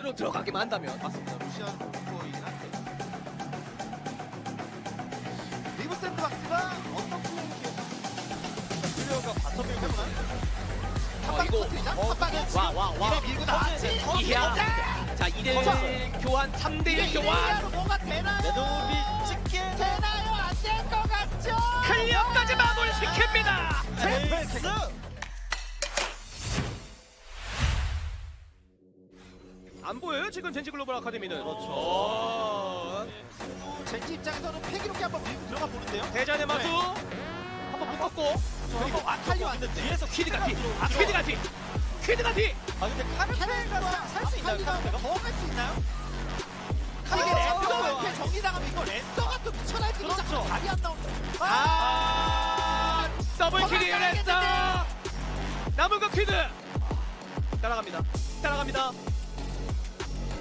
안으로 들어가기만 한다면. 맞습니다. 루시안 거이긴 한데. 리브 샌드박스가 어떤 플레이를 클리어가 바텀 밀고 있어요. 이거 한방에 와. 이래 밀고 나왔지. 이야. 자 2대1 교환 3대1 교환. 뭐가 되나요? 레드오비 찍게 되나요? 안 될 것 같죠? 클리어까지 마무리시킵니다. 에이스. 안 보여요 지금 젠지 글로벌 아카데미는. 그렇죠. 젠지 입장에서는 패기롭게 한번 밀고 들어가 보는데요. 대전의 마수 한번 묶었고 그리고 아칼리 왔는데 뒤에서 퀴드가 뒤. 퀴드가 뒤. 퀴드가 뒤. 아 근데 카르페가 살 수 있나요? 카르페가? 더 갈 수 있나요? 이게 어. 랜서가 이렇게 정리당하면 이거 랜서가 또 미쳐날 때 그렇죠. 답이 안 나온다. 더블 킬이 도망가야겠는데. 했어. 남은 거 퀴드. 따라갑니다.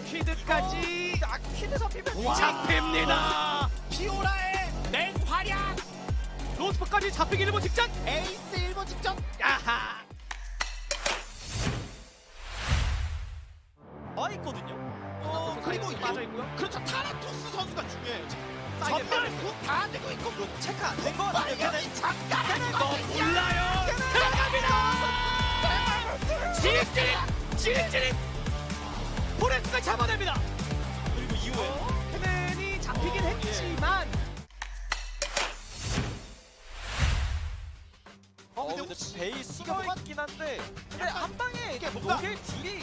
퀴드까지 퀴드 잡히면 와. 잡힙니다. 피오라의 맹활약 로스퍼까지 잡히기 일보 직전. 에이스 1번 직전. 야하. 와 있거든요. 그리고 빠져 있고요. 그렇죠. 타라투스 선수가 중요해요. 지금. 사이드 전멸 다 되고 있고 체크 안 된 거 아니에요? 빨간이 잠깐 너 몰라요. 들어갑니다. 지릿지릿. 포레스가 잡아냅니다. 그리고 이후에 헤넨이 잡히긴 했지만 근데 근데 혹시 베이 숨어 있긴 한데 근데 한 방에 이게 뭔가 녹일 딜이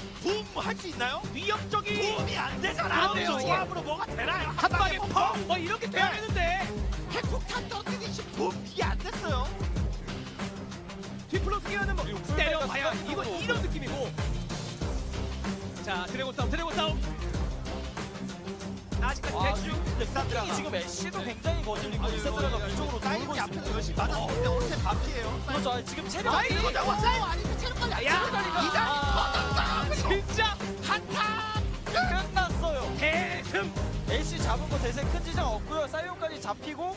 붐할 수 있나요? 위협적인 붐이 안 되잖아. 안 돼요, 이게. 조합으로 뭐가 되나요? 한 방에 펑! 뭐 이렇게 돼야 네. 되는데 핵폭탄 떨어지듯이 붐 이게 안 됐어요. 디플러스 기어는 뭐 그리고 때려봐야 풀백과 이거 스톱으로 이런 느낌이고. 자 드래곤 싸움. 아직까지 대충. 근데 싹이 지금 애쉬도 굉장히 거슬리고 리셋들어가 위쪽으로 돌고 사이드 앞에서 있습니다. 열심히 맞았는데 어느새 반피예요. 그렇죠. 아니, 지금 체력 아이 이거 잡았어요. 아니 체력까지 야, 이단 터졌어. 진짜 한타. 끝났어요. 대승. 애쉬 잡은 거 대세 큰 지장 없고요. 사이온까지 잡히고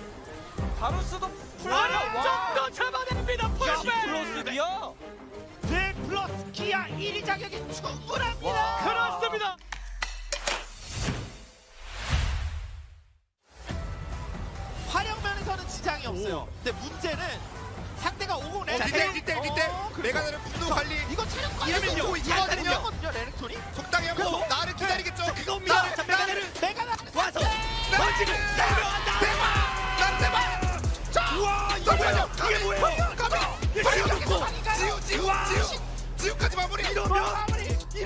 바루스도 완전 더 잡아냅니다. 풀백. 플러스 기어. 네 플러스 기아 1위 자격이 충분합니다. 와. 그렇습니다. 활용면에서는 지장이 없어요. 근데 문제는 상대가 오고 이때 메가나를 분노 관리 이거 체력 이러면요, 관리도 이거거든요. 이거거든요. 레넥톤이. 적당히 하고 나를 기다리겠죠. 그겁니다. 자, 메가나를 메가나 와서 나 던지고 대박! 난 대박! 우와 잠깐만요. 이게 뭐예요? 가자. 지우까지 마무리. 이거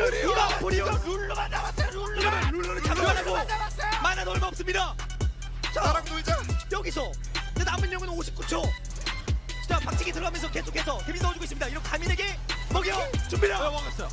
룰루만 남았어요. 룰루만. 룰러를 잡아내고 룰루만 남았어요. 만화 얼마 없습니다. 나랑 놀자. 여기서 이제 남은 영은 59초. 자 박치기 들어가면서 계속해서 데뷔 넣어주고 있습니다. 이런 가민에게 먹여 줍니다. 먹었어요.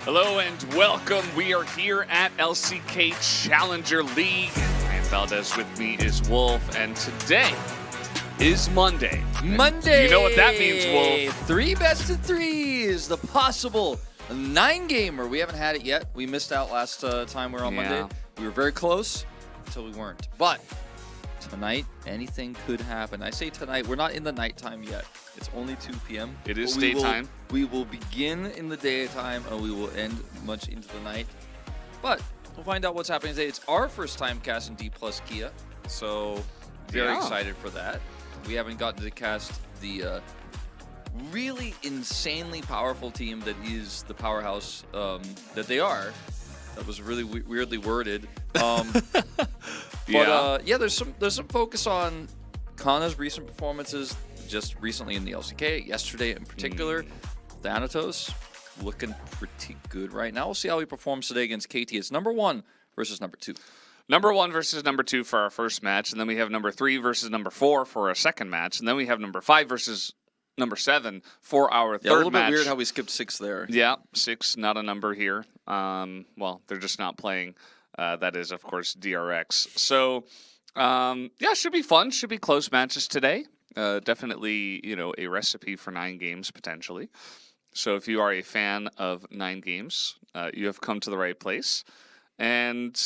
Hello and welcome. We are here at LCK Challenger League. I am Valdez, with me is Wolf, and today is Monday. Monday. You know what that means, Wolf. 3 best of 3s, the possible 9-gamer. We haven't had it yet. We missed out last time we were on Yeah. Monday. We were very close until we weren't. But tonight, anything could happen. I say tonight, we're not in the nighttime yet. It's only 2 p.m. It is But we daytime. We will begin in the daytime and we will end much into the night. But we'll find out what's happening today. It's our first time casting D plus Kia, so very excited for that. We haven't gotten to cast the really insanely powerful team that is the powerhouse that they are. That was really weirdly worded. But yeah, there's some focus on Kana's recent performances just recently in the LCK, yesterday in particular. Thanatos looking pretty good right now. We'll see how he performs today against KT. It's number 1 versus number 2. Number 1 versus number 2 for our first match, and then we have number 3 versus number 4 for our second match, and then we have number 5 versus number 7 for our third match. Yeah, a little bit weird how we skipped 6 there. Yeah, 6, not a number here. Well, they're just not playing. That is, of course, DRX. So, yeah, should be fun. Should be close matches today. Definitely, you know, a recipe for 9 games potentially. So if you are a fan of 9 games, you have come to the right place. And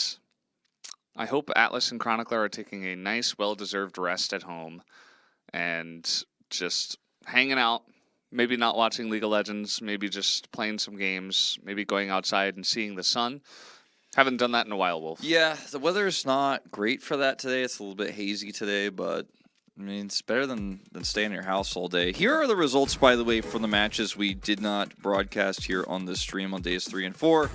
I hope Atlas and Chronicler are taking a nice, well-deserved rest at home and just hanging out. Maybe not watching League of Legends, maybe just playing some games, maybe going outside and seeing the sun. Haven't done that in a while, Wolf. Yeah, the weather's not great for that today. It's a little bit hazy today, but I mean, it's better than staying in your house all day. Here are the results, by the way, from the matches we did not broadcast here on this stream on days 3 and 4.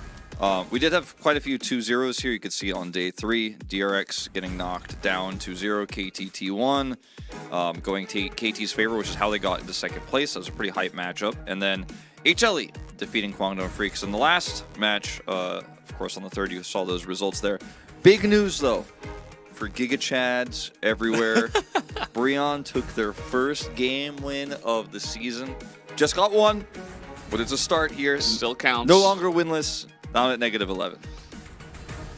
We did have quite a few 2-0s here. You could see on day 3, DRX getting knocked down 2-0, KT-T1 going to KT's favor, which is how they got into second place. That was a pretty hype matchup. And then HLE defeating Guangdong Freaks in the last match. Of course, on the 3rd, you saw those results there. Big news, though, for Giga Chads everywhere. Brion took their first game win of the season. Just got one, but it's a start here. Still counts. No longer winless. Down at -11.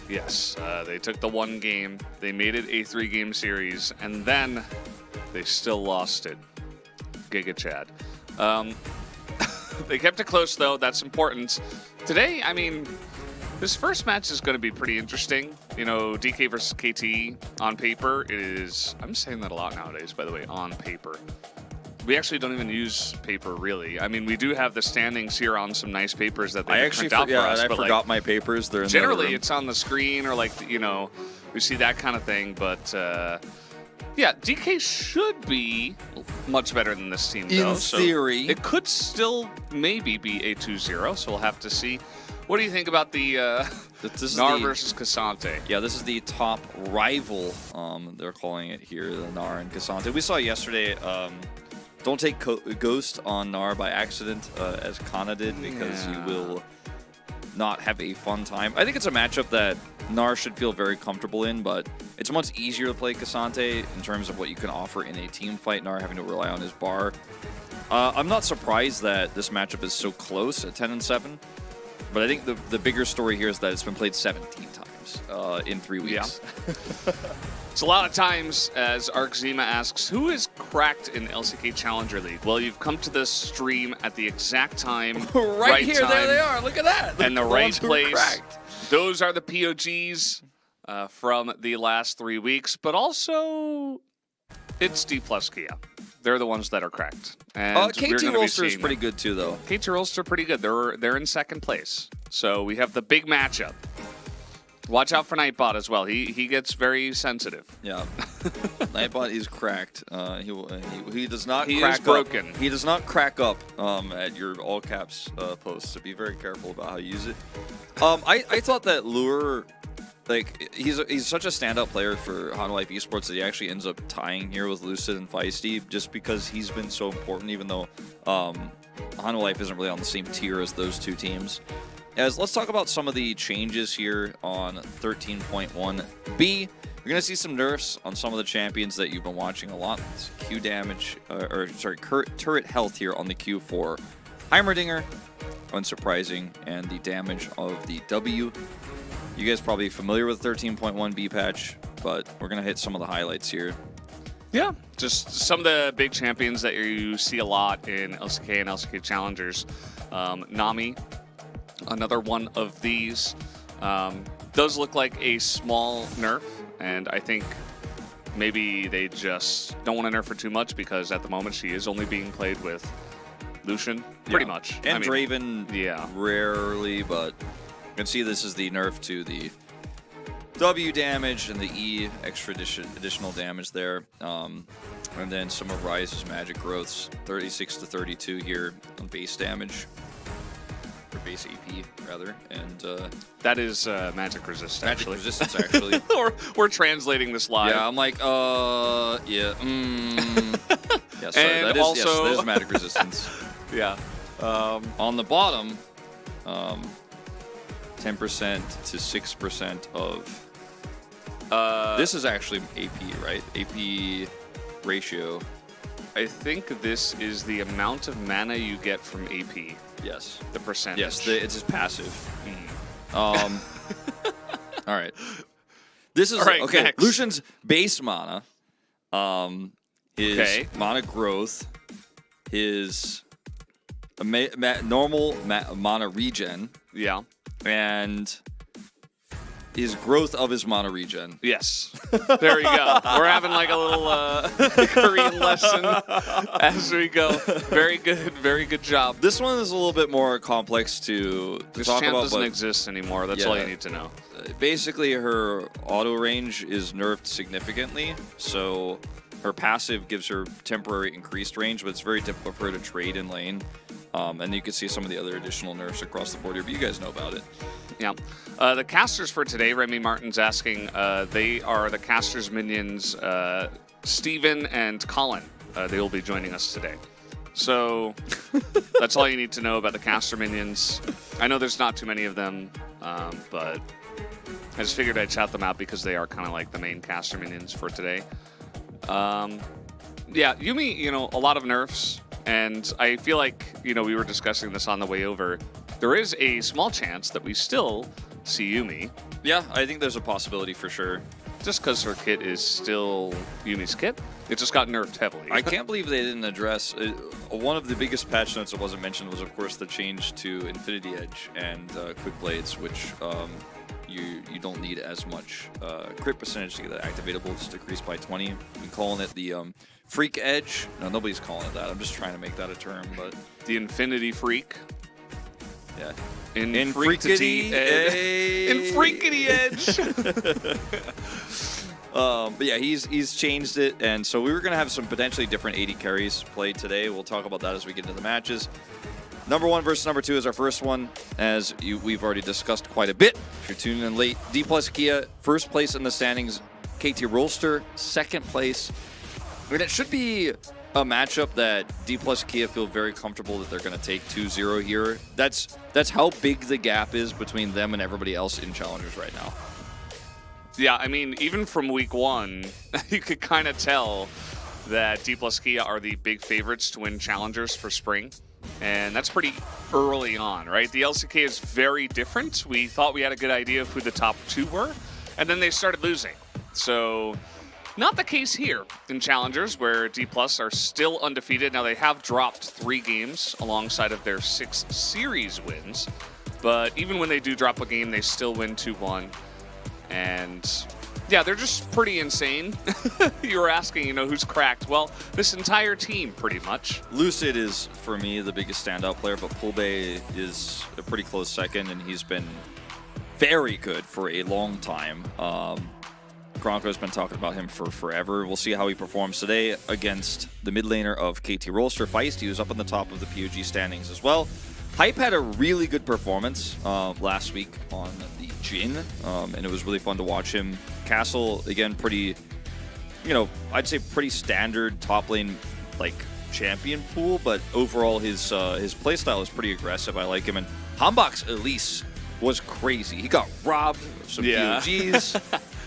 Yes, they took the 1 game. They made it a 3-game series, and then they still lost it. Giga Chad. They kept it close, though. That's important. Today, I mean, this first match is going to be pretty interesting. You know, DK versus KT on paper is... I'm saying that a lot nowadays, by the way, on paper. We actually don't even use paper, really. I mean, we do have the standings here on some nice papers that they print out for us. I but forgot my papers. They're in generally, it's on the screen or, like, you know, we see that kind of thing. But, yeah, DK should be much better than this team, though. In theory. So it could still maybe be a 2-0, so we'll have to see. What do you think about the Gnar versus Cassante? Yeah, this is the top rival, they're calling it here, the Gnar and Cassante. We saw yesterday... don't take Ghost on Gnar by accident, as Kana did, because you will not have a fun time. I think it's a matchup that Gnar should feel very comfortable in, but it's much easier to play Cassante in terms of what you can offer in a team fight, Gnar having to rely on his bar. I'm not surprised that this matchup is so close at 10-7, but I think the bigger story here is that it's been played 17 times in 3 weeks. Yeah. It's a lot of times, as Arkzima asks, who is cracked in LCK Challenger League? Well, you've come to this stream at the exact time, right here, time, there they are. Look at that. And the right place. Those are the POGs from the last 3 weeks, but also it's D plus Kia. They're the ones that are cracked. And KT Rolster is pretty good too, though. KT Rolster pretty good. They're in second place. So we have the big matchup. Watch out for Nightbot as well. He gets very sensitive. Yeah, Nightbot is cracked. He does not. He crack is broken. Up. He does not crack up at your all caps posts. So be very careful about how you use it. I thought that Lure, like he's such a standout player for Hanwha Life Esports that he actually ends up tying here with Lucid and Feisty just because he's been so important. Even though Hanwha Life isn't really on the same tier as those two teams. Let's talk about some of the changes here on 13.1b. You're going to see some nerfs on some of the champions that you've been watching a lot. It's Q damage, turret health here on the Q4. Heimerdinger, unsurprising, and the damage of the W. You guys probably familiar with 13.1b patch, but we're going to hit some of the highlights here. Yeah, just some of the big champions that you see a lot in LCK and LCK Challengers. Nami. Another one of these. does look like a small nerf, and I think maybe they just don't want to nerf her too much because at the moment she is only being played with Lucian, pretty much. And I mean, Draven, yeah. rarely, but you can see this is the nerf to the W damage and the E extra additional damage there. And then some of Ryze's magic growths, 36 to 32 here on base damage. Or base AP, rather. And that is magic resist, magic actually. resistance, actually. we're translating this live. Yeah, I'm like, yeah, yeah, sorry, And that is, also- yes, that is magic resistance. Yeah. On the bottom, 10% to 6% of... this is actually AP, right? AP ratio. I think this is the amount of mana you get from AP, Yes. the percentage. Yes, it's just passive. Mm. All right. This is All right, okay. next. Lucian's base mana, his Okay. mana growth, his normal mana regen, Yeah. and his growth of his mana regen. Yes. There you go. We're having like a little Korean lesson as we go. Very good job. This one is a little bit more complex to This talk champ about. doesn't But exist anymore. That's all Yeah. you need to know. basically, her auto range is nerfed significantly, so her passive gives her temporary increased range, but it's very difficult for her to trade in lane. And you can see some of the other additional nerfs across the board here, but you guys know about it. Yeah. The casters for today, Remy Martin's asking, they are the casters minions, Steven and Colin. They will be joining us today. So that's all you need to know about the caster minions. I know there's not too many of them, but I just figured I'd shout them out because they are kind of like the main caster minions for today. Yeah, Yuumi, you know, a lot of nerfs, and I feel like, you know, we were discussing this on the way over. There is a small chance that we still see Yuumi, Yeah, I think there's a possibility for sure. just because her kit is still Yumi's kit. It just got nerfed heavily. I can't believe they didn't address one of the biggest patch notes that wasn't mentioned was, of course, the change to Infinity Edge and Quick Blades, which you don't need as much crit percentage to get that activatable. Just decreased by 20. We've been calling it the Freak Edge. No, nobody's calling it that. I'm just trying to make that a term, but The Infinity Freak. yeah. In Freakity Ed. In Freakity Edge. But yeah, he's changed it, and so we were going to have some potentially different 80 carries played today. We'll talk about that as we get into the matches. Number 1 versus number 2 is our first one, as we've already discussed quite a bit. If you're tuning in late, D plus Kia, first place in the standings. KT Rolster, second place. I mean, it should be a matchup that D plus Kia feel very comfortable that they're going to take 2-0 here. That's how big the gap is between them and everybody else in Challengers right now. Yeah, I mean, even from week 1, you could kind of tell that D plus Kia are the big favorites to win Challengers for spring. And that's pretty early on, right? The LCK is very different. We thought we had a good idea of who the top 2 were, and then they started losing. So, not the case here in Challengers, where D Plus are still undefeated. Now, they have dropped 3 games alongside of their 6 series wins. But even when they do drop a game, they still win 2-1. And yeah, they're just pretty insane. You were asking, you know, who's cracked? Well, this entire team, pretty much. Lucid is, for me, the biggest standout player, but Pulbe is a pretty close second, and he's been very good for a long time. Bronco's been talking about him for forever. We'll see how he performs today against the mid laner of KT Rolster, Feist. He was up on the top of the POG standings as well. Hype had a really good performance last week on the Jin, and it was really fun to watch him. Castle, again, pretty, you know, I'd say pretty standard top lane, like, champion pool, but overall his playstyle is pretty aggressive. I like him. And Hambach's Elise was crazy. He got robbed of some POGs.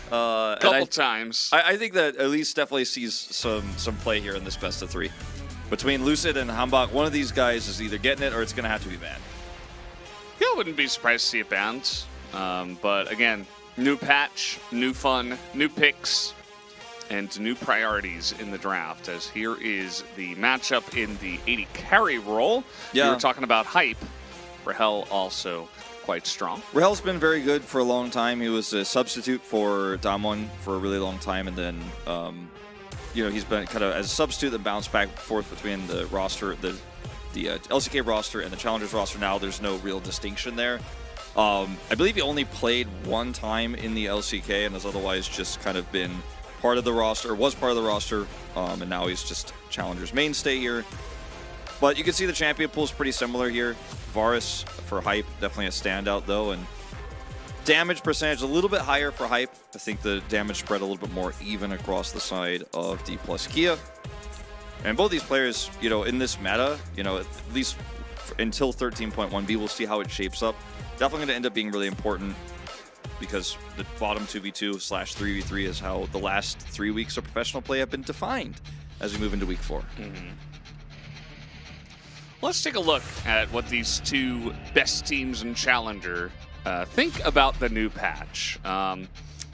Couple times. I think that Elise definitely sees some play here in this best of 3. Between Lucid and Hambach, one of these guys is either getting it or it's going to have to be banned. Yeah, I wouldn't be surprised to see it banned. But again, new patch, new fun, new picks, and new priorities in the draft. As here is the matchup in the 80 carry role. Yeah. We were talking about Hype. Rahel also quite strong. Rahel's been very good for a long time. He was a substitute for Damwon for a really long time, and then he's been kind of as a substitute that bounced back and forth between the roster, the LCK roster and the Challengers roster. Now there's no real distinction there. I believe he only played one time in the LCK and has otherwise just kind of been part of the roster, was part of the roster, and now he's just Challengers mainstay here. But you can see the champion pool is pretty similar here. Varus for Hype, definitely a standout though, and damage percentage a little bit higher for Hype. I think the damage spread a little bit more even across the side of D+ Kia. And both these players, in this meta, at least until 13.1b, we'll see how it shapes up. Definitely going to end up being really important because the bottom 2v2/3v3 is how the last 3 weeks of professional play have been defined as we move into week 4. Mm-hmm. Let's take a look at what these two best teams in Challenger think about the new patch.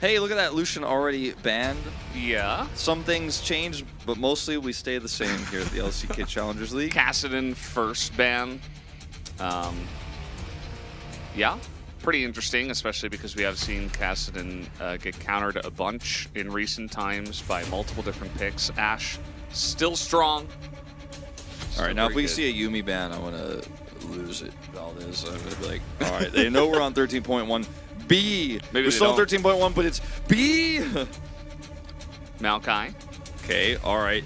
Hey, look at that. Lucian already banned. Yeah. Some things change, but mostly we stay the same here at the LCK Challengers League. Kassadin first ban. Yeah, pretty interesting, especially because we have seen Kassadin get countered a bunch in recent times by multiple different picks. Ashe, still strong. All right, now if we see a Yuumi ban, I want to lose it. Valdez, I'm going to be like, all right, they know we're on 13.1. B. Maybe we're still on 13.1, but it's B. Maokai. Okay, all right.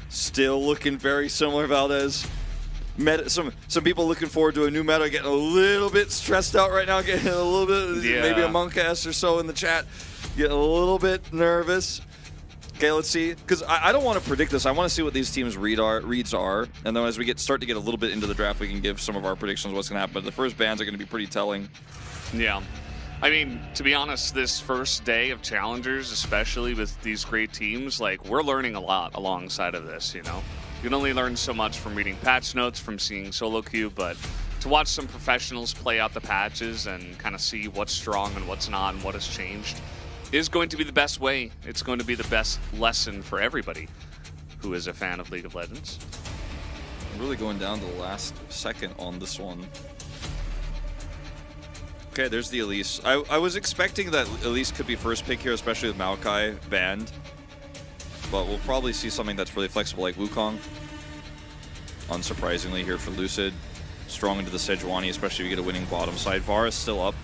Still looking very similar, Valdez. Meta, some people looking forward to a new meta, getting a little bit stressed out right now, getting a little bit, maybe a Monkass or so in the chat, getting a little bit nervous. Okay, let's see, because I don't want to predict this. I want to see what these teams' reads are, and then as we start to get a little bit into the draft, we can give some of our predictions of what's going to happen. But the first bans are going to be pretty telling. Yeah. I mean, to be honest, this first day of Challengers, especially with these great teams, like, we're learning a lot alongside of this, You can only learn so much from reading patch notes, from seeing solo queue, but to watch some professionals play out the patches and kind of see what's strong and what's not and what has changed is going to be the best way. It's going to be the best lesson for everybody who is a fan of League of Legends. I'm really going down to the last second on this one. Okay, there's the Elise. I was expecting that Elise could be first pick here, especially with Maokai banned. But we'll probably see something that's really flexible like Wukong. Unsurprisingly here for Lucid. Strong into the Sejuani, especially if you get a winning bottom side. Varus still up.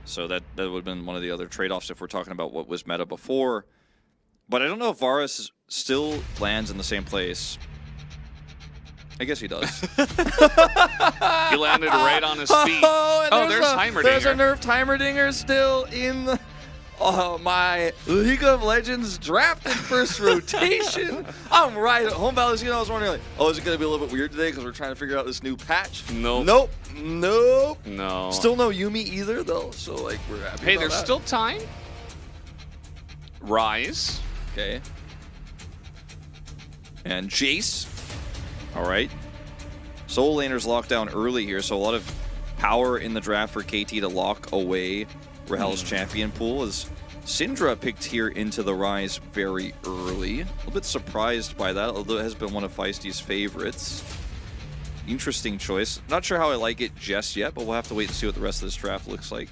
So that would have been one of the other trade-offs if we're talking about what was meta before. But I don't know if Varus still lands in the same place. I guess he does. He landed right on his feet. Oh, there's Heimerdinger. There's a nerfed Heimerdinger still in the... Oh, my League of Legends drafted first rotation. I'm right at home, Valdez. I was wondering, like, oh, is it going to be a little bit weird today because we're trying to figure out this new patch? Nope. Nope. Nope. No. Still no Yuumi either, though. So, like, we're happy Hey, about there's that. still time. Rise. Okay. And Jace. All right. Soul Laner's locked down early here, so a lot of power in the draft for KT to lock away Rahel's champion pool. As Syndra picked here into the Rise very early. A little bit surprised by that, although it has been one of Feisty's favorites. Interesting choice. Not sure how I like it just yet, but we'll have to wait and see what the rest of this draft looks like.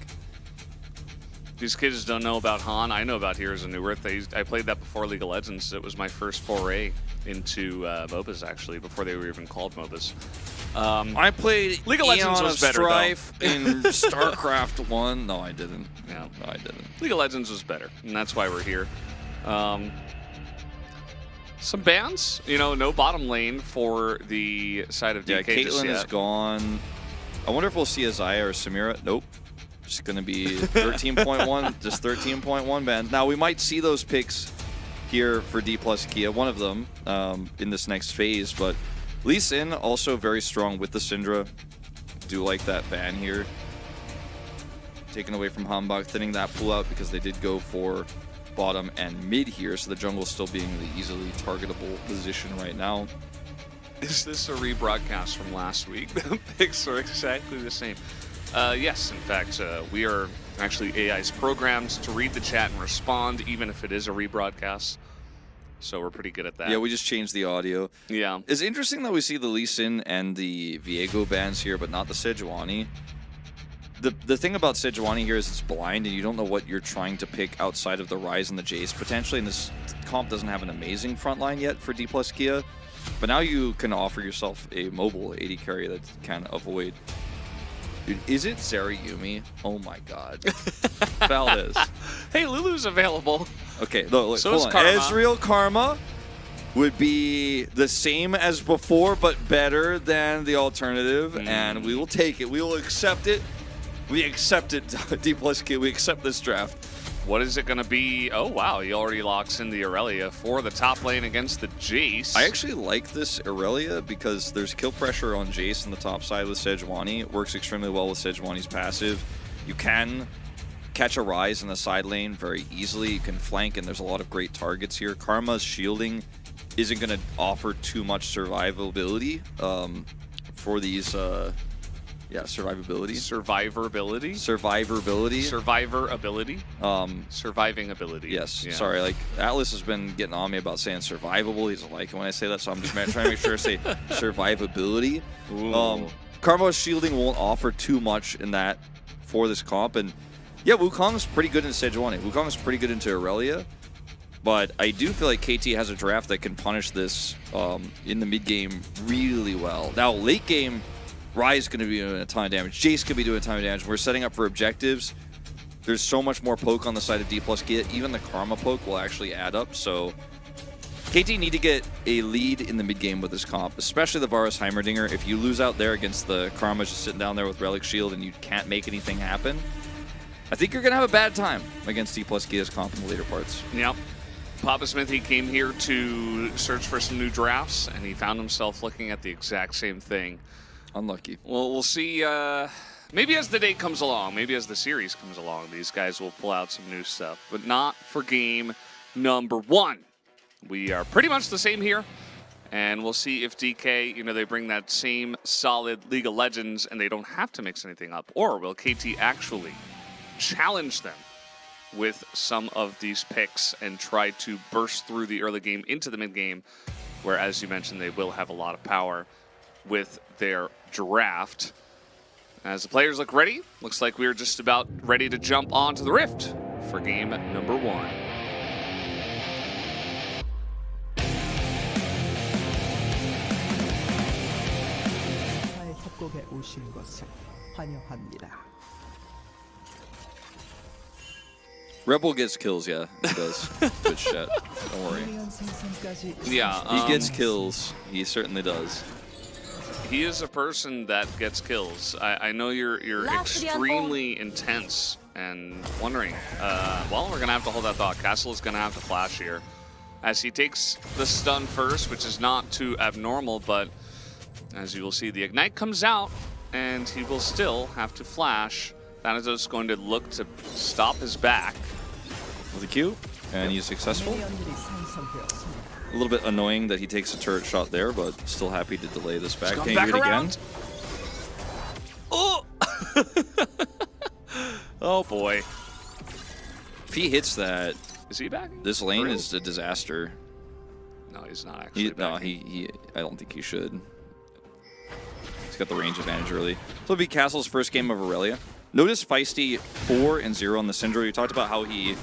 These kids don't know about Han. I know about Heroes of New Earth. I played that before League of Legends. It was my first foray into MOBAs, actually, before they were even called MOBAs. I played League of Legends Eon was of better, Strife in StarCraft 1. No, I didn't. Yeah. No, I didn't. League of Legends was better, and that's why we're here. Some bans, no bottom lane for the side of DK. Yeah, just Caitlyn yet. is gone. I wonder if we'll see a Xayah or Samira. Nope. Just going to be 13.1, just 13.1 bans. Now, we might see those picks here for D+ Kia, one of them, in this next phase, but Lee Sin also very strong with the Syndra. Do like that ban here. Taken away from Hambach, thinning that pool out because they did go for bottom and mid here, so the jungle still being the easily targetable position right now. Is this a rebroadcast from last week? The picks are exactly the same. Yes, in fact, we are actually AI's programmed to read the chat and respond, even if it is a rebroadcast. So we're pretty good at that. Yeah, we just changed the audio. Yeah. It's interesting that we see the Lee Sin and the Viego bans here, but not the Sejuani. The thing about Sejuani here is it's blind, and you don't know what you're trying to pick outside of the Ryze and the Jace, potentially, and this comp doesn't have an amazing front line yet for D+ Kia. But now you can offer yourself a mobile AD carry that can avoid... Dude, is it Zarayumi? Oh my god. Valdez. Hey, Lulu's available. Okay, look, So hold is on. Karma. Ezreal Karma would be the same as before, but better than the alternative, and we will take it. We will accept it. We accept it, D+ Kid. We accept this draft. What is it going to be? Oh, wow. He already locks in the Aurelia for the top lane against the Jace. I actually like this Aurelia because there's kill pressure on Jace on the top side with Sejuani. It works extremely well with Sejuani's passive. You can catch a Ryze in the side lane very easily. You can flank, and there's a lot of great targets here. Karma's shielding isn't going to offer too much survivability for these... survivability. Survivability? Survivability. Survivor ability? Surviving ability. Yes. Yeah. Sorry, like, Atlas has been getting on me about saying survivable. He doesn't like it when I say that, so I'm just trying to make sure I say survivability. Karma's shielding won't offer too much in that for this comp, and yeah, Wukong's pretty good in Sejuani. Wukong's pretty good into Aurelia, but I do feel like KT has a draft that can punish this in the mid game really well. Now, late game, Ryze is going to be doing a ton of damage. Jace could be doing a ton of damage. We're setting up for objectives. There's so much more poke on the side of D+ Kia. Even the Karma poke will actually add up. So KT need to get a lead in the mid game with this comp, especially the Varus Heimerdinger. If you lose out there against the Karma just sitting down there with Relic Shield and you can't make anything happen, I think you're going to have a bad time against D+ Kia's comp in the later parts. Yep. Papa Smith, he came here to search for some new drafts, and he found himself looking at the exact same thing. Unlucky. Well, we'll see. Maybe as the day comes along, maybe as the series comes along, these guys will pull out some new stuff. But not for game number 1. We are pretty much the same here. And we'll see if DK, they bring that same solid League of Legends and they don't have to mix anything up. Or will KT actually challenge them with some of these picks and try to burst through the early game into the mid game, where, as you mentioned, they will have a lot of power with their draft. As the players look ready, looks like we're just about ready to jump onto the Rift for game number 1. 협곡에 오신 것을 환영합니다. Rebel gets kills, yeah. He does. Good shit. Don't worry. Yeah, He gets kills. He certainly does. he is a person that gets kills. I know you're extremely intense and wondering. Well, we're going to have to hold that thought. Castle is going to have to flash here. As he takes the stun first, which is not too abnormal, but as you will see, the Ignite comes out, and he will still have to flash. Thanatos going to look to stop his back. With a Q, and he's successful. A little bit annoying that he takes a turret shot there, but still happy to delay this back. Can you do it again? Oh! Oh boy. If he hits that, Is he back? this lane is a disaster. No, he's not actually back. I don't think he should. He's got the range advantage early. So it'll be Castle's first game of Aurelia. Notice Feisty 4-0 on the Syndra. We talked about how he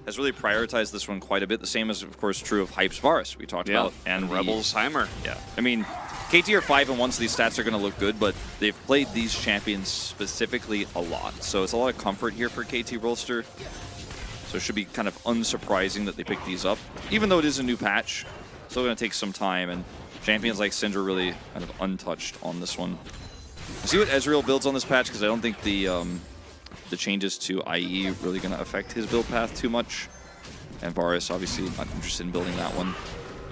has really prioritized this one quite a bit. The same is, of course, true of Hype's Varus we talked about. And Rebels Heimer. Yeah. I mean, KT are 5-1, so these stats are going to look good, but they've played these champions specifically a lot. So it's a lot of comfort here for KT Rolster. So it should be kind of unsurprising that they pick these up. Even though it is a new patch, still going to take some time, and champions like Syndra really kind of untouched on this one. We'll see what Ezreal builds on this patch, because I don't think the changes to IE really going to affect his build path too much. And Varus, obviously, not interested in building that one.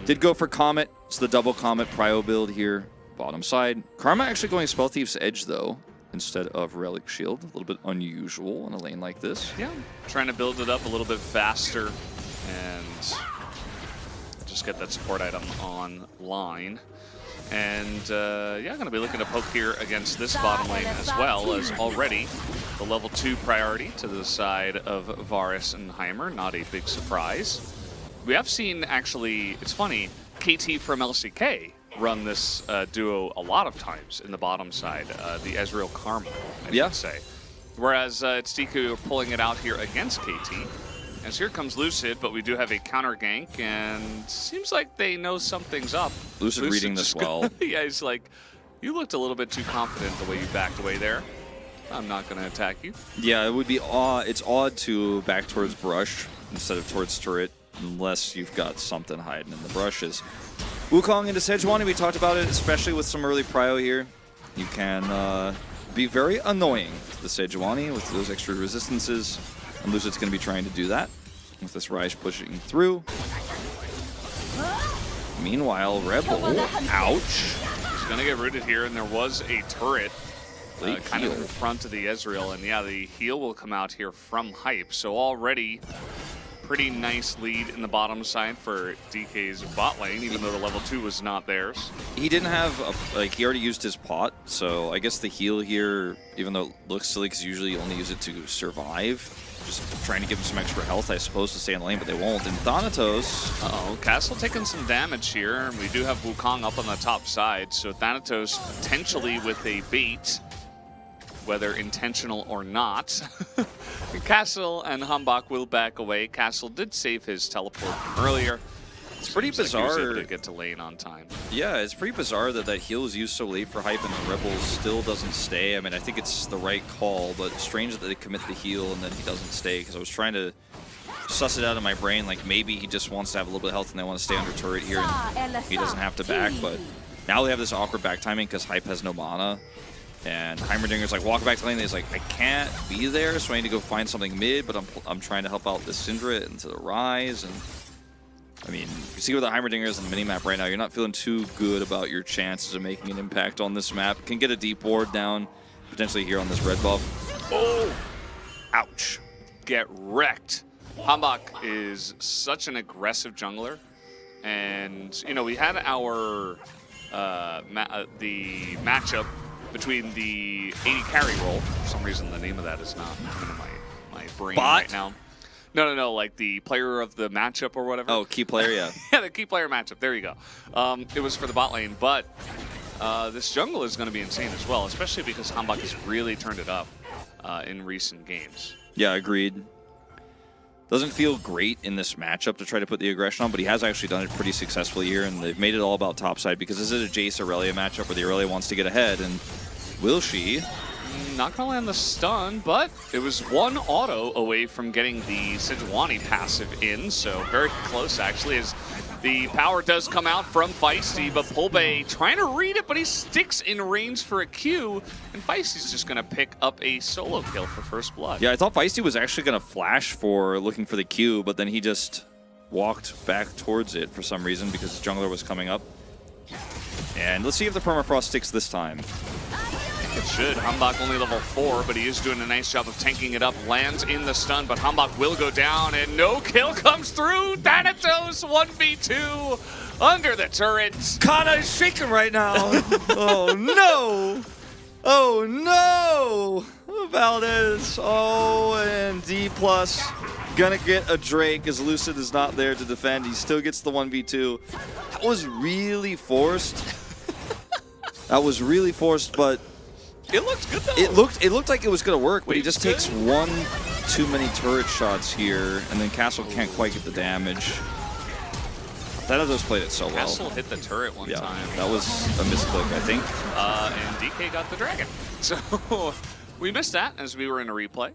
Did go for Comet. It's the double Comet Prio build here, bottom side. Karma actually going Spell Thief's Edge, though, instead of Relic Shield. A little bit unusual in a lane like this. Yeah, trying to build it up a little bit faster and just get that support item online. And yeah, going to be looking to poke here against this bottom lane as well, as already the level 2 priority to the side of Varus and Heimer. Not a big surprise. we have seen, actually, it's funny, KT from LCK run this duo a lot of times in the bottom side, the Ezreal Karma, I should say. Whereas it's DK pulling it out here against KT. As here comes Lucid, but we do have a counter gank, and seems like they know something's up. Lucid reading this well. Yeah, he's like, you looked a little bit too confident the way you backed away there. I'm not going to attack you. Yeah, it would be odd. It's odd to back towards brush instead of towards turret, unless you've got something hiding in the brushes. Wukong into Sejuani, we talked about it, especially with some early prio here. You can be very annoying to the Sejuani with those extra resistances. And Lucid's going to be trying to do that with this Ryze pushing through. Meanwhile, Rebel, ouch. He's going to get rooted here, and there was a turret kind of in front of the Ezreal. And yeah, the heal will come out here from Hype. So already pretty nice lead in the bottom side for DK's bot lane, even though the level 2 was not theirs. He didn't have, he already used his pot. So I guess the heal here, even though it looks silly because usually you only use it to survive, just trying to give him some extra health, I suppose, to stay in the lane, but they won't. And Thanatos... Uh-oh, Castle taking some damage here. We do have Wukong up on the top side, so Thanatos potentially with a bait, whether intentional or not. Castle and Hambach will back away. Castle did save his teleport from earlier. It's pretty bizarre. Like he was able to get to lane on time. Yeah, it's pretty bizarre that that heal is used so late for Hype and the Rebel still doesn't stay. I mean, I think it's the right call, but strange that they commit the heal and then he doesn't stay, because I was trying to suss it out of my brain, like maybe he just wants to have a little bit of health and they want to stay under turret here and he doesn't have to back, but now they have this awkward back timing because Hype has no mana. And Heimerdinger's like, walk back to lane, and he's like, I can't be there, so I need to go find something mid, but I'm trying to help out the Syndra into the Ryze, and I mean, you see where the Heimerdinger is on the minimap right now, you're not feeling too good about your chances of making an impact on this map. Can get a deep ward down, potentially here on this red buff. Oh! Ouch. Get wrecked. Hambach is such an aggressive jungler, and, you know, we had our, the matchup between the 80 carry role. For some reason, the name of that is not coming to my brain right now. No, like the player of the matchup or whatever. Oh, key player, yeah. Yeah, the key player matchup. There you go. It was for the bot lane, but this jungle is going to be insane as well, especially because Hambach has really turned it up in recent games. Yeah, agreed. Doesn't feel great in this matchup to try to put the aggression on, but he has actually done it pretty successfully here, and they've made it all about topside because this is a Jace Aurelia matchup where the Aurelia wants to get ahead, and will she? Not gonna land the stun, but it was one auto away from getting the Sejuani passive in, so very close actually, as the power does come out from Feisty, but Pulbe trying to read it, but he sticks in range for a Q, and Feisty's just gonna pick up a solo kill for first blood. Yeah, I thought Feisty was actually gonna flash for looking for the Q, but then he just walked back towards it for some reason because his jungler was coming up. And let's see if the permafrost sticks this time. It should. Hambach only level 4, but he is doing a nice job of tanking it up. Lands in the stun, but Hambach will go down, and no kill comes through. Thanatos 1v2 under the turret. Kana is shaking right now. Oh no! Oh no! Valdez. Oh, and D+ gonna get a Drake as Lucid is not there to defend. He still gets the 1v2. That was really forced. That was really forced, but it looked good though. It looked like it was gonna work, but he just takes one too many turret shots here, and then Castle can't quite get the damage. Thanatos played it so well. Castle hit the turret one time. That was a misclick, I think. And DK got the dragon. So we missed that as we were in a replay.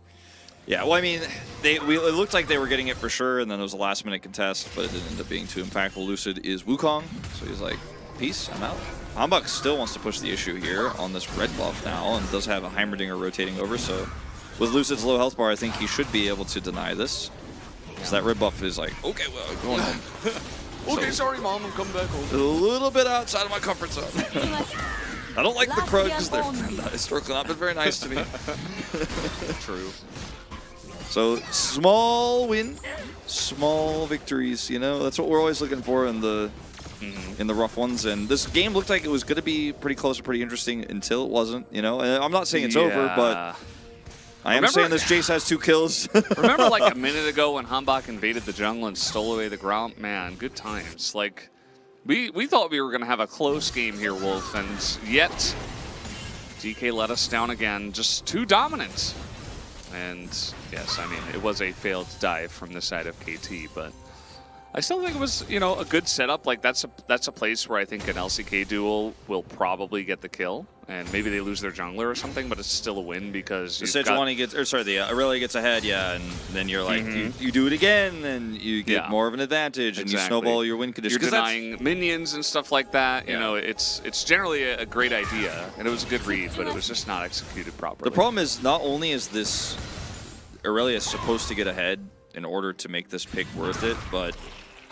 Yeah, well, I mean, it looked like they were getting it for sure, and then it was a last-minute contest, but it didn't end up being too impactful. Lucid is Wukong, so he's like, peace, I'm out. Hambach still wants to push the issue here on this red buff now, and does have a Heimerdinger rotating over, so with Lucid's low health bar, I think he should be able to deny this. So that red buff is like, okay, well, I'm going home. Okay, sorry, Mom, I'm coming back home. A little bit outside of my comfort zone. I don't like the Krugs. They're historically not been very nice to me. True. So, small win, small victories, you know? That's what we're always looking for in the rough ones. And this game looked like it was going to be pretty close and pretty interesting until it wasn't, you know? And I'm not saying it's over, but I am Remember- saying this Jace has 2 kills. Remember like a minute ago when Hambach invaded the jungle and stole away the ground? Man, good times. Like, we thought we were going to have a close game here, Wolf, and yet DK let us down again. Just too dominant. And yes, I mean, it was a failed dive from the side of KT, but I still think it was, you know, a good setup. Like, that's a place where I think an LCK duel will probably get the kill, and maybe they lose their jungler or something, but it's still a win because The you've Sejuani gets, or sorry, the Aurelia gets ahead, yeah, and then you're like, you do it again, and you get Yeah. more of an advantage, and you Exactly. snowball your win condition. You're 'Cause that's- denying minions and stuff like that. You Yeah. know, it's generally a great idea, and it was a good read, but it was just not executed properly. The problem is, not only is this Aurelia supposed to get ahead in order to make this pick worth it, but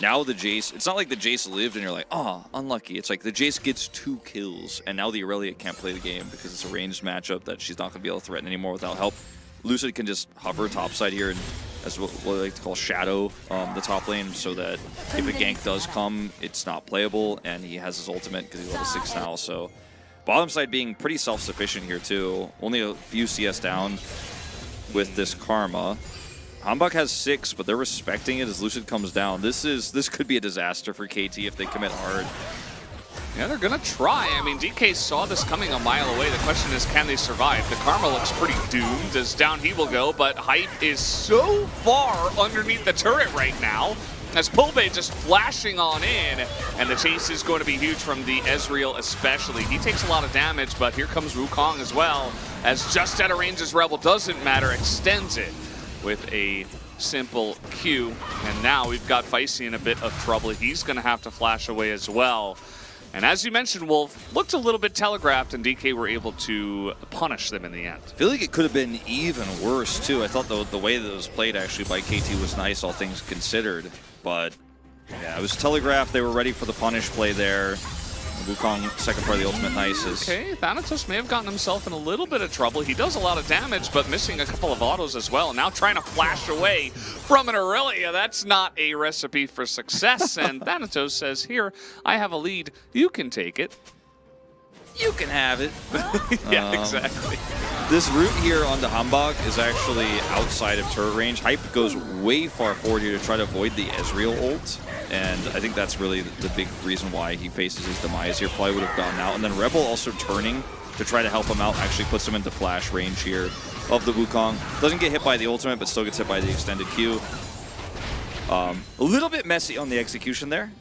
now the Jace, it's not like the Jace lived and you're like, oh, unlucky. It's like the Jace gets 2 kills, and now the Aurelia can't play the game because it's a ranged matchup that she's not going to be able to threaten anymore without help. Lucid can just hover topside here and, as what I like to call, shadow the top lane, so that if a gank does come, it's not playable, and he has his ultimate because he's level 6 now. So bottom side being pretty self-sufficient here too. Only a few CS down with this Karma. Hambach has 6, but they're respecting it as Lucid comes down. This could be a disaster for KT if they commit hard. Yeah, they're going to try. I mean, DK saw this coming a mile away. The question is, can they survive? The Karma looks pretty doomed as down he will go, but Hype is so far underneath the turret right now as Pulbe just flashing on in, and the chase is going to be huge from the Ezreal especially. He takes a lot of damage, but here comes Wukong as well, as just out of range as Rebel doesn't matter, extends it with a simple Q, and now we've got Feisty in a bit of trouble. He's going to have to flash away as well. And as you mentioned, Wolf, looked a little bit telegraphed, and DK were able to punish them in the end. I feel like it could have been even worse too. I thought the way that it was played actually by KT was nice, all things considered. But yeah, it was telegraphed. They were ready for the punish play there. Wukong, second part of the ultimate, nice. Okay, Thanatos may have gotten himself in a little bit of trouble. He does a lot of damage, but missing a couple of autos as well. Now trying to flash away from an Aurelia. That's not a recipe for success. And Thanatos says, here, I have a lead. You can take it. You can have it. Yeah, exactly. This route here onto Hambach is actually outside of turret range. Hype goes way far forward here to try to avoid the Ezreal ult, and I think that's really the big reason why he faces his demise here. Probably would have gotten out. And then Rebel also turning to try to help him out, actually puts him into flash range here of the Wukong. Doesn't get hit by the ultimate, but still gets hit by the extended Q. A little bit messy on the execution there.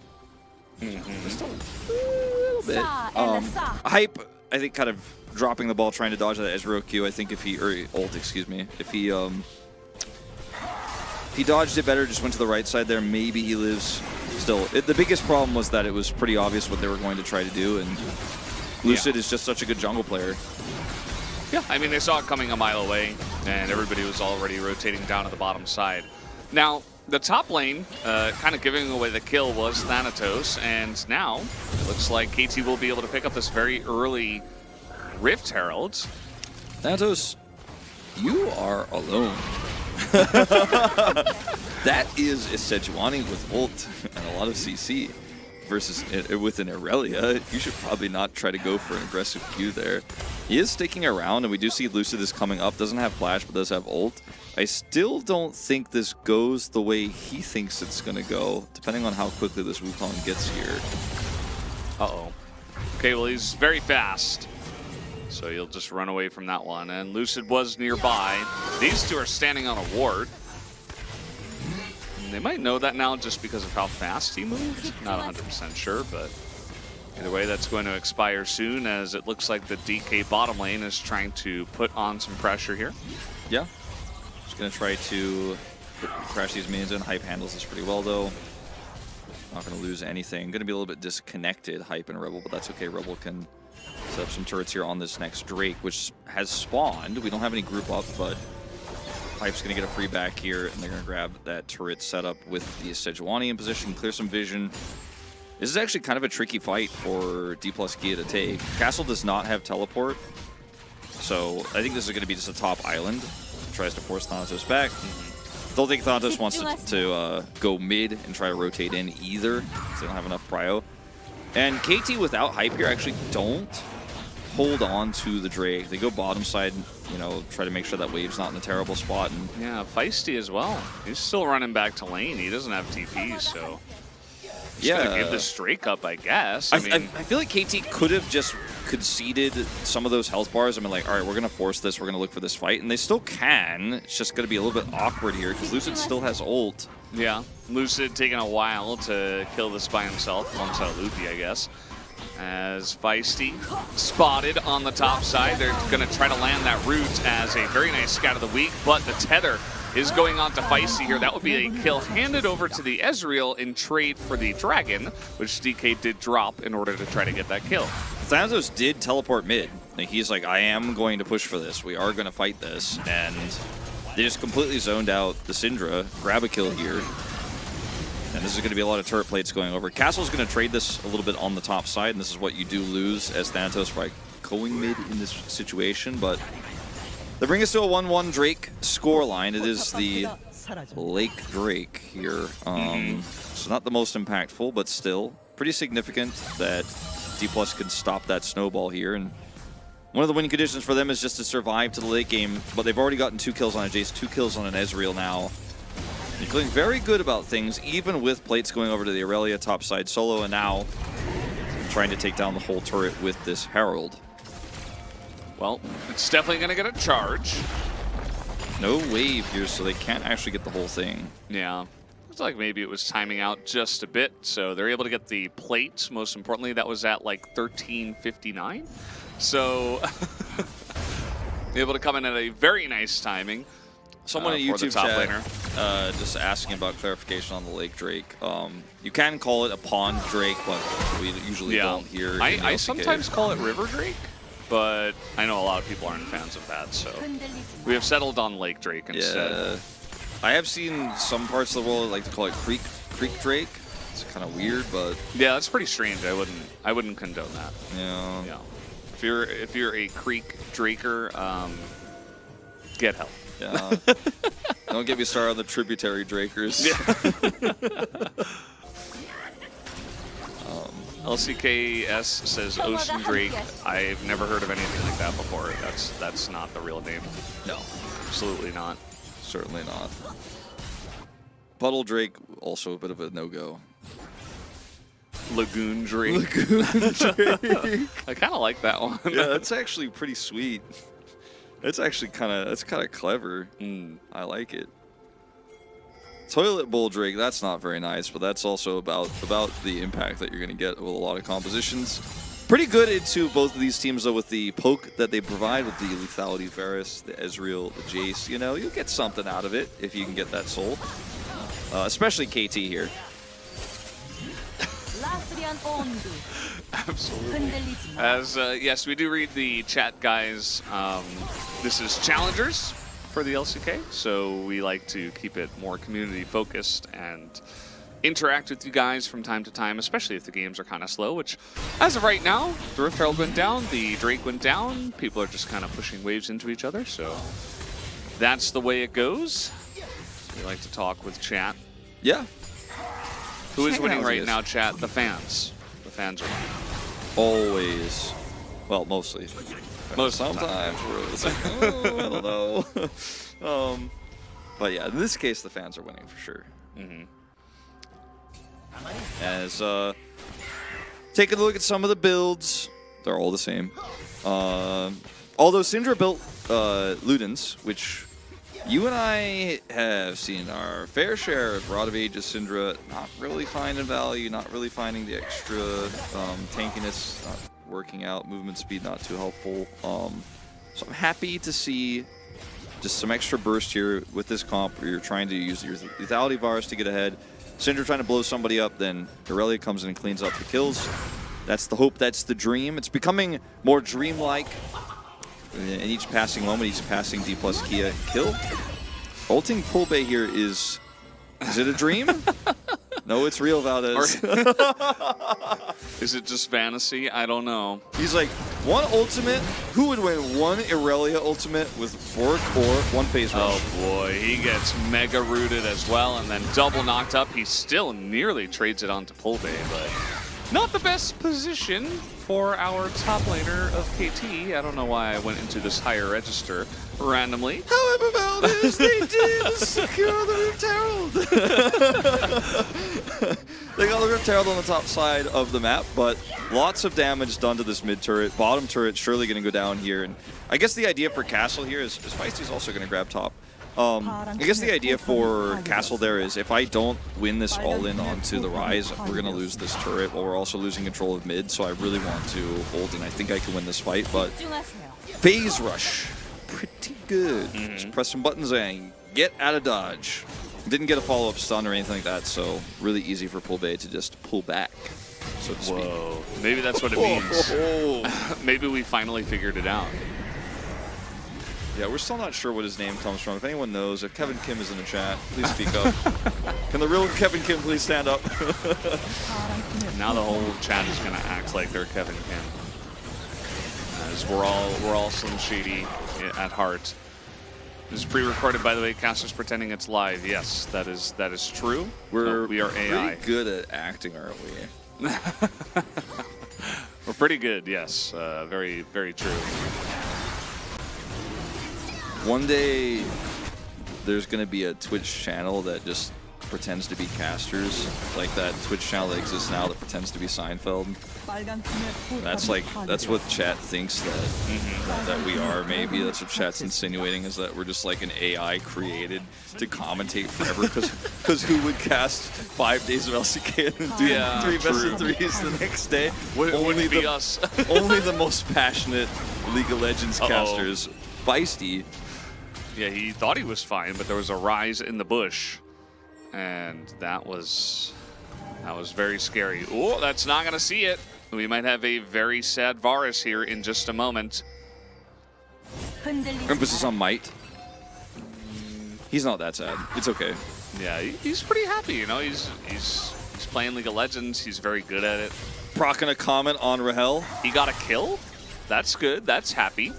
Just a little bit. Hype, I think, kind of dropping the ball, trying to dodge that Ezreal Q. I think if he, or ult, excuse me, if he dodged it better, just went to the right side there, maybe he lives. Still, the biggest problem was that it was pretty obvious what they were going to try to do, and Lucid is just such a good jungle player. Yeah, I mean, they saw it coming a mile away, and everybody was already rotating down to the bottom side. Now, the top lane, kind of giving away the kill, was Thanatos, and now it looks like KT will be able to pick up this very early Rift Herald. Thanatos, you are alone. That is a Sejuani with ult and a lot of CC versus with an Aurelia. You should probably not try to go for an aggressive Q there. He is sticking around, and we do see Lucid is coming up. Doesn't have flash, but does have ult. I still don't think this goes the way he thinks it's going to go, depending on how quickly this Wukong gets here. Uh-oh. Okay, well, he's very fast, so he'll just run away from that one. And Lucid was nearby. These two are standing on a ward. And they might know that now just because of how fast he moved. Not 100% sure, but either way, that's going to expire soon, as it looks like the DK bottom lane is trying to put on some pressure here. Yeah. Just going to try to crash these minions in. Hype handles this pretty well, though. Not going to lose anything. Going to be a little bit disconnected, Hype and Rebel, but that's okay. Rebel can set up some turrets here on this next Drake, which has spawned. We don't have any group up, but Hype's going to get a free back here, and they're going to grab that turret setup with the Sejuani in position, clear some vision. This is actually kind of a tricky fight for D plus Gia to take. Castle does not have teleport, so I think this is going to be just a top island. Tries to force Thanatos back. Don't think Thanatos wants to go mid and try to rotate in either, because they don't have enough prio. And KT without Hype here actually don't hold on to the Drake. They go bottom side, you know, try to make sure that wave's not in a terrible spot. And Yeah, Feisty as well. He's still running back to lane. He doesn't have TP, so just gonna give this Drake up, I guess. I feel like KT could have just conceded some of those health bars. I mean, like, all right, we're gonna force this. We're gonna look for this fight, and they still can. It's just gonna be a little bit awkward here because Lucid still has ult. Yeah, Lucid taking a while to kill this by himself, alongside Luffy, I guess. As Feisty spotted on the top side, they're going to try to land that root as a very nice scout of the week, but the tether is going on to Feisty here. That would be a kill handed over to the Ezreal in trade for the Dragon, which DK did drop in order to try to get that kill. Thanatos did teleport mid. Like, he's like, I am going to push for this. We are going to fight this. And they just completely zoned out the Syndra. Grab a kill here. And this is going to be a lot of turret plates going over. Castle's going to trade this a little bit on the top side, and this is what you do lose as Thanatos by going mid in this situation. But they bring us to a 1-1 Drake scoreline. It is the Lake Drake here. So not the most impactful, but still pretty significant that D+ can stop that snowball here. And one of the winning conditions for them is just to survive to the late game, but they've already gotten 2 kills on a Jace, 2 kills on an Ezreal now. They're feeling very good about things, even with plates going over to the Aurelia topside solo, and now trying to take down the whole turret with this Herald. Well, it's definitely going to get a charge. No wave here, so they can't actually get the whole thing. Yeah. Looks like maybe it was timing out just a bit, so they're able to get the plate. Most importantly, that was at like 13:59. So, able to come in at a very nice timing. Someone in YouTube chat just asking about clarification on the Lake Drake. You can call it a pond Drake, but we usually don't hear. I sometimes call it River Drake, but I know a lot of people aren't fans of that, so we have settled on Lake Drake instead. Yeah, I have seen some parts of the world like to call it Creek Drake. It's kind of weird, but yeah, that's pretty strange. I wouldn't condone that. Yeah. Yeah. If you're a Creek Draker, get help. Yeah. Don't get me started on the tributary Drakers. Yeah. LCKS says Ocean Drake. I've never heard of anything like that before. That's not the real name. No, Absolutely not. certainly not. Puddle Drake, also a bit of a no-go. Lagoon Drake. Lagoon Drake. I kind of like that one. Yeah, that's actually pretty sweet. It's actually kind of clever. I like it. Toilet Bowl Drake, that's not very nice, but that's also about the impact that you're going to get with a lot of compositions. Pretty good into both of these teams, though, with the poke that they provide with the Lethality Varus, the Ezreal, the Jace. You know, you'll get something out of it if you can get that soul. Especially KT here. Absolutely. As yes, we do read the chat, guys. This is challengers for the LCK, so we like to keep it more community focused and interact with you guys from time to time, especially if the games are kind of slow, which as of right now, the Rift Herald went down, the Drake went down, people are just kind of pushing waves into each other, so that's the way it goes. We like to talk with chat. Yeah. Who is winning right now, chat? The fans. The fans are winning. Always. Well, mostly. Sometimes we're like, oh, I don't know. But yeah, in this case, the fans are winning for sure. As taking a look at some of the builds, they're all the same. Although Syndra built Ludens, which you and I have seen our fair share of Rod of Ages Syndra not really finding value, not really finding the extra tankiness, not working out, movement speed not too helpful. So I'm happy to see just some extra burst here with this comp where you're trying to use your Lethality Virus to get ahead. Syndra trying to blow somebody up, then Aurelia comes in and cleans up the kills. That's the hope, that's the dream. It's becoming more dreamlike. In each passing moment, each passing D+ Kia kill. Ulting Pulbe here is it a dream? No, it's real, Valdez. Is it just fantasy? I don't know. He's like, one ultimate? Who would win one Aurelia ultimate with Bork or one phase rush? Oh boy, he gets mega rooted as well and then double knocked up. He still nearly trades it onto Pulbe, but not the best position for our top laner of KT. I don't know why I went into this higher register randomly. However, Valdez, they did secure the Rift Herald. They got the Rift Herald on the top side of the map, but lots of damage done to this mid turret. Bottom turret surely going to go down here. And I guess the idea for Castle here is Feisty's also going to grab top. I guess the idea for Castle there is if I don't win this all-in onto the Rise, we're going to lose this turret, while we're also losing control of mid, so I really want to hold, and I think I can win this fight, but phase rush, pretty good. Just press some buttons and get out of dodge. Didn't get a follow-up stun or anything like that, so really easy for Pulbay to just pull back, so to speak. Whoa, maybe that's what it means. Maybe we finally figured it out. Yeah, we're still not sure what his name comes from. If anyone knows, if Kevin Kim is in the chat, please speak up. Can the real Kevin Kim please stand up? Now the whole chat is going to act like they're Kevin Kim. As we're all Slim Shady at heart. This is pre-recorded, by the way. Caster's pretending it's live. Yes, that is true. We are AI. Pretty good at acting, aren't we? We're pretty good. Yes, very, very true. One day, there's going to be a Twitch channel that just pretends to be casters, like that Twitch channel that exists now that pretends to be Seinfeld. That's what chat thinks that we are. Maybe that's what chat's insinuating, is that we're just like an AI created to commentate forever. Because who would cast 5 days of LCK and then do 3 best of 3s the next day? Only be us. Only the most passionate League of Legends casters. Feisty. Yeah, he thought he was fine, but there was a rise in the bush, and that was very scary. Oh, that's not gonna see it. We might have a very sad Varus here in just a moment. Emphasis on might. He's not that sad. It's okay. Yeah, he's pretty happy. You know, he's playing League of Legends. He's very good at it. Procking a comment on Rahel. He got a kill. That's good. That's happy.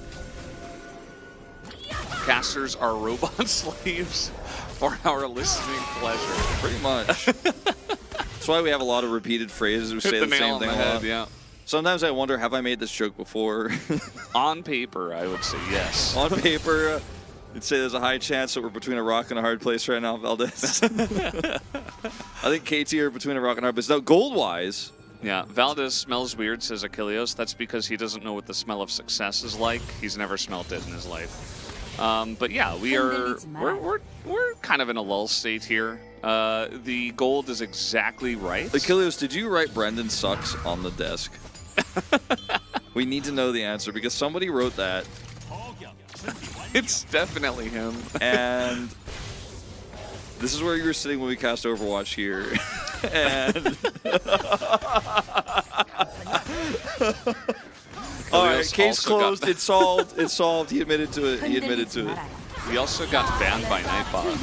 Casters are robot slaves for our listening pleasure. Pretty much. That's why we have a lot of repeated phrases. We say the same thing a lot. Yeah. Sometimes I wonder, have I made this joke before? On paper, I would say yes. On paper, you'd say there's a high chance that we're between a rock and a hard place right now, Valdez. I think KT are between a rock and a hard place. Now, gold-wise... Yeah, Valdez smells weird, says Achilleos. That's because he doesn't know what the smell of success is like. He's never smelled it in his life. But yeah, we're kind of in a lull state here. The gold is exactly right. Achilleos, did you write Brendan sucks on the desk? We need to know the answer because somebody wrote that. It's definitely him. And this is where you were sitting when we cast Overwatch here. And all right, case closed. It's solved. It's solved. He admitted to it. He admitted to it. We also got banned by Nightbot.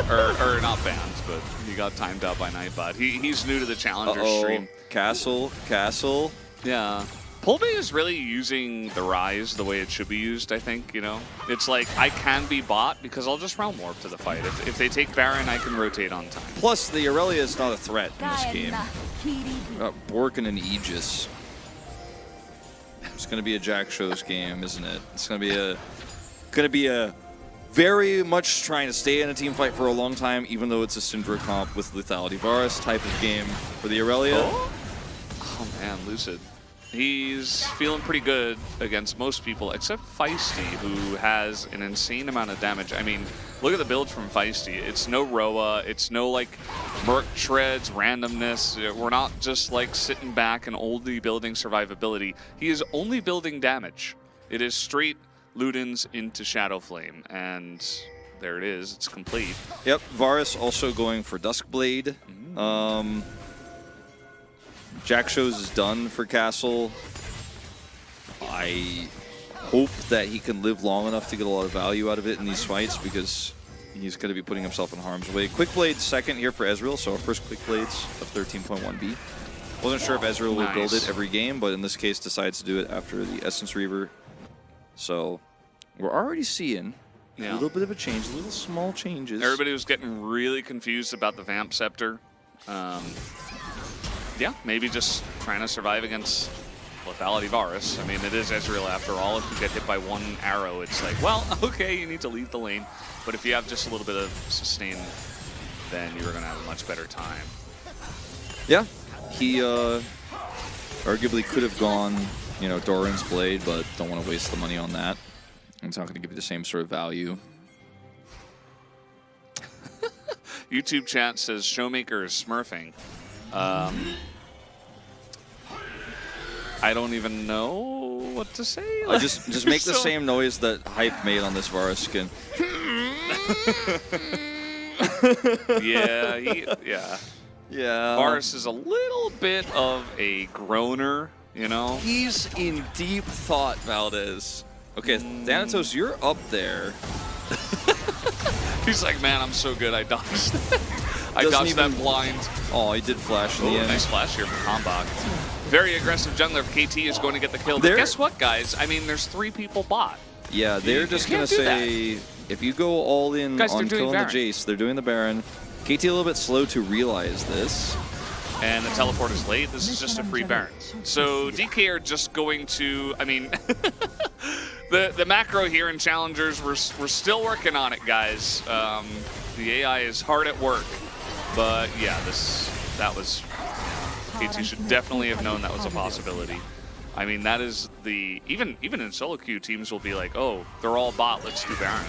or not banned, but he got timed out by Nightbot. He's new to the Challenger stream. Castle. Yeah. Pulbay is really using the Rise the way it should be used, I think, you know? It's like, I can be bot because I'll just Realm Warp to the fight. If they take Baron, I can rotate on time. Plus, the Aurelia is not a threat in this game. Bork and an Aegis. It's going to be a Jack Show's game, isn't it? It's going to be a very much trying to stay in a team fight for a long time, even though it's a Syndra comp with Lethality Varus type of game for the Aurelia. Oh man, Lucid. He's feeling pretty good against most people, except Feisty, who has an insane amount of damage. I mean, look at the build from Feisty. It's no Roa, it's no like Merc Shreds, randomness. We're not just like sitting back and only building survivability. He is only building damage. It is straight Ludens into Shadowflame, and there it is. It's complete. Yep, Varus also going for Duskblade. Jack Shows is done for Castle. I hope that he can live long enough to get a lot of value out of it in these fights because he's going to be putting himself in harm's way. Quick Blade second here for Ezreal, so our first Quick Blades of 13.1B. Wasn't sure if Ezreal would build it every game, but in this case decides to do it after the Essence Reaver. So we're already seeing a little bit of a change, little small changes. Everybody was getting really confused about the Vamp Scepter. Yeah, maybe just trying to survive against lethality Varus. I mean, it is Ezreal after all. If you get hit by one arrow, it's like, well, okay, you need to leave the lane. But if you have just a little bit of sustain, then you're going to have a much better time. Yeah, he arguably could have gone, you know, Doran's Blade, but don't want to waste the money on that. It's not going to give you the same sort of value. YouTube chat says Showmaker is smurfing. I don't even know what to say. Just make the same noise that Hype made on this Varus skin. Yeah, Yeah. Varus is a little bit of a groaner, you know? He's in deep thought, Valdez. Okay, Thanatos, you're up there. He's like, man, I'm so good, I dodged. I Doesn't dodged that even- blind. Oh, he did flash in the Oh, end. nice flash here from Tombach. Very aggressive jungler. KT is going to get the kill. But There- guess what, guys? I mean, there's 3 people bot. Yeah, they're just can't going to do say, if you go all in Guys, they're on doing killing the Baron. Jace, they're doing the Baron. KT a little bit slow to realize this. And the teleport is late. This is just a free Baron. So DK are just going to, I mean, the macro here in Challengers, we're still working on it, guys. The AI is hard at work. But yeah, that was, KT should definitely have known that was a possibility. I mean, that is the, even in solo queue, teams will be like, oh, they're all bot, let's do Baron.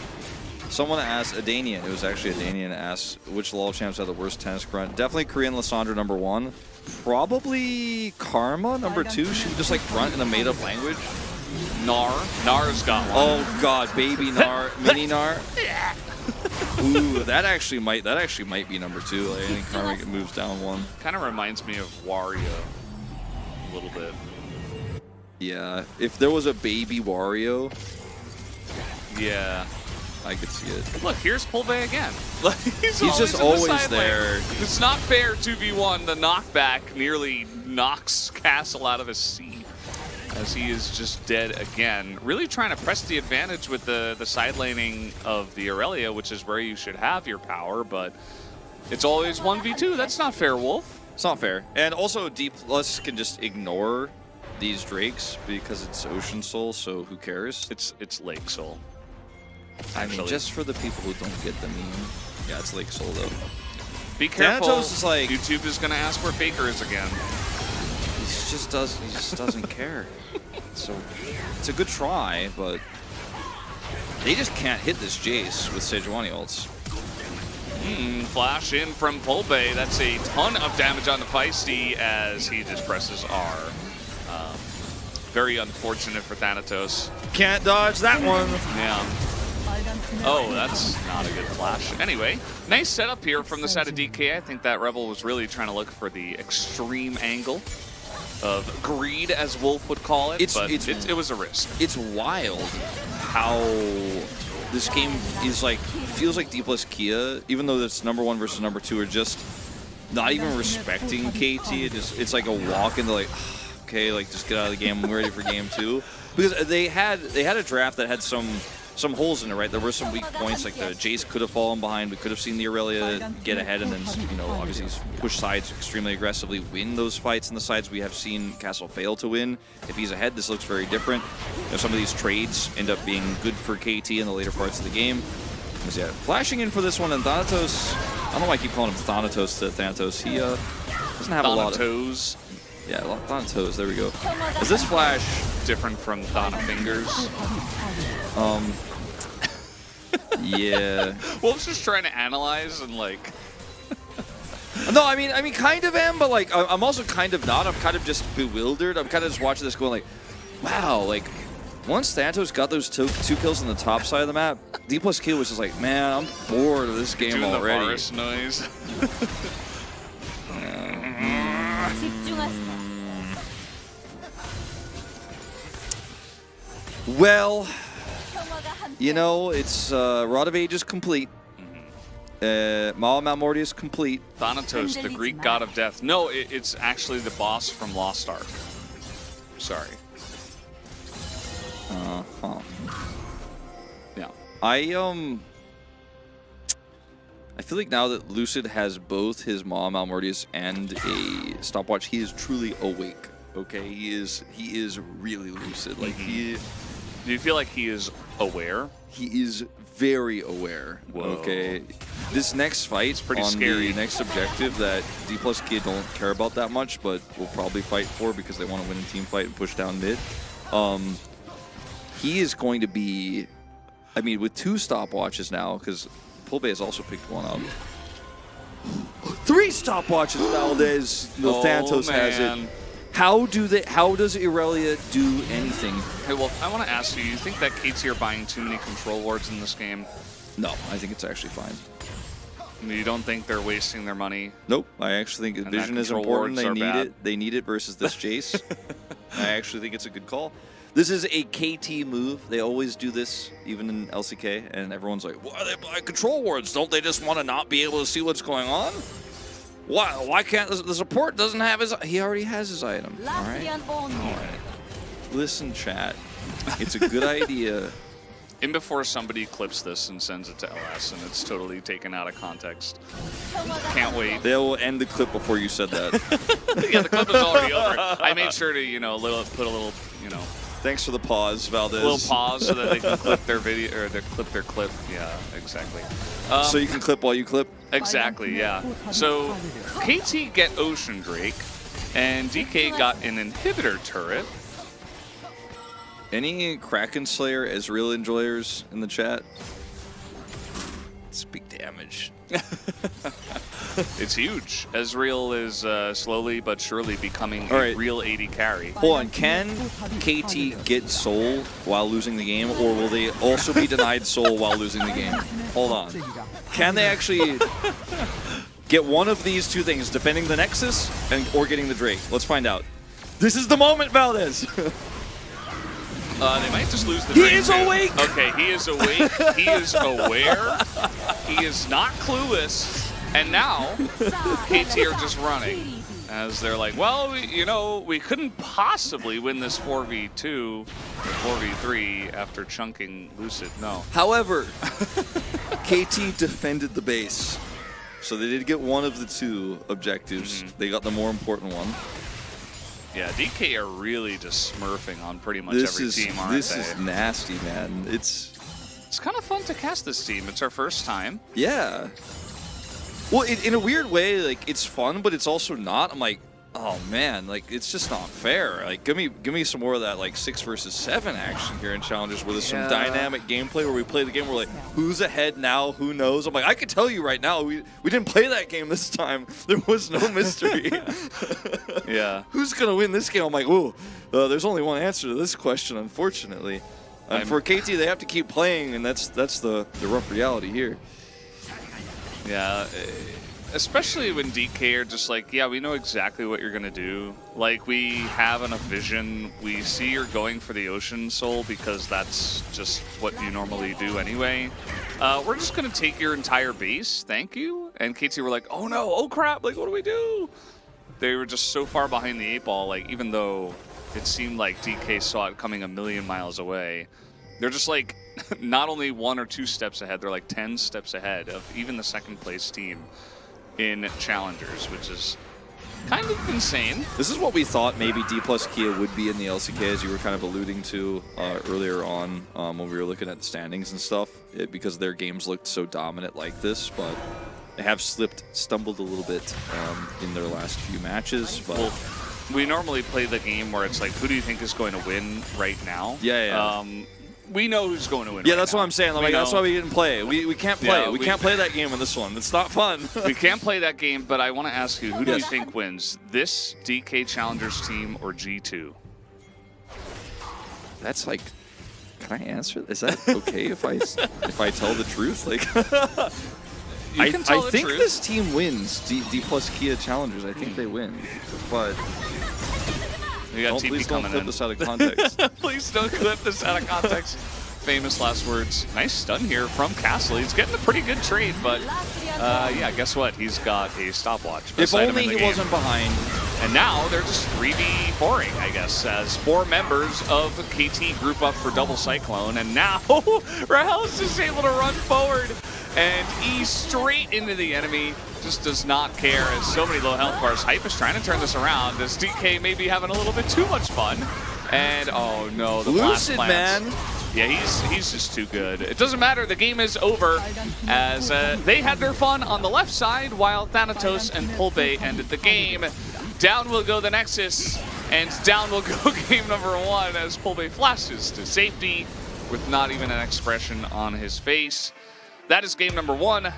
Someone asked, Adanian, it was actually Adanian, asked which LoL champs have the worst tennis grunt. Definitely Korean Lissandra #1. Probably Karma #2. She would just like grunt in a made-up language. Nar's got one. Oh god, baby Nar, mini Nar. Ooh, that actually might be #2. Like, I think Karma moves down 1. Kind of reminds me of Wario a little bit. Yeah, if there was a baby Wario, Yeah. I could see it. Look, here's Pulve again. Like, he's just in the always side lane. there. It's not fair 2v1. The knockback nearly knocks Castle out of his seat as he is just dead again. Really trying to press the advantage with the side laning of the Aurelia, which is where you should have your power, but it's always 1v2. That's not fair, Wolf. It's not fair. And also, D+ can just ignore these Drakes because it's Ocean Soul, so who cares? It's Lake Soul. I mean, Actually. just for the people who don't get the meme. Yeah, it's Lake Soul, though. Be careful. Thanatos is like- YouTube is going to ask where Faker is again. He just doesn't care. So it's a good try, but they just can't hit this Jace with Sejuani ults. Flash in from Pulve. That's a ton of damage on the Feisty as he just presses R. Very unfortunate for Thanatos. Can't dodge that one. Yeah. Oh, that's not a good flash. Anyway, nice setup here from the side of DK. I think that Rebel was really trying to look for the extreme angle of greed, as Wolf would call it, but it was a risk. It's wild how this game is like, feels like D+ Kia, even though it's #1 versus #2 are just not even respecting KT. It's like a walk into like, okay, like just get out of the game. I'm ready for game 2. Because they had a draft that had some holes in it, right? There were some weak points, like the Jace could have fallen behind. We could have seen the Aurelia get ahead and then, you know, obviously push sides extremely aggressively, win those fights in the sides we have seen Castle fail to win. If he's ahead, this looks very different. You know, some of these trades end up being good for KT in the later parts of the game. Because, yeah, flashing in for this one, and Thanatos, I don't know why I keep calling him Thanatos to Thanatos. He doesn't have a lot of... Thanatos. Yeah, Thanatos, there we go. Is this flash... Different from Thana Fingers. Yeah. Wolf's just trying to analyze and like... No, I mean, kind of am, but like, I'm also kind of not. I'm kind of just bewildered. I'm kind of just watching this going like, wow, like, once Thanatos got those two kills on the top side of the map, D+ Kia was just like, man, I'm bored of this game doing already. the Varus noise. Well, you know, it's Rod of Ages complete. Maul Malmortius is complete. Thanatos, the Greek god of death. No, it's actually the boss from Lost Ark. Sorry. Yeah. I feel like now that Lucid has both his Maul Malmortius and a stopwatch, he is truly awake. Okay, he is really lucid. Like Do you feel like he is aware? he is very aware. Whoa. Okay, this next fight pretty on scary. the next objective that D plus Kia don't care about that much, but will probably fight for because they want to win a team fight and push down mid. He is going to be, I mean, with 2 stopwatches now, because Pull Bay has also picked one up. 3 stopwatches, Valdez. Santos has it. How does Irelia do anything? Hey, well, I want to ask you, you think that KT are buying too many control wards in this game? No, I think it's actually fine. You don't think they're wasting their money? Nope, I actually think And vision that is control important. wards They are need bad? it. They need it versus this Jace. I actually think it's a good call. This is a KT move. They always do this, even in LCK, and everyone's like, why are they buying control wards? Don't they just want to not be able to see what's going on? Why can't the support doesn't have his? He already has his item. All right. Listen, chat. It's a good idea. In before somebody clips this and sends it to LS, and it's totally taken out of context. Can't wait. They'll end the clip before you said that. Yeah, the clip is already over. I made sure to, put a little, Thanks for the pause, Valdez. a little pause so that they can clip their video or clip their clip. Yeah, exactly. So you can clip while you clip. Exactly, yeah. So KT get Ocean Drake, and DK got an inhibitor turret. Any Kraken Slayer Ezreal enjoyers in the chat? It's big damage. It's huge. Ezreal is slowly but surely becoming All a right. real 80 carry. Hold on, can KT get soul while losing the game, or will they also be denied soul while losing the game? Hold on. Can they actually get one of these 2 things, defending the Nexus or getting the Drake? Let's find out. This is the moment, Valdez! They might just lose the He Drake is too. awake! Okay, he is awake. He is aware. He is not clueless. And now, KT are just running. As they're like, well, we couldn't possibly win this 4v2 or 4v3 after chunking Lucid. No. However, KT defended the base. So they did get one of the 2 objectives. They got the more important one. Yeah, DK are really just smurfing on pretty much This every team, aren't this they? is nasty, man. It's kind of fun to cast this team. It's our first time. yeah. Well, in a weird way, like it's fun, but it's also not. I'm like, oh man, like it's just not fair. Like, give me some more of that like 6 versus 7 action here in challenges, where there's some dynamic gameplay where we play the game. We're like, who's ahead now? Who knows? I'm like, I can tell you right now, we didn't play that game this time. There was no mystery. Yeah. Who's gonna win this game? I'm like, ooh, there's only one answer to this question, unfortunately. And for KT, they have to keep playing, and that's the rough reality here. Yeah, especially when DK are just like, yeah, we know exactly what you're going to do. Like, we have enough vision. We see you're going for the Ocean Soul because that's just what you normally do anyway. We're just going to take your entire base. Thank you. And KT were like, oh no, oh crap, like, what do we do? They were just so far behind the 8 ball, like, even though it seemed like DK saw it coming a million miles away, they're just like, not only 1 or 2 steps ahead, they're like 10 steps ahead of even the 2nd place team in Challengers, which is kind of insane. This is what we thought maybe D plus Kia would be in the LCK, as you were kind of alluding to earlier on when we were looking at the standings and stuff, because their games looked so dominant like this, but they have stumbled a little bit in their last few matches. But Well, we normally play the game where it's like, who do you think is going to win right now? Yeah. We know who's going to win. Yeah, right that's now. what I'm saying. Like, that's why we didn't play. We can't play. Yeah, we we- can't play that game in this one. It's not fun. We can't play that game, but I want to ask you, who do you Yes. think wins, this DK Challengers team or G2? That's like, can I answer? Is that okay if I tell the truth? Like, You can tell I the think truth. this team wins D plus Kia Challengers. I think they win, but We got TP please don't coming clip in. this out of context. Please don't clip this out of context. Famous last words. Nice stun here from Castle. He's getting a pretty good trade, but yeah, guess what? He's got a stopwatch. If Best item only in the he game. wasn't behind. And now they're just 3v4ing, I guess, as 4 members of KT group up for double Cyclone. And now Rahel is just able to run forward and E straight into the enemy. Just does not care as so many low health bars. Hype is trying to turn this around. Does DK maybe having a little bit too much fun? And oh no, the blast Lucid, plants. man. Yeah, he's just too good. It doesn't matter. The game is over as they had their fun on the left side while Thanatos and Pulbe ended the game. Down will go the Nexus, and down will go game number 1 as Pulbe flashes to safety with not even an expression on his face. That is game number 1.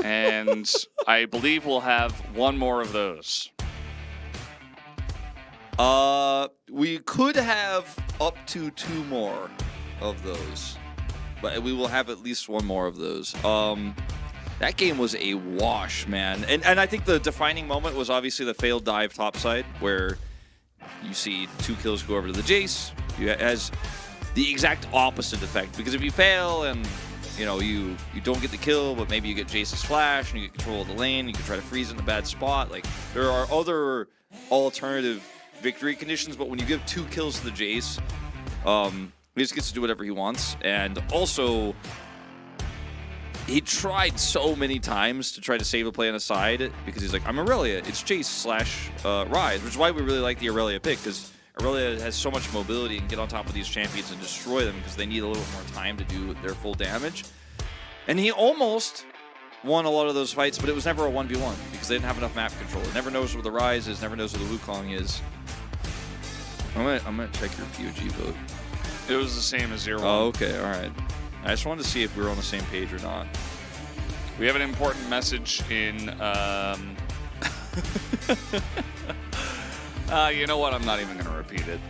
And I believe we'll have one more of those. We could have up to 2 more of those, but we will have at least 1 more of those. That game was a wash, man. And I think the defining moment was obviously the failed dive topside, where you see 2 kills go over to the Jace. It has the exact opposite effect, because if you fail and you don't get the kill, but maybe you get Jace's flash and you get control of the lane, you can try to freeze it in a bad spot. Like, there are other alternative victory conditions, but when you give 2 kills to the Jace, he just gets to do whatever he wants. And also, he tried so many times to try to save a play on a side, because he's like, I'm Aurelia, it's Jace/Rise, which is why we really like the Aurelia pick, because Aurelia has so much mobility and get on top of these champions and destroy them, because they need a little bit more time to do their full damage. And he almost won a lot of those fights, but it was never a 1v1 because they didn't have enough map control. It never knows where the Rise is, never knows where the Wukong is. I'm gonna check your POG vote. It was the same as 0-1. Oh, okay, all right. I just wanted to see if we were on the same page or not. We have an important message in. You know what? I'm not even gonna repeat it.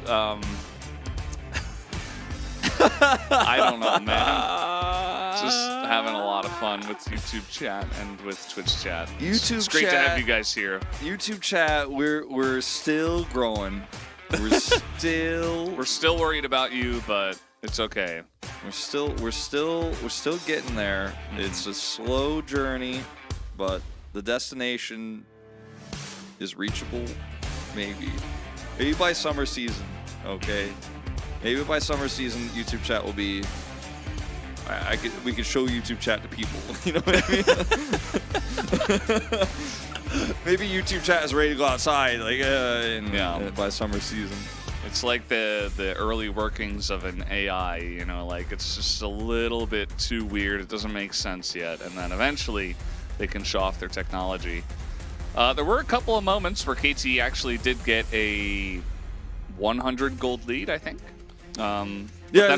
I don't know, man. Just having a lot of fun with YouTube chat and with Twitch chat. It's great to have you guys here. YouTube chat, we're still growing. We're still worried about you, but it's okay. We're still getting there. It's a slow journey, but the destination is reachable. Maybe by summer season. Okay. Maybe by summer season, YouTube chat will be. We could show YouTube chat to people. You know what I mean? Maybe YouTube chat is ready to go outside, like by summer season. It's like the early workings of an AI, like it's just a little bit too weird. It doesn't make sense yet, and then eventually they can show off their technology. There were a couple of moments where KT actually did get a 100 gold lead, I think. Yeah,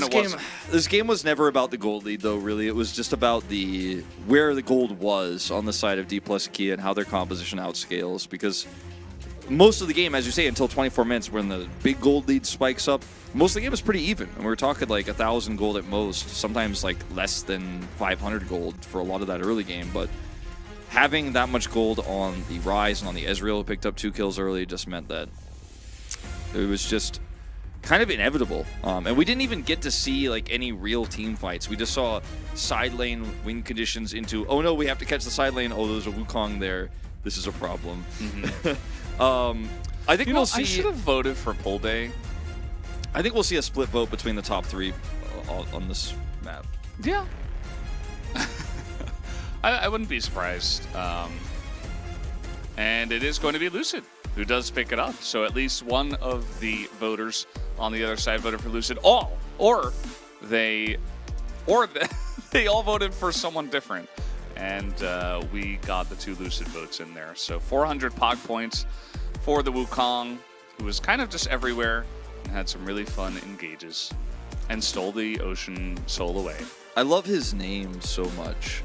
this game was never about the gold lead, though, really. It was just about where the gold was on the side of D plus Kia and how their composition outscales, because most of the game, as you say, until 24 minutes, when the big gold lead spikes up, most of the game is pretty even. And we're talking like 1,000 gold at most, sometimes like less than 500 gold for a lot of that early game. But having that much gold on the Rise and on the Ezreal, who picked up 2 kills early, just meant that it was just kind of inevitable. And we didn't even get to see like any real team fights. We just saw side lane win conditions into, oh no, we have to catch the side lane. Oh, there's a Wukong there. This is a problem. I think we'll see. I should have voted for Pulbe. I think we'll see a split vote between the top 3 on this map. Yeah. I wouldn't be surprised. And it is going to be Lucid who does pick it up. So at least one of the voters on the other side voted for Lucid. Or they all voted for someone different. And we got the 2 Lucid votes in there. So 400 Pog points for the Wukong, who was kind of just everywhere and had some really fun engages and stole the Ocean Soul away. I love his name so much.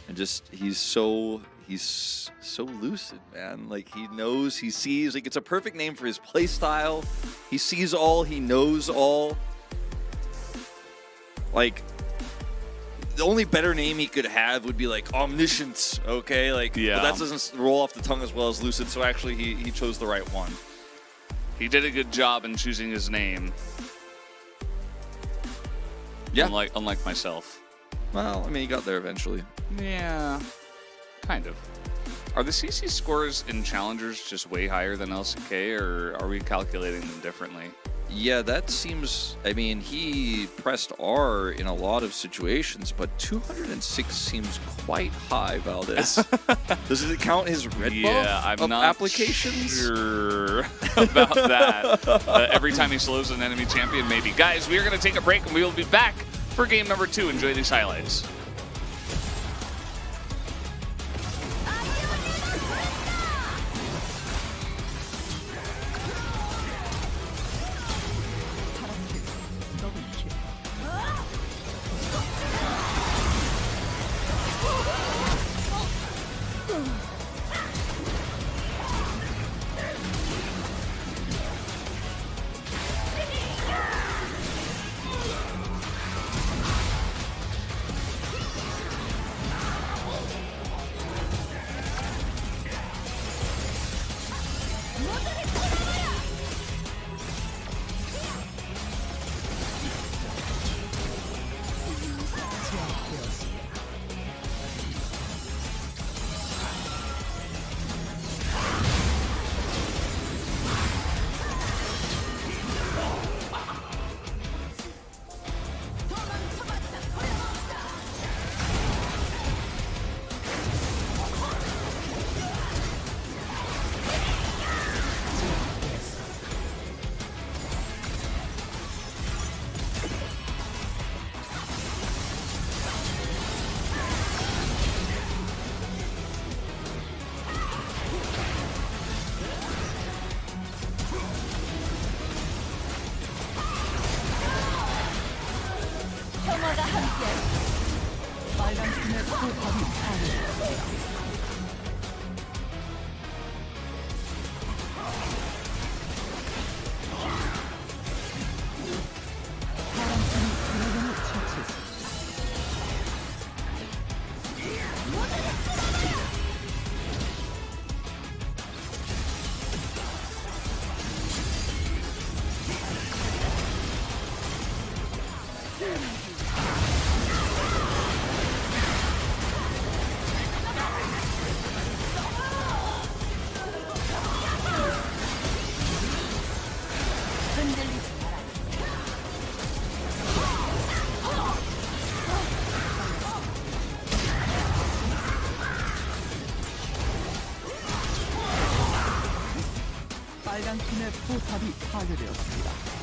And just, he's so lucid, man. Like, he knows, he sees. Like, it's a perfect name for his playstyle. He sees all, he knows all. Like, the only better name he could have would be like Omniscience, okay? Like, yeah. But that doesn't roll off the tongue as well as Lucid, so actually he chose the right one. He did a good job in choosing his name. Yeah. Unlike myself. Well, I mean, he got there eventually. Yeah, kind of. Are the CC scores in Challengers just way higher than LCK, or are we calculating them differently? Yeah, that seems. I mean, he pressed R in a lot of situations, but 206 seems quite high, Valdez. Does it count his red buff I'm of not applications? sure about that. Every time he slows an enemy champion, maybe. Guys, we are going to take a break, and we will be back for game number 2. Enjoy these highlights. 빨간 팀의 포탑이 파괴되었습니다.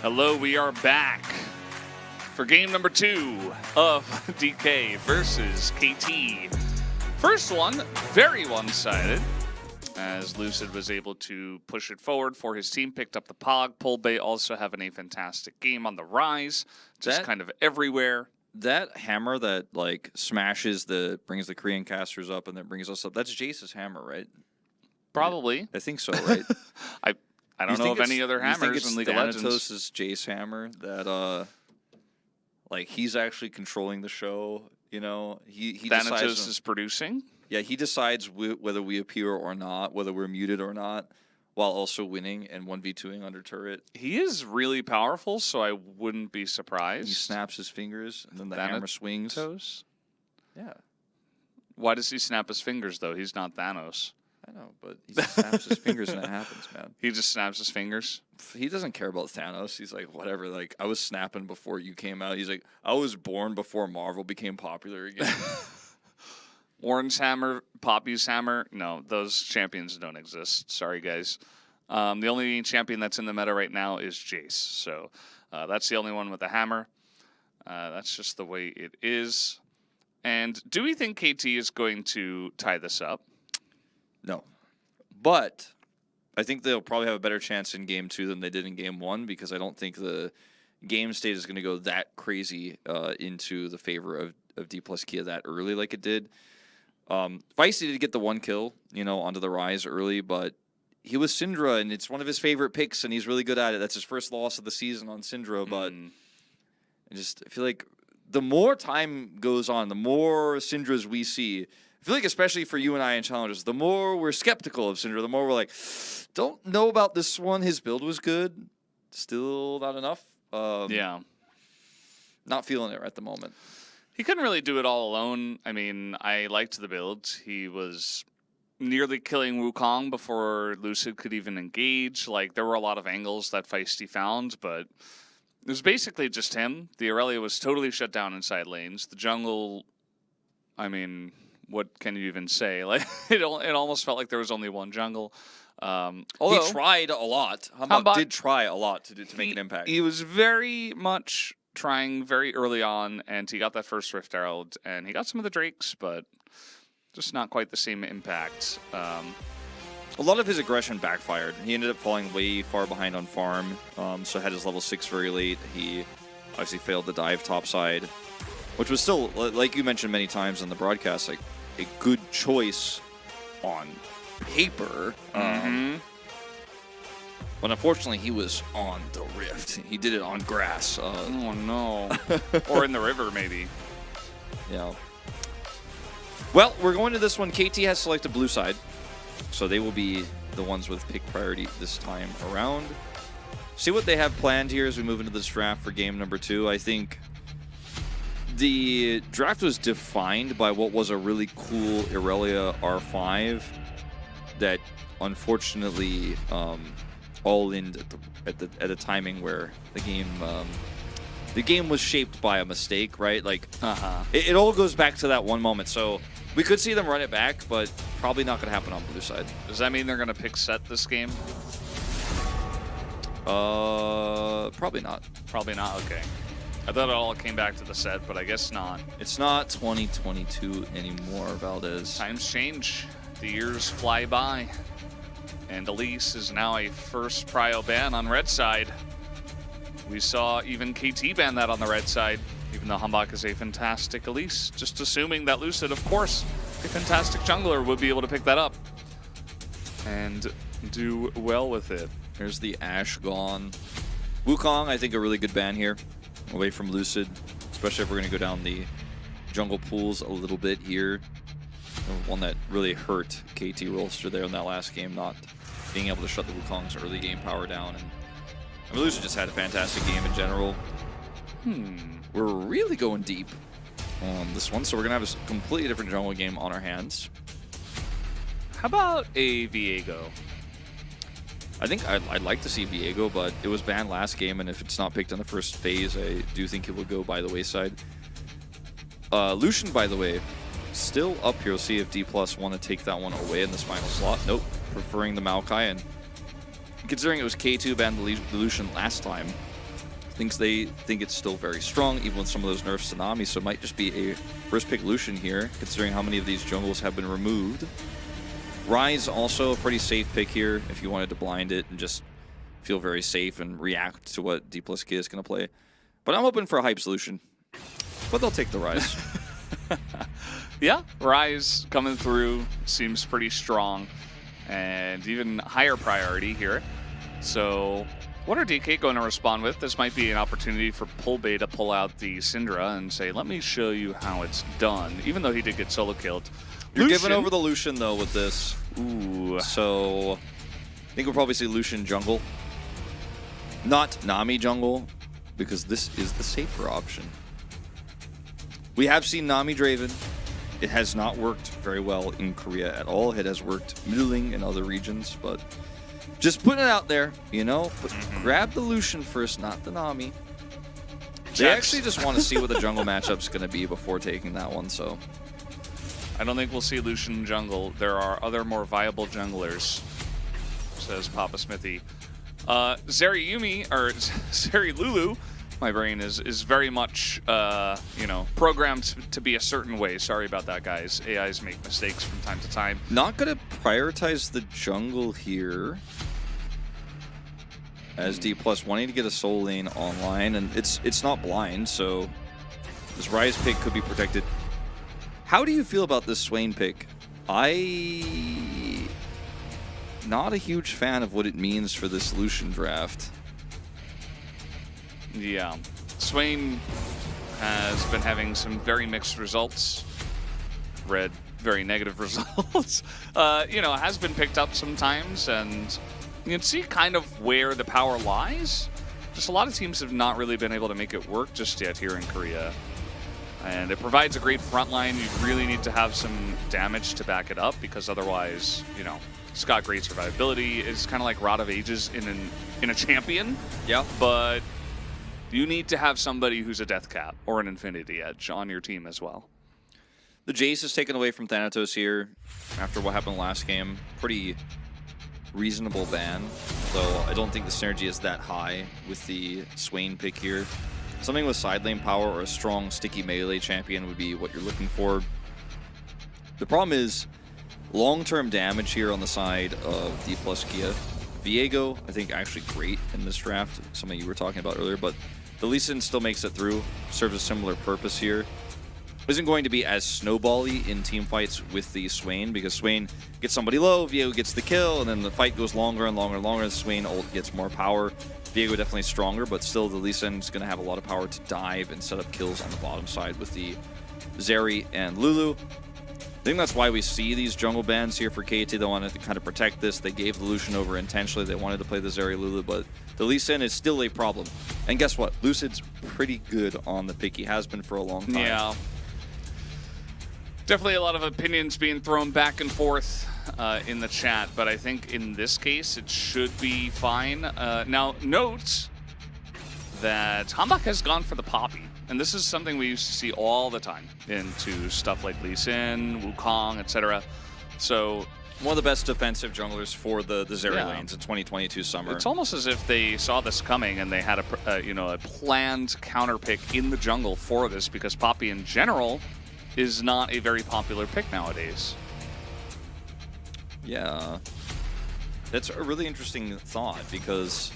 Hello, we are back for game number 2 of DK versus KT. First one, very one-sided, as Lucid was able to push it forward for his team, picked up the Pog. Pole Bay also having a fantastic game on the rise, just kind of everywhere. That hammer that like smashes brings the Korean casters up and then brings us up, that's Jace's hammer, right? Probably. I think so, right? I don't know of any other hammers in League of Legends. Thanatos' Jace hammer that like he's actually controlling the show, you know. He Thanatos decides, is producing? Yeah, he decides whether we appear or not, whether we're muted or not, while also winning and 1v2ing under turret. He is really powerful, so I wouldn't be surprised. He snaps his fingers and then the hammer swings. Thanatos? Yeah. Why does he snap his fingers though? He's not Thanos. I know, but he just snaps his fingers and it happens, man. He just snaps his fingers? He doesn't care about Thanos. He's like, whatever. Like, I was snapping before you came out. He's like, I was born before Marvel became popular again. Warren's hammer, Poppy's hammer. No, those champions don't exist. Sorry, guys. The only champion that's in the meta right now is Jace. So that's the only one with a hammer. That's just the way it is. And do we think KT is going to tie this up? No. But I think they'll probably have a better chance in Game 2 than they did in Game 1 because I don't think the game state is going to go that crazy into the favor of D plus Kia that early like it did. Feisty did get the 1 kill, you know, onto the rise early, but he was Syndra, and it's one of his favorite picks, and he's really good at it. That's his first loss of the season on Syndra, but I feel like the more time goes on, the more Syndras we see. I feel like especially for you and I in Challengers, the more we're skeptical of Syndra, the more we're like, don't know about this one. His build was good. Still not enough. Yeah. Not feeling it at the moment. He couldn't really do it all alone. I mean, I liked the build. He was nearly killing Wukong before Lucid could even engage. Like, there were a lot of angles that Feisty found, but it was basically just him. The Aurelia was totally shut down inside lanes. The jungle, I mean, what can you even say? Like, it almost felt like there was only one jungle. Although he tried a lot. Hambak did try a lot to make an impact. He was very much trying very early on, and he got that first Rift Herald, and he got some of the Drakes, but just not quite the same impact. A lot of his aggression backfired. He ended up falling way far behind on farm, so had his level 6 very late. He obviously failed the dive topside, which was still, like you mentioned many times on the broadcast, like a good choice on paper. But unfortunately, he was on the Rift. He did it on grass. Oh, no. Or in the river, maybe. Yeah. Well, we're going to this one. KT has selected blue side, so they will be the ones with pick priority this time around. See what they have planned here as we move into this draft for game number 2. I think the draft was defined by what was a really cool Aurelia R5 that unfortunately all in at the timing where the game was shaped by a mistake, right? Like it all goes back to that one moment. So we could see them run it back, but probably not going to happen on blue side. Does that mean they're going to pick set this game? Probably not. Probably not. Okay. I thought it all came back to the set, but I guess not. It's not 2022 anymore, Valdez. Times change. The years fly by. And Elise is now a first prio ban on red side. We saw even KT ban that on the red side, even though Hambak is a fantastic Elise. Just assuming that Lucid, of course, a fantastic jungler, would be able to pick that up and do well with it. There's the Ashe gone. Wukong, I think a really good ban here, away from Lucid, especially if we're going to go down the jungle pools a little bit here. One that really hurt KT Rolster there in that last game, not being able to shut the Wukong's early game power down. And I mean, Lucid just had a fantastic game in general. We're really going deep on this one, so we're going to have a completely different jungle game on our hands. How about a Viego? I think I'd like to see Viego, but it was banned last game, and if it's not picked in the first phase, I do think it will go by the wayside. Lucian, by the way, still up here. We'll see if D+ want to take that one away in this final slot. Nope, preferring the Maokai, and considering it was K2 banned the Lucian last time, They think it's still very strong, even with some of those nerfs to Nami, so it might just be a first pick Lucian here, considering how many of these jungles have been removed. Ryze also a pretty safe pick here if you wanted to blind it and just feel very safe and react to what D+K is going to play. But I'm hoping for a hype solution. But they'll take the Ryze. Yeah, Ryze coming through seems pretty strong and even higher priority here. So what are DK going to respond with? This might be an opportunity for Pulbay to pull out the Syndra and say, let me show you how it's done, even though he did get solo killed. You're giving over the Lucian, though, with this. Ooh. So I think we'll probably see Lucian jungle. Not Nami jungle, because this is the safer option. We have seen Nami Draven. It has not worked very well in Korea at all. It has worked middling in other regions, but just putting it out there, you know. But grab the Lucian first, not the Nami. They actually just want to see what the jungle matchup's going to be before taking that one, so. I don't think we'll see Lucian jungle. There are other more viable junglers, says Papa Smithy. Zeri Yumi, or Zeri Lulu, my brain is very much, you know, programmed to be a certain way. Sorry about that, guys. AIs make mistakes from time to time. Not going to prioritize the jungle here. As D+ wanting to get a soul lane online, and it's not blind, so this Ryze pick could be protected. How do you feel about this Swain pick? Not a huge fan of what it means for this Lucian draft. Yeah, Swain has been having some very mixed results. Read very negative results. You know, has been picked up sometimes, and you can see kind of where the power lies. Just a lot of teams have not really been able to make it work just yet here in Korea. And it provides a great front line. You really need to have some damage to back it up, because otherwise, you know, it's got great survivability. It's kind of like Rod of Ages in a champion. Yeah. But you need to have somebody who's a Death Cap or an Infinity Edge on your team as well. The Jace is taken away from Thanatos here after what happened last game. Pretty reasonable ban, though I don't think the synergy is that high with the Swain pick here. Something with side lane power or a strong, sticky melee champion would be what you're looking for. The problem is long-term damage here on the side of D+ Kia. Viego, I think, actually great in this draft, something you were talking about earlier, but the Lee Sin still makes it through, serves a similar purpose here. Isn't going to be as snowbally in team fights with the Swain, because Swain gets somebody low, Viego gets the kill, and then the fight goes longer and longer and longer, and Swain ult gets more power. Viego definitely stronger, but still the Lee Sin is going to have a lot of power to dive and set up kills on the bottom side with the Zeri and Lulu. I think that's why we see these jungle bans here for KT. They wanted to kind of protect this. They gave the Lucian over intentionally. They wanted to play the Zeri Lulu, but the Lee Sin is still a problem. And guess what? Lucid's pretty good on the pick. He has been for a long time. Yeah. Definitely a lot of opinions being thrown back and forth in the chat, but I think in this case it should be fine. Now, note that Hanbok has gone for the Poppy, and this is something we used to see all the time into stuff like Lee Sin, Wukong, etc. So one of the best defensive junglers for the Zeri lanes in 2022 summer. It's almost as if they saw this coming and they had a planned counter pick in the jungle for this, because Poppy in general is not a very popular pick nowadays. Yeah, that's a really interesting thought, because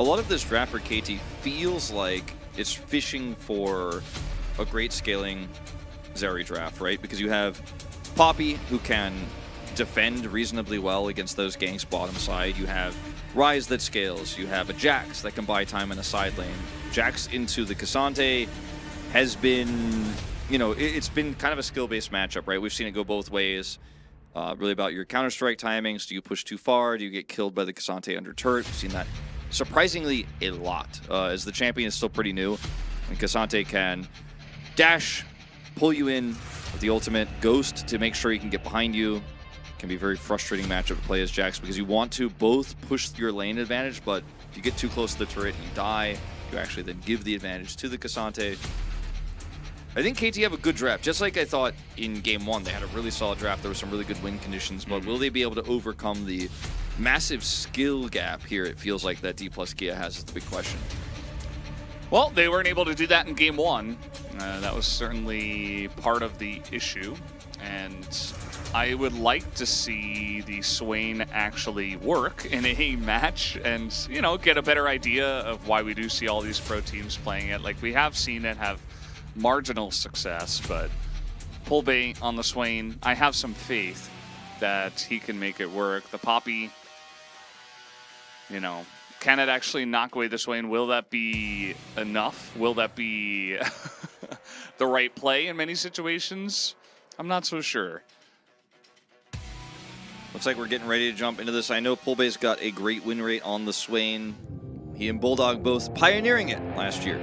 a lot of this draft for KT feels like it's fishing for a great scaling Zeri draft, right? Because you have Poppy, who can defend reasonably well against those ganks bottom side. You have Ryze that scales. You have a Jax that can buy time in a side lane. Jax into the Cassante has been, you know, it's been kind of a skill-based matchup, right? We've seen it go both ways. Really about your counter-strike timings. Do you push too far? Do you get killed by the Cassante under turret? We've seen that surprisingly a lot, as the champion is still pretty new. And Cassante can dash, pull you in with the ultimate, ghost to make sure he can get behind you. Can be a very frustrating matchup to play as Jax, because you want to both push your lane advantage, but if you get too close to the turret and you die, you actually then give the advantage to the Cassante. I think KT have a good draft, just like I thought in Game 1. They had a really solid draft. There were some really good win conditions, but will they be able to overcome the massive skill gap here? It feels like that D+ Kia has is the big question. Well, they weren't able to do that in game 1. That was certainly part of the issue. And I would like to see the Swain actually work in a match and, you know, get a better idea of why we do see all these pro teams playing it. Like, we have seen it have marginal success, but pull bait on the Swain, I have some faith that he can make it work. The Poppy, you know, can it actually knock away the Swain? Will that be enough? Will that be the right play in many situations? I'm not so sure. Looks like we're getting ready to jump into this. I know Pullbay's got a great win rate on the Swain. He and Bulldog both pioneering it last year.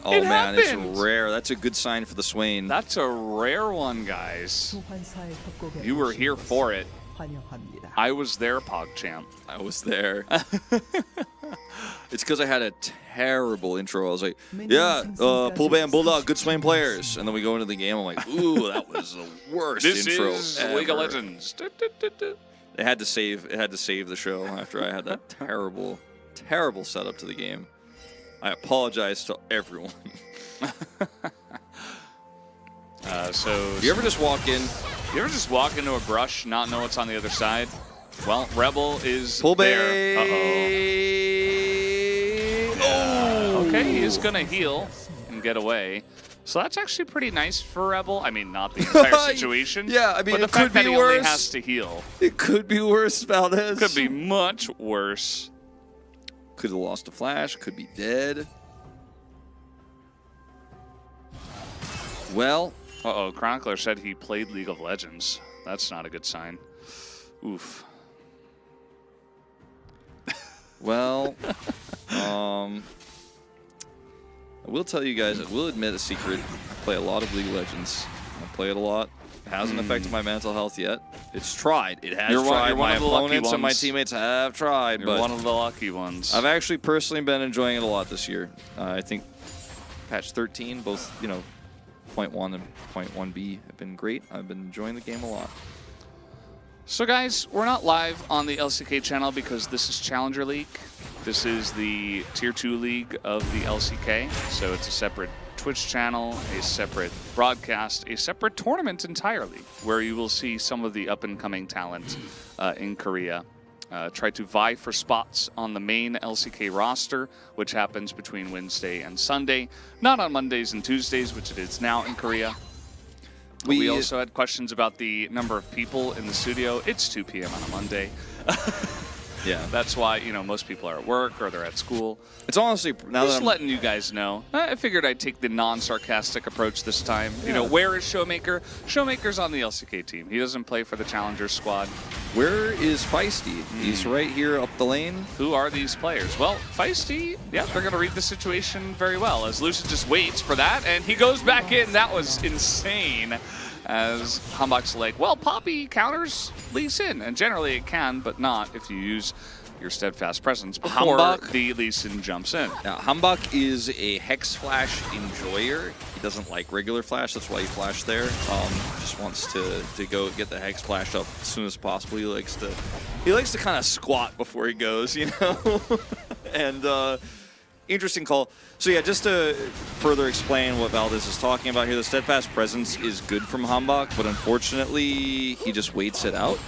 Oh It man, happened. it's rare. That's a good sign for the Swain. That's a rare one, guys. 소환사의 협곡에 You were here for it. 환영합니다. I was there, PogChamp. I was there. It's because I had a terrible intro. I was like, yeah, Pullbay and Bulldog, good Swain players. And then we go into the game, I'm like, ooh, that was the worst This intro is ever. League of Legends. It had to save the show after I had that terrible, terrible setup to the game. I apologize to everyone. So Do you ever just walk in? you ever just walk into a brush, not know what's on the other side? Well, Rebel is Pullbay. there. Uh-oh. Okay, he's gonna heal and get away. So that's actually pretty nice for Rebel. I mean, not the entire situation. Yeah, I mean, but the it fact could that be he only worse. has to heal It could be worse, Valdez. could be much worse. Could have lost a flash. Could be dead. Well, Uh-oh, Chronicler said he played League of Legends. That's not a good sign. Oof. well, I will tell you guys, I will admit a secret. I play a lot of League of Legends. I play it a lot. It hasn't affected my mental health yet. It's tried. It has You're tried. one My of the lucky opponents and my ones. teammates have tried, You're but one of the lucky ones. I've actually personally been enjoying it a lot this year. I think patch 13, both, you know, 0.1 and 0.1b have been great. I've been enjoying the game a lot. So guys, we're not live on the LCK channel because this is Challenger League. This is the Tier 2 league of the LCK. So it's a separate Twitch channel, a separate broadcast, a separate tournament entirely, where you will see some of the up-and-coming talent in Korea try to vie for spots on the main LCK roster, which happens between Wednesday and Sunday, not on Mondays and Tuesdays, which it is now in Korea. We also had questions about the number of people in the studio. It's 2 p.m. on a Monday. Yeah. That's why, you know, most people are at work or they're at school. It's honestly, now that Just I'm letting you guys know. I figured I'd take the non-sarcastic approach this time. You know, where is Showmaker? Showmaker's on the LCK team. He doesn't play for the Challenger squad. Where is Feisty? He's right here up the lane. Who are these players? Well, Feisty, yeah, they're going to read the situation very well, as Lucid just waits for that, and he goes back in. That was insane. As Humbug's like, well, Poppy counters Lee Sin, and generally it can, but not if you use your steadfast presence before Humbug. the Lee Sin jumps in. Now, Humbug is a Hex Flash enjoyer. He doesn't like regular Flash, that's why he flashed there. Just wants to go get the Hex Flash up as soon as possible. He likes to kind of squat before he goes, you know? And interesting call. So yeah, just to further explain what Valdez is talking about here, the steadfast presence is good from Humbug, but unfortunately he just waits it out.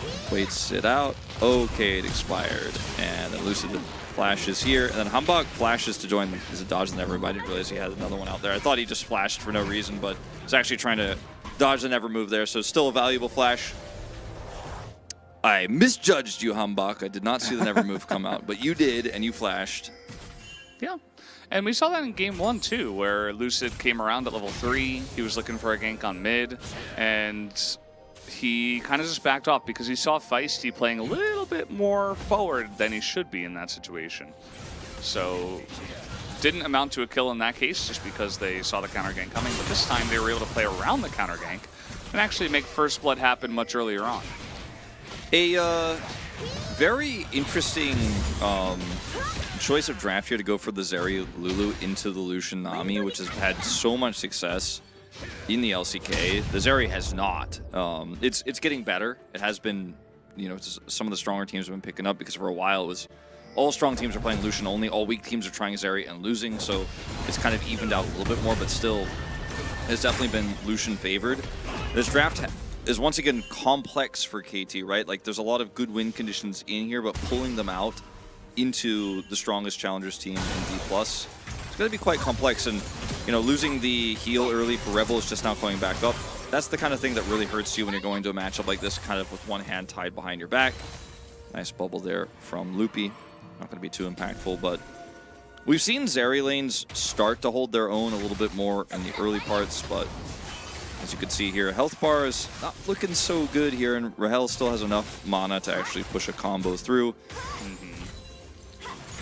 Okay, it expired. And then Lucid flashes here, and then Humbug flashes to join his dodge the never, but I didn't realize he had another one out there. I thought he just flashed for no reason, but he's actually trying to dodge the never move there, so it's still a valuable flash. I misjudged you, Humbug. I did not see the never move come out, but you did, and you flashed. Yeah. And we saw that in game 1 too, where Lucid came around at level 3. He was looking for a gank on mid, and he kind of just backed off because he saw Feisty playing a little bit more forward than he should be in that situation. So didn't amount to a kill in that case just because they saw the counter gank coming, but this time they were able to play around the counter gank and actually make first blood happen much earlier on. A very interesting choice of draft here to go for the Zeri Lulu into the Lucian Nami, which has had so much success in the LCK. The Zeri has not. It's getting better. It has been, you know, some of the stronger teams have been picking up, because for a while it was all strong teams are playing Lucian only, all weak teams are trying Zeri and losing, so it's kind of evened out a little bit more, but still has definitely been Lucian favored. This draft is once again complex for KT, right? Like, there's a lot of good win conditions in here, but pulling them out into the strongest challengers team in D+, it's going to be quite complex. And, you know, losing the heal early for Rebel is just now going back up. That's the kind of thing that really hurts you when you're going to a matchup like this, kind of with one hand tied behind your back. Nice bubble there from Loopy. Not going to be too impactful, but we've seen Zeri lanes start to hold their own a little bit more in the early parts, but as you can see here, health bar is not looking so good here, and Rahel still has enough mana to actually push a combo through.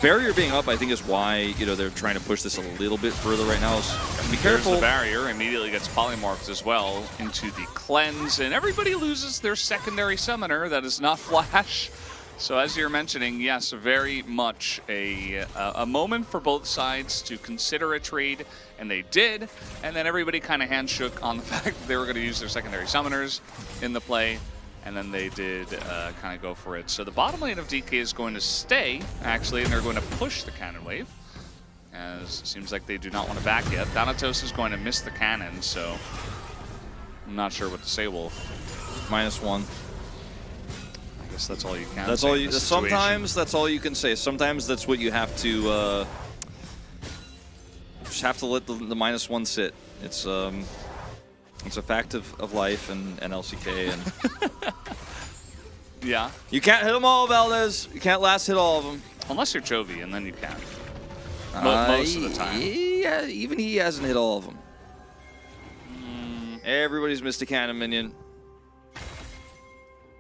Barrier being up, I think, is why, you know, they're trying to push this a little bit further right now. So be careful. There's the barrier, immediately gets polymorphed as well into the cleanse, and everybody loses their secondary summoner. That is not Flash. So as you're mentioning, yes, very much a moment for both sides to consider a trade, and they did. And then everybody kind of handshook on the fact that they were going to use their secondary summoners in the play. And then they did kind of go for it. So the bottom lane of DK is going to stay, actually, and they're going to push the cannon wave, as it seems like they do not want to back yet. Thanatos is going to miss the cannon, so I'm not sure what to say, Wolf. -1. I guess that's all you can that's say all in you, this sometimes situation. that's all you can say. Sometimes that's what you have to just have to let the -1 sit. It's a fact of life and LCK, and Yeah. you can't hit them all, Valdez. You can't last hit all of them. Unless you're Chovy, and then you can. Most of the time. Yeah, even he hasn't hit all of them. Everybody's missed a cannon minion.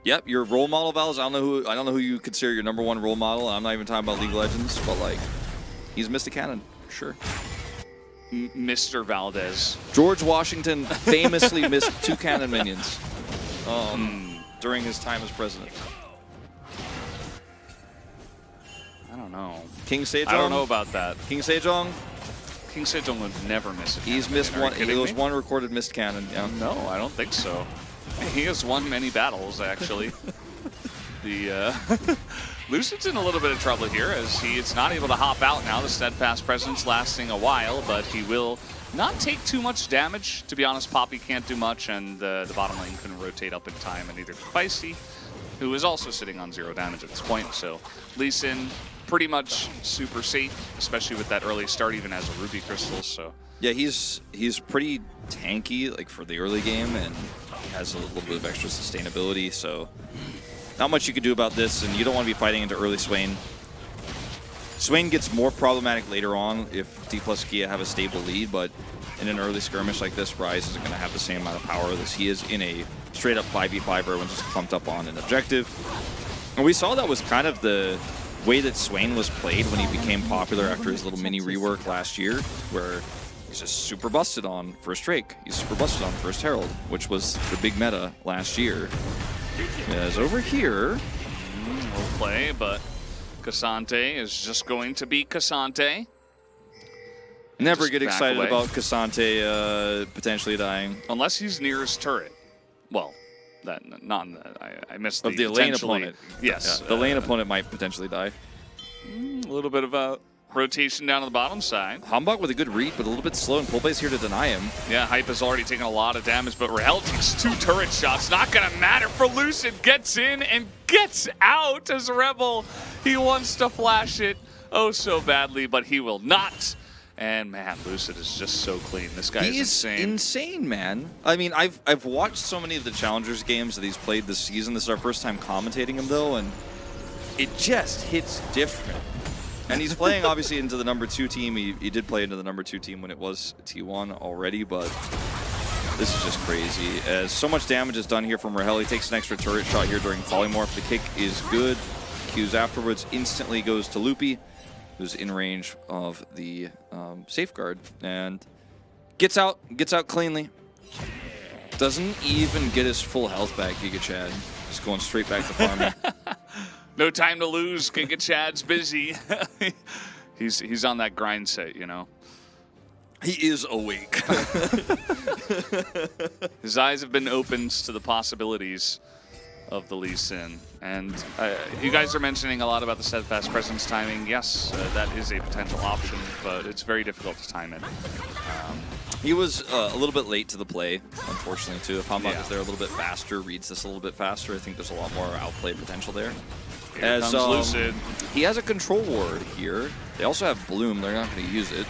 Yep, your role model, Valdez. I don't know who you consider your #1 role model. I'm not even talking about League of Legends, but like, he's missed a cannon, sure. Mr. Valdez. George Washington famously missed 2 cannon minions during his time as president. I don't know. King Sejong? I don't know about that. King Sejong? King Sejong would never miss it. He's missed one. There was one recorded missed cannon. Yeah. No, I don't think so. He has won many battles, actually. Lucid's in a little bit of trouble here, as he is not able to hop out now. The steadfast presence lasting a while, but he will not take too much damage. To be honest, Poppy can't do much, and the bottom lane couldn't rotate up in time, and neither could Feisty, who is also sitting on 0 damage at this point. So Lee Sin pretty much super safe, especially with that early start, even as a Ruby Crystal. So yeah, he's pretty tanky, like, for the early game, and has a little bit of extra sustainability. So not much you can do about this, and you don't want to be fighting into early Swain. Swain gets more problematic later on if D plus Kia have a stable lead, but in an early skirmish like this, Ryze isn't going to have the same amount of power as he is in a straight-up 5v5 where everyone's just clumped up on an objective. And we saw that was kind of the way that Swain was played when he became popular after his little mini rework last year, where he's just super busted on first Drake. He's super busted on first Herald, which was the big meta last year. As over here, we'll play, but Cassante is just going to be Cassante. Never Just get back excited away. about Cassante potentially dying. Unless he's near his turret. Well, that not in the, I missed the Of the lane potentially- opponent. Yes. Yeah, the lane opponent might potentially die. A little bit of a rotation down to the bottom side. Hambach with a good read, but a little bit slow, and Pulpe's here to deny him. Yeah, Hype has already taken a lot of damage, but Rahel takes 2 turret shots. Not going to matter for Lucid. Gets in and gets out as Rebel. He wants to flash it oh so badly, but he will not. And man, Lucid is just so clean. This guy is insane. Insane, man. I mean, I've watched so many of the Challengers games that he's played this season. This is our first time commentating him, though, and it just hits different. And he's playing, obviously, into the #2 team. He did play into the #2 team when it was T1 already, but this is just crazy. As so much damage is done here from Rahel. He takes an extra turret shot here during Polymorph. The kick is good. Qs afterwards instantly goes to Loopy, who's in range of the safeguard, and gets out cleanly. Doesn't even get his full health back, Giga Chad. Just going straight back to farming. No time to lose. Giga Chad's busy. he's on that grind set, you know. He is awake. His eyes have been opened to the possibilities of the Lee Sin. And you guys are mentioning a lot about the steadfast presence timing. Yes, that is a potential option, but it's very difficult to time it. He was a little bit late to the play, unfortunately, too. If Hambach is there a little bit faster, reads this a little bit faster, I think there's a lot more outplay potential there. Here comes Lucid. He has a control ward here. They also have Bloom. They're not going to use it.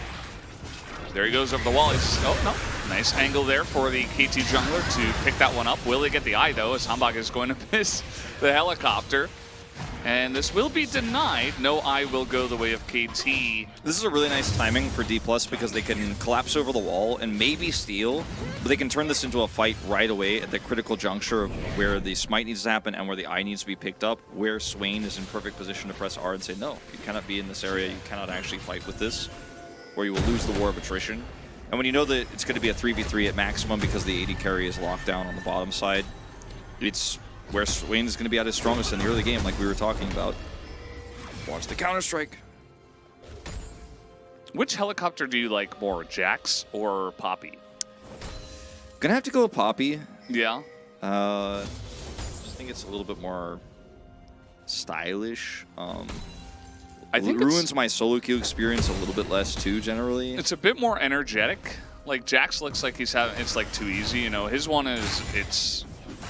There he goes over the wall. Oh, no. Nice angle there for the KT jungler to pick that one up. Will they get the eye, though, as Hambach is going to miss the helicopter. And this will be denied. No eye will go the way of KT. This is a really nice timing for D+, because they can collapse over the wall and maybe steal, but they can turn this into a fight right away at the critical juncture of where the smite needs to happen and where the eye needs to be picked up, where Swain is in perfect position to press R and say, no, you cannot be in this area, you cannot actually fight with this, or you will lose the war of attrition. And when you know that it's going to be a 3v3 at maximum because the AD carry is locked down on the bottom side, it's where Swain is going to be at his strongest in the early game, like we were talking about. Watch the Counter-Strike. Which helicopter do you like more, Jax or Poppy? Gonna have to go with Poppy. Yeah. I just think it's a little bit more stylish. I think ruins my solo queue experience a little bit less too, generally. It's a bit more energetic. Like Jax looks like he's having, it's like too easy, you know. His one is,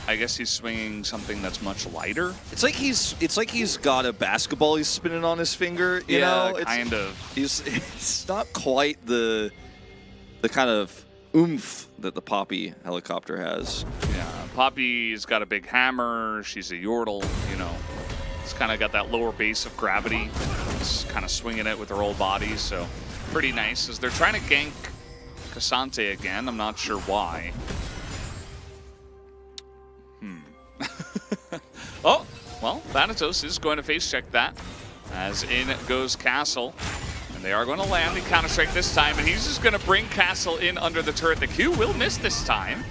I guess he's swinging something that's much lighter. It's like he's got a basketball he's spinning on his finger. You know, it's, kind of. It's not quite the kind of oomph that the Poppy helicopter has. Yeah, Poppy's got a big hammer. She's a Yordle, you know. It's kind of got that lower base of gravity. It's kind of swinging it with her whole body, so pretty nice. As they're trying to gank Cassante again, I'm not sure why. Oh, well, Thanatos is going to face check that. As in goes Castle. And they are going to land the Counter-Strike this time, and he's just going to bring Castle in under the turret. The Q will miss this time,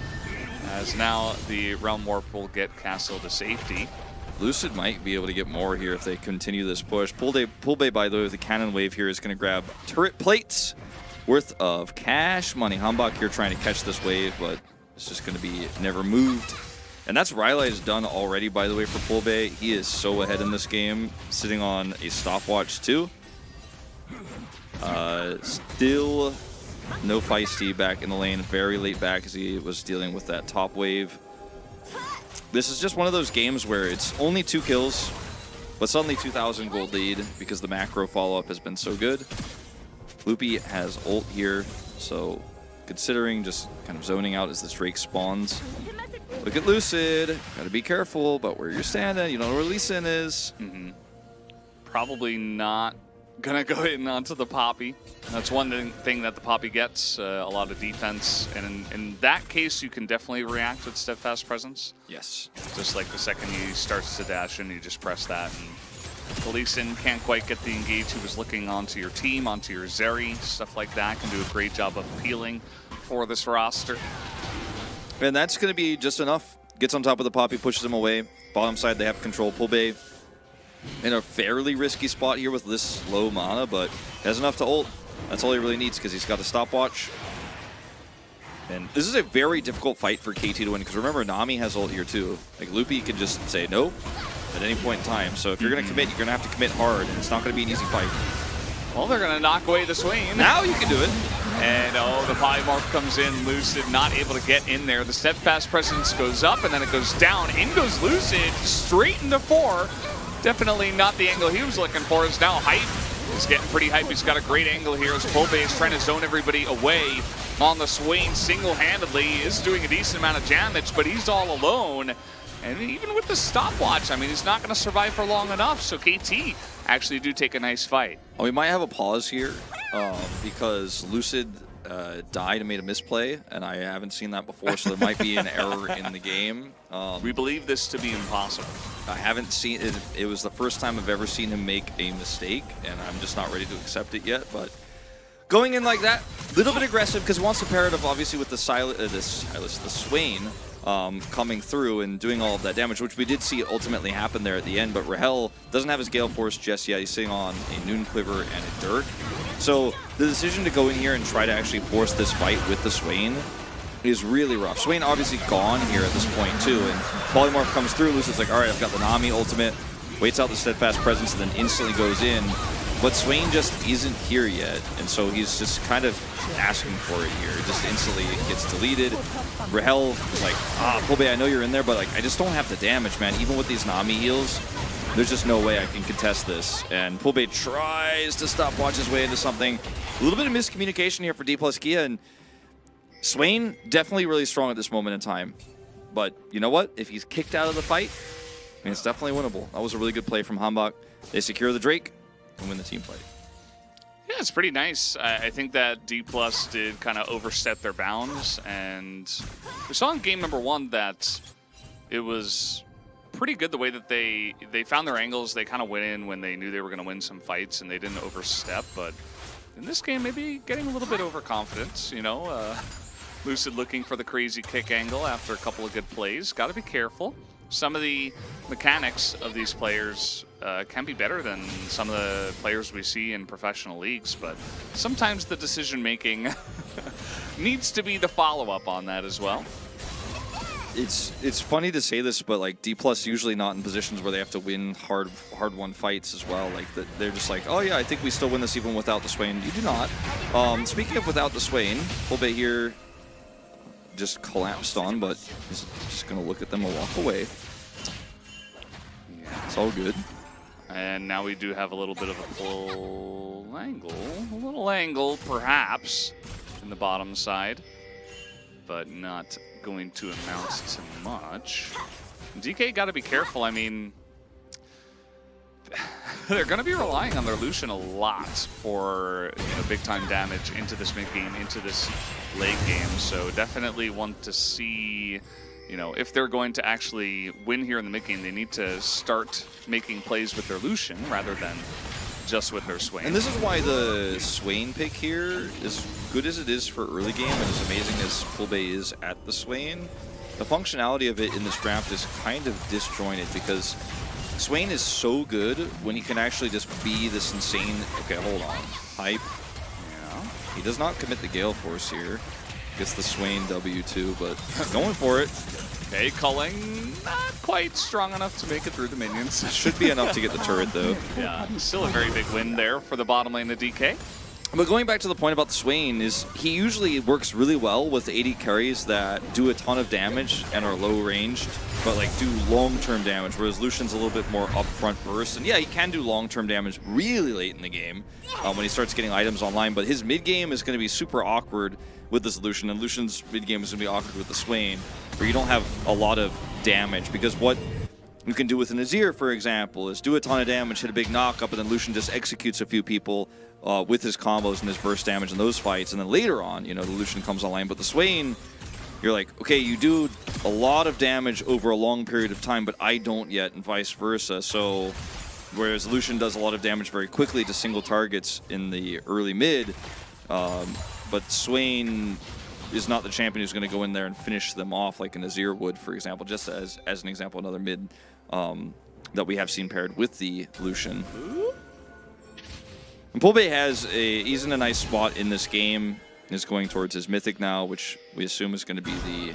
as now the Realm Warp will get Castle to safety. Lucid might be able to get more here if they continue this push. Poolbay, by the way, with the cannon wave here is going to grab turret plates worth of cash money. Hambach here trying to catch this wave, but it's just going to be never moved. And that's Rylai's done already, by the way, for Poolbay. He is so ahead in this game, sitting on a stopwatch too. Still no Feisty back in the lane, very late back as he was dealing with that top wave. This is just one of those games where it's only 2 kills, but suddenly 2,000 gold lead because the macro follow-up has been so good. Loopy has ult here, so considering just kind of zoning out as this Drake spawns. Look at Lucid. Gotta be careful about where you're standing. You don't know where Lee Sin is. Probably not gonna go in onto the Poppy. That's one thing that the Poppy gets, a lot of defense. And in that case, you can definitely react with Steadfast Presence. Yes. Just like the second he starts to dash in, you just press that. And the Lee Sin can't quite get the engage he was looking onto your team, onto your Zeri, stuff like that. Can do a great job of peeling for this roster. And that's going to be just enough. Gets on top of the Poppy, pushes him away. Bottom side, they have control. Poolbay in a fairly risky spot here with this low mana, but has enough to ult. That's all he really needs because he's got a stopwatch. And this is a very difficult fight for KT to win because remember, Nami has ult here too. Like Loopy can just say no at any point in time. So if you're going to commit, you're going to have to commit hard, and it's not going to be an easy fight. Well, they're going to knock away the Swain. Now you can do it. And oh, the polymorph comes in. Lucid not able to get in there. The steadfast presence goes up and then it goes down. In goes Lucid straight into 4. Definitely not the angle he was looking for. Is now Hype is getting pretty hype. He's got a great angle here as Poolbay is trying to zone everybody away on the Swain single-handedly. He is doing a decent amount of damage, but he's all alone. And even with the stopwatch, I mean, he's not going to survive for long enough. So KT actually do take a nice fight. Oh, we might have a pause here because Lucid died and made a misplay, and I haven't seen that before, so there might be an error in the game. We believe this to be impossible. I haven't seen it. It was the first time I've ever seen him make a mistake, and I'm just not ready to accept it yet. But going in like that, a little bit aggressive because he wants to pair it up, obviously, with the Swain. coming through and doing all of that damage, which we did see ultimately happen there at the end. But Rahel doesn't have his Gale Force just yet. He's sitting on a Noon Quiver and a Dirk. So the decision to go in here and try to actually force this fight with the Swain is really rough. Swain obviously gone here at this point too, and Polymorph comes through. Lucid's like, all right, I've got the Nami ultimate, waits out the Steadfast Presence, and then instantly goes in. But Swain just isn't here yet, and so he's just kind of asking for it here. Just instantly gets deleted. Rahel is like, Pobe, I know you're in there, but like I just don't have the damage, man. Even with these Nami heals, there's just no way I can contest this. And Pobe tries to stopwatch his way into something. A little bit of miscommunication here for D plus Kia, and Swain definitely really strong at this moment in time. But you know what? If he's kicked out of the fight, I mean, it's definitely winnable. That was a really good play from Hambach. They secure the Drake and win the team fight. Yeah, it's pretty nice. I think that D Plus did kind of overstep their bounds, and we saw in game number 1 that it was pretty good the way that they found their angles. They kind of went in when they knew they were going to win some fights, and they didn't overstep. But in this game, maybe getting a little bit overconfident, you know. Lucid looking for the crazy kick angle after a couple of good plays. Got to be careful. Some of the mechanics of these players can be better than some of the players we see in professional leagues, but sometimes the decision-making needs to be the follow-up on that as well. It's funny to say this, but like D Plus usually not in positions where they have to win hard-won fights as well. Like they're just like, oh yeah, I think we still win this even without the Swain. You do not. Speaking of without the Swain, Pobe here just collapsed on, but he's just gonna look at them and walk away. Yeah. It's all good. And now we do have a little bit of a full angle, a little angle perhaps in the bottom side, but not going to amount to much. DK got to be careful. I mean, they're going to be relying on their Lucian a lot for big time damage into this mid game, into this late game. So definitely want to see, if they're going to actually win here in the mid game, they need to start making plays with their Lucian rather than just with their Swain. And this is why the Swain pick here, as good as it is for early game and as amazing as Pobe is at the Swain, the functionality of it in this draft is kind of disjointed because Swain is so good when he can actually just be this insane... Okay, hold on. Hype. Yeah. He does not commit the Gale Force here. Gets the Swain W2, but going for it. Okay, culling not quite strong enough to make it through the minions. Should be enough to get the turret, though. Yeah, still a very big win there for the bottom lane of DK. But going back to the point about the Swain, is he usually works really well with AD carries that do a ton of damage and are low ranged, but like do long-term damage, whereas Lucian's a little bit more upfront burst. And yeah, he can do long-term damage really late in the game when he starts getting items online, but his mid-game is going to be super awkward with this Lucian, and Lucian's mid-game is going to be awkward with the Swain, where you don't have a lot of damage, because what you can do with an Azir, for example, is do a ton of damage, hit a big knock-up, and then Lucian just executes a few people with his combos and his burst damage in those fights, and then later on, the Lucian comes online. But the Swain, you're like, okay, you do a lot of damage over a long period of time, but I don't yet, and vice versa. So, whereas Lucian does a lot of damage very quickly to single targets in the early mid, but Swain is not the champion who's going to go in there and finish them off like an Azir would, for example, just as an example, another mid that we have seen paired with the Lucian. And Pobe he's in a nice spot in this game. He's going towards his Mythic now, which we assume is going to be the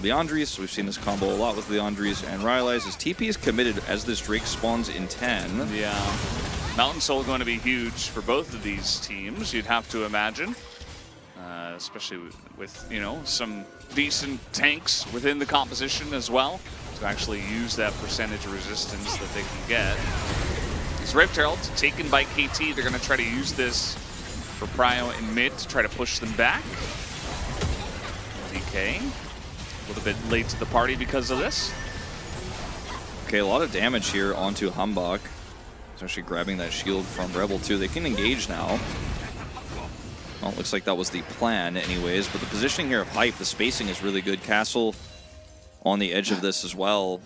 Leandries. We've seen this combo a lot with Leandries and Rylai's. His TP is committed as this Drake spawns in 10. Yeah. Mountain Soul going to be huge for both of these teams, you'd have to imagine. Especially with, some decent tanks within the composition as well, to actually use that percentage of resistance that they can get. It's Rift Herald taken by KT. They're going to try to use this for Prio in mid to try to push them back. DK a little bit late to the party because of this. Okay, a lot of damage here onto Hambach. He's actually grabbing that shield from Rebel too. They can engage now. Well, it looks like that was the plan anyways, but the positioning here of Hype, the spacing is really good. Castle on the edge of this as well.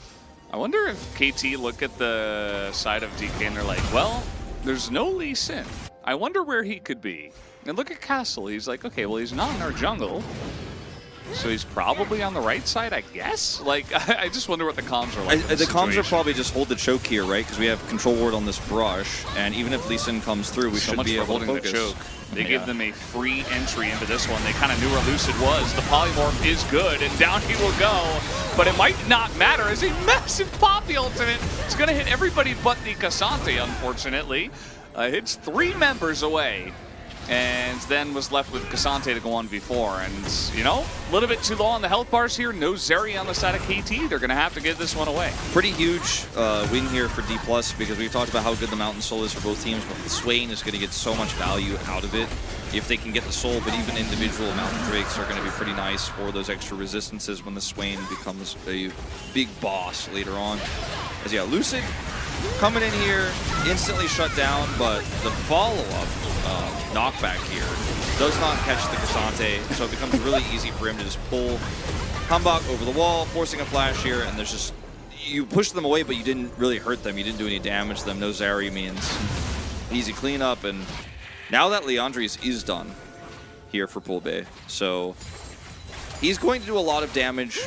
I wonder if KT look at the side of DK and they're like, well, there's no Lee Sin. I wonder where he could be. And look at Castle. He's like, okay, well, he's not in our jungle. So he's probably on the right side, I guess? Like, I just wonder what the comms are like. The comms are probably just hold the choke here, right? Because we have control ward on this brush, and even if Lee Sin comes through, we should be able to focus. The choke. They give them a free entry into this one. They kind of knew where Lucid was. The polymorph is good, and down he will go. But it might not matter as a massive Poppy ultimate. It's going to hit everybody but the Cassante, unfortunately. Hits 3 members away. And then was left with Cassante to go on before. And, you know, a little bit too low on the health bars here. No Zeri on the side of KT. They're going to have to get this one away. Pretty huge win here for D+, because we've talked about how good the Mountain Soul is for both teams, but the Swain is going to get so much value out of it if they can get the Soul, but even individual Mountain Drakes are going to be pretty nice for those extra resistances when the Swain becomes a big boss later on. As yeah, Lucid coming in here, instantly shut down, but the follow-up knockback here does not catch the Cassante, so it becomes really easy for him to just pull Hambak over the wall, forcing a flash here, and there's just, you pushed them away, but you didn't really hurt them. You didn't do any damage to them. No Zeri means easy cleanup, and now that Leandres is done here for Pool Bay, so he's going to do a lot of damage,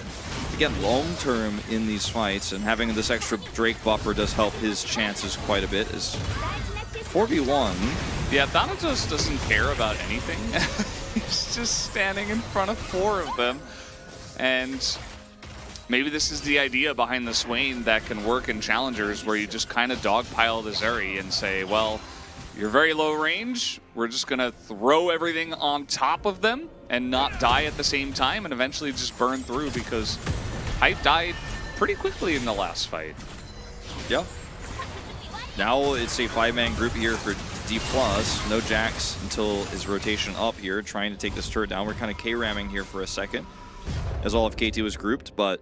again, long-term in these fights, and having this extra Drake buffer does help his chances quite a bit. As 4v1. Yeah, Thanatos doesn't care about anything. He's just standing in front of 4 of them. And maybe this is the idea behind the Swain that can work in challengers, where you just kind of dogpile the Zeri and say, well, you're very low range. We're just going to throw everything on top of them and not die at the same time, and eventually just burn through, because Hype died pretty quickly in the last fight. Yeah. Now it's a 5-man group here for D+. No Jax until his rotation up here, trying to take this turret down. We're kind of K-ramming here for a second, as all of KT was grouped, but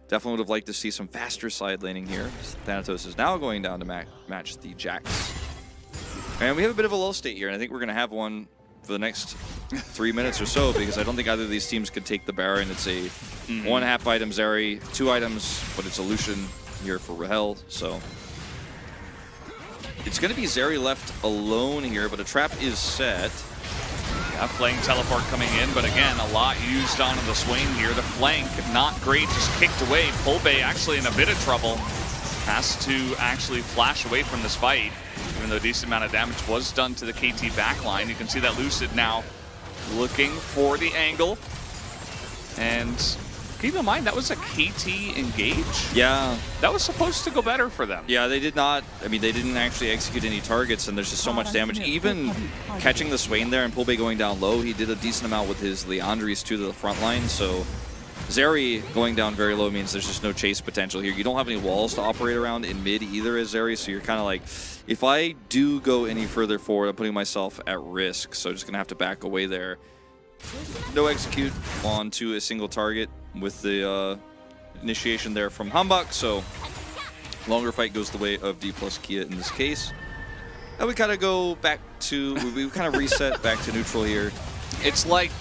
definitely would have liked to see some faster side laning here. Thanatos is now going down to match the Jax. And we have a bit of a lull state here, and I think we're going to have one for the next 3 minutes or so, because I don't think either of these teams could take the Baron. It's a 1.5 item Zeri, 2 items, but it's a Lucian here for Rahel, so it's going to be Zeri left alone here, but a trap is set. Yeah, flank teleport coming in, but again, a lot used onto the Swain here. The flank, not great, just kicked away. Polbey actually in a bit of trouble. Has to actually flash away from this fight, even though a decent amount of damage was done to the KT backline. You can see that Lucid now looking for the angle. And keep in mind, that was a KT engage. Yeah. That was supposed to go better for them. Yeah, they did not. I mean, they didn't actually execute any targets, and there's just so much damage. Even catching the Swain there and Polbey going down low, he did a decent amount with his Leandres to the front line, so Zeri going down very low means there's just no chase potential here. You don't have any walls to operate around in mid either as Zeri, so you're kind of like, if I do go any further forward, I'm putting myself at risk, so just going to have to back away there. No execute onto a single target with the initiation there from Hambak, so longer fight goes the way of D+ Kia in this case. And we kind of go back to, we kind of reset back to neutral here. It's like,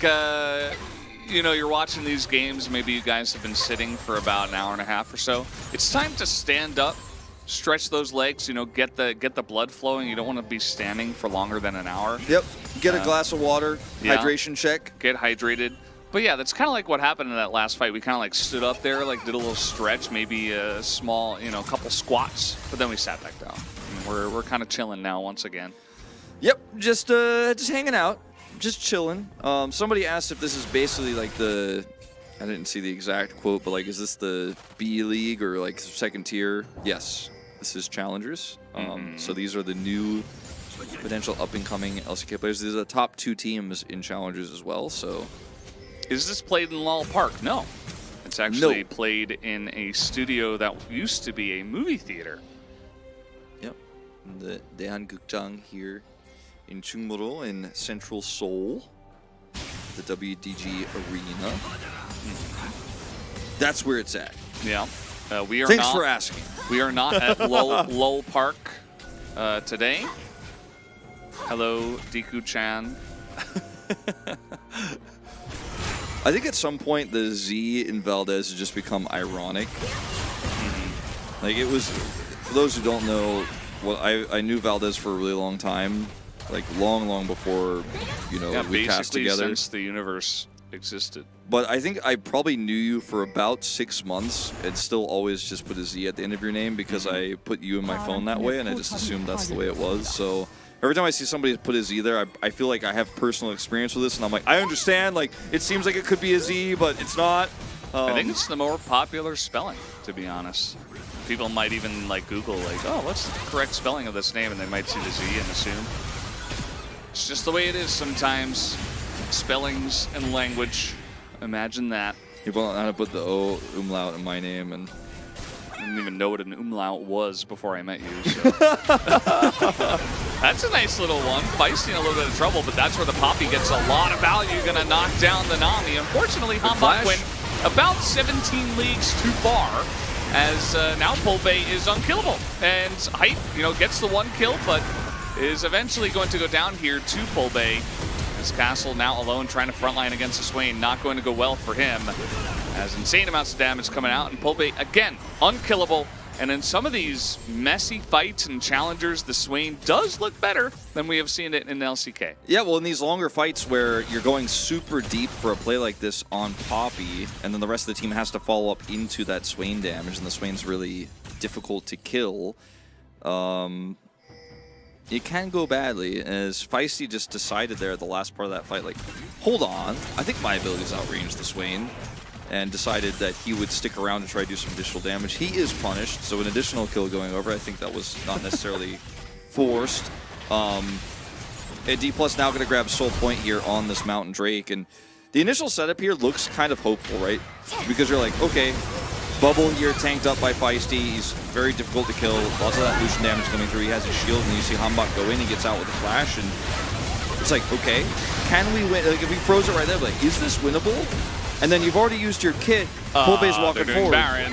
you know, you're watching these games, maybe you guys have been sitting for about an hour and a half or so. It's time to stand up, stretch those legs, you know, get the blood flowing. You don't want to be standing for longer than an hour. Yep, get a glass of water, hydration check. Get hydrated. But yeah, that's kind of like what happened in that last fight. We kind of like stood up there, like did a little stretch, maybe a small, you know, a couple squats, but then we sat back down. I mean, we're kind of chilling now once again. Yep, just hanging out. Just chilling. Somebody asked if this is basically like the, I didn't see the exact quote, but like, is this the B League or like second tier? Yes, this is Challengers. So these are the new potential up-and-coming LCK players. These are the top 2 teams in Challengers as well, so. Is this played in Lal Park? No. It's actually played in a studio that used to be a movie theater. Yep, the Daehangukjang here in Chungmuro in Central Seoul, the WDG Arena. That's where it's at. Yeah. We are Thanks not, for asking. We are not at Lul Park today. Hello, Deku-chan. I think at some point the Z in Valdez has just become ironic. Like, it was, for those who don't know, well, I knew Valdez for a really long time. Like long before, you know, we cast together. Since the universe existed. But I think I probably knew you for about 6 months and still always just put a Z at the end of your name because I put you in my phone that way and I just assumed that's the way it was. So every time I see somebody put a Z there, I feel like I have personal experience with this and I'm like, I understand, like it seems like it could be a Z, but it's not. I think it's the more popular spelling, to be honest. People might even like Google, like, oh, what's the correct spelling of this name? And they might see the Z and assume. It's just the way it is sometimes. Spellings and language. Imagine that. People don't know how to put the O umlaut in my name, and I didn't even know what an umlaut was before I met you. So. That's a nice little one. Feisty in a little bit of trouble, but that's where the Poppy gets a lot of value. Gonna knock down the Nami. Unfortunately, Hambak went about 17 leagues too far, as now Polbey is unkillable. And Hype, gets the 1 kill, but is eventually going to go down here to Polbey. As Castle now alone trying to frontline against the Swain, not going to go well for him. As insane amounts of damage coming out, and Polbey, again, unkillable. And in some of these messy fights and challengers, the Swain does look better than we have seen it in LCK. yeah, well, in these longer fights where you're going super deep for a play like this on Poppy, and then the rest of the team has to follow up into that Swain damage, and the Swain's really difficult to kill, it can go badly, as Feisty just decided there at the last part of that fight, like, hold on, I think my abilities outrange the Swain, and decided that he would stick around and try to do some additional damage. He is punished, so an additional kill going over, I think that was not necessarily forced. And D+ now going to grab Soul Point here on this Mountain Drake, and the initial setup here looks kind of hopeful, right? Because you're like, okay, Bubble here tanked up by Feisty, he's very difficult to kill, lots of that Lucian damage coming through, he has his shield, and you see Hambak go in, he gets out with a flash, and it's like, okay, can we win? Like, if we froze it right there, like, is this winnable? And then you've already used your kit. Polbey's walking forward. Baron.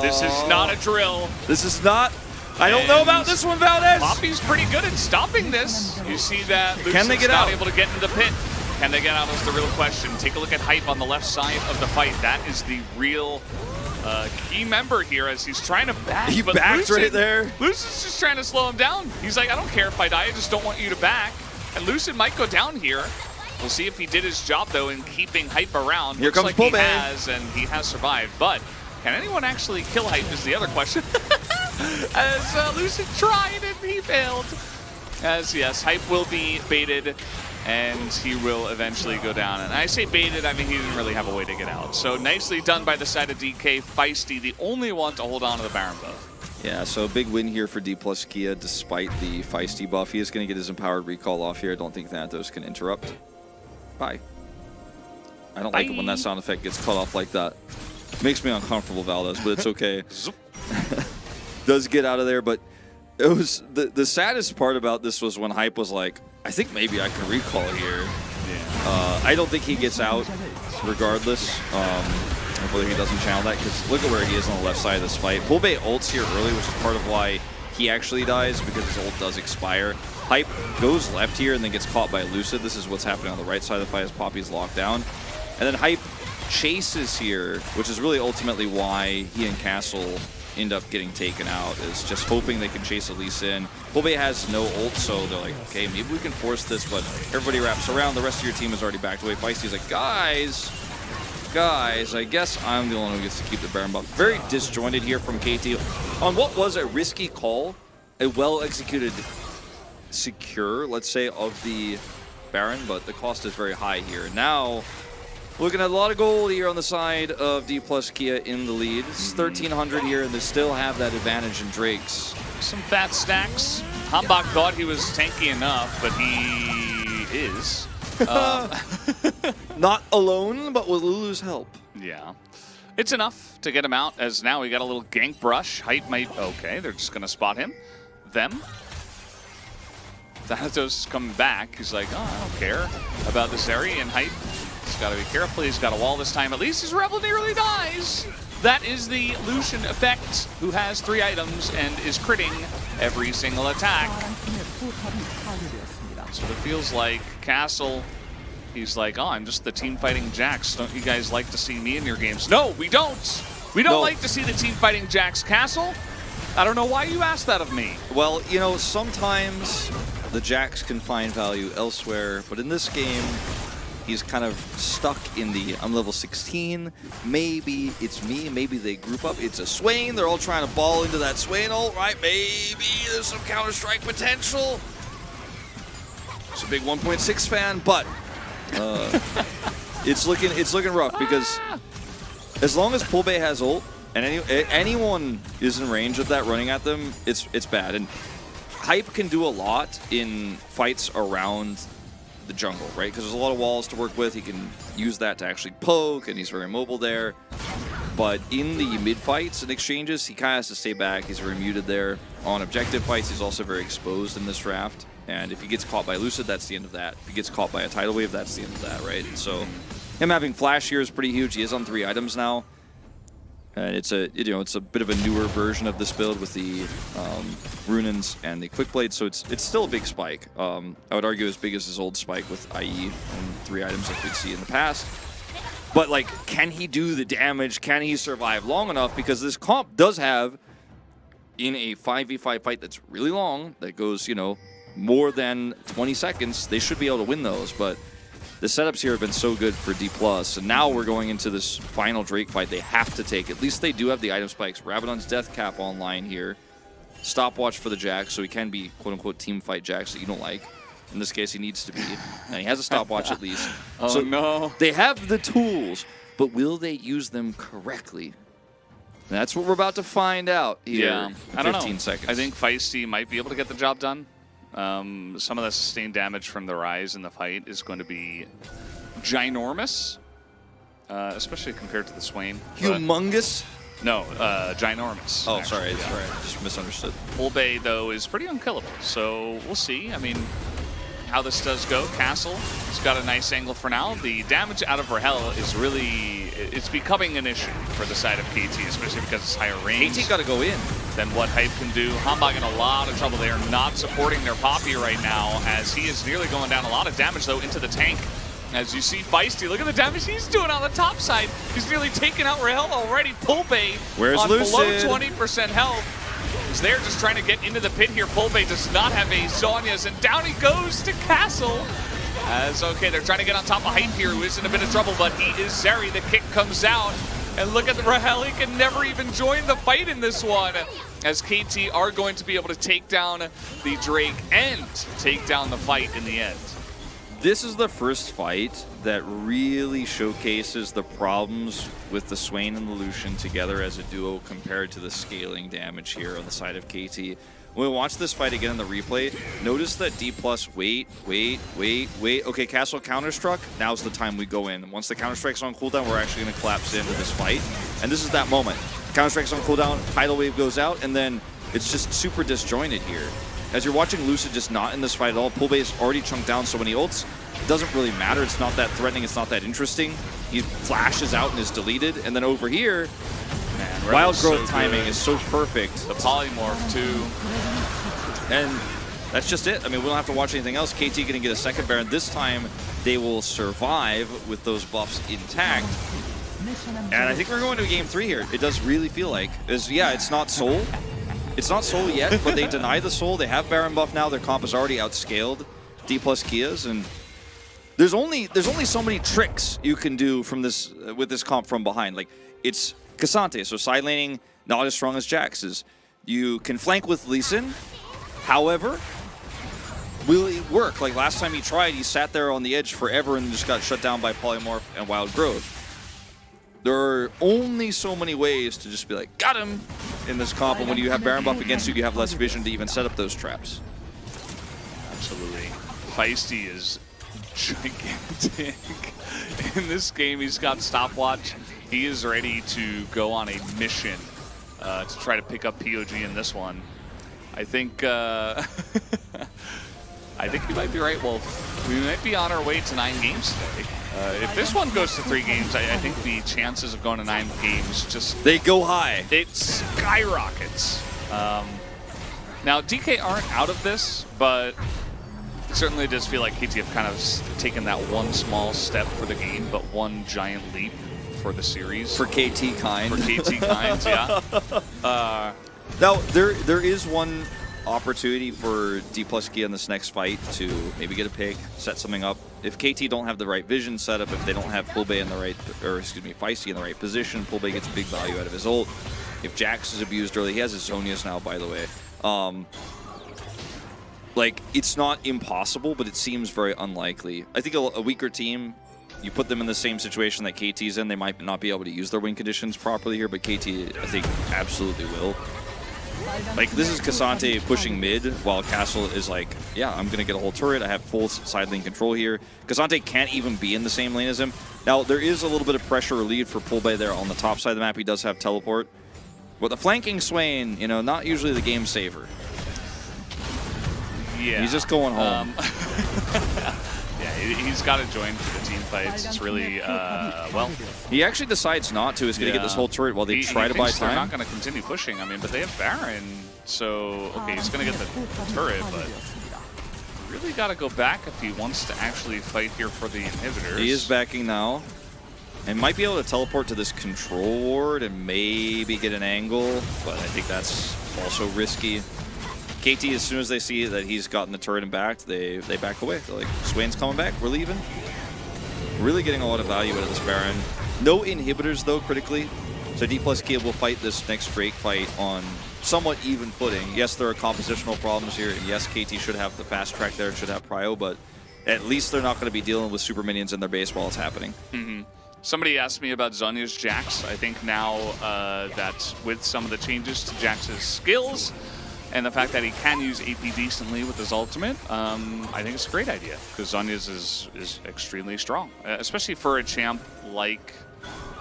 This is not a drill. This is not. I don't know about this one, Valdez. Poppy's pretty good at stopping this. You see that Can they Lucian's get not out? able to get into the pit. Can they get out is the real question. Take a look at Hype on the left side of the fight. That is the real key member here as he's trying to back. He but backed right there. Lucian's just trying to slow him down. He's like, I don't care if I die, I just don't want you to back. And Lucian might go down here. We'll see if he did his job, though, in keeping Hype around. Here Looks comes like Polbey. he has, and he has survived. But can anyone actually kill Hype is the other question. As Lucian tried and he failed. As, yes, Hype will be baited, and he will eventually go down. And I say baited, I mean he didn't really have a way to get out. So nicely done by the side of DK. Feisty, the only one to hold on to the Baron buff. Yeah, so a big win here for D+ Kia despite the Feisty buff. He is going to get his Empowered Recall off here. I don't think Thanatos can interrupt. Bye. I don't like it when that sound effect gets cut off like that. Makes me uncomfortable, Valdez, but it's okay. Does get out of there, but it was the saddest part about this was when Hype was like, I think maybe I can recall here. Yeah. I don't think he gets out regardless. Hopefully he doesn't channel that, because look at where he is on the left side of this fight. Polbey ults here early, which is part of why he actually dies, because his ult does expire. Hype goes left here and then gets caught by Lucid. This is what's happening on the right side of the fight as Poppy's locked down. And then Hype chases here, which is really ultimately why he and Castle end up getting taken out, is just hoping they can chase Elise in. Polbey has no ult, so they're like, okay, maybe we can force this, but everybody wraps around. The rest of your team is already backed away. Feisty's like, guys, I guess I'm the only one who gets to keep the Baron buff. Very disjointed here from KT on what was a risky call, a well-executed secure, let's say, of the Baron, but the cost is very high here. Now, looking at a lot of gold here on the side of D+ Kia in the lead. It's 1,300 here, and they still have that advantage in Drakes. Some fat stacks. Hambak thought he was tanky enough, but he is. Not alone, but with Lulu's help. Yeah. It's enough to get him out, as now we got a little gank brush. Hype might... Okay, they're just going to spot him. Them. Thanatos is coming back. He's like, oh, I don't care about this area. And Hype, he's got to be careful. He's got a wall this time. At least his Rebel nearly dies. That is the Lucian effect, who has 3 items and is critting every single attack. So it feels like Castle, he's like, oh, I'm just the team fighting Jax. Don't you guys like to see me in your games? No, we don't. We don't like to see the team fighting Jax. Castle, I don't know why you asked that of me. Well, you know, sometimes the Jax can find value elsewhere, but in this game, he's kind of stuck in the I'm level 16. Maybe it's me. Maybe they group up. It's a Swain. They're all trying to ball into that Swain ult, right? Maybe there's some Counter-Strike potential. It's a big 1.6 fan, but it's looking rough because as long as Pulbe has ult and anyone is in range of that running at them, it's bad. And Hype can do a lot in fights around the jungle, right? Because there's a lot of walls to work with. He can use that to actually poke, and he's very mobile there. But in the mid fights and exchanges, he kind of has to stay back. He's very muted there. On objective fights, he's also very exposed in this draft. And if he gets caught by Lucid, that's the end of that. If he gets caught by a tidal wave, that's the end of that, right? And so him having flash here is pretty huge. He is on 3 items now. And it's a bit of a newer version of this build with the Runins and the Quick Blade, so it's still a big spike. I would argue as big as his old spike with IE and 3 items like we'd see in the past. But like, can he do the damage? Can he survive long enough? Because this comp does have, in a 5v5 fight that's really long, that goes, you know, more than 20 seconds, they should be able to win those. But the setups here have been so good for D+, and now we're going into this final Drake fight they have to take. At least they do have the item spikes. Rabadon's Death Cap online here. Stopwatch for the Jax, so he can be quote-unquote team fight Jax that you don't like. In this case, he needs to be. And he has a stopwatch at least. Oh, so no. They have the tools, but will they use them correctly? That's what we're about to find out here in 15 seconds. I think Feisty might be able to get the job done. Some of the sustained damage from the Rise in the fight is going to be ginormous, especially compared to the Swain. Humongous? No, ginormous. Oh, actually. sorry, sorry, just misunderstood. Pulbe, though, is pretty unkillable, so we'll see. I mean, how this does go. Castle has got a nice angle for now. The damage out of Rahel is really, it's becoming an issue for the side of KT, especially because it's higher range. KT got to go in. Than what Hype can do. Hambag in a lot of trouble. They are not supporting their Poppy right now, as he is nearly going down. A lot of damage, though, into the tank. As you see Feisty, look at the damage he's doing on the top side. He's nearly taken out Rahel already. Pulbe on Lucid? below 20% health. He's there just trying to get into the pit here. Pulbe does not have a Zhonya's, and down he goes to Castle. As, okay, they're trying to get on top of Hype here, who is in a bit of trouble, but he is Zeri. The kick comes out. And look at the Rahel, he can never even join the fight in this one, as KT are going to be able to take down the Drake and take down the fight in the end. This is the first fight that really showcases the problems with the Swain and the Lucian together as a duo compared to the scaling damage here on the side of KT. When we watch this fight again in the replay, notice that D+, wait. Okay, Castle counter-struck. Now's the time we go in. Once the counter-strike's on cooldown, we're actually going to collapse into this fight. And this is that moment. Counter-strike's on cooldown, tidal wave goes out, and then it's just super disjointed here. As you're watching Lucid just not in this fight at all, Pulbe is already chunked down so many ults. It doesn't really matter. It's not that threatening. It's not that interesting. He flashes out and is deleted. And then over here, man, Wild Growth timing is so perfect. The polymorph, too. And that's just it. I mean, we don't have to watch anything else. KT going to get a second Baron. This time, they will survive with those buffs intact. And I think we're going to a game 3 here. It does really feel like. Yeah, it's not Soul. It's not Soul yet, but they deny the Soul. They have Baron buff now. Their comp is already outscaled D+ Kias, and there's only so many tricks you can do from this with this comp from behind. Like, it's Cassante, so side laning not as strong as Jax's. You can flank with Lee Sin. However, will it work? Like last time he tried, he sat there on the edge forever and just got shut down by Polymorph and Wild Growth. There are only so many ways to just be like, got him, in this comp, and when you have Baron buff against you, you have less vision to even set up those traps. Absolutely. Feisty is gigantic. In this game, he's got stopwatch. He is ready to go on a mission to try to pick up POG in this one. I think I think you might be right, Wolf. We might be on our way to 9 games today. If this one goes to 3 games, I think the chances of going to 9 games just... They go high. It skyrockets. Now, DK aren't out of this, but it certainly does feel like KT have kind of taken that one small step for the game, but one giant leap for the series. For KT kind. For KT kind, yeah. Now, there is one opportunity for D+K in this next fight to maybe get a pick, set something up. If KT don't have the right vision setup, if they don't have Pulbay in the right, or excuse me, Feisty in the right position, Pulbay gets big value out of his ult. If Jax is abused early, he has his Zonias now, by the way. Like, it's not impossible, but it seems very unlikely. I think a weaker team, you put them in the same situation that KT's in, they might not be able to use their win conditions properly here, but KT, I think, absolutely will. Like, this is Cassante pushing mid, while Castle is like, yeah, I'm going to get a whole turret. I have full side lane control here. Cassante can't even be in the same lane as him. Now, there is a little bit of pressure relieved for Pulbay there on the top side of the map. He does have teleport. But the flanking Swain, you know, not usually the game saver. Yeah. He's just going home. Yeah, he's got to join for the team fights. It's really, well... He actually decides not to. He's going to get this whole turret while they try to buy time. They're not going to continue pushing. I mean, but they have Baron, so... Okay, he's going to get the turret, but... Really got to go back if he wants to actually fight here for the inhibitors. He is backing now. And might be able to teleport to this control ward and maybe get an angle, but I think that's also risky. KT, as soon as they see that he's gotten the turret and backed, they back away. They're like, Swain's coming back, we're leaving. Really getting a lot of value out of this Baron. No inhibitors, though, critically. So D+K will fight this next Drake fight on somewhat even footing. Yes, there are compositional problems here. Yes, KT should have the fast track there, should have prio, but at least they're not going to be dealing with super minions in their base while it's happening. Mm-hmm. Somebody asked me about Zhonya's Jax. I think now that with some of the changes to Jax's skills and the fact that he can use AP decently with his ultimate, I think it's a great idea because Zhonya's is extremely strong, especially for a champ like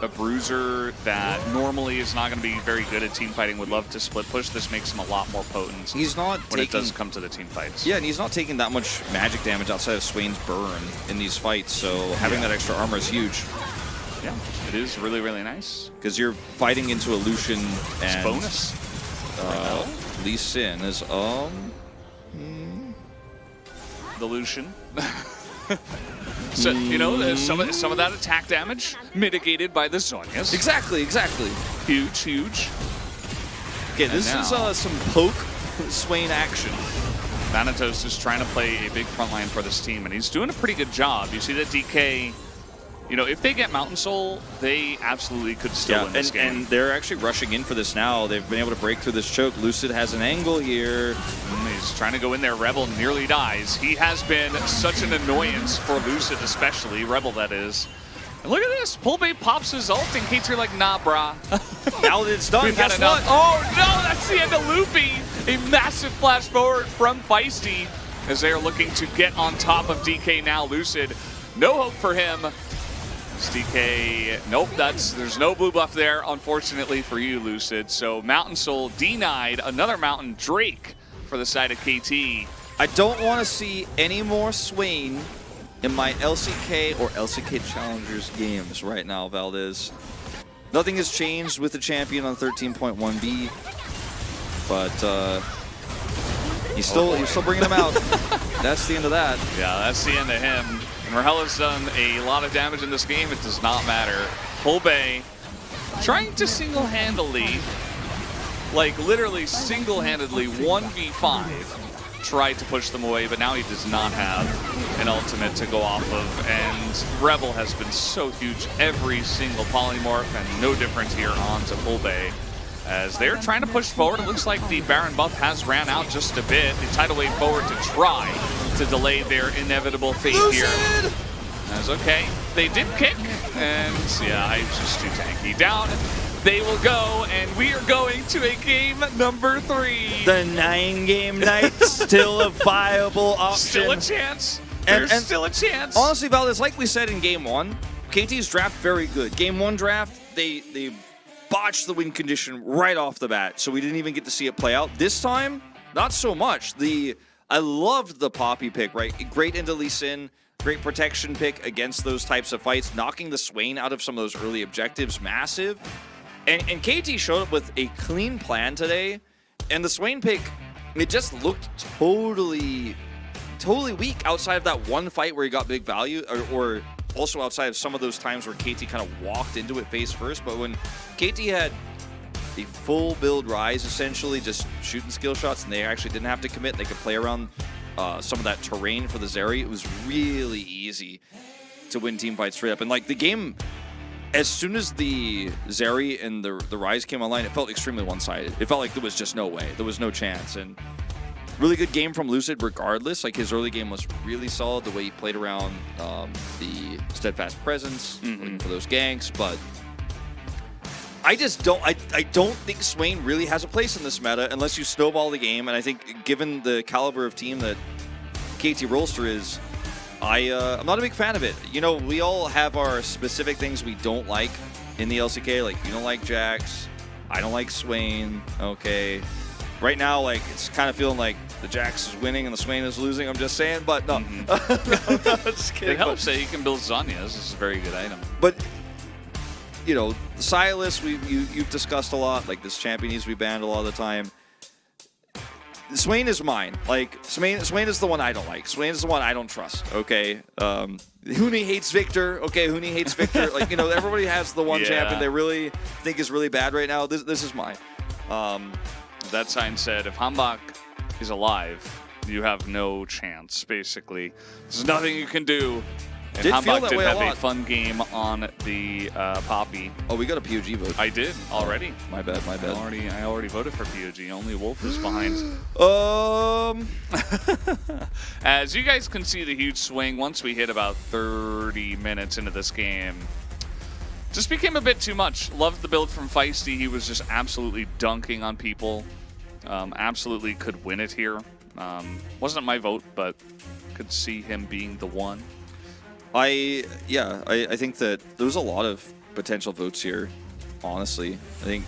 a bruiser that normally is not going to be very good at team fighting, would love to split push. This makes him a lot more potent. He's not when it does come to the team fights. Yeah, and he's not taking that much magic damage outside of Swain's burn in these fights, so having that extra armor is huge. Yeah, it is really, really nice. Because you're fighting into a Lucian and... It's bonus. Lee Sin is, The Lucian. So, you know, some of that attack damage mitigated by the Zhonyas. Exactly, exactly. Huge, huge. Okay, this is some poke Swain action. Thanatos is trying to play a big front line for this team, and he's doing a pretty good job. You see that DK... You know, if they get Mountain Soul, they absolutely could still win this game. And they're actually rushing in for this now. They've been able to break through this choke. Lucid has an angle here. He's trying to go in there. Rebel nearly dies. He has been such an annoyance for Lucid, especially. Rebel, that is. And look at this. Pulbay pops his ult, and Kate's like, nah, brah. Now that it's done, We've had enough. Oh, no, that's the end of Loopy. A massive flash forward from Feisty as they are looking to get on top of DK now. Lucid, no hope for him. DK, nope, there's no blue buff there, unfortunately for you, Lucid. So Mountain Soul denied, another Mountain Drake for the side of KT. I don't want to see any more Swain in my LCK or LCK Challengers games right now, Valdez. Nothing has changed with the champion on 13.1B, but he's still bringing them out. That's the end of that. Yeah, that's the end of him. Marhella's done a lot of damage in this game. It does not matter. Pulbay trying to single-handedly, like literally single-handedly 1v5, tried to push them away, but now he does not have an ultimate to go off of. And Rebel has been so huge every single polymorph, and no difference here on to Pulbay. As they're trying to push forward, it looks like the Baron buff has ran out just a bit. The tidal wave forward to try to delay their inevitable fate here. That's okay. They did kick, and yeah, it's just too tanky. Down they will go, and we are going to a game number 3. The 9-game night, still a viable option. Still a chance. There's still a chance. Honestly, Valdez, like we said in game 1, KT's draft very good. Game 1 draft, they botched the win condition right off the bat, so we didn't even get to see it play out. This time, not so much. I loved the Poppy pick, right? Great into Lee Sin, great protection pick against those types of fights, knocking the Swain out of some of those early objectives, massive. And KT showed up with a clean plan today, and the Swain pick, it just looked totally weak outside of that one fight where he got big value, or also outside of some of those times where KT kind of walked into it face first. But when KT had a full build Rise, essentially, just shooting skill shots, and they actually didn't have to commit. They could play around some of that terrain for the Zeri. It was really easy to win team fights straight up. And like the game, as soon as the Zeri and the Rise came online, it felt extremely one-sided. It felt like there was just no way. There was no chance. And really good game from Lucid regardless. Like his early game was really solid, the way he played around the steadfast presence, looking for those ganks, but I just don't I don't think Swain really has a place in this meta unless you snowball the game. And I think given the caliber of team that KT Rolster is, I'm not a big fan of it. You know, we all have our specific things we don't like in the LCK. Like, you don't like Jax, I don't like Swain. Okay, right now, like, it's kind of feeling like the Jax is winning and the Swain is losing. I'm just saying, but no. No, just kidding. It helps that you can build Zanya. This is a very good item. But you know, Silas, you've discussed a lot. Like, this champion needs to be banned a lot of the time. Swain is mine. Like, Swain is the one I don't like. Swain is the one I don't trust. Okay. Huni hates Victor. Okay, Huni hates Victor. Like, you know, everybody has the one champion they really think is really bad right now. This is mine. That sign said, if Hambak is alive, you have no chance, basically. There's nothing you can do. And Hambak did have a fun game on the Poppy. Oh, we got a POG vote. I did already. My bad. I already voted for POG. Only Wolf is behind. As you guys can see, the huge swing once we hit about 30 minutes into this game just became a bit too much. Loved the build from Feisty. He was just absolutely dunking on people. Absolutely could win it here. Wasn't my vote, but could see him being the one. I think that there's a lot of potential votes here, honestly. I think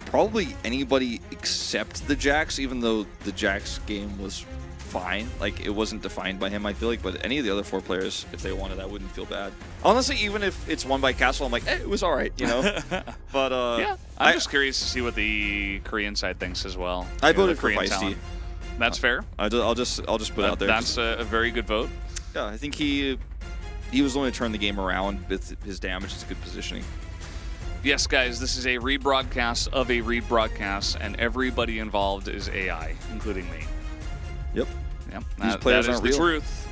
probably anybody except the Jax, even though the Jax game was fine. Like, it wasn't defined by him, I feel like, but any of the other 4 players, if they wanted, I wouldn't feel bad. Honestly, even if it's won by Castle, I'm like, it was all right, you know? But, yeah, I'm just curious to see what the Korean side thinks as well. I voted for Feisty. That's fair. I'll just put it out there. That's a very good vote. Yeah, I think he was the one to turn the game around with his damage. It's good positioning. Yes, guys, this is a rebroadcast of a rebroadcast, and everybody involved is AI, including me. Yep. These players aren't real. The truth.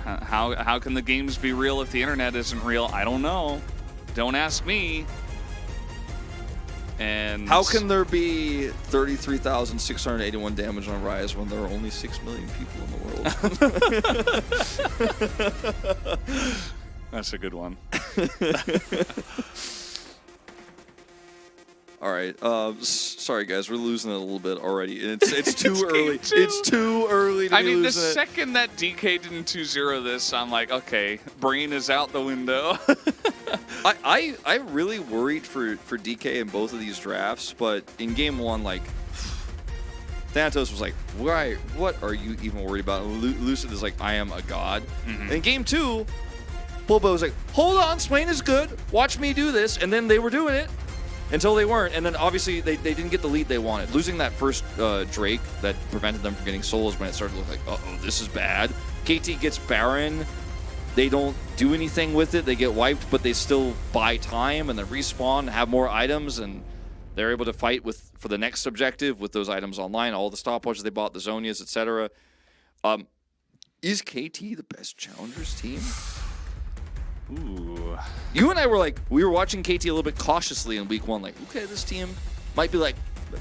How can the games be real if the internet isn't real? I don't know. Don't ask me. And how can there be 33,681 damage on Rise when there are only 6 million people in the world? That's a good one. All right. Sorry, guys. We're losing it a little bit already. It's too early. It's too early to be losing the it. second that DK didn't 2-0 this, I'm like, okay, brain is out the window. I really worried for DK in both of these drafts, but in game 1, like, Thanatos was like, what are you even worried about? And Lucid is like, I am a god. In game 2, Pulbo was like, hold on, Swain is good. Watch me do this. And then they were doing it until they weren't. And then obviously they didn't get the lead they wanted. Losing that first Drake that prevented them from getting souls when it started to look like, uh-oh, this is bad. KT gets Baron. They don't do anything with it. They get wiped, but they still buy time and then respawn and have more items, and they're able to fight for the next objective with those items online, all the stopwatches they bought, the Zonias, etc. Is KT the best challengers team? Ooh. You and I were like, we were watching KT a little bit cautiously in week 1, like, okay, this team might be like,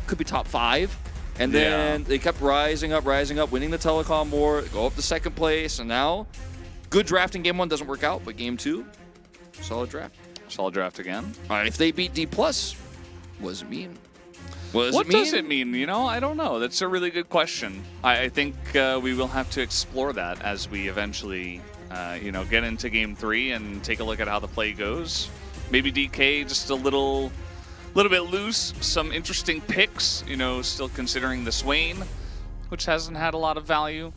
could be top 5. And then they kept rising up, winning the telecom war, go up to 2nd place, and now good draft in game 1 doesn't work out, but game 2, solid draft. Solid draft again. If they beat D+, what does it mean? What does it mean? You know, I don't know. That's a really good question. I think we will have to explore that as we eventually, get into game 3 and take a look at how the play goes. Maybe DK just a little bit loose. Some interesting picks. Still considering the Swain, which hasn't had a lot of value.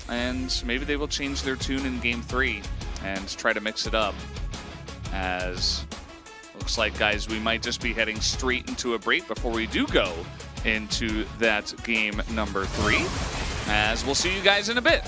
And maybe they will change their tune in game 3 and try to mix it up. As looks like, guys, we might just be heading straight into a break before we do go into that game number 3. As we'll see you guys in a bit.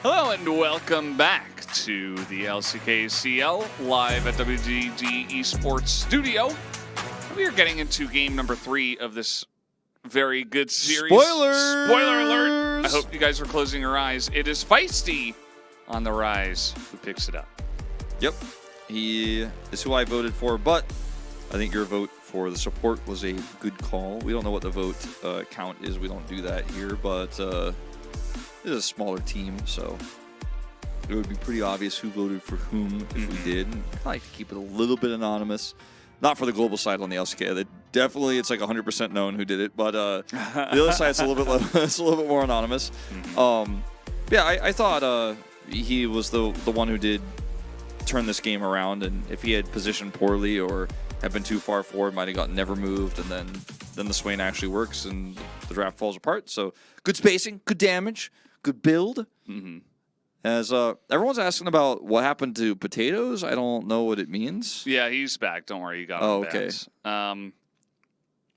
Hello and welcome back to the LCK CL live at WG Esports Studio. We are getting into game number 3 of this very good series. Spoilers! Spoiler alert! I hope you guys are closing your eyes. It is Feisty on the rise who picks it up. Yep, he is who I voted for, but I think your vote for the support was a good call. We don't know what the vote count is. We don't do that here, but it is a smaller team, so it would be pretty obvious who voted for whom if we did. I like to keep it a little bit anonymous. Not for the global side on the LCK. Definitely, it's like 100% known who did it, but the other side's a little bit it's a little bit more anonymous. Yeah, I thought he was the one who did turn this game around, and if he had positioned poorly or had been too far forward, might have gotten never moved, and then the Swain actually works and the draft falls apart. So good spacing, good damage, good build. As everyone's asking about what happened to Potatoes, I don't know what it means. Yeah, he's back. Don't worry, you got him back.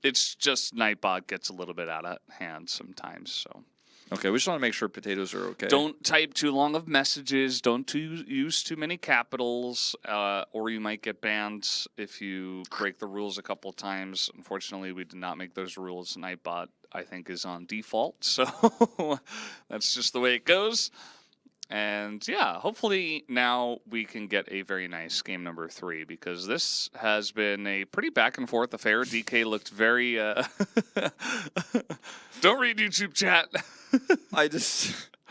It's just Nightbot gets a little bit out of hand sometimes, so. Okay, we just want to make sure Potatoes are okay. Don't type too long of messages. Don't use too many capitals, or you might get banned if you break the rules a couple times. Unfortunately, we did not make those rules. Nightbot, I think, is on default, so that's just the way it goes. And yeah, hopefully now we can get a very nice game number 3, because this has been a pretty back and forth affair. DK looked very don't read YouTube chat.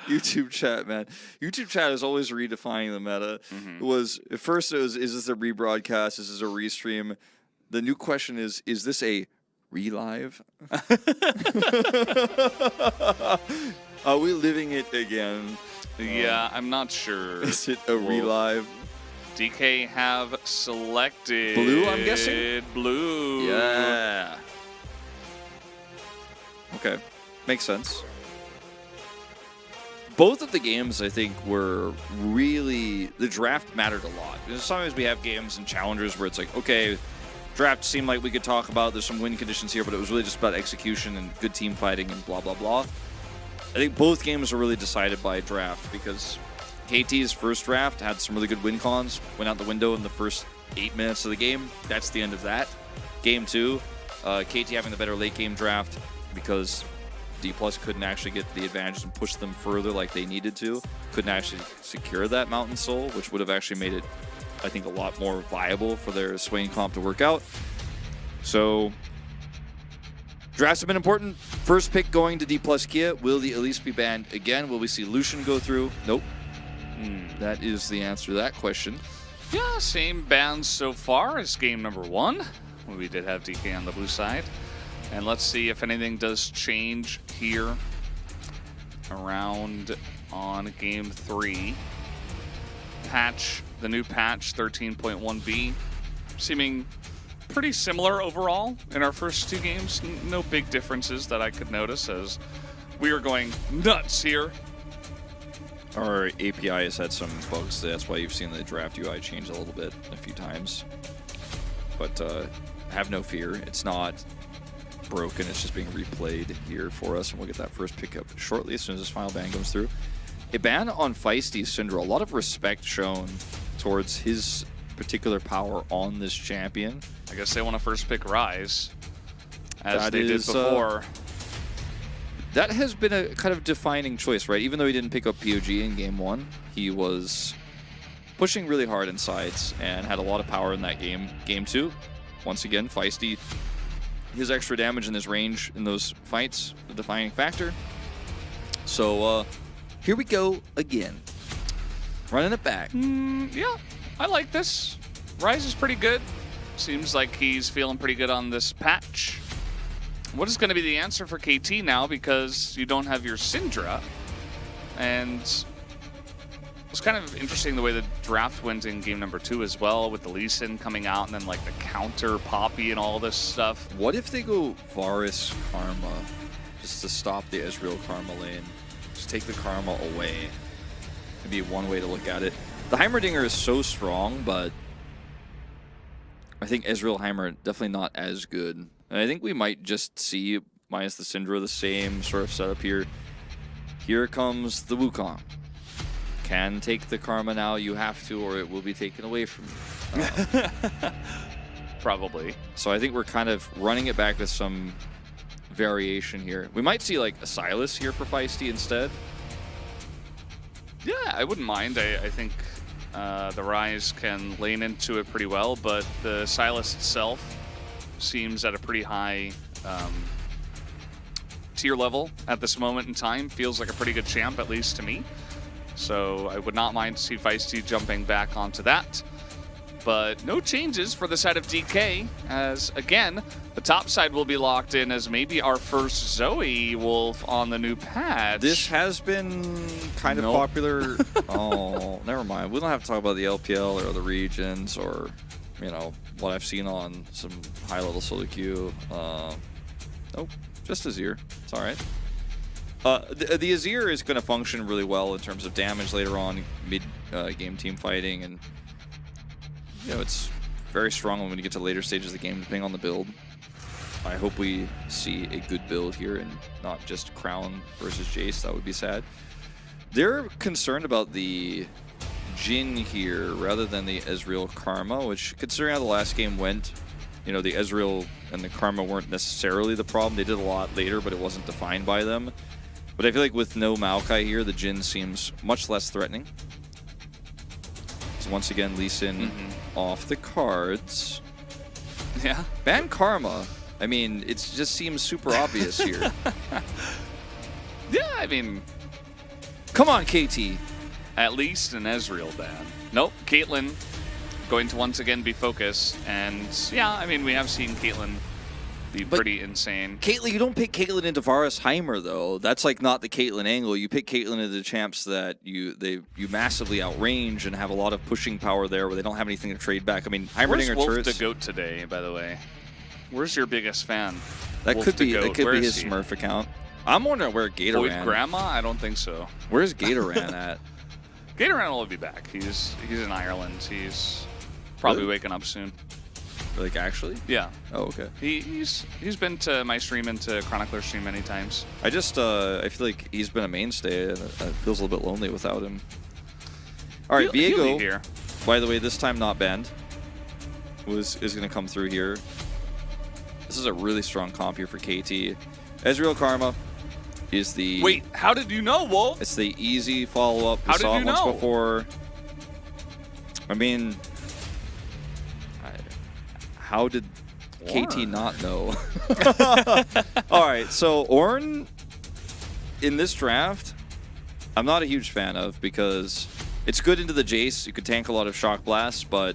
YouTube chat, man. YouTube chat is always redefining the meta. It was at first it was, is this a rebroadcast? Is this a restream? The new question is this a relive? Are we living it again? Yeah, I'm not sure. Is it a relive? DK have selected Blue, I'm guessing? Blue. Yeah. Okay. Makes sense. Both of the games, I think, were really... The draft mattered a lot. Sometimes we have games and challengers where it's like, okay, draft seemed like we could talk about, there's some win conditions here, but it was really just about execution and good team fighting and blah, blah, blah. I think both games were really decided by draft, because KT's first draft had some really good win cons, went out the window in the first 8 minutes of the game. That's the end of that. Game 2, KT having the better late game draft because D+ couldn't actually get the advantage and push them further like they needed to. Couldn't actually secure that Mountain Soul, which would have actually made it, I think, a lot more viable for their Swain comp to work out. So drafts have been important. First pick going to D+ Kia. Will the Elise be banned again? Will we see Lucian go through? Nope. That is the answer to that question. Yeah, same bans so far as game number 1. We did have DK on the blue side. And let's see if anything does change here around on game 3. Patch, the new patch 13.1b, seeming pretty similar overall in our first 2 games. No big differences that I could notice, as we are going nuts here. Our API has had some bugs. That's why you've seen the draft UI change a little bit a few times. But have no fear. It's not broken. It's just being replayed here for us, and we'll get that first pickup shortly as soon as this final ban goes through. A ban on Feisty Syndra. A lot of respect shown towards his particular power on this champion. I guess they want to first pick Rise, as That they did is, before. That has been a kind of defining choice, right? Even though he didn't pick up POG in game 1, he was pushing really hard in sides and had a lot of power in that game. Game 2, once again, Feisty, his extra damage and his range in those fights, the defining factor. So here we go again. Running it back. Yeah, I like this. Rise is pretty good. Seems like he's feeling pretty good on this patch. What is going to be the answer for KT now, because you don't have your Syndra? And it's kind of interesting the way the draft went in game number 2 as well, with the Lee Sin coming out and then like the counter Poppy and all this stuff. What if they go Varus Karma just to stop the Ezreal Karma lane? Just take the Karma away. Could be one way to look at it. The Heimerdinger is so strong, but I think Ezreal Heimer definitely not as good. And I think we might just see, minus the Syndra, the same sort of setup here. Here comes the Wukong. can take the karma now, you have to, or it will be taken away from you. Probably. So I think we're kind of running it back with some variation here. We might see like a Silas here for Feisty instead. Yeah, I wouldn't mind. I think the Rise can lane into it pretty well, but the Silas itself seems at a pretty high tier level at this moment in time. Feels like a pretty good champ, at least to me. So I would not mind to see Feisty jumping back onto that. But no changes for the side of DK, as again, the top side will be locked in as maybe our first Zoe Wolf on the new patch. This has been kind of popular. Oh, never mind. We don't have to talk about the LPL or the regions or, you know, what I've seen on some high-level solo queue. Nope, just Azir. It's all right. The Azir is going to function really well in terms of damage later on, mid-game team fighting, and you know, it's very strong when you get to later stages of the game, depending on the build. I hope we see a good build here and not just Crown versus Jace. That would be sad. They're concerned about the Jin here rather than the Ezreal Karma, which, considering how the last game went, you know, the Ezreal and the Karma weren't necessarily the problem. They did a lot later, but it wasn't defined by them. But I feel like with no Maokai here, the Jin seems much less threatening. So once again, Lee Sin off the cards. Yeah. Ban Karma. I mean, it just seems super obvious here. Yeah, I mean, come on, KT. at least an Ezreal ban. Nope, Caitlyn going to once again be focused. And yeah, I mean, we have seen Caitlyn be pretty insane. Caitlyn, you don't pick Caitlyn into Varus Heimer, though. That's like not the Caitlyn angle. You pick Caitlyn into the champs that you massively outrange and have a lot of pushing power there where they don't have anything to trade back. I mean, Heimerdinger Where's Wolf turrets. the GOAT today, by the way? Where's your biggest fan? That Wolf could the be GOAT. that could Where be is his he? Smurf account. I'm wondering where Gator Void ran. Grandma? I don't think so. Where's Gator ran at? Gatoran will be back. He's in Ireland. He's probably Really? waking up soon. Like, actually? Yeah. Oh, okay. He's been to my stream and to Chronicler's stream many times. I just I feel like he's been a mainstay, and it feels a little bit lonely without him. All right, He'll be Viego, here. by the way, this time not banned, is going to come through here. This is a really strong comp here for KT. Ezreal Karma is the... Wait, how did you know, Wolf? It's the easy follow-up. We How did saw you it once know? before. I mean... How did KT not know? All right, so Ornn in this draft, I'm not a huge fan of because it's good into the Jace. You could tank a lot of shock blasts, but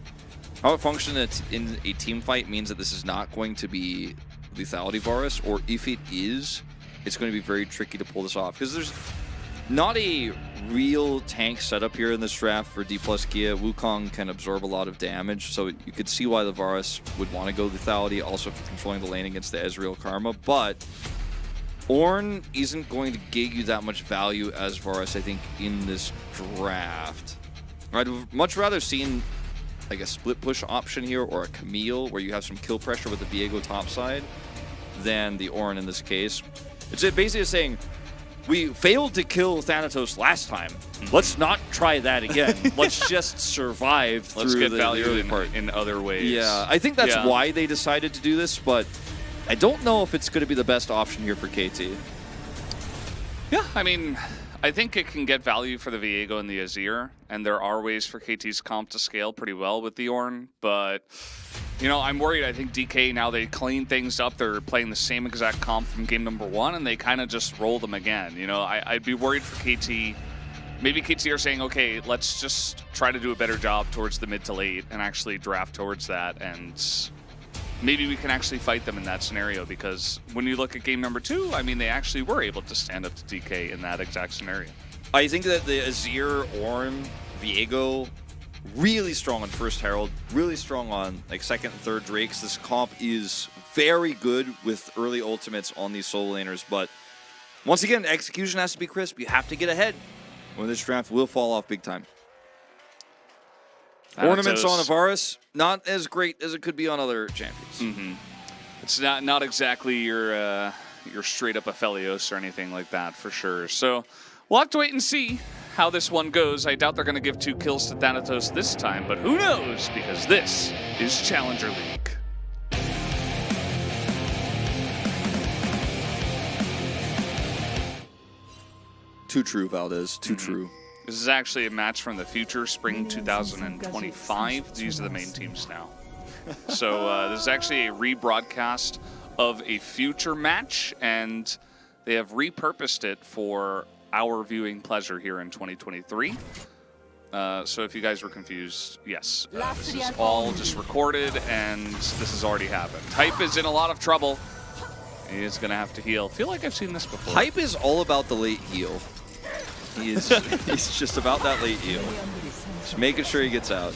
how it functions in a team fight means that this is not going to be lethality Varus, or if it is, it's going to be very tricky to pull this off because there's not a real tank setup here in this draft for D plus Kia. Wukong can absorb a lot of damage, so you could see why the Varus would want to go lethality, also for controlling the lane against the Ezreal Karma, but Ornn isn't going to give you that much value as Varus, I think, in this draft. I'd much rather seen like a split push option here or a Camille where you have some kill pressure with the Viego topside than the Ornn in this case. It's basically saying, we failed to kill Thanatos last time. Let's not try that again. Let's just survive through Let's get the value early part. in other ways. Yeah, I think that's Yeah. why they decided to do this, but I don't know if it's going to be the best option here for KT. Yeah, I mean, I think it can get value for the Viego and the Azir, and there are ways for KT's comp to scale pretty well with the Ornn, but, you know, I'm worried. I think DK, now they clean things up. They're playing the same exact comp from game number 1, and they kind of just roll them again. You know, I'd be worried for KT. Maybe KT are saying, okay, let's just try to do a better job towards the mid to late and actually draft towards that, and maybe we can actually fight them in that scenario, because when you look at game number 2, I mean, they actually were able to stand up to DK in that exact scenario. I think that the Azir, Ornn, Viego, really strong on first Herald, really strong on like second and third Drakes. This comp is very good with early ultimates on these solo laners, but once again, execution has to be crisp. You have to get ahead, when this draft will fall off big time. Ornaments on Varus, not as great as it could be on other champions. It's not exactly your straight up Aphelios or anything like that, for sure. So we'll have to wait and see how this one goes. I doubt they're going to give 2 kills to Thanatos this time, but who knows? Because this is Challenger League. Too true, Valdez. Too true. This is actually a match from the future, spring 2025. These are the main teams now. So this is actually a rebroadcast of a future match, and they have repurposed it for our viewing pleasure here in 2023. So if you guys were confused, yes, this is all just recorded, and this has already happened. Hype is in a lot of trouble. He is going to have to heal. I feel like I've seen this before. Hype is all about the late heal. He's just about that late heal. Just making sure he gets out.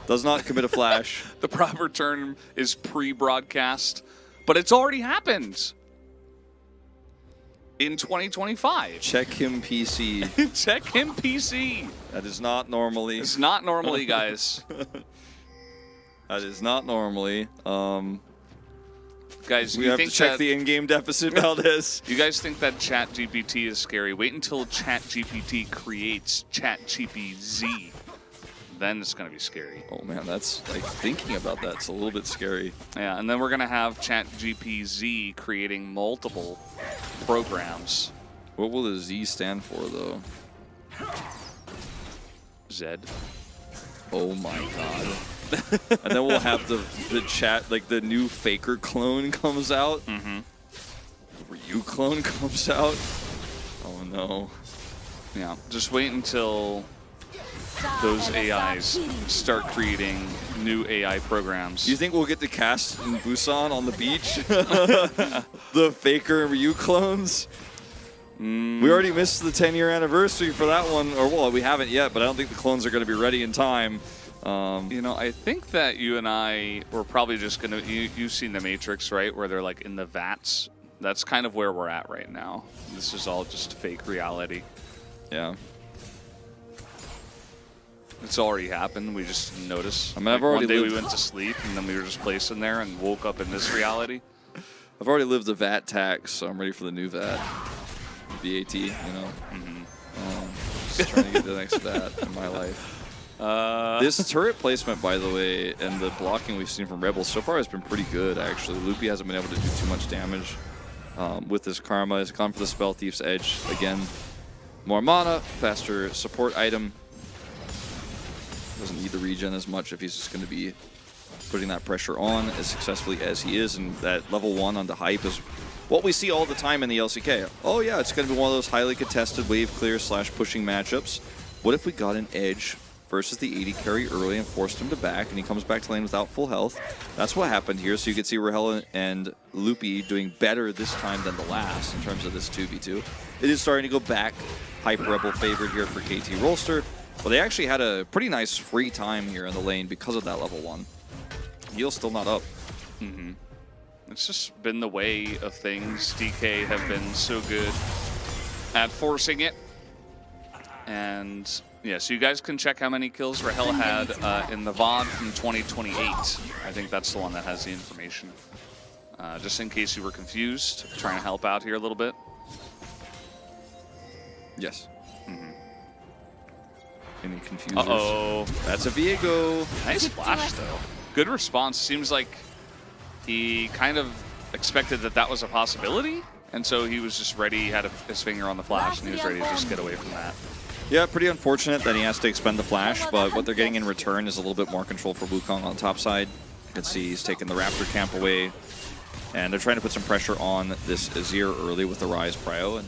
Does not commit a flash. The proper term is pre-broadcast, but it's already happened in 2025. Check him PC. Check him PC. That is not normally. It's not normally, guys. That is not normally. Guys, We you have to think check that the in-game deficit Valdez. you guys think that ChatGPT is scary? Wait until ChatGPT creates ChatGPZ. Then it's going to be scary. Oh man, that's like thinking about that's a little bit scary. Yeah, and then we're going to have ChatGPZ creating multiple programs. What will the Z stand for though? Zed. Oh my god. And then we'll have the chat, like the new Faker clone comes out. Mm-hmm. The Ryu clone comes out. Oh no. Yeah, just wait until those AIs start creating new AI programs. Do you think we'll get to cast in Busan on the beach? The Faker and Ryu clones? We already missed the 10-year anniversary for that one. Or, well, we haven't yet, but I don't think the clones are going to be ready in time. You know, I think that you and I were probably just going to... You've seen The Matrix, right? Where they're like in the vats. That's kind of where we're at right now. This is all just fake reality. Yeah. It's already happened. We just didn't notice. I mean, I've already one day lived... we went to sleep, and then we were just placed in there and woke up in this reality. I've already lived the VAT tax, so I'm ready for the new VAT. VAT, you know. Just trying to get the next VAT in my life. This turret placement, by the way, and the blocking we've seen from Rebels so far has been pretty good, actually. Loopy hasn't been able to do too much damage with his Karma. He's gone for the Spell Thief's Edge. Again, more mana, faster support item. Doesn't need the regen as much if he's just going to be putting that pressure on as successfully as he is. And that level 1 onto Hype is what we see all the time in the LCK. Oh yeah, it's going to be one of those highly contested wave clear / pushing matchups. What if we got an Edge versus the 80 carry early and forced him to back, and he comes back to lane without full health? That's what happened here. So you can see Rahel and Loopy doing better this time than the last in terms of this 2v2. It is starting to go back. Hype Rebel favored here for KT Rolster. But they actually had a pretty nice free time here in the lane because of that level 1. Heal's still not up. Mm-hmm. It's just been the way of things. DK have been so good at forcing it. And yeah, so you guys can check how many kills Rahel had in the VOD from 2028. I think that's the one that has the information. Just in case you were confused, trying to help out here a little bit. Yes. Mm-hmm. Any confusers? Uh-oh. That's a Viego. Nice flash, though. Good response. Seems like he kind of expected that that was a possibility, and so he was just ready. He had his finger on the flash, and he was ready to just get away from that. Yeah, pretty unfortunate that he has to expend the flash, but what they're getting in return is a little bit more control for Wukong on the top side. You can see he's taking the Raptor camp away, and they're trying to put some pressure on this Azir early with the Rise Prio. And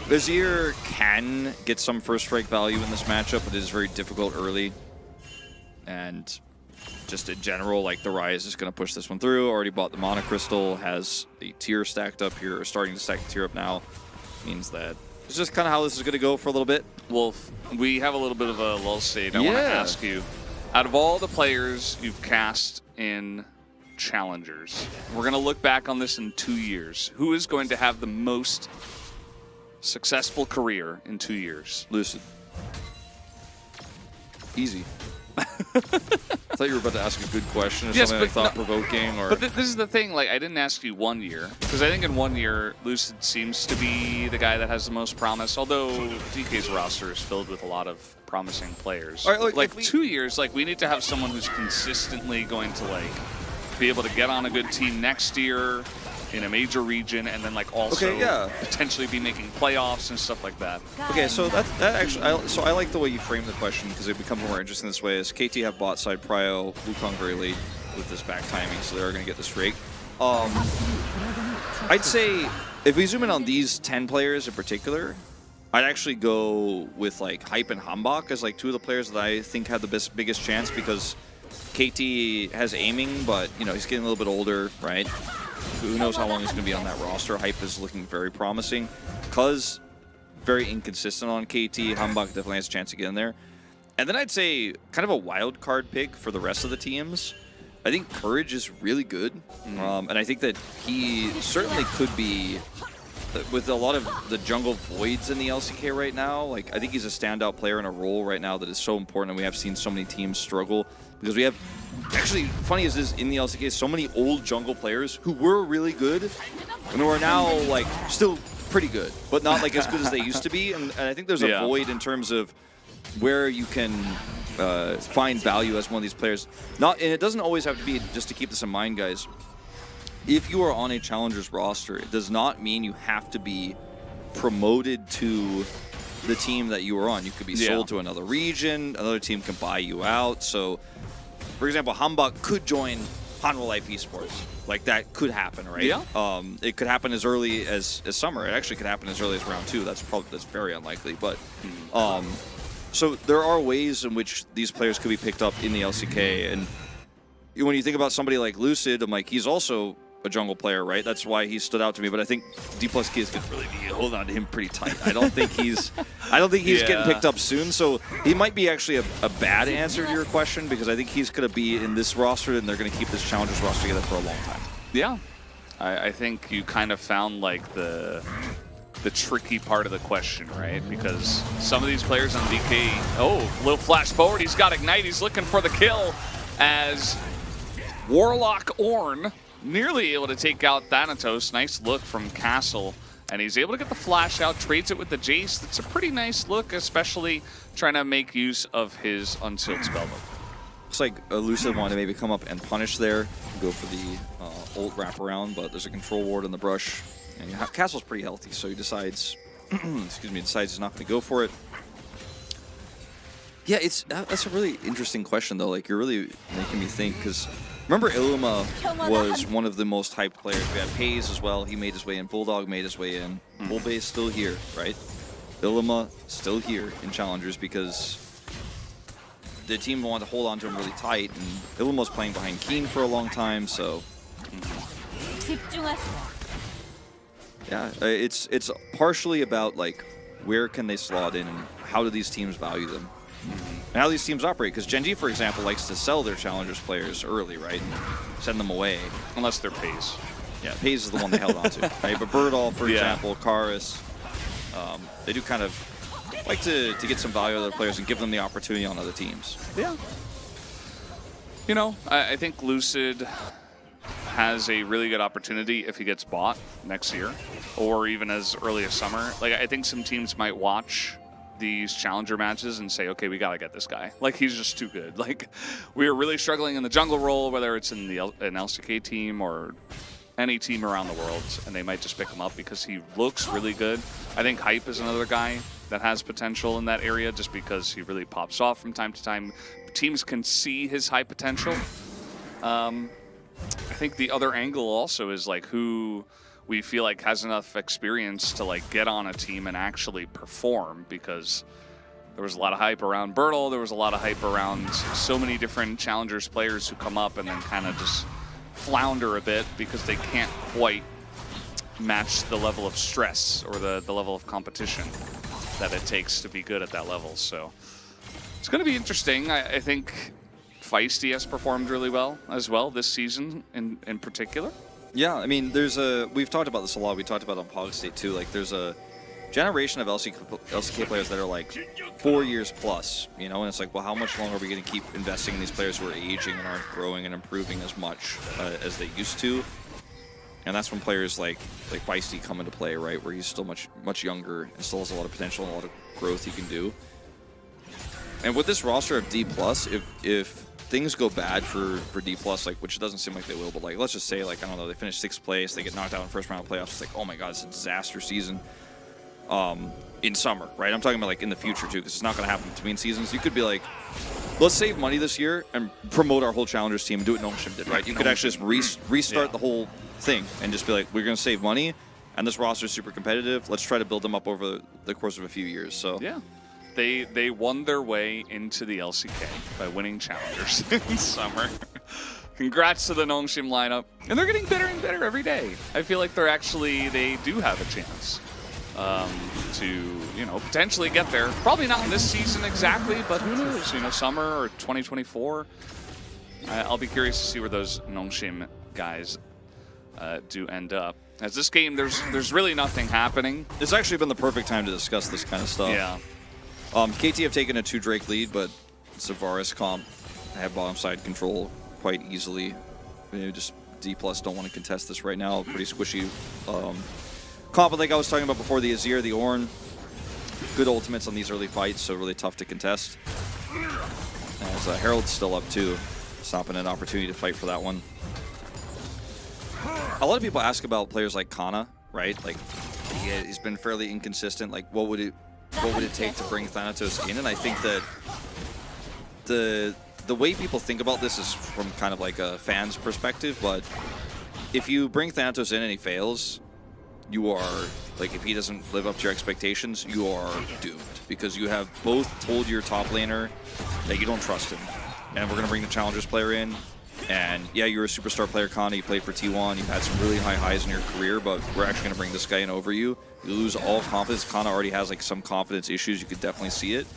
Azir can get some first strike value in this matchup, but it is very difficult early. And just in general, like, the Rise is going to push this one through. Already bought the Mana Crystal, has a tier stacked up here, or starting to stack the tier up now. Means that it's just kind of how this is going to go for a little bit. Wolf, we have a little bit of a lull state. I want to ask you, out of all the players you've cast in Challengers, we're going to look back on this in 2 years. Who is going to have the most successful career in 2 years? Lucid. Easy. thought you were about to ask a good question or Yes, something but like thought-provoking. Or... But this is the thing, like, I didn't ask you 1 year, because I think in 1 year, Lucid seems to be the guy that has the most promise, although DK's roster is filled with a lot of promising players. All right, like 2 years, like, we need to have someone who's consistently going to, like, be able to get on a good team next year in a major region, and then, like, also potentially be making playoffs and stuff like that. Okay, so that actually, I like the way you frame the question because it becomes more interesting this way. Is KT have bot side prio, Wukong very late with this back timing, so they're going to get this rake. I'd say if we zoom in on these 10 players in particular, I'd actually go with like Hype and Hambach as like two of the players that I think have the biggest chance because KT has aiming, but you know he's getting a little bit older, right? Who knows how long he's going to be on that roster. Hype is looking very promising. Cuz very inconsistent on KT. Hambach definitely has a chance to get in there. And then I'd say kind of a wild card pick for the rest of the teams. I think Courage is really good. And I think that he certainly could be, with a lot of the jungle voids in the LCK right now, like I think he's a standout player in a role right now that is so important, and we have seen so many teams struggle because we have, actually, funny as this, in the LCK, so many old jungle players who were really good and who are now like still pretty good, but not like as good as they used to be. And I think there's a void in terms of where you can find value as one of these players. And it doesn't always have to be, just to keep this in mind, guys, if you are on a Challengers roster, it does not mean you have to be promoted to the team that you are on. You could be sold to another region, another team can buy you out. So, for example, Hambach could join Hanwha Life Esports. Like, that could happen, right? Yeah. It could happen as early as summer. It actually could happen as early as round 2. That's very unlikely. But so there are ways in which these players could be picked up in the LCK. And when you think about somebody like Lucid, I'm like, he's also a jungle player, right? That's why he stood out to me. But I think D+K is going to really be holding on to him pretty tight. I don't think he's getting picked up soon. So he might be actually a bad answer to your question, because I think he's going to be in this roster and they're going to keep this Challengers roster together for a long time. Yeah. I think you kind of found like the tricky part of the question, right? Because some of these players on DK, little flash forward, he's got Ignite, he's looking for the kill as Warlock Ornn nearly able to take out Thanatos. Nice look from Castle, and he's able to get the flash out, trades it with the Jace. That's a pretty nice look, especially trying to make use of his unsealed spellbook. Looks like Lucid wanted to maybe come up and punish there, go for the ult wraparound, but there's a control ward in the brush. And Castle's pretty healthy, so he decides, decides he's not going to go for it. Yeah, that's a really interesting question, though. Like, you're really making me think, because remember Illuma was one of the most hyped players. We had Hayes as well. He made his way in. Bulldog made his way in. Bulbay is still here, right? Illuma still here in Challengers because the team wanted to hold on to him really tight, and Illuma's playing behind Keen for a long time, so... Yeah, it's partially about, like, where can they slot in and how do these teams value them? And how these teams operate, because Gen.G, for example, likes to sell their Challengers players early, right? And send them away. Unless they're Pays. Yeah, Pays is the one they held on to, right? But Birdall, for example, Karis, they do kind of like to get some value out of their players and give them the opportunity on other teams. Yeah. You know, I think Lucid has a really good opportunity if he gets bought next year, or even as early as summer. Like, I think some teams might watch these challenger matches and say, okay, we gotta get this guy. Like, he's just too good. Like, we are really struggling in the jungle role, whether it's in an LCK team or any team around the world, and they might just pick him up because he looks really good. I think Hype is another guy that has potential in that area just because he really pops off from time to time. Teams can see his high potential. I think the other angle also is like who we feel like has enough experience to like get on a team and actually perform, because there was a lot of hype around Birdall, there was a lot of hype around so many different Challengers players who come up and then kind of just flounder a bit because they can't quite match the level of stress or the level of competition that it takes to be good at that level. So it's going to be interesting. I think Feisty has performed really well as well this season in particular. Yeah, I mean, we've talked about this a lot. We talked about it on Pog State too. Like, there's a generation of LCK players that are like 4 years plus, you know, and it's like, well, how much longer are we going to keep investing in these players who are aging and aren't growing and improving as much as they used to? And that's when players like Feisty come into play, right, where he's still much younger and still has a lot of potential and a lot of growth he can do. And with this roster of D+, if things go bad for D+, like, which it doesn't seem like they will, but like, let's just say, like, I don't know, they finish 6th place, they get knocked out in first round of playoffs, it's like, oh my god, it's a disaster season in summer, right? I'm talking about like in the future too, because it's not going to happen between seasons. You could be like, let's save money this year and promote our whole Challengers team and do what Nongshim did, right? You could actually just restart the whole thing and just be like, we're going to save money, and this roster is super competitive. Let's try to build them up over the course of a few years. So yeah. They won their way into the LCK by winning Challengers in summer. Congrats to the Nongshim lineup. And they're getting better and better every day. I feel like they do have a chance to, you know, potentially get there. Probably not in this season exactly, but who knows? You know, summer or 2024. I'll be curious to see where those Nongshim guys do end up. As this game, there's really nothing happening. It's actually been the perfect time to discuss this kind of stuff. Yeah. KT have taken a 2 Drake lead, but it's a Varus comp. They have bottom side control quite easily. Maybe just D+ don't want to contest this right now. Pretty squishy comp, like I was talking about before, the Azir, the Ornn. Good ultimates on these early fights, so really tough to contest. As Herald's still up too, stopping an opportunity to fight for that one. A lot of people ask about players like Kana, right? Like, he's been fairly inconsistent. Like, what would it take to bring Thanatos in? And I think that the way people think about this is from kind of like a fan's perspective, but if you bring Thanatos in and he fails, you are, like, if he doesn't live up to your expectations, you are doomed, because you have both told your top laner that you don't trust him, and we're going to bring the Challengers player in. And yeah, you're a superstar player, Kana. You played for T1. You've had some really high highs in your career, but we're actually going to bring this guy in over you. You lose all confidence. Kana already has like some confidence issues. You could definitely see it.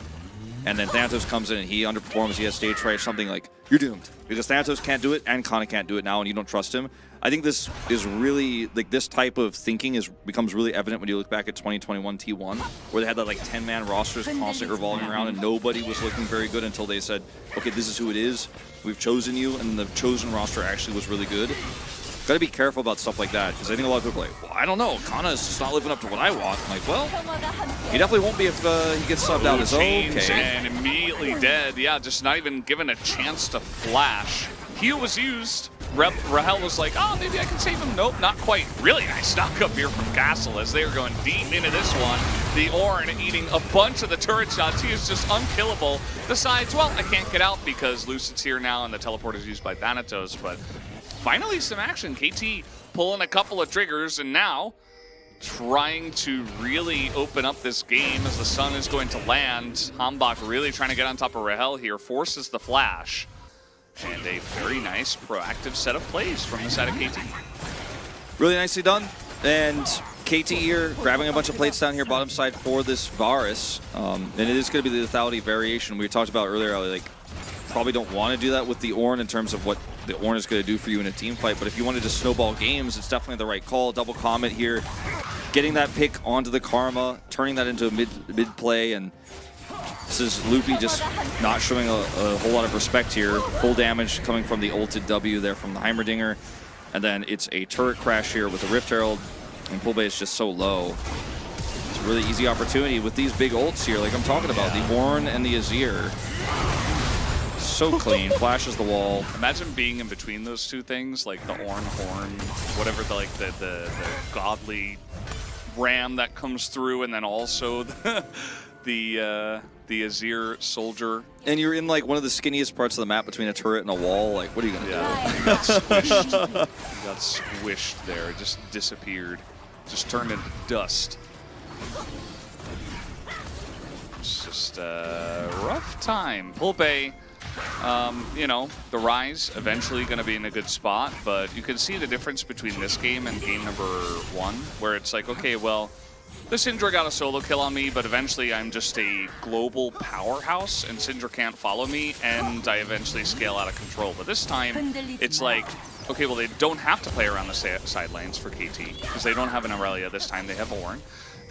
And then Thanatos comes in and he underperforms. He has stage fright, something like, you're doomed, because Thanatos can't do it and Kana can't do it now, and you don't trust him. I think this is really, like, this type of thinking becomes really evident when you look back at 2021 T1, where they had that like 10-man rosters constantly revolving around and nobody was looking very good until they said, okay, this is who it is. We've chosen you, and the chosen roster actually was really good. Got to be careful about stuff like that, because I think a lot of people are like, well, I don't know, Kana's just not living up to what I want. I'm like, well, he definitely won't be if he gets subbed out as okay. And immediately dead. Yeah, just not even given a chance to flash. Heal was used. Rahel was like, oh, maybe I can save him. Nope, not quite. Really nice knock up here from Castle as they are going deep into this one. The Ornn eating a bunch of the turret shots. He is just unkillable. Decides, well, I can't get out because Lucid's here now and the teleport is used by Thanatos. But finally some action. KT pulling a couple of triggers and now trying to really open up this game as the sun is going to land. Hambach really trying to get on top of Rahel here. Forces the flash. And a very nice proactive set of plays from the side of KT. Really nicely done. And KT here grabbing a bunch of plates down here bottom side for this Varus. And it is going to be the lethality variation we talked about earlier. Like, probably don't want to do that with the Ornn in terms of what the Ornn is going to do for you in a team fight. But if you wanted to snowball games, it's definitely the right call. Double Comet here. Getting that pick onto the Karma, turning that into a mid play, and this is Loopy just not showing a whole lot of respect here. Full damage coming from the ulted W there from the Heimerdinger. And then it's a turret crash here with the Rift Herald. And Pulbe is just so low. It's a really easy opportunity with these big ults here, like I'm talking about. The Ornn and the Azir. So clean, flashes the wall. Imagine being in between those two things, like the Ornn horn, whatever, the godly ram that comes through, and then also the Azir soldier. And you're in like one of the skinniest parts of the map between a turret and a wall. Like, what are you gonna do? You got squished. You got squished there. It just disappeared. Just turned into dust. It's just a rough time. Pulpe, you know, the Rise eventually going to be in a good spot, but you can see the difference between this game and game number 1, where it's like, okay, well, the Syndra got a solo kill on me, but eventually I'm just a global powerhouse and Syndra can't follow me, and I eventually scale out of control. But this time, it's like, okay, well, they don't have to play around the side lanes for KT, because they don't have an Aurelia this time, they have Ornn.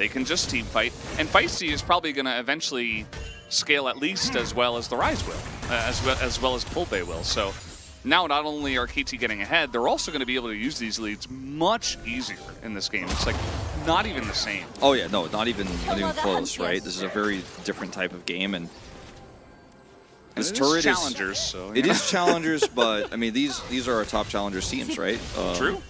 They can just team fight, and Feisty is probably going to eventually scale at least as well as the Rise will, as well as Pulbe will. So now not only are KT getting ahead, they're also going to be able to use these leads much easier in this game. It's like not even the same. Oh yeah, no, not even close, right? This is a very different type of game, and this turret is challengers. So it is challengers, but I mean these are our top challengers teams, right? True.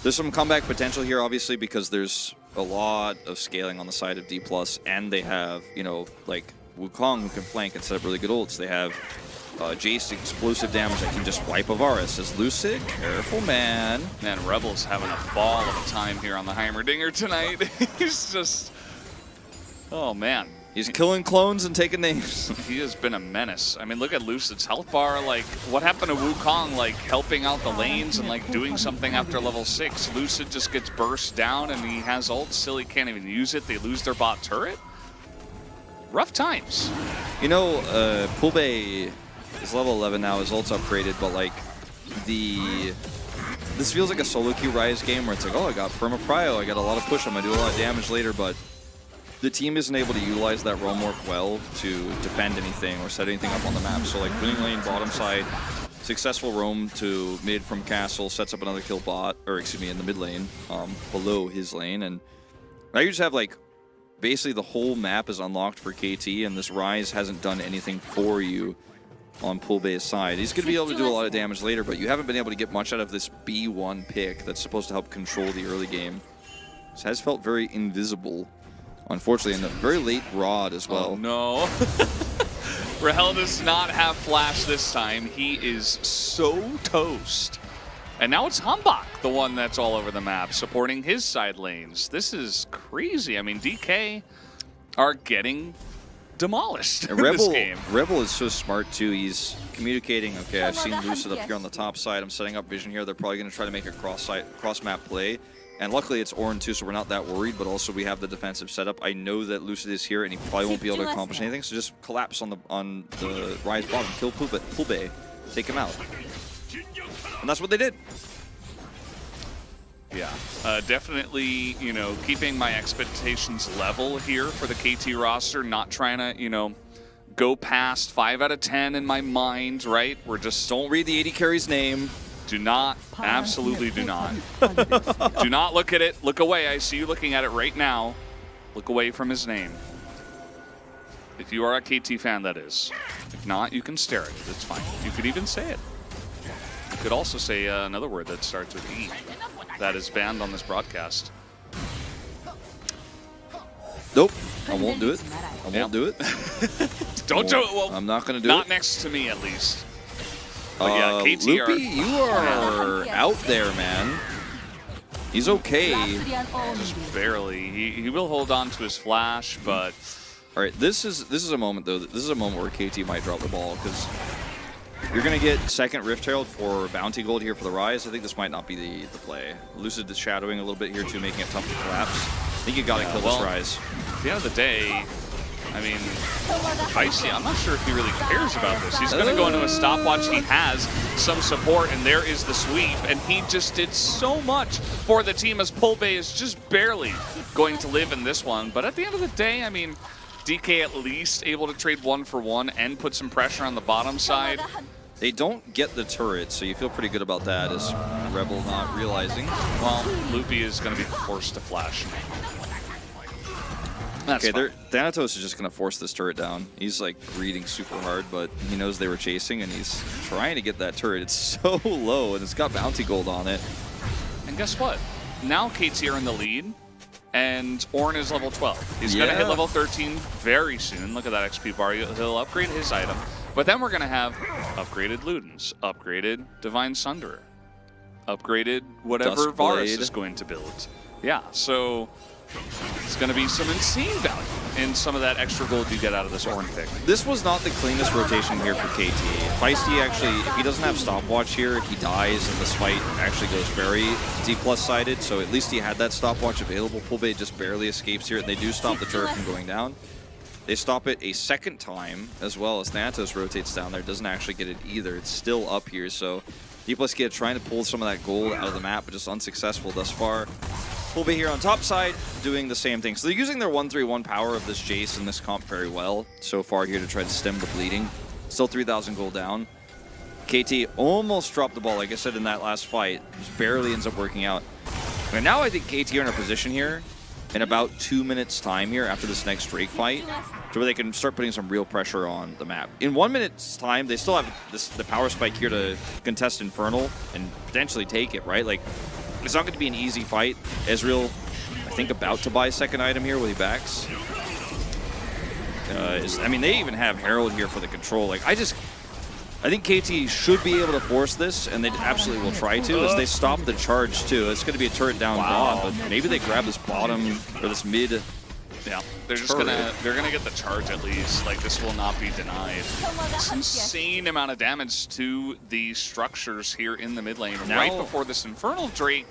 There's some comeback potential here, obviously, because there's a lot of scaling on the side of D+, and they have, you know, like Wukong who can flank and set up really good ults. They have Jace explosive damage that can just wipe Avaris. As Lucid, careful, man. Man, Rebel's having a ball of a time here on the Heimerdinger tonight. He's just, oh man. He's killing clones and taking names. He has been a menace. I mean, look at Lucid's health bar. Like, what happened to Wukong, like, helping out the lanes and, like, doing something after level 6? Lucid just gets burst down, and he has ult. Silly can't even use it. They lose their bot turret. Rough times. You know, Pulbe is level 11 now. His ult's upgraded, but, like, this feels like a solo queue Rise game where it's like, oh, I got Perma Prio. I got a lot of push. I'm going to do a lot of damage later, but the team isn't able to utilize that roam work well to defend anything or set anything up on the map. So like winning lane bottom side, successful roam to mid from castle, sets up another kill bot, or excuse me, in the mid lane, below his lane. And now you just have like, basically the whole map is unlocked for KT, and this Rise hasn't done anything for you on Pulbe's side. He's going to be able to do a lot of damage later, but you haven't been able to get much out of this B1 pick that's supposed to help control the early game. This has felt very invisible. Unfortunately, in the very late rod as well. Oh, no. Rahel does not have flash this time. He is so toast. And now it's Hambach, the one that's all over the map, supporting his side lanes. This is crazy. I mean, DK are getting demolished in this game. Rebel is so smart, too. He's communicating, okay, I've seen Lucid up here on the top side. I'm setting up vision here. They're probably going to try to make a cross-map play. And luckily it's Orin too, so we're not that worried, but also we have the defensive setup. I know that Lucid is here and he probably won't be able to accomplish anything, so just collapse on the Rise bottom, kill Pulbe, take him out. And that's what they did. Yeah, definitely, you know, keeping my expectations level here for the KT roster, not trying to, you know, go past 5 out of 10 in my mind, right? We're just... Don't read the AD carry's name. Do not, absolutely do not. Do not look at it. Look away. I see you looking at it right now. Look away from his name. If you are a KT fan, that is. If not, you can stare at it. It's fine. You could even say it. You could also say another word that starts with E. That is banned on this broadcast. Nope. I won't do it. I won't do it. Don't do it. Well, I'm not going to do not it. next to me, at least. But yeah, KT Loopy, you are out there, man. He's okay. Just barely. He will hold on to his flash, but all right. This is a moment though. This is a moment where KT might drop the ball because you're gonna get second Rift Herald for bounty gold here for the Rise. I think this might not be the play. Lucid is shadowing a little bit here too, making it tough to collapse. I think you gotta kill this Rise. At the end of the day, I mean, Feisty, I'm not sure if he really cares about this. He's going to go into a stopwatch. He has some support, and there is the sweep. And he just did so much for the team as Pulbe is just barely going to live in this one. But at the end of the day, I mean, DK at least able to trade 1 for 1 and put some pressure on the bottom side. They don't get the turret, so you feel pretty good about that as Rebel not realizing. Well, Loopy is going to be forced to flash. That's okay, Thanatos is just going to force this turret down. He's like reading super hard, but he knows they were chasing, and he's trying to get that turret. It's so low, and it's got bounty gold on it. And guess what? Now KT are in the lead, and Orin is level 12. He's going to hit level 13 very soon. Look at that XP bar. He'll upgrade his item. But then we're going to have upgraded Ludens, upgraded Divine Sunderer, upgraded whatever Varus is going to build. Yeah, so it's going to be some insane value in some of that extra gold you get out of this Orin pick. This was not the cleanest rotation here for KT. Feisty actually, if he doesn't have stopwatch here, he dies and this fight actually goes very D+ sided, so at least he had that stopwatch available. Pulbe just barely escapes here, and they do stop the turret from going down. They stop it a second time, as well as Thanatos rotates down there. Doesn't actually get it either. It's still up here, so D+K trying to pull some of that gold out of the map, but just unsuccessful thus far. will be here on top side doing the same thing. So they're using their 1-3-1 power of this Jace and this comp very well so far here to try to stem the bleeding. Still 3,000 gold down. KT almost dropped the ball, like I said in that last fight. Just barely ends up working out. And now I think KT are in a position here in about 2 minutes time here after this next Drake fight to where they can start putting some real pressure on the map. In 1 minute's time, they still have the power spike here to contest Infernal and potentially take it, right? Like, it's not going to be an easy fight. Ezreal, I think, about to buy a second item here when he backs. I mean, they even have Herald here for the control. Like, I think KT should be able to force this, and they absolutely will try to, as they stop the charge, too. It's going to be a turret down bot, but maybe they grab this bottom, or this mid. Yeah, they're just gonna get the charge at least. Like, this will not be denied. It's insane amount of damage to the structures here in the mid lane Now, right before this Infernal Drake.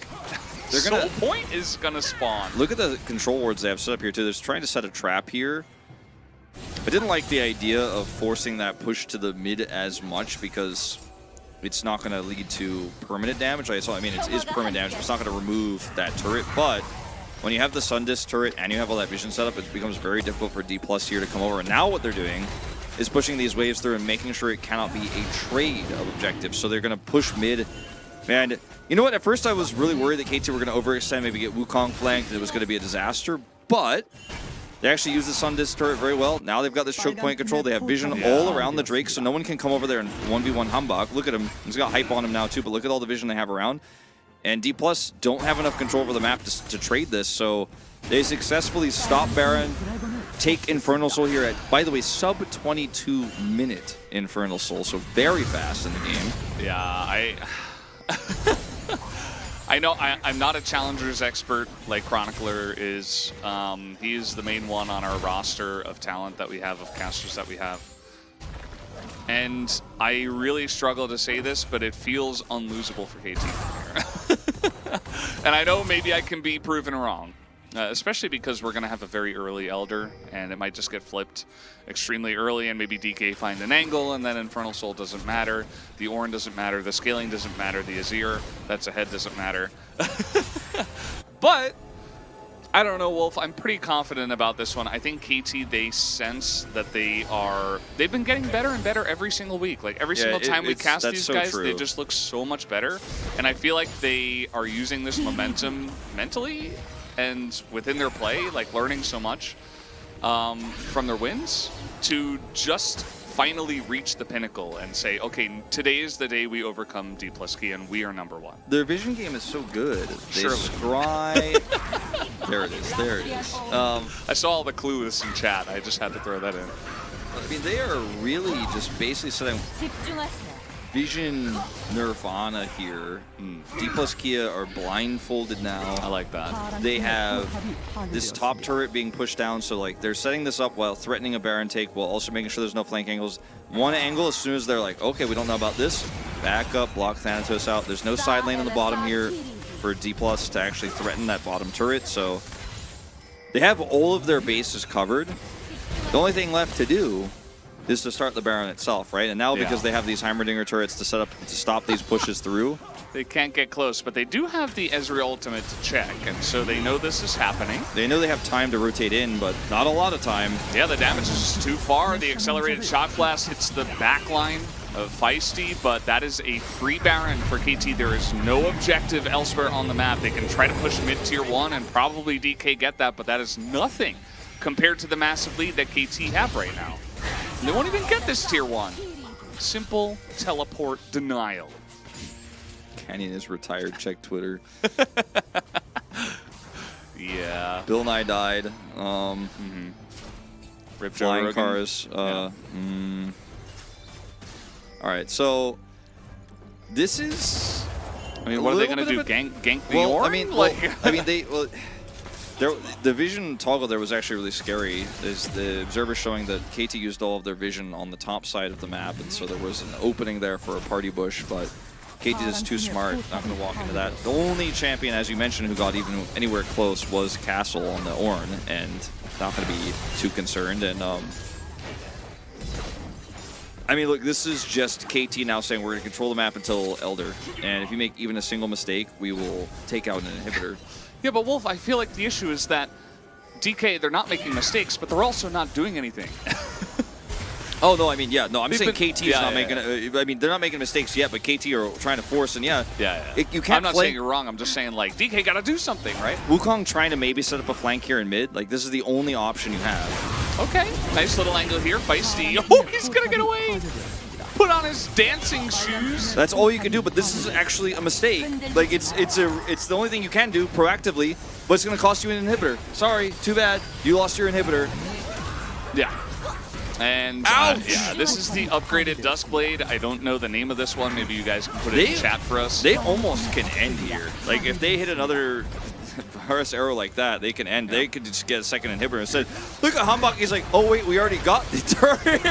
They're gonna Soul Point is gonna spawn. Look at the control wards they have set up here too. They're trying to set a trap here. I didn't like the idea of forcing that push to the mid as much because it's not going to lead to permanent damage. I mean, it is permanent damage, but it's not going to remove that turret. But when you have the Sundisc turret and you have all that vision set up, it becomes very difficult for D+ here to come over. And now what they're doing is pushing these waves through and making sure it cannot be a trade of objectives. So they're going to push mid. And you know what? At first I was really worried that KT were going to overextend, maybe get Wukong flanked, and it was going to be a disaster. But they actually use the Sundisc turret very well. Now they've got this choke point control. They have vision all around the Drake, so no one can come over there and 1v1 Humbug. Look at him. He's got hype on him now, too, but look at all the vision they have around. And D+ don't have enough control over the map to trade this, so they successfully stop Baron, take Infernal Soul here at, by the way, sub-22 minute Infernal Soul, so very fast in the game. Yeah, I know I'm not a challengers expert like Chronicler is. He is the main one on our roster of talent that we have, of casters that we have. And I really struggle to say this, but it feels unlosable for KT from here. And I know maybe I can be proven wrong, especially because we're going to have a very early Elder, and it might just get flipped extremely early, and maybe DK find an angle, and then Infernal Soul doesn't matter, the Ornn doesn't matter, the scaling doesn't matter, the Azir that's ahead doesn't matter. But I don't know, Wolf. I'm pretty confident about this one. I think KT, they sense that they've been getting better and better every single week. Like, every single time we cast these guys, they just look so much better. And I feel like they are using this momentum mentally and within their play, like learning so much from their wins to just finally reach the pinnacle and say, okay, today is the day we overcome D+ Key and we are #1. Their vision game is so good. They scry. There it is. There it is. I saw all the clues in chat. I just had to throw that in. I mean, they are really just basically setting vision Nirvana here. D+ Kia are blindfolded now. I like that. They have this top turret being pushed down, so like they're setting this up while threatening a Baron take, while also making sure there's no flank angles. One angle, as soon as they're like, okay, we don't know about this, back up, block Thanatos out. There's no side lane on the bottom here for D+ to actually threaten that bottom turret, so they have all of their bases covered. The only thing left to do is to start the Baron itself, right? And now because they have these Heimerdinger turrets to set up to stop these pushes through, they can't get close, but they do have the Ezreal ultimate to check, and so they know this is happening. They know they have time to rotate in, but not a lot of time. Yeah, the damage is just too far. The accelerated shot blast hits the back line of Feisty, but that is a free Baron for KT. There is no objective elsewhere on the map. They can try to push mid tier 1 and probably DK get that, but that is nothing compared to the massive lead that KT have right now. And they won't even get this tier 1. Simple teleport denial. Canyon is retired. Check Twitter. Yeah. Bill Nye died. Rip Flying Joe cars. All right, so this is. I mean, what are they going to do? Gank the Ornn? The vision toggle there was actually really scary. There's the observer showing that KT used all of their vision on the top side of the map, and so there was an opening there for a party bush, but KT is too smart, not going to walk into that. The only champion, as you mentioned, who got even anywhere close was Castle on the Ornn, and not going to be too concerned. And I mean, look, this is just KT now saying we're going to control the map until Elder, and if you make even a single mistake, we will take out an inhibitor. Yeah, but Wolf, I feel like the issue is that DK, they're not making mistakes, but they're also not doing anything. Oh no, I mean, yeah, no, I'm saying been- KT is yeah, not yeah, making. I mean, they're not making mistakes yet, but KT are trying to force, and yeah, you can't I'm not play. saying you're wrong. I'm just saying, like, DK got to do something, right? Wukong trying to maybe set up a flank here in mid. Like, this is the only option you have. Okay, nice little angle here. Feisty. Oh, he's going to get away. Put on his dancing shoes. That's all you can do, but this is actually a mistake. Like, it's the only thing you can do proactively, but it's going to cost you an inhibitor. Sorry, too bad. You lost your inhibitor. Yeah. And yeah, this is the upgraded Duskblade. I don't know the name of this one. Maybe you guys can put it in chat for us. They almost can end here. Like, if they hit another Horus arrow like that, they can end. They could just get a second inhibitor instead. Look at Hambak. He's like, oh wait, we already got the turret.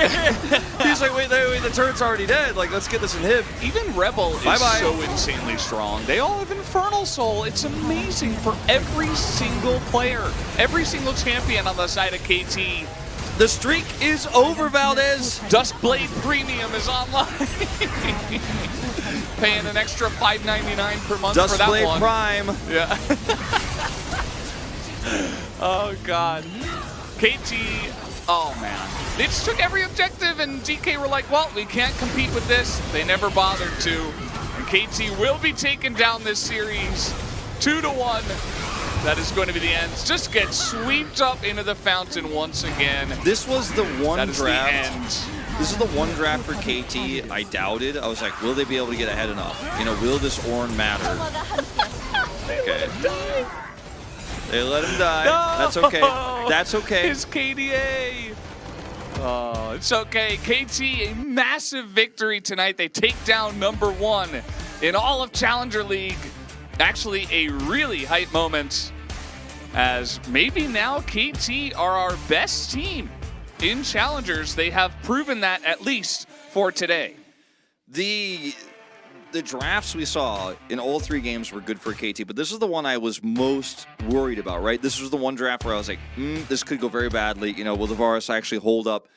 He's like, wait, the turret's already dead. Like, let's get this inhib. Even Rebel is so insanely strong. They all have Infernal Soul. It's amazing for every single player, every single champion on the side of KT. The streak is over, Valdez. Duskblade Premium is online. Paying an extra $5.99 per month for that Duskblade one. Prime. Yeah. Oh God. KT. Oh man. They just took every objective, and DK were like, "Well, we can't compete with this." They never bothered to. And KT will be taken down this series, 2-1. That is going to be the end. Just get swept up into the fountain once again. This was the one That is draft. the end. This is the one draft for KT I doubted. I was like, will they be able to get ahead enough? You know, will this Ornn matter? Okay. They let him die. No! That's okay. That's okay. It's KDA. Oh, it's okay. KT, a massive victory tonight. They take down #1 in all of Challenger League. Actually, a really hype moment, as maybe now KT are our best team in Challengers. They have proven that, at least for today. The drafts we saw in all 3 games were good for KT, but this is the one I was most worried about, right? This was the one draft where I was like, this could go very badly. You know, will the Varus actually hold up?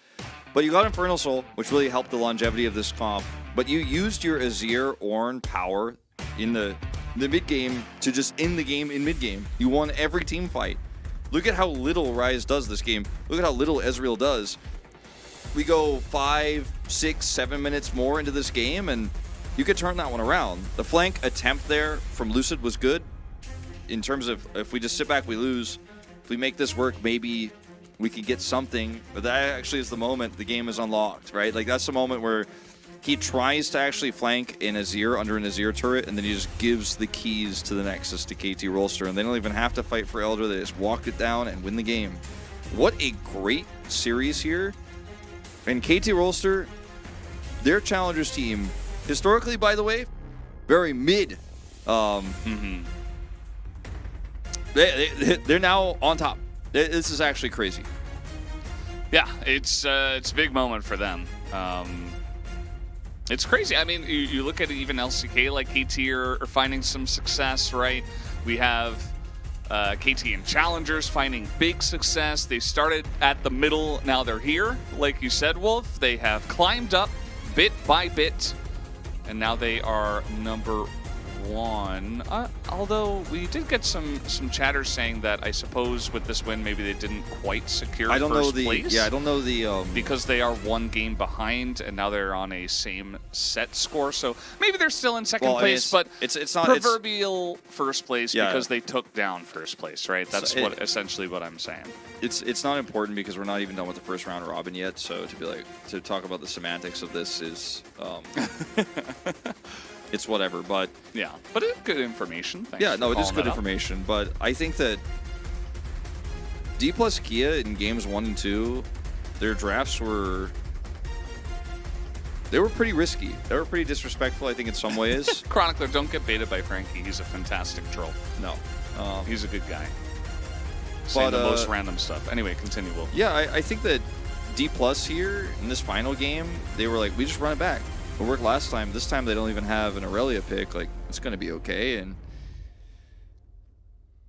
But you got Infernal Soul, which really helped the longevity of this comp. But you used your Azir Ornn power in the mid-game to just end the game in mid-game. You won every team fight. Look at how little Ryze does this game. Look at how little Ezreal does. We go 5, 6, 7 minutes more into this game, and you could turn that one around. The flank attempt there from Lucid was good. In terms of, if we just sit back, we lose. If we make this work, maybe we can get something. But that actually is the moment the game is unlocked, right? Like, that's the moment where he tries to actually flank an Azir under an Azir turret, and then he just gives the keys to the Nexus to KT Rolster, and they don't even have to fight for Elder. They just walk it down and win the game. What a great series here. And KT Rolster, their Challengers team, historically, by the way, very mid. They're now on top. This is actually crazy. Yeah, it's a big moment for them. It's crazy. I mean, you look at even LCK, like KT are finding some success, right? We have KT and Challengers finding big success. They started at the middle, now they're here. Like you said, Wolf, they have climbed up bit by bit, and now they are #1. Although we did get some chatter saying that I suppose with this win maybe they didn't quite secure first place. Yeah, I don't know the because they are 1 game behind and now they're on a same set score. So maybe they're still in second place, but it's not proverbial first place Yeah. because they took down first place, right? That's essentially what I'm saying. It's not important because we're not even done with the first round robin yet. So to talk about the semantics of this is it's whatever, but Yeah, but it's good information. Thanks yeah, for no, it is calling good that out. information. But I think that D plus Kia in games 1 and 2, their drafts were pretty risky. They were pretty disrespectful, I think, in some ways. Chronicler, don't get baited by Frankie. He's a fantastic troll. No, He's a good guy. Saying But, the most random stuff. Anyway, continue, Will. yeah, I think that D plus here in this final game, they were like, we just run it back. It worked last time. This time they don't even have an Aurelia pick. Like, it's going to be okay. And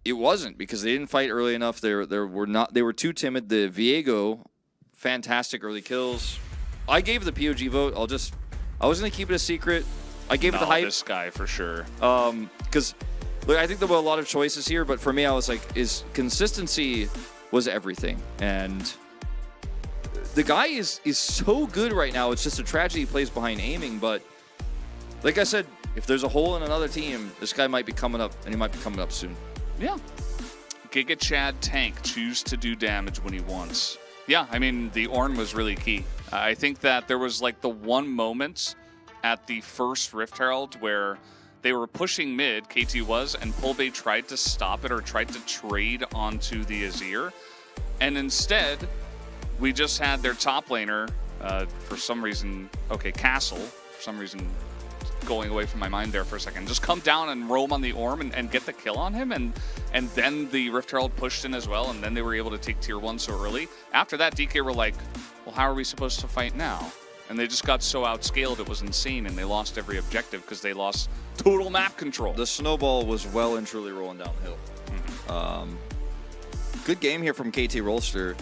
it wasn't because they didn't fight early enough. They were too timid. The Viego, fantastic early kills. I gave the POG vote. I was going to keep it a secret. I gave it the hype. This guy for sure. Because Look, I think there were a lot of choices here, but for me, I was like, consistency was everything. And the guy is so good right now. It's just a tragedy he plays behind aiming. But like I said, if there's a hole in another team, this guy might be coming up, and he might be coming up soon. Yeah. Giga Chad Tank, choose to do damage when he wants. Yeah, I mean, the Ornn was really key. I think that there was like the one moment at the first Rift Herald where they were pushing mid, KT was, and Pulbay tried to stop it or tried to trade onto the Azir. And instead, we just had their top laner, for some reason, okay, Castle, for some reason, going away from my mind there for a second, just come down and roam on the Ornn and get the kill on him, and then the Rift Herald pushed in as well, and then they were able to take tier 1 so early. After that, DK were like, well, how are we supposed to fight now? And they just got so outscaled, it was insane, and they lost every objective because they lost total map control. The snowball was well and truly rolling downhill. Good game here from KT Rolster.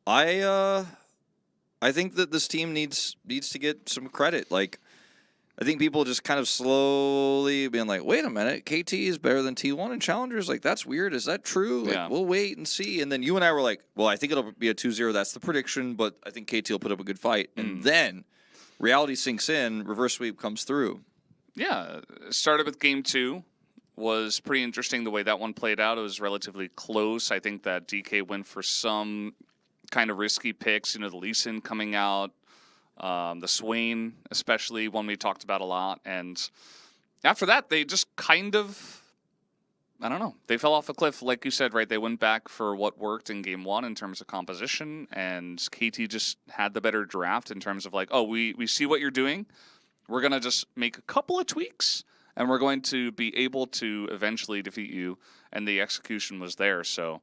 I think that this team needs to get some credit. Like, I think people just kind of slowly being like, wait a minute, KT is better than T1 in Challengers? Like, that's weird. Is that true? Like, yeah. We'll wait and see. And then you and I were like, well, I think it'll be a 2-0. That's the prediction, but I think KT will put up a good fight. And then reality sinks in, reverse sweep comes through. Yeah, started with game 2. Was pretty interesting the way that one played out. It was relatively close. I think that DK went for some kind of risky picks. You know, the Lee Sin coming out. The Swain, especially, one we talked about a lot. And after that, they just kind of, I don't know, they fell off a cliff. Like you said, right, they went back for what worked in game 1 in terms of composition, and KT just had the better draft in terms of like, oh, we see what you're doing. We're going to just make a couple of tweaks, and we're going to be able to eventually defeat you. And the execution was there, so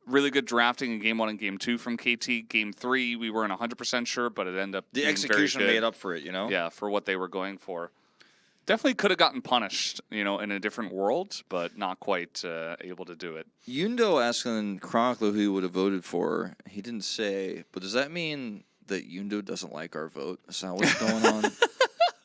really good drafting in game 1 and game 2 from KT. Game 3, we weren't 100% sure, but it ended up The being execution very good. made up for it, you know? Yeah, for what they were going for. Definitely could have gotten punished, you know, in a different world, but not quite able to do it. Yundo asking Chronicler who he would have voted for. He didn't say, but does that mean that Yundo doesn't like our vote? Is that what's going on?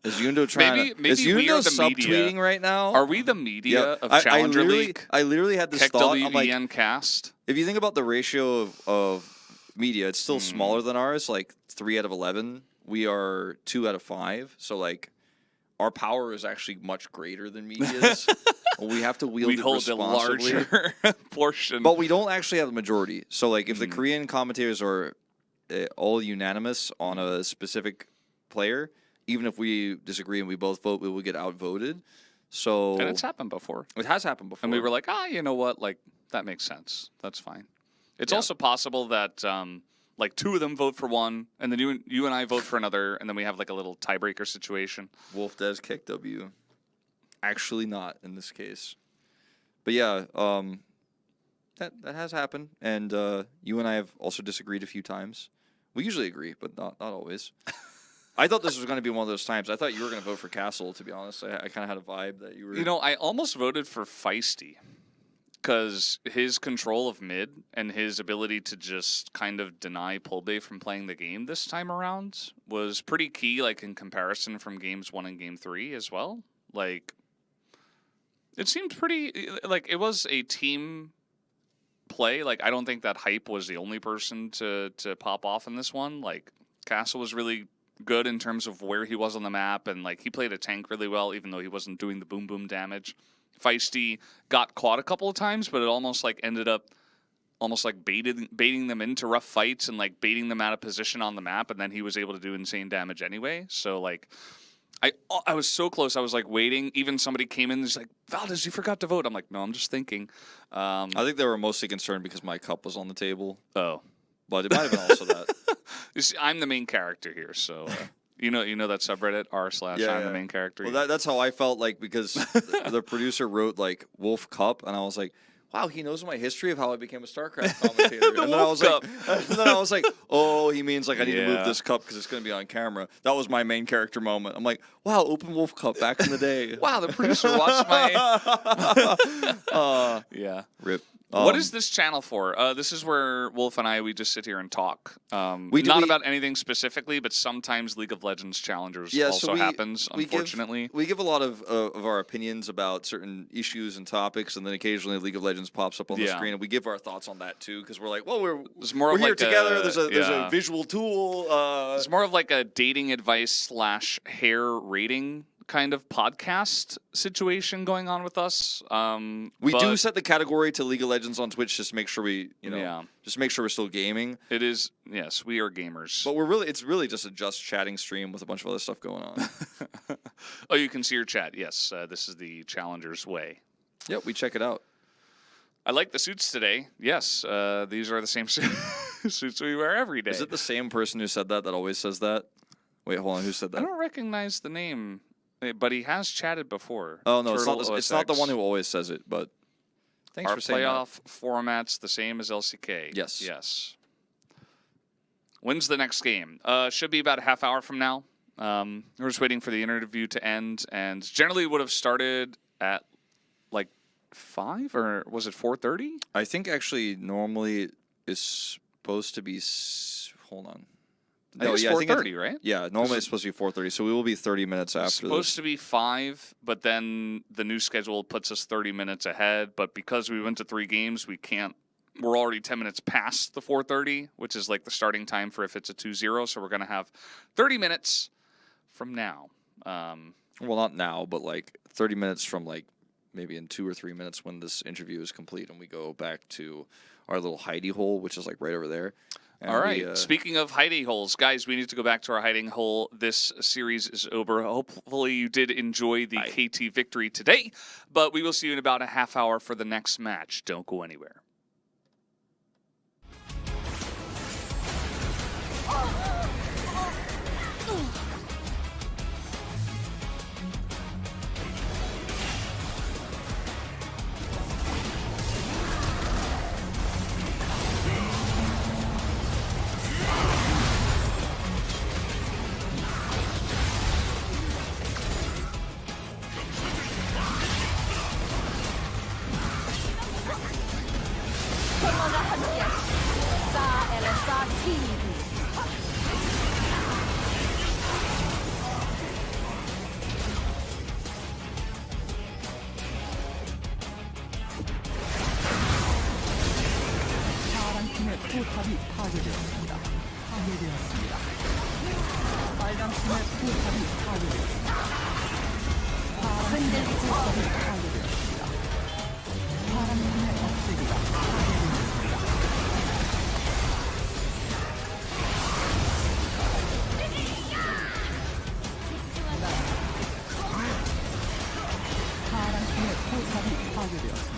Is Yundo trying maybe is we Yundo are the subtweeting media. right now? Are we the media of Challenger League? I literally had this thought. I'm like, WVN cast? if you think about the ratio of media, it's still smaller than ours, like 3 out of 11. We are 2 out of 5. So, like, our power is actually much greater than media's. We have to wield We it hold a responsibly. larger portion. But we don't actually have the majority. So, like, if the Korean commentators are all unanimous on a specific player, even if we disagree and we both vote, we will get outvoted. So and it's happened before. It has happened before. And we were like, you know what? Like, that makes sense. That's fine. It's also possible that, like, 2 of them vote for one, and then you and I vote for another, and then we have, like, a little tiebreaker situation. Wolf does kick W. Actually not in this case. But yeah, that has happened. And you and I have also disagreed a few times. We usually agree, but not always. I thought this was going to be one of those times. I thought you were going to vote for Castle, to be honest. I kind of had a vibe that you were... You know, I almost voted for Feisty because his control of mid and his ability to just kind of deny Pulbay from playing the game this time around was pretty key, like, in comparison from games 1 and game 3 as well. Like, it seemed pretty... Like, it was a team play. Like, I don't think that Hype was the only person to pop off in this one. Like, Castle was really good in terms of where he was on the map, and like he played a tank really well, even though he wasn't doing the boom boom damage. Feisty got caught a couple of times, but it almost like ended up almost like baiting them into rough fights and like baiting them out of position on the map, and then he was able to do insane damage anyway. So like I was so close. I was like waiting. Even somebody came in and was like, Valdez, you forgot to vote. I'm like, no, I'm just thinking. I think they were mostly concerned because my cup was on the table. Oh. But it might have been also that. You see, I'm the main character here, so you know that subreddit r/I'm the main character. Well, that's how I felt, like, because the producer wrote like Wolf Cup, and I was like, wow, he knows my history of how I became a StarCraft commentator. And then I was like, oh, he means like I need to move this cup because it's going to be on camera. That was my main character moment. I'm like, wow, Open Wolf Cup back in the day. Wow, the producer watched my. Yeah, rip. What is this channel for? This is where Wolf and I, we just sit here and talk. We not about anything specifically, but sometimes League of Legends Challengers also happens, unfortunately. We give a lot of our opinions about certain issues and topics, and then occasionally League of Legends pops up on the screen, and we give our thoughts on that too, because we're like, well, we're here together. There's a visual tool. It's more of like a dating advice / hair rating kind of podcast situation going on with us. We do set the category to League of Legends on Twitch just to make sure we, just make sure we're still gaming. It is, yes, we are gamers. But it's really just a chatting stream with a bunch of other stuff going on. Oh, you can see your chat. Yes, this is the Challenger's way. Yep, we check it out. I like the suits today. Yes, these are the same suits we wear every day. Is it the same person who said that always says that? Wait, hold on, who said that? I don't recognize the name. But he has chatted before. Oh no, it's not the one who always says it. But thanks for saying that. Our playoff format's the same as LCK. Yes. Yes. When's the next game? Should be about a half hour from now. We're just waiting for the interview to end, and generally would have started at like 5 or was it 4:30? I think actually normally it's supposed to be. Hold on. I think it's 4:30, right? Yeah, normally it's supposed to be 4:30, so we will be 30 minutes after. It's supposed to be 5, but then the new schedule puts us 30 minutes ahead. But because we went to 3 games, we can't. We're already 10 minutes past the 4:30, which is like the starting time for if it's a 2-0. So we're gonna have 30 minutes from now. Well, not now, but like 30 minutes from like maybe in 2 or 3 minutes when this interview is complete, and we go back to our little hidey hole, which is like right over there. All right. Speaking of hiding holes, guys, we need to go back to our hiding hole. This series is over. Hopefully you did enjoy the KT victory today, but we will see you in about a half hour for the next match. Don't go anywhere. 파란팀의 포탑이 파괴되었습니다. 빨간팀의 포탑이 파괴되었습니다. 파란팀의 포탑이 파괴되었습니다. 파란팀의 억제기가 파괴되었습니다. 파란팀의 포탑이 파괴되었습니다.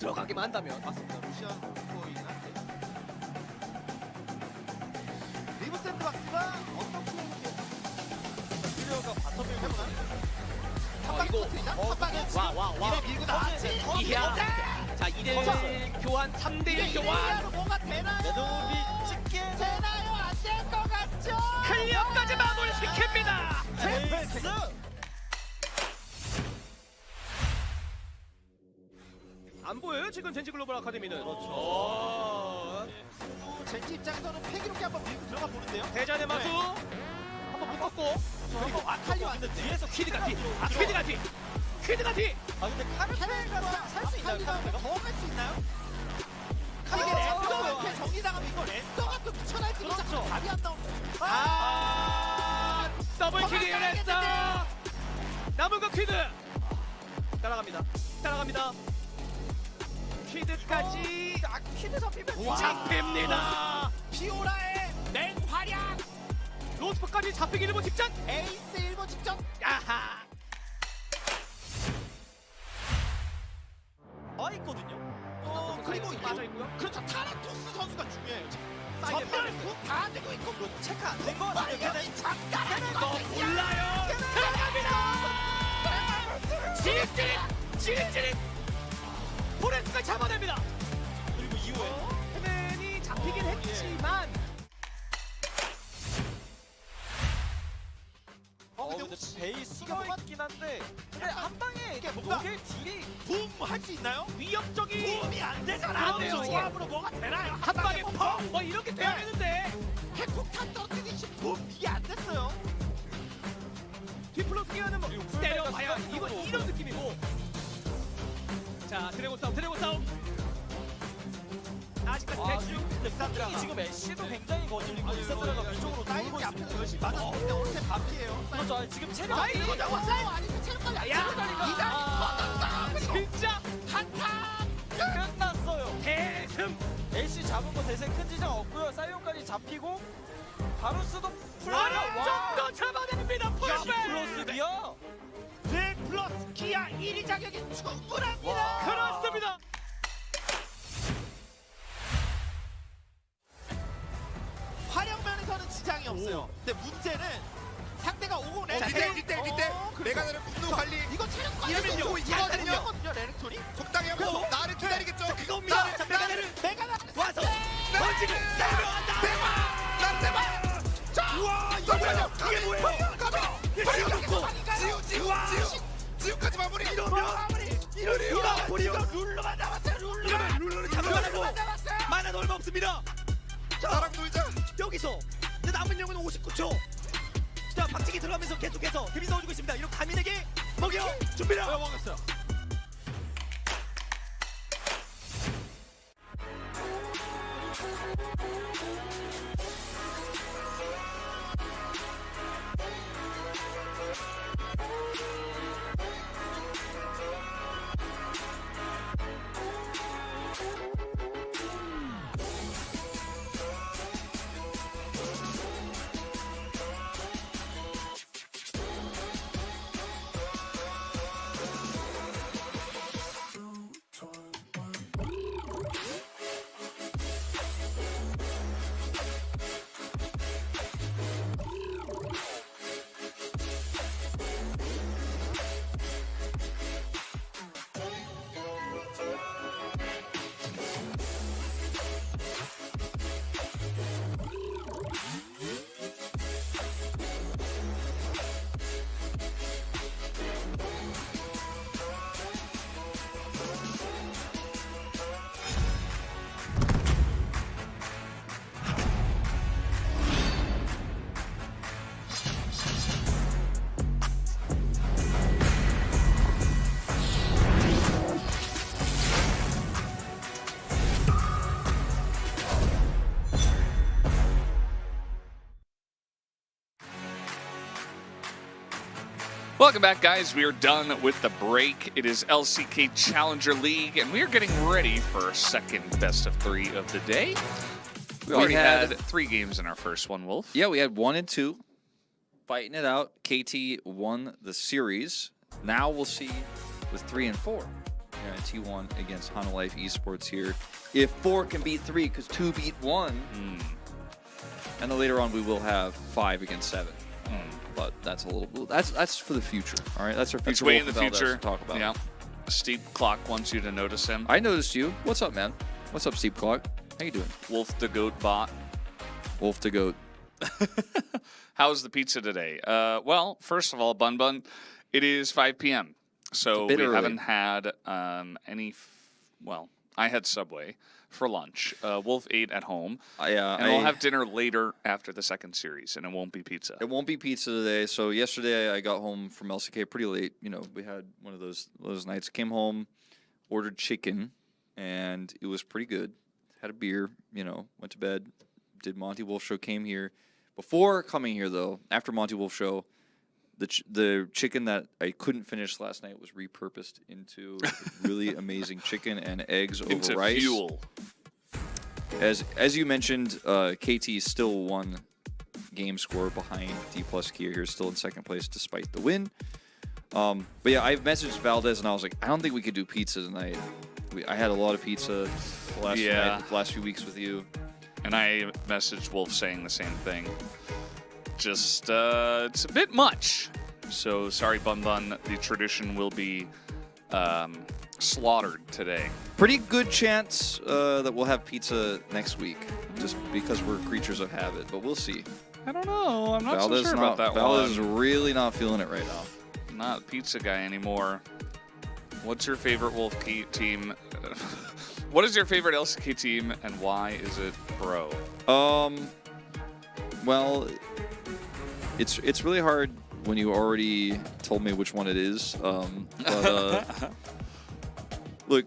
들어가기만 한다면. 맞습니다. 루시안 코이나 리브 샌드박스가 어떤 플레이를 킬러가 바텀 밀고 한방 터뜨리자. 한방에 와. 이래 밀고 나왔지. 이야. 자 2대1 교환, 3대1 교환. 뭐가 되나요? 레드오비 찍게 되나요? 안 될 것 같죠? 클리어까지 마무리시킵니다. 제페스. 안 보여요 지금 젠지 글로벌 아카데미는. 그렇죠. 젠지 입장에서는 패기롭게 한번 밀고 들어가 보는데요. 대전의 마수 한번 묶었고 그리고 아칼리 왔는데 뒤에서 퀴드가 뒤. 퀴드가 뒤. 아 근데 카르페가 살수 있나요? 카르페가? 더 할 수 있나요? 이게 이게 랜서 랜서가 이렇게 정리당하면 이거 랜서가 또 미쳐날지 그렇죠. 답이 안 나오는. 더블킬이 랜서. 남은 거 퀴드. 따라갑니다. 퀴드까지. 퀴드 잡히면 잡힙니다. 피오라의 맹활약. 로스퍼까지 잡히기 일본 직전. 에이스 1번 직전. 야하. 있거든요. 그리고 빠져 있고요. 그렇죠. 타라투스 선수가 중요해요. 지금. 사이드 전멸 다 되고 있고 체크 안 된 거 같은데. 여기 잠깐 너 몰라요. 들어갑니다. 찌릿. 포레스가 잡아냅니다. 그리고 이후에 헤맨이 잡히긴 했지만. 근데 베이 숨어있긴 한데 근데 한 방에 이게 뭔가 녹일 딜이 붐할 수 있나요? 위협적이 붐이 안 되잖아. 그렇죠. 조합으로 뭐가 되나요? 한 방에 펑! 뭐 이렇게 돼야 되는데 핵폭탄 떨어뜨리듯이 붐 이게 안 됐어요. 디플로스 기어는 뭐 때려봐야 이거 이런 느낌이고. 자 드래곤 싸움 아직까지 대충 넥산드라가 지금 애쉬도 굉장히 거슬리고 넥산드라가 위쪽으로 사이드 돌고 앞에서 있고. 열심히 맞았는데 어느새 반피예요. 그렇죠. 지금 체력 이거 나왔어요. 아니면 체력까지 야! 이단 진짜 한타 끝났어요. 대승. 애쉬 잡은 거 대세 큰 지장 없고요. 사이온까지 잡히고 바루스도 완전 잡아냅니다. 플러스 기어. 네 플러스 기아 1위 자격이 충분합니다. 그렇습니다. 활용면에서는 지장이 없어요. 근데 문제는 상대가 오고 밑에 내가 나를 분노 관리 이거 체력 관리 이러면요, 이거는요. 이거거든요. 레넥톤이 적당히 하고 나를 기다리겠죠. 그겁니다. 자, 메가나 와서 네. 던지고 세려한다. 난 대박. 우와 이거 뭐야? 이게 뭐예요? 지우까지 마무리. 이러면 보리가 룰루만 남았어요. 이러면 룰루를 잡아가고 만화 얼마 없습니다. 자 나랑 놀자. 여기서 이제 남은 영은 59초. 자 박치기 들어가면서 계속해서 데미 넣어주고 있습니다. 이런 가민에게 먹여 줍니다. 먹었어요. Welcome back, guys. We are done with the break. It is LCK Challenger League, and we are getting ready for our second best of 3 of the day. We already had 3 games in our first one, Wolf. Yeah, we had 1 and 2, fighting it out. KT won the series. Now we'll see with 3 and 4. T1 against Hana Life Esports here. If 4 can beat 3, because 2 beat 1. And then later on we will have 5 against 7. But that's a little. That's for the future. All right, that's our future. It's way in the Wolf Valdez future. to talk about. Yeah. Steep Clock wants you to notice him. I noticed you. What's up, man? What's up, Steep Clock? How you doing? Wolf the Goat Bot. Wolf to goat. How's the pizza today? Well, first of all, Bun Bun, it is 5 p.m. So we haven't had any. Well, I had Subway for lunch. Wolf ate at home. And we'll have dinner later after the second series, and it won't be pizza. It won't be pizza today. So yesterday I got home from LCK pretty late. You know, we had one of those nights. Came home, ordered chicken, and it was pretty good. Had a beer, you know, went to bed, did Monty Wolf show, came here. Before coming here, though, after Monty Wolf show, the chicken that I couldn't finish last night was repurposed into really amazing chicken and eggs over rice. Fuel. As you mentioned, KT is still 1 game score behind D plus Kia here, still in second place despite the win. But yeah, I messaged Valdez and I was like, I don't think we could do pizza tonight. I had a lot of pizza the last few weeks with you. And I messaged Wolf saying the same thing. Just, it's a bit much. So sorry, Bun Bun. The tradition will be slaughtered today. Pretty good chance that we'll have pizza next week, just because we're creatures of habit. But we'll see. I don't know. I'm not Valdez so sure about that Valdez is one. really not feeling it right now. I'm not a pizza guy anymore. What's your favorite Wolf team? What is your favorite LCK team, and why is it Bro? Well, it's really hard when you already told me which one it is. Look,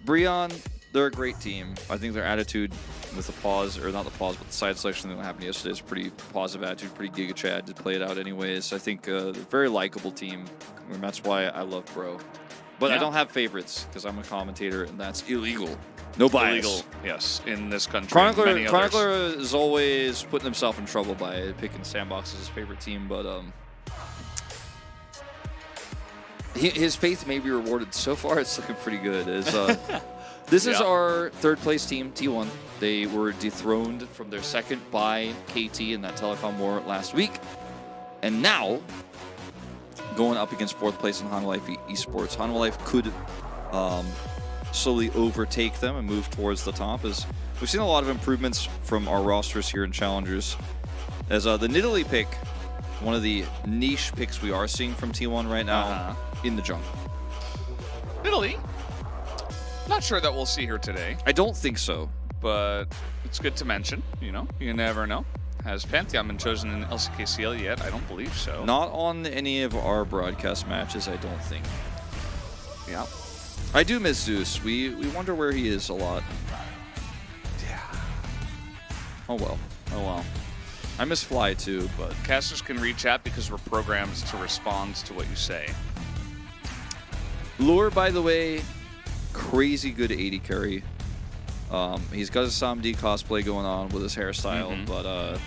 Breon, they're a great team. I think their attitude with the pause, or not the pause, but the side selection that happened yesterday is pretty positive attitude, pretty Giga Chad to play it out anyways. I think they're a very likable team, and that's why I love Bro. But I don't have favorites because I'm a commentator, and that's illegal. No bias. Illegal, yes, in this country. Chronicler is always putting himself in trouble by picking Sandbox as his favorite team, but his faith may be rewarded. So far, it's looking pretty good. This is our third place team, T1. They were dethroned from their second by KT in that telecom war last week, and now going up against fourth place in Hana Life Esports. Hana Life could slowly overtake them and move towards the top, as we've seen a lot of improvements from our rosters here in Challengers. As the Nidalee pick, one of the niche picks we are seeing from T1 right now in the jungle. Nidalee? Not sure that we'll see her today, I don't think so. but it's good to mention. You know, you never know. Has Pantheon been chosen in LCK CL yet? I don't believe so. Not on any of our broadcast matches, I don't think. Yeah. I do miss Zeus. We wonder where he is a lot. Yeah. Oh well. Oh well. I miss Fly too, but Casters can reach out because we're programmed to respond to what you say. Lure, by the way, crazy good 80 carry. He's got his SamD cosplay going on with his hairstyle, but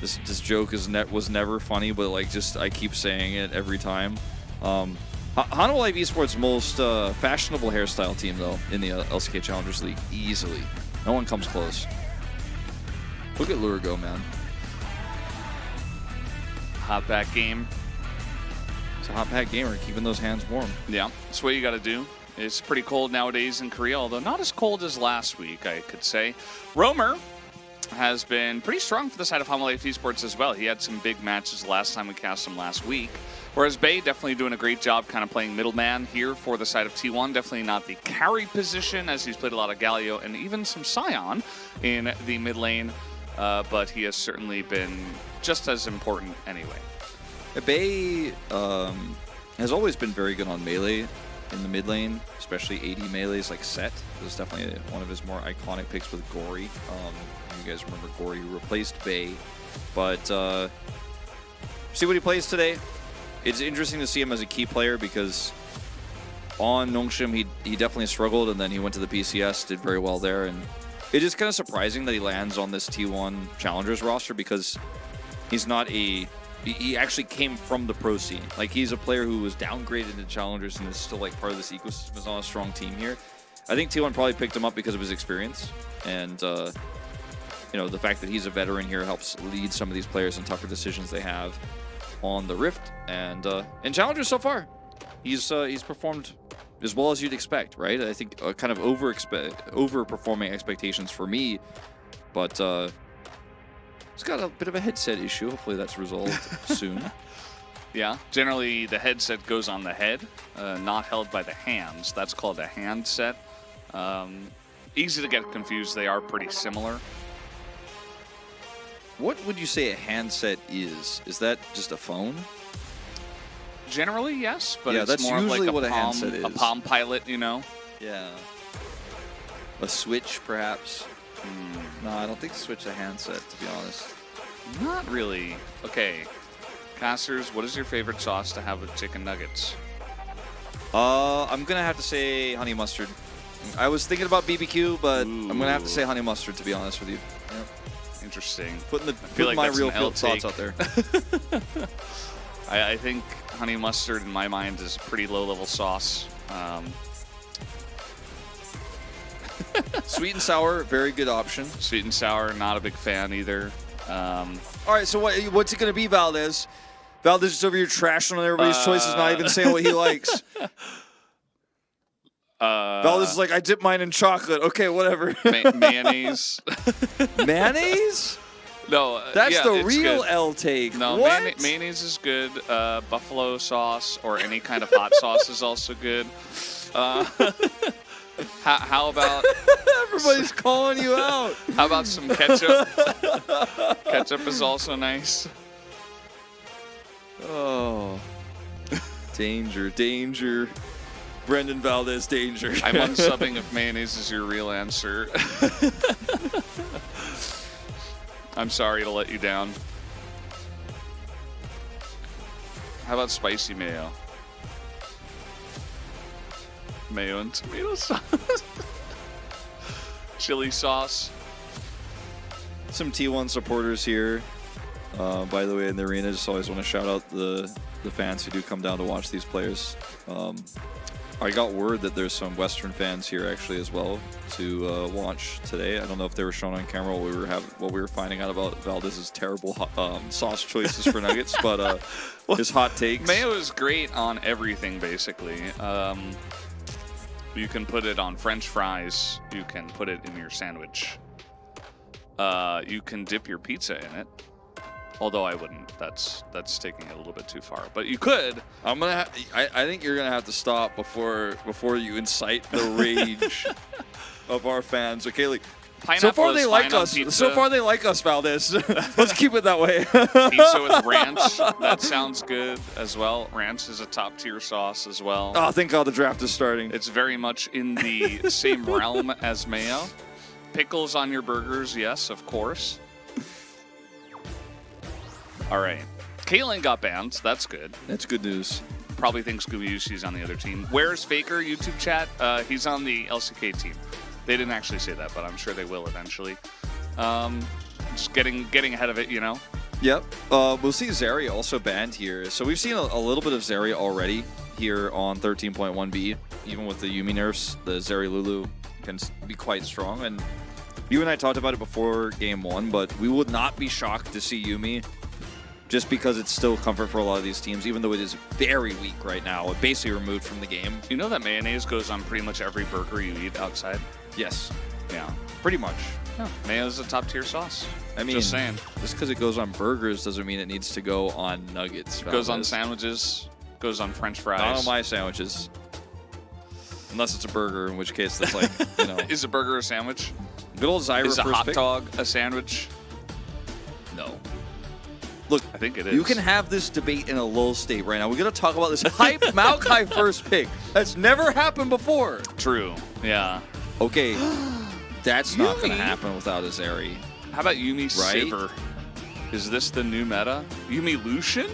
this joke was never funny, but like just I keep saying it every time. Hana Life Esports' most fashionable hairstyle team though in the LCK Challengers League, easily. No one comes close. Look at Lure go, man. Hot back game. It's a hot pack gamer, keeping those hands warm. Yeah, that's what you got to do. It's pretty cold nowadays in Korea, although not as cold as last week, I could say. Roamer has been pretty strong for the side of Hana Life Esports as well. He had some big matches last time we cast him last week. Whereas Bay definitely doing a great job kind of playing middleman here for the side of T1. Definitely not the carry position, as he's played a lot of Galio and even some Scion in the mid lane. But he has certainly been just as important anyway. Bay has always been very good on melee in the mid lane, especially AD melees like Set. It was definitely one of his more iconic picks with Gory. You guys remember Gory, who replaced Bay. But see what he plays today. It's interesting to see him as a key player because on Nongshim he definitely struggled, and then he went to the PCS, did very well there, and it is kind of surprising that he lands on this T1 Challengers roster because he's not a he actually came from the pro scene. Like, he's a player who was downgraded to challengers and is still like part of this ecosystem. Is on a strong team here. I think T1 probably picked him up because of his experience, and you know, the fact that he's a veteran here helps lead some of these players in tougher decisions they have on the Rift. And in challengers so far, he's performed as well as you'd expect, right? I think kind of overperforming expectations for me, but he's got a bit of a headset issue. Hopefully that's resolved soon. Yeah, generally the headset goes on the head, not held by the hands. That's called a handset. Easy to get confused. They are pretty similar. What would you say a handset is? Is that just a phone? Generally, yes, but Yeah, it's that's more of like usually a what a Palm, handset is. a Palm Pilot, you know? Yeah. A Switch, perhaps? No, I don't think the Switch is a handset, to be honest. Not really. Okay, casters, what is your favorite sauce to have with chicken nuggets? I'm gonna have to say honey mustard. I was thinking about BBQ, but I'm gonna have to say honey mustard, to be honest with you. Yep. Interesting. Putting like my that's real an L thoughts take. out there. I think honey mustard, in my mind, is a pretty low-level sauce. Sweet and sour, very good option. Sweet and sour, not a big fan either. All right, so what's it gonna be, Valdez? Valdez is over here trashing on everybody's choices, not even saying what he likes. Valdez is like, I dip mine in chocolate. Okay, whatever. Mayonnaise. Mayonnaise? No, That's yeah, the it's real good. L take. No, what? mayonnaise is good. Buffalo sauce or any kind of hot sauce is also good. How about Everybody's calling you out. how about some ketchup? Ketchup is also nice. Oh, danger, danger. Brendan Valdez, danger. I'm unsubbing if mayonnaise is your real answer. I'm sorry to let you down. How about spicy mayo? Mayo and tomato sauce. Chili sauce. Some T1 supporters here. By the way, in the arena, just always want to shout out the fans who do come down to watch these players. I got word that there's some Western fans here actually as well to watch today. I don't know if they were shown on camera while we were finding out about Valdez's terrible sauce choices for nuggets, but his hot takes. Mayo is great on everything, basically. You can put it on French fries. You can put it in your sandwich. You can dip your pizza in it. Although I wouldn't. That's taking it a little bit too far. But you could. I think you're gonna have to stop before you incite the rage of our fans. Okay, like Pineapple so far is they fine like on us. pizza. So far they like us, Valdez. Let's keep it that way. Pizza with ranch. That sounds good as well. Ranch is a top tier sauce as well. Oh, thank God the draft is starting. It's very much in the same realm as mayo. Pickles on your burgers, yes, of course. All right. Caitlyn got banned. That's good. That's good news. Probably thinks Scooby-Doo's on the other team. Where's Faker? YouTube chat. He's on the LCK team. They didn't actually say that, but I'm sure they will eventually. Just getting ahead of it, you know. Yep. We'll see Zarya also banned here. So we've seen a little bit of Zarya already here on 13.1b. Even with the Yuumi nerfs, the Zarya Lulu can be quite strong. And you and I talked about it before game 1, but we would not be shocked to see Yuumi just because it's still comfort for a lot of these teams, even though it is very weak right now. It basically removed from the game. You know that mayonnaise goes on pretty much every burger you eat outside? Yes. Yeah. Pretty much. Yeah. Mayo's a top tier sauce. I mean, Just saying. Just because it goes on burgers doesn't mean it needs to go on nuggets. Goes on Valdez. sandwiches. Goes on French fries. Not on my sandwiches. Unless it's a burger, in which case that's like, you know. Is a burger a sandwich? Good old Zyra Is a first hot pick. dog a sandwich? No. Look, I think it is. you can have this debate in a lull state right now. We're going to talk about this hype Maokai first pick. That's never happened before. True. Yeah. Okay. That's not going to Yuumi. happen without a Zeri. How about Yuumi Right? Sivir? Is this the new meta? Yuumi Lucian?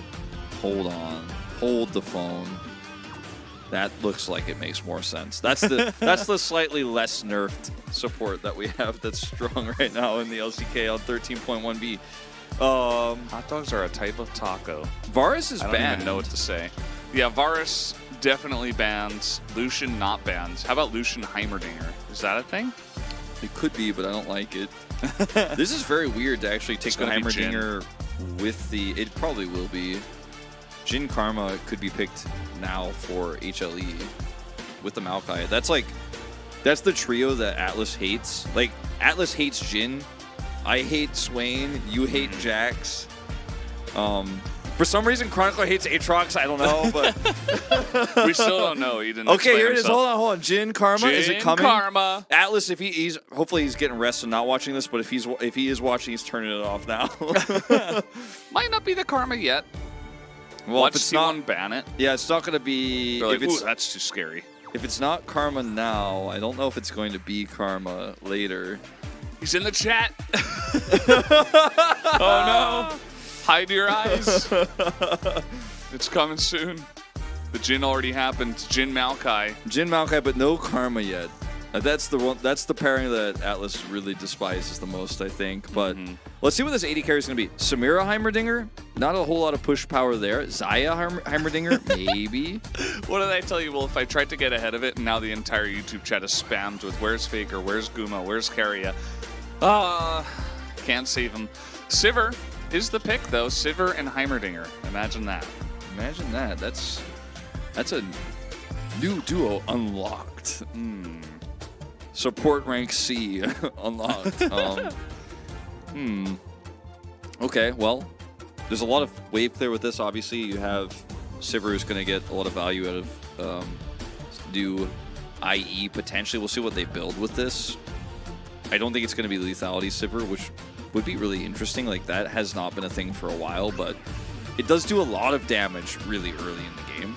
Hold on. Hold the phone. That looks like it makes more sense. That's the slightly less nerfed support that we have that's strong right now in the LCK on 13.1b. Hot dogs are a type of taco. Varus is I don't banned. even know what to say. Yeah, Varus definitely banned. Lucian not banned. How about Lucian Heimerdinger? Is that a thing? It could be, but I don't like it. This is very weird to actually take It's the gonna be Heimerdinger with the... It probably will be. Jin Karma could be picked now for HLE with the Maokai. That's the trio that Atlas hates. Like, Atlas hates Jin. I hate Swain. You hate Jax. For some reason, Chronicler hates Aatrox. I don't know, but... We still don't know. He didn't Okay, explain here it is. himself. Hold on. Jin Karma, is it Jin coming? Karma. Atlas, if he's hopefully he's getting rest and not watching this, but if he is watching, he's turning it off now. Might not be the Karma yet. Well, Watch if it's not, T1 ban it. yeah, it's not going to be. They're like, If it's ooh, that's too scary. if it's not Karma now, I don't know if it's going to be Karma later. He's in the chat. Oh no! Hide your eyes. It's coming soon. The Jin already happened. Jin Maokai. Jin Maokai, but no Karma yet. That's the one. That's the pairing that Atlas really despises the most, I think. But let's see what this 80 carry is going to be. Samira Heimerdinger, not a whole lot of push power there. Zaya Heimerdinger, maybe. What did I tell you, Wolf? I tried to get ahead of it, and now the entire YouTube chat is spammed with where's Faker, where's Guma, where's Keria. Can't save him. Sivir is the pick, though. Sivir and Heimerdinger. Imagine that. Imagine that. That's a new duo unlocked. Support rank C unlocked. Okay, well, there's a lot of wave clear with this. Obviously, you have Sivir who's going to get a lot of value out of new IE potentially. We'll see what they build with this. I don't think it's going to be lethality Sivir, which would be really interesting. Like, that has not been a thing for a while, but it does do a lot of damage really early in the game.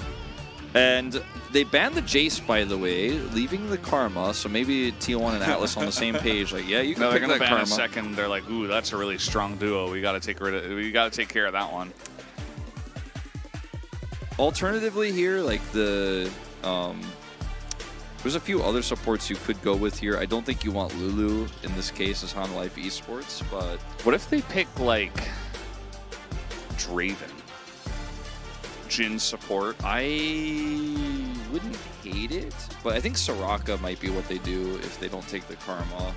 And they banned the Jace, by the way, leaving the Karma. So maybe T1 and Atlas on the same page. Like, yeah, you can No, they're pick gonna that ban Karma. a second. They're like, ooh, that's a really strong duo. We gotta take care of that one. Alternatively here, like there's a few other supports you could go with here. I don't think you want Lulu in this case as Han Life Esports, but What if they pick like Draven? Jin support. I wouldn't hate it. But I think Soraka might be what they do if they don't take the Karma.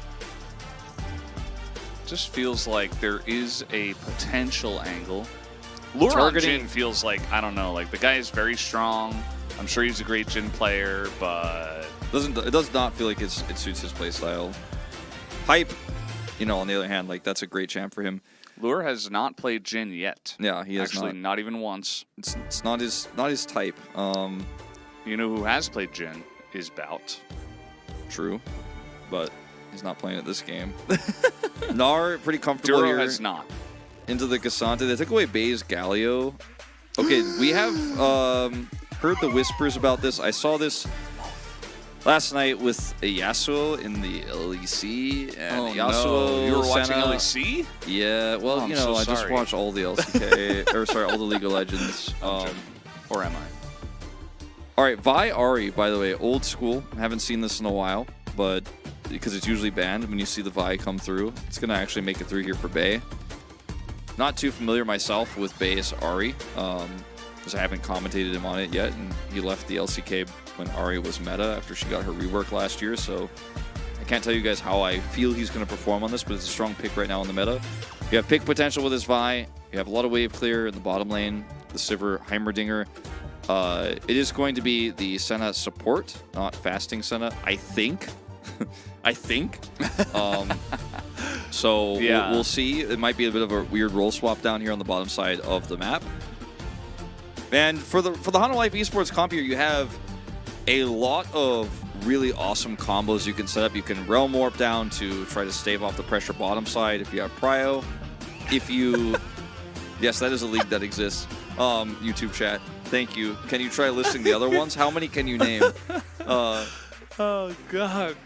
Just feels like there is a potential angle. Lure on Targeting- Jin feels like, I don't know, like the guy is very strong. I'm sure he's a great Jin player, but It does not feel like it suits his playstyle. Hype, on the other hand, like that's a great champ for him. Lure has not played Jin yet. Yeah, he has Actually, not. not even once. It's not his type. You know who has played Jin is Bout. True, but he's not playing it this game. Gnar pretty comfortable Duro here. has not. Into the Cassante. They took away Bay's Galio. Okay, we have heard the whispers about this. I saw this last night with a Yasuo in the LEC, and Yasuo. no. You were watching Senna- LEC? Yeah, well, I'm so I just sorry. watch all the LCK, or sorry, all the League of Legends. Or am I? All right, Vi Ari, by the way, old school. Haven't seen this in a while, but because it's usually banned when you see the Vi come through, it's gonna actually make it through here for Bay. Not too familiar myself with Bay's Ari, because I haven't commentated him on it yet, and he left the LCK when Ari was meta after she got her rework last year, so I can't tell you guys how I feel he's going to perform on this, but it's a strong pick right now in the meta. You have pick potential with this Vi. You have a lot of wave clear in the bottom lane, the Sivir Heimerdinger. It is going to be the Senna support, not fasting Senna, I think. I think. So Yeah. we'll see. It might be a bit of a weird role swap down here on the bottom side of the map. And for the Hana Life Esports comp here, you have a lot of really awesome combos you can set up. You can Realm Warp down to try to stave off the pressure bottom side if you have Prio. If you... Yes, that is a league that exists. YouTube chat. Thank you. Can you try listing the other ones? How many can you name? Oh, God.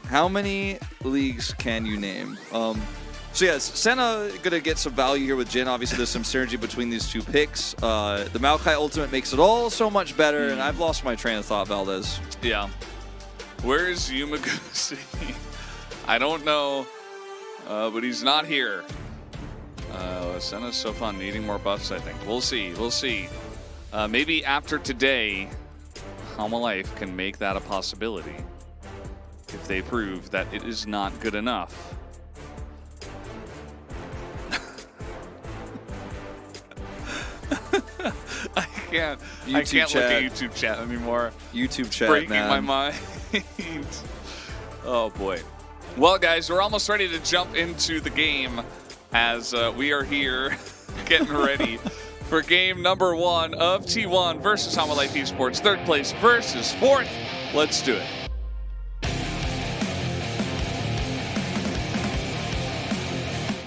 How many leagues can you name? So yes, Senna gonna get some value here with Jin. Obviously, there's some synergy between these two picks. The Maokai ultimate makes it all so much better, and I've lost my train of thought, Valdez. Yeah. Where is Yumaguchi? I don't know, but he's not here. Senna's so fun, needing more buffs, I think. We'll see, we'll see. Maybe after today, Halma Life can make that a possibility if they prove that it is not good enough. I can't look at YouTube chat anymore. YouTube chat, Breaking man. my mind. Oh boy. Well, guys, we're almost ready to jump into the game as we are here getting ready for game number 1 of T1 versus Halma Life Esports. 3rd place versus 4th. Let's do it.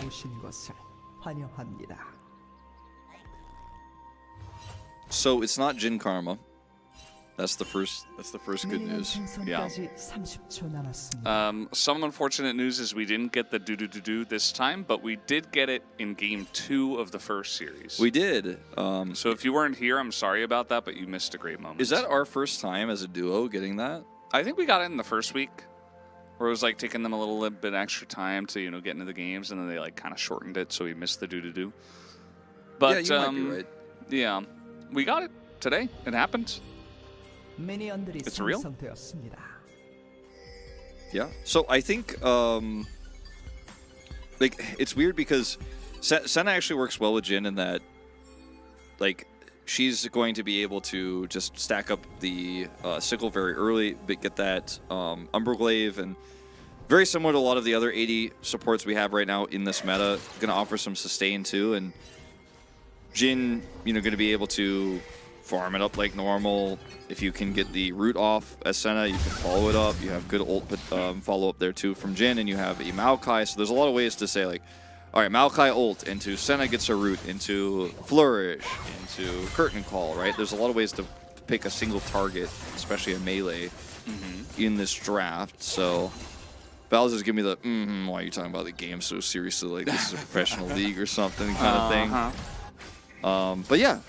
오신 것을 환영합니다. So it's not Jin Karma. That's the first good 내년 news. 생선까지 30초 남았습니다. Some unfortunate news is we didn't get the do this time, but we did get it in game 2 of the first series. We did. So if you weren't here, I'm sorry about that, but you missed a great moment. Is that our first time as a duo getting that? I think we got it in the first week, where it was like taking them a little bit extra time to get into the games, and then they like kind of shortened it, so we missed the do. But yeah, you might be right. Yeah, we got it today. It happened. 미니언들이 It's real? 생성되었습니다. Yeah. So I think like it's weird because Senna actually works well with Jin in that like she's going to be able to just stack up the sickle very early, but get that Umberglaive, and very similar to a lot of the other 80 supports we have right now in this meta, going to offer some sustain too, and Jin, going to be able to farm it up like normal. If you can get the root off as Senna, you can follow it up. You have good ult follow up there too from Jin, and you have a Maokai. So there's a lot of ways to say like, all right, Maokai ult into Senna gets a root, into Flourish, into Curtain Call, right? There's a lot of ways to pick a single target, especially a melee, in this draft. So Val's is giving me the, why are you talking about the game so seriously? Like this is a professional league or something kind of thing. But yeah.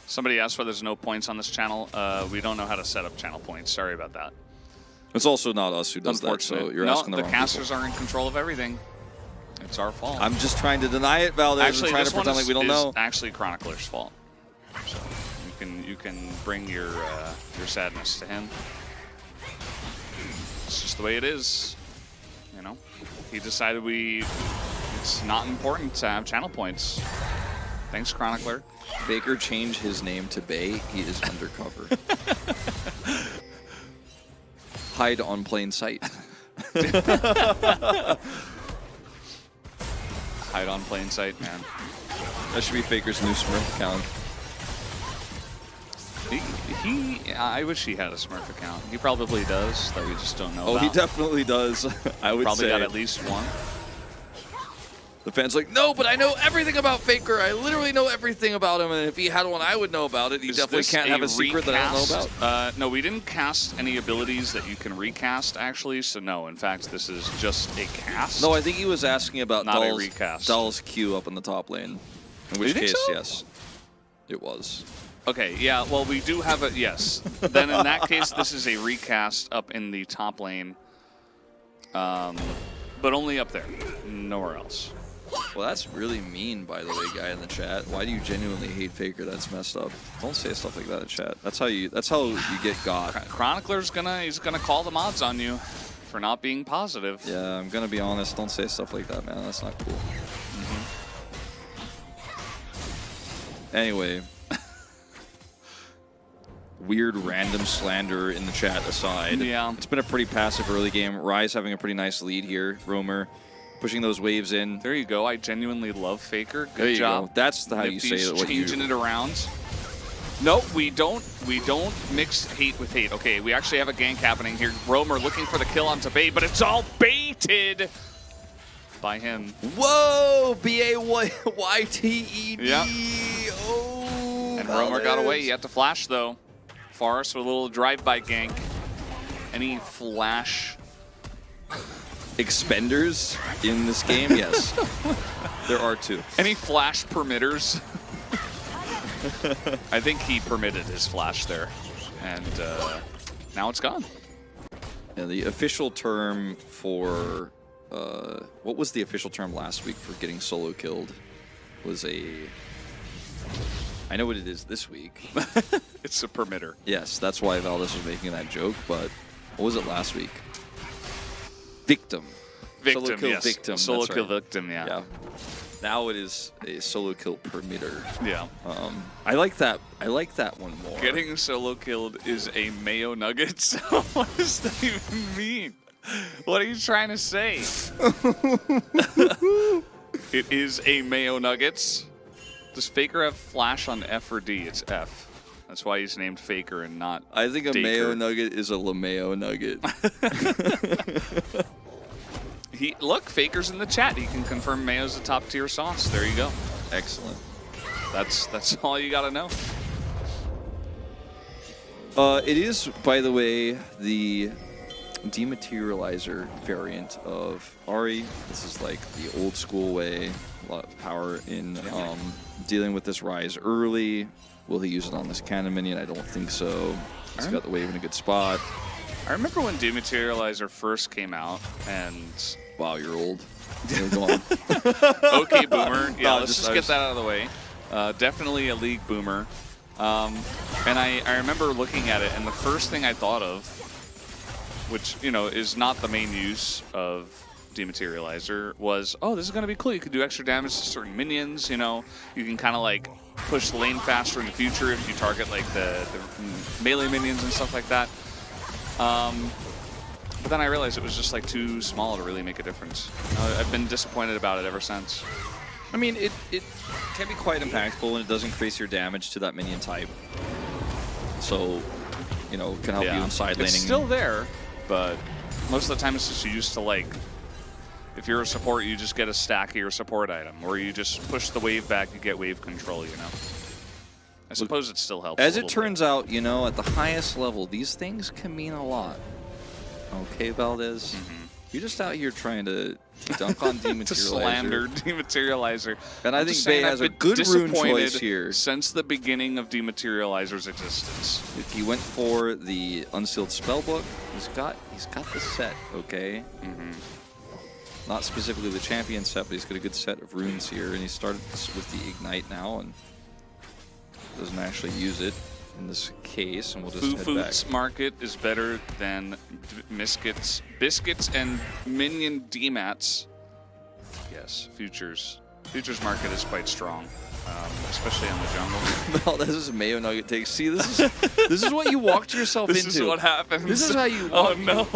Somebody asked why there's no points on this channel. We don't know how to set up channel points. Sorry about that. It's also not us who does that, so you're asking the wrong casters people. are in control of everything. It's our fault. I'm just trying to deny it, Valdez. Actually, I'm trying this to pretend one like we don't is know. Actually, Chronicler's fault. So you can bring your sadness to him. It's just the way it is. He decided it's not important to have channel points. Thanks, Chronicler. Baker changed his name to Bay. He is undercover. Hide on plain sight. Hide on plain sight, man. That should be Faker's new Smurf account. I wish he had a Smurf account. He probably does, that we just don't know about. He definitely does. I would probably say. got at least one. The fans like, no, but I know everything about Faker. I literally know everything about him, and if he had one, I would know about it. He definitely can't have a secret that I don't know about. No, we didn't cast any abilities that you can recast, actually, so no. In fact, this is just a cast. No, I think he was asking about not a recast. Dahl's Q up in the top lane. In which case, yes, it was. Okay, yeah, well, we do have a, yes. Then in that case, this is a recast up in the top lane. But only up there, nowhere else. Well, that's really mean, by the way, guy in the chat. Why do you genuinely hate Faker? That's messed up. Don't say stuff like that in chat. That's how you get got. Chronicler's he's gonna call the mods on you for not being positive. Yeah, I'm gonna be honest. Don't say stuff like that, man. That's not cool. Anyway. Weird random slander in the chat aside. Yeah. It's been a pretty passive early game. Rise having a pretty nice lead here. Roamer pushing those waves in. There you go. I genuinely love Faker. Good there you job. Go. That's how you say it. Changing it around. No, we don't mix hate with hate. Okay, we actually have a gank happening here. Roamer looking for the kill on Tabay, but it's all baited by him. Whoa! B-A-Y-T-E-D. Yeah. Oh, and Roamer got away. He had to flash, though. Forest with a little drive-by gank. Any flash expenders in this game? Yes. There are two. Any flash permitters? I think he permitted his flash there. And now it's gone. Yeah, the official term for... what was the official term last week for getting solo killed? was a... I know what it is this week. It's a permitter. Yes, that's why Valdez was making that joke, but what was it last week? Victim. Victim, Solo kill yes. victim. Solo that's kill right. victim, yeah. Yeah. Now it is a solo kill permitter. Yeah. I like that. I like that one more. Getting solo killed is a mayo nugget. So what does that even mean? What are you trying to say? It is a mayo nuggets. Does Faker have flash on F or D? It's F. That's why he's named Faker and not I think a Daker. mayo nugget is a LeMayo nugget. Look, Faker's in the chat. He can confirm mayo's a top tier sauce. There you go. Excellent. That's all you gotta know. It is, by the way, the dematerializer variant of Ari. This is like the old school way. A lot of power in dealing with this rise early. Will he use it on this cannon minion? I don't think so. He's got the wave in a good spot. I remember when Dematerializer first came out, and wow, you're old. Go on. okay, boomer. Yeah, No, let's just get that out of the way. Definitely a league boomer. And I remember looking at it, and the first thing I thought of, which is not the main use of Dematerializer, was, oh, this is going to be cool. You could do extra damage to certain minions. You can kind of like push the lane faster in the future if you target like the melee minions and stuff like that. But then I realized it was just like too small to really make a difference. I've been disappointed about it ever since. I mean, it can be quite impactful, and it does increase your damage to that minion type. So, it can help you in side laning. It's still there, but most of the time it's just used to like, if you're a support, you just get a stack of your support item, or you just push the wave back, you get wave control, I suppose it still helps. As it turns out, at the highest level, these things can mean a lot. Okay, Valdez? You're just out here trying to dunk on Dematerializer. To slander Dematerializer. And I think Bay has a good rune choice here. Since the beginning of Dematerializer's existence. If he went for the Unsealed Spellbook, he's got the set, okay? Not specifically the champion set, but he's got a good set of runes here, and he started with the Ignite now, and doesn't actually use it in this case, and we'll just head back. Fufu's market is better than biscuits and minion demats. Yes, Futures market is quite strong, especially on the jungle. Well, this is a mayo nugget take. See, this is what you walked yourself into. This is what happens. This is how you. Oh no!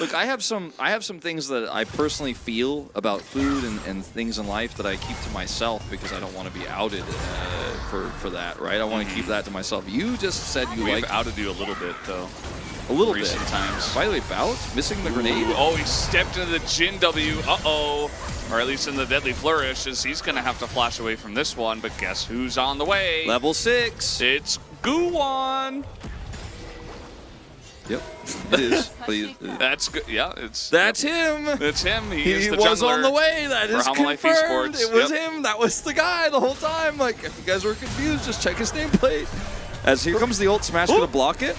Look, I have some things that I personally feel about food and things in life that I keep to myself because I don't want to be outed for that, right? I want to keep that to myself. You just said We've outed you a little bit though. A little recent bit. times. By the way, Bout missing the grenade. Oh, he stepped into the Gen.G. Uh-oh. Or at least in the Deadly Flourish, as he's going to have to flash away from this one. But guess who's on the way? Level 6. It's Guwon. Yep, it is. That's good. Yeah, That's him. It's him. He is the was jungler on the way. That is for Homolife confirmed. Esports. It was him. That was the guy the whole time. Like, if you guys were confused, just check his nameplate. As here comes the ult smash, gonna block it.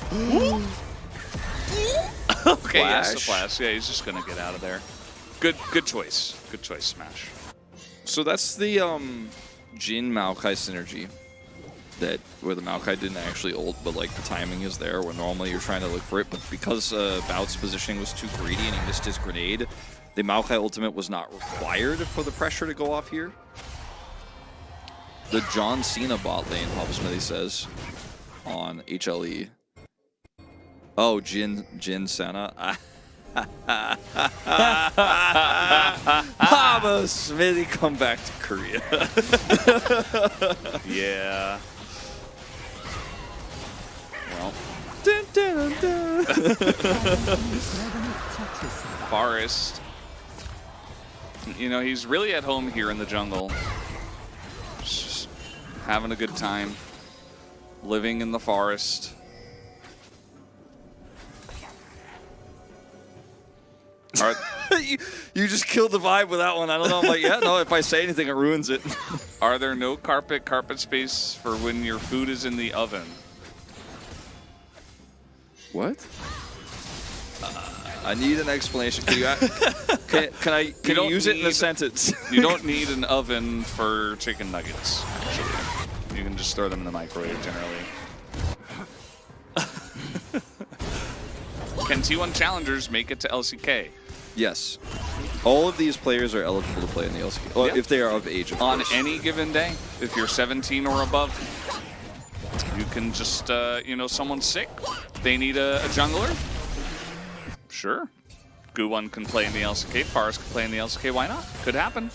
Okay, yes, the flash. Yeah, he's just gonna get out of there. Good choice. Good choice, Smash. So that's the Jin Maokai synergy. Where the Maokai didn't actually ult, but like the timing is there when normally you're trying to look for it. But because Bout's positioning was too greedy and he missed his grenade, the Maokai ultimate was not required for the pressure to go off here. The John Cena bot lane, Papa Smithy says, on HLE. Oh, Jin Senna. Papa Smithy, come back to Korea. Yeah. Well. Dun, dun, dun, dun. Forest. He's really at home here in the jungle. Just having a good time. Living in the forest. You just killed the vibe with that one. I don't know. I'm like, yeah, no, if I say anything, it ruins it. Are there no carpet space for when your food is in the oven? What? I need an explanation. Can you can you don't use it in a need- sentence? You don't need an oven for chicken nuggets, actually. You can just throw them in the microwave, generally. Can T1 challengers make it to LCK? Yes. All of these players are eligible to play in the LCK, or Yep. if they are of age, of On course. any given day, if you're 17 or above, you can just, you know, someone's sick, they need a jungler. Sure. Guwon can play in the LCK, Forest can play in the LCK, why not? Could happen.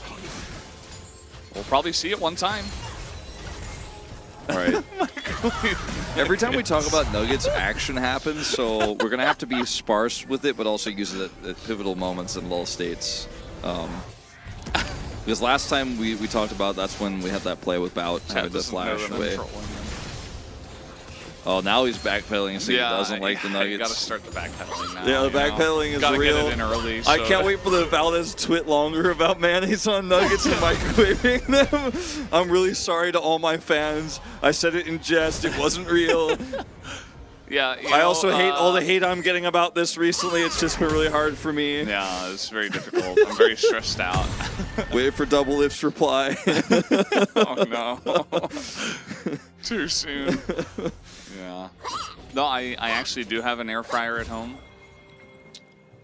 We'll probably see it one time. All right. Every time we talk about Nuggets, action happens, so we're going to have to be sparse with it, but also use it at pivotal moments in lull states. Because last time we talked about, that's when we had that play with Bout, having to flash away. Oh, now he's backpedaling, so he doesn't like the Nuggets. You gotta start the backpedaling now. Yeah, the you know? backpedaling is Gotta real. Get it in early, I so- can't wait for the Valdez twit longer about mayonnaise on nuggets and microwaving them. I'm really sorry to all my fans. I said it in jest. It wasn't real. Yeah. I also hate all the hate I'm getting about this recently. It's just been really hard for me. Yeah, it's very difficult. I'm very stressed out. Wait for Double Lift's reply. Oh no. Too soon. Yeah. No, I actually do have an air fryer at home.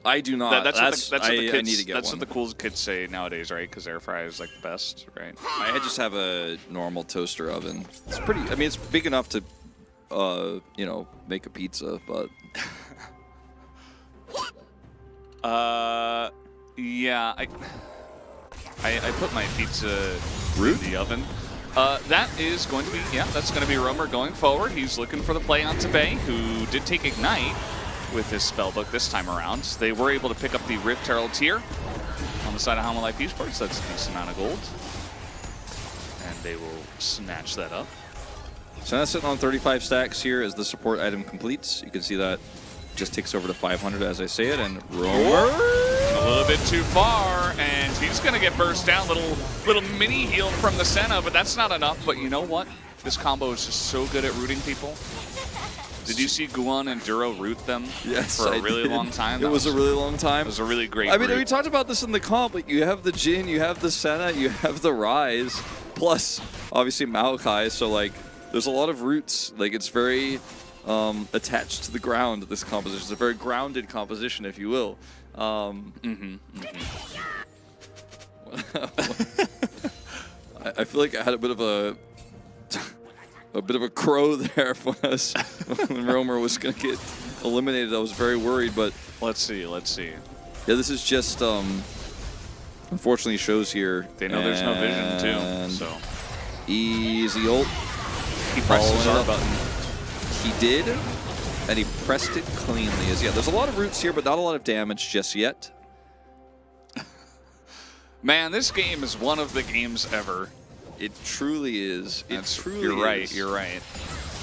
I do not. That's what the kids, I need to get that's one. what the cool kids say nowadays, right? Because air fryer is like the best, right? I just have a normal toaster oven. It's pretty. I mean, it's big enough to, you know, make a pizza, but. Yeah. I put my pizza in the oven. That is going to be, that's going to be Roamer going forward. He's looking for the play onto Bay, who did take Ignite with his spellbook this time around. They were able to pick up the Rift Herald tier on the side of Hanwha Life Esports. That's a decent amount of gold. And they will snatch that up. So that's sitting on 35 stacks here as the support item completes. You can see that just ticks over to 500 as I say it, and Roamer. A little bit too far, and he's going to get burst down. Little mini heal from the Senna, but that's not enough. But you know what? This combo is just so good at rooting people. Did you see Guwon and Duro root them for a really long time? It was a really long time. It was a really great I mean, root. we talked about this in the comp, but you have the Jhin, you have the Senna, you have the Rise, plus obviously Maokai, so like there's a lot of roots. Like it's very attached to the ground, this composition. It's a very grounded composition, if you will. I feel like I had a bit of a crow there when Roamer was going to get eliminated. I was very worried, but let's see. yeah, this is just unfortunately shows here. They know there's no vision too, and so easy ult. he pressed his Following R up. button. He did, and he pressed it cleanly. Yeah, there's a lot of roots here, but not a lot of damage just yet. Man, this game is one of the games ever. It truly is. It truly You're right. is. You're right.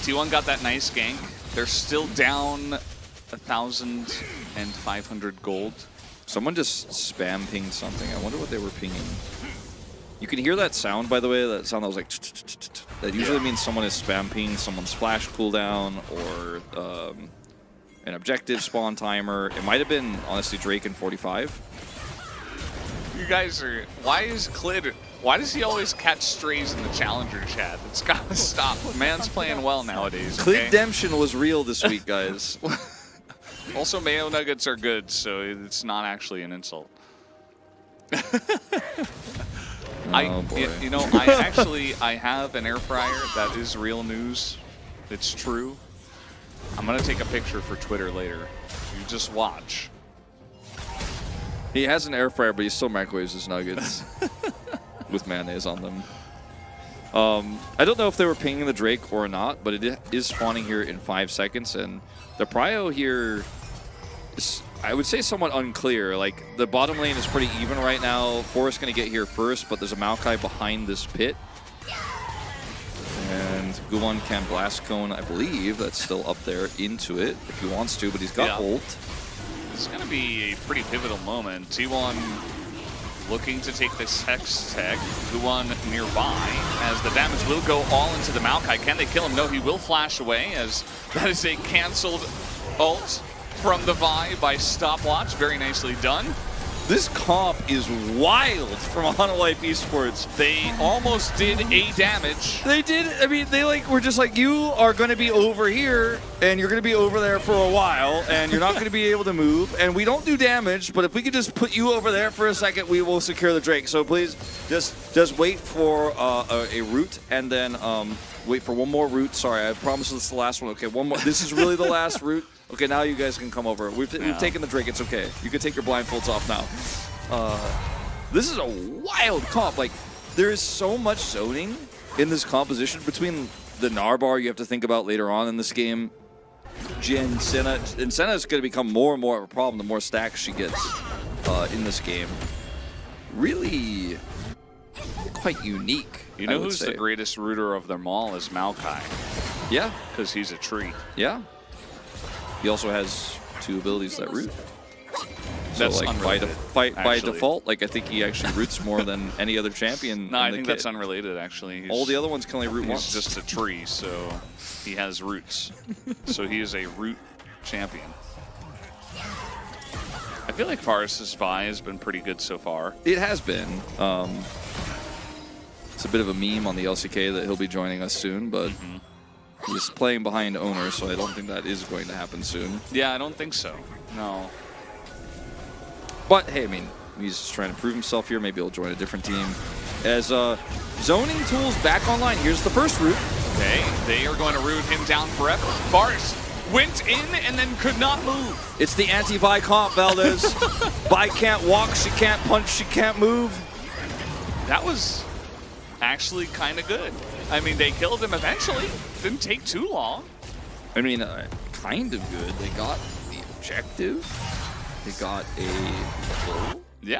T1 got that nice gank. They're still down 1,500 gold. Someone just spam pinged something. I wonder what they were pinging. You can hear that sound, by the way. That sound that was like. That usually means someone is spam pinging someone's flash cooldown or an objective spawn timer. It might have been honestly Drake in 45. You guys are. Why does he always catch strays in the challenger chat? It's gotta stop. Man's playing well nowadays. Okay? Clickdemption was real this week, guys. Also, mayo nuggets are good, so it's not actually an insult. Oh boy. You know, I have an air fryer. That is real news. It's true. I'm gonna take a picture for Twitter later. You just watch. He has an air fryer, but he still microwaves his nuggets with mayonnaise on them. I don't know if they were pinging the Drake or not, but it is spawning here in 5 seconds, and the prio here is, I would say, somewhat unclear. Like, the bottom lane is pretty even right now. Forrest's going to get here first, but there's a Maokai behind this pit. And Guwon can blast cone, I believe. That's still up there into it if he wants to, but he's got ult. It's going to be a pretty pivotal moment. T1 looking to take this Hex tag. Guwon nearby as the damage will go all into the Maokai. Can they kill him? No, he will flash away as that is a canceled ult. from the Vi by Stopwatch. Very nicely done. This comp is wild from HLE Esports. They almost did a damage. They did. I mean, they were just like, you are going to be over here, and you're going to be over there for a while, and you're not going to be able to move, and we don't do damage, but if we could just put you over there for a second, we will secure the Drake. So please, just wait for a root, and then wait for one more root. Sorry, I promise this is the last one. Okay, one more. This is really the last root. Okay, now you guys can come over. We've taken the Drake. It's okay. You can take your blindfolds off now. This is a wild comp. Like, there is so much zoning in this composition between the Narbar you have to think about later on in this game. Jen, Senna. And Senna is going to become more and more of a problem the more stacks she gets in this game. Really quite unique. You know who's the greatest rooter of them all is Maokai. Yeah. Because he's a tree. Yeah. He also has 2 abilities that root. So That's like by default, like I think he actually roots more than any other champion. No, I think that's unrelated actually. All the other ones can only root once. He's just a tree, so he has roots. So he is a root champion. I feel like Forest's Vi has been pretty good so far. It has been. It's a bit of a meme on the LCK that he'll be joining us soon, but he's playing behind Owner, so I don't think that is going to happen soon. Yeah, I don't think so. No. But hey, I mean, he's just trying to prove himself here. Maybe he'll join a different team. As zoning tools back online, here's the first route. Okay, they are going to root him down forever. Forest went in and then could not move. It's the anti-Vi comp, Valdez. Vi can't walk, she can't punch, she can't move. That was actually kind of good. I mean, they killed him eventually. Didn't take too long. I mean, kind of good. They got the objective. They got a goal. Yeah.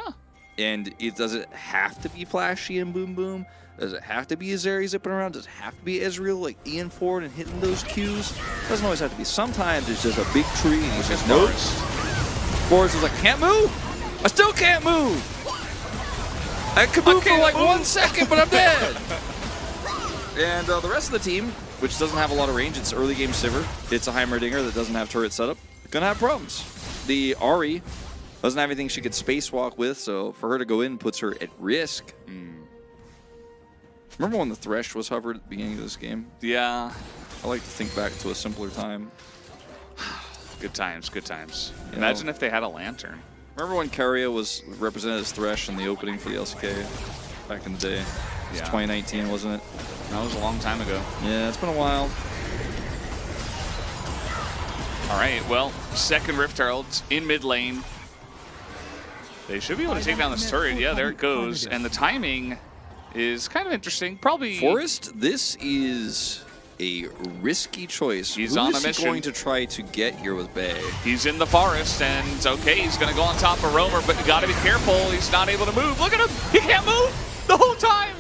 And does it have to be flashy and boom boom? Does it have to be Azeri zipping around? Does it have to be Ezreal like Ian Ford and hitting those Qs? Doesn't always have to be. Sometimes it's just a big tree and he's just nope. Forrest is like, can't move. I still can't move. I could move for like 1 second, but I'm dead. And the rest of the team, which doesn't have a lot of range, it's early game Sivir. It's a Heimerdinger that doesn't have turret setup. Gonna have problems. The Ahri doesn't have anything she could spacewalk with, so for her to go in puts her at risk. Remember when the Thresh was hovered at the beginning of this game? Yeah. I like to think back to a simpler time. Good times, good times. You Imagine know, if they had a lantern. Remember when Keria was represented as Thresh in the opening for the LCK back in the day? It was 2019, wasn't it? That was a long time ago. Yeah, it's been a while. All right, well, second Rift Herald in mid lane. They should be able to take down this turret. Yeah, there it goes. And the timing is kind of interesting. Probably Forest, this is a risky choice. He's on a mission. Who is he going to try to get here with Bay? He's in the forest, and okay, he's going to go on top of Roamer, but you got to be careful. He's not able to move. Look at him. He can't move the whole time.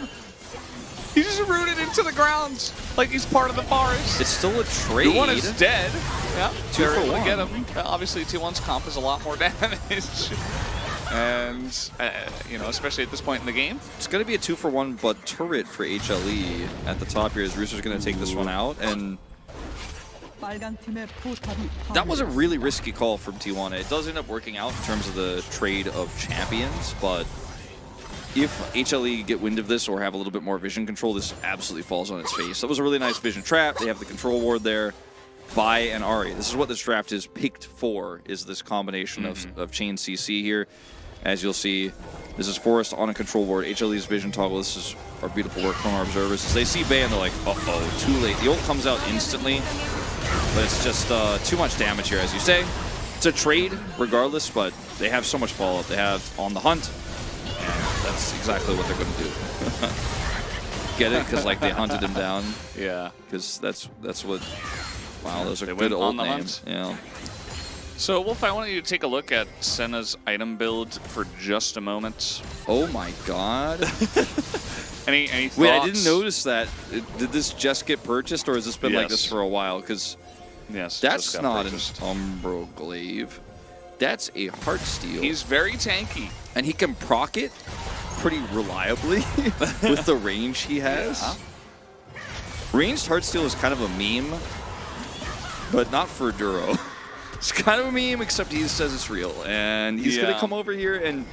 He's just rooted into the ground like he's part of the forest. It's still a trade. One is dead. Yeah, 2 for 1. Get him. Obviously, 2-1's comp is a lot more damage. And, you know, especially at this point in the game. It's going to be a 2 for 1, but turret for HLE at the top here as Rooster's going to take this one out. And that was a really risky call from T1. It does end up working out in terms of the trade of champions, but if HLE get wind of this or have a little bit more vision control, this absolutely falls on its face. That was a really nice vision trap. They have the control ward there. Vi and Ahri. This is what this draft is picked for, is this combination of chain CC here. As you'll see, this is Forest on a control ward. HLE's vision toggle. This is our beautiful work from our observers. As they see Bay and they're like, uh-oh, too late. The ult comes out instantly, but it's just too much damage here, as you say. It's a trade regardless, but they have so much follow-up. They have On the Hunt, and that's exactly what they're going to do. Get it? Because like they hunted him down. Yeah. Because that's what. Wow, those are They good went old on the names. Yeah. So, Wolf, I want you to take a look at Senna's item build for just a moment. Oh my god. Any thoughts? Wait, I didn't notice that. Did this just get purchased, or has this been like this for a while? Because that's not an Umbro Glaive. That's a Heartsteel. He's very tanky. And he can proc it pretty reliably with the range he has. Yeah. Ranged Heartsteel is kind of a meme, but not for Duro. It's kind of a meme, except he says it's real. And he's going to come over here and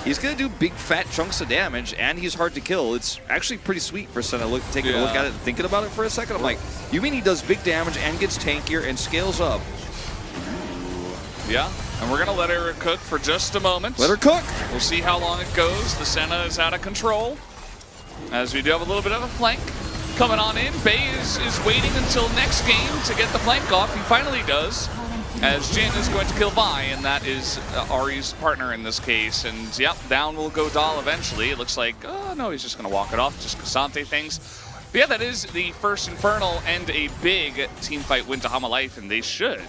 he's going to do big fat chunks of damage, and he's hard to kill. It's actually pretty sweet for Senna taking a look at it and thinking about it for a second. I'm like, you mean he does big damage and gets tankier and scales up? Yeah, and we're going to let her cook for just a moment. Let her cook. We'll see how long it goes. The Senna is out of control, as we do have a little bit of a flank coming on in. Bay is waiting until next game to get the flank off. He finally does, as Jin is going to kill Vi, and that is Ari's partner in this case. And yep, down will go Dahl eventually. It looks like, oh no, he's just going to walk it off, just Kasante things. But yeah, that is the first Infernal and a big team fight win to Hama Life, and they should.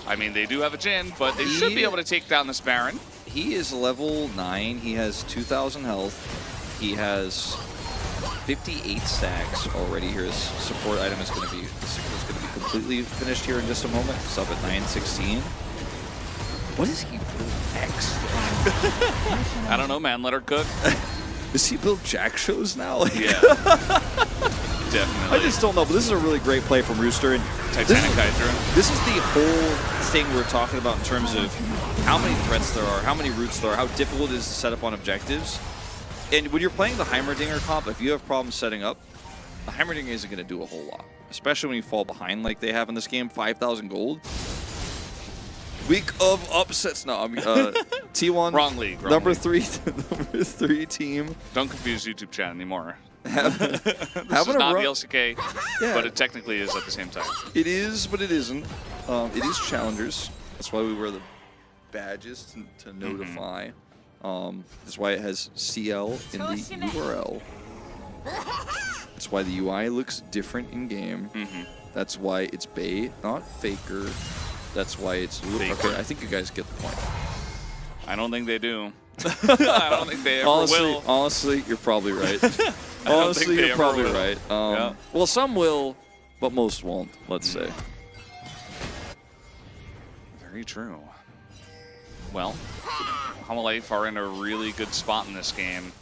I mean, they do have a Jin, but they should be able to take down this Baron. He is level 9. He has 2,000 health. He has 58 stacks already here. His support item is going to be completely finished here in just a moment. It's up at 916. What is he build X? I don't know, man. Let her cook. Does he build Jack shows now? Yeah. Definitely. I just don't know, but this is a really great play from Rooster. And Titanic Hydra. This is the whole thing we're talking about in terms of how many threats there are, how many routes there are, how difficult it is to set up on objectives. And when you're playing the Heimerdinger comp, if you have problems setting up, the Heimerdinger isn't going to do a whole lot. Especially when you fall behind like they have in this game, 5,000 gold. Week of upsets. No, T1. Wrong league. Number 3 team. Don't confuse YouTube chat anymore. This Having is not the LCK, but it technically is at the same time. It is, but it isn't. It is challengers. That's why we wear the badges to notify. That's why it has CL in the URL. That's why the UI looks different in game. That's why it's Bay, not Faker. That's why it's Faker. Okay, I think you guys get the point. I don't think they do. I don't think they ever will. Honestly, you're probably right. Honestly, you're probably right. Well, some will, but most won't, let's say. Very true. Well, Hama Life are in a really good spot in this game,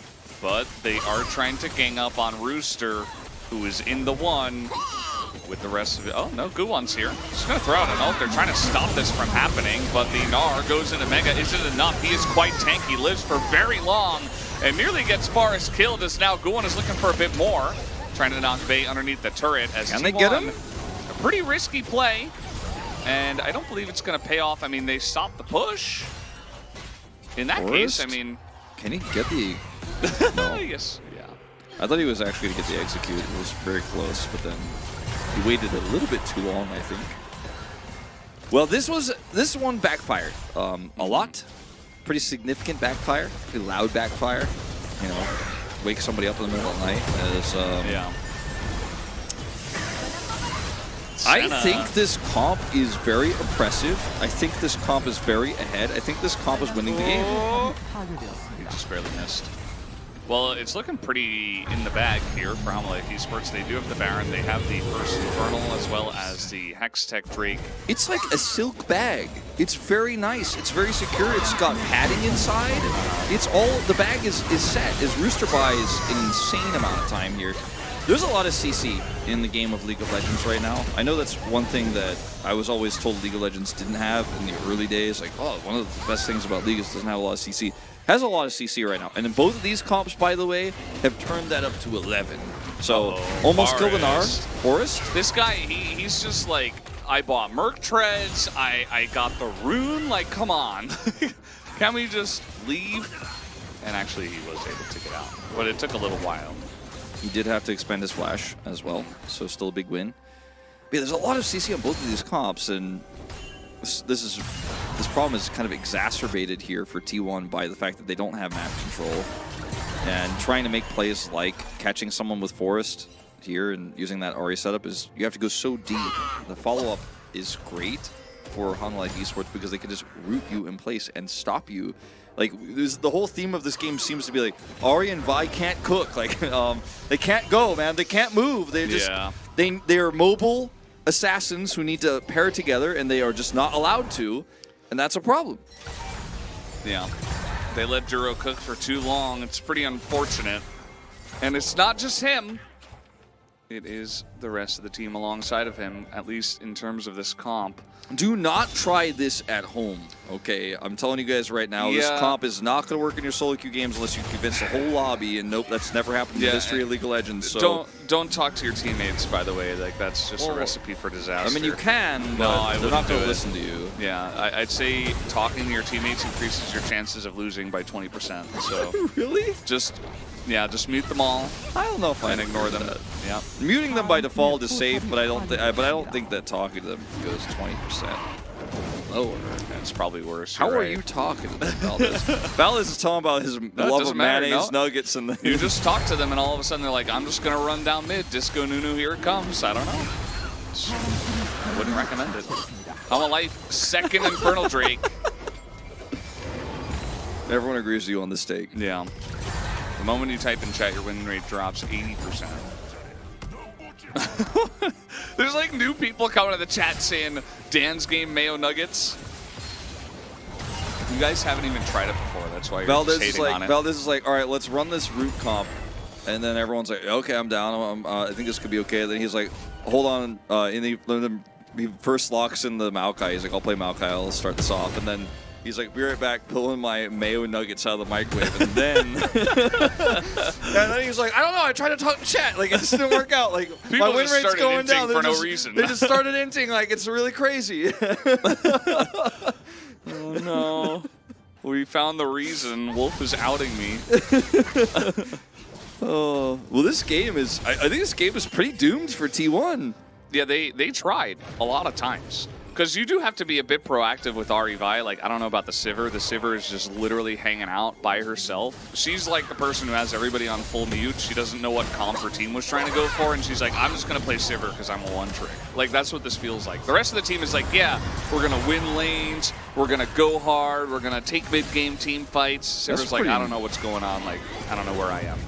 but they are trying to gang up on Rooster, who is in the one with the rest of it. Oh, no, Guwon's here. Just going to throw out an ult. They're trying to stop this from happening, but the Gnar goes into Mega. Is it enough? He is quite tanky, lives for very long, and nearly gets Forest killed, as now Guwon is looking for a bit more. Trying to knock Bay underneath the turret. As Can they get him? A pretty risky play, and I don't believe it's going to pay off. I mean, they stopped the push. In that case, I mean... Can he get the... No. Yes, yeah. I thought he was actually going to get the execute. It was very close, but then he waited a little bit too long, I think. Well, this one backfired a lot. Pretty significant backfire. Pretty loud backfire. You know, wake somebody up in the middle of the night. Yeah. I think this comp is very impressive. I think this comp is very ahead. I think this comp is winning the game. He just barely missed. Well, it's looking pretty in the bag here for Hama Life Esports. They do have the Baron. They have the first Infernal as well as the Hextech Drake. It's like a silk bag. It's very nice. It's very secure. It's got padding inside. It's all, the bag is set. As Rooster buys an insane amount of time here. There's a lot of CC in the game of League of Legends right now. I know that's one thing that I was always told League of Legends didn't have in the early days. Like, oh, one of the best things about League is it doesn't have a lot of CC. Has a lot of CC right now. And then both of these comps, by the way, have turned that up to 11. So almost killed an R. Forest. This guy, he's just like, I bought Merc Treads, I got the rune, like, come on. Can we just leave? And actually he was able to get out, but it took a little while. He did have to expend his flash as well, so still a big win. But yeah, there's a lot of CC on both of these comps, and this problem is kind of exacerbated here for T1 by the fact that they don't have map control. And trying to make plays like catching someone with Forest here and using that Ahri setup is, you have to go so deep. The follow-up is great for Hama Life Esports because they can just root you in place and stop you. Like, the whole theme of this game seems to be like, Ahri and Vi can't cook. Like, they can't go, man. They can't move. They just, they're mobile assassins who need to pair together, and they are just not allowed to, and that's a problem. Yeah. They let Duro cook for too long. It's pretty unfortunate. And it's not just him. it is the rest of the team alongside of him, at least in terms of this comp. Do not try this at home, okay? I'm telling you guys right now, this comp is not going to work in your solo queue games unless you convince the whole lobby, and nope, that's never happened in the history of League of Legends. So don't talk to your teammates, by the way. Like, that's just a recipe for disaster. I mean, you can, but they're not going to listen to you. Yeah, I'd say talking to your teammates increases your chances of losing by 20%. So Really? just mute them all. I don't know if I and ignore them. Yeah, muting them by default is safe, but I don't think that talking to them goes 20% lower. It's probably worse. How You're are right. you talking to them, Valdez? Valdez is telling about his love of mayonnaise nuggets and the. You just talk to them, and all of a sudden they're like, "I'm just gonna run down mid. Disco Nunu, here it comes." I don't know. I wouldn't recommend it. I'm a life second Infernal Drake. Everyone agrees with you on this take. Yeah. The moment you type in chat, your win rate drops 80%. There's like new people coming to the chat saying Dan's game mayo nuggets. You guys haven't even tried it before. That's why you're just hating on it. Valdez is like, all right, let's run this root comp, and then everyone's like, okay, I'm down. I think this could be okay. Then he's like, hold on. He first locks in the Maokai. He's like, I'll play Maokai. I'll start this off, and then he's like, be right back, pulling my mayo nuggets out of the microwave, and then he's like, I don't know, I tried to talk to chat, like it just didn't work out, like People my win just rate's started going down for no reason. They just started inting like it's really crazy. Oh no. We found the reason. Wolf is outing me. Oh, well, this game is, I think this game is pretty doomed for T1. Yeah, they tried a lot of times. Because you do have to be a bit proactive with Ari Vi. Like, I don't know about the Sivir. The Sivir is just literally hanging out by herself. She's like the person who has everybody on full mute. She doesn't know what comp her team was trying to go for, and she's like, I'm just going to play Sivir because I'm a one-trick. Like, that's what this feels like. The rest of the team is like, yeah, we're going to win lanes. We're going to go hard. We're going to take mid-game team fights. Sivir's like, I don't know what's going on. Like, I don't know where I am.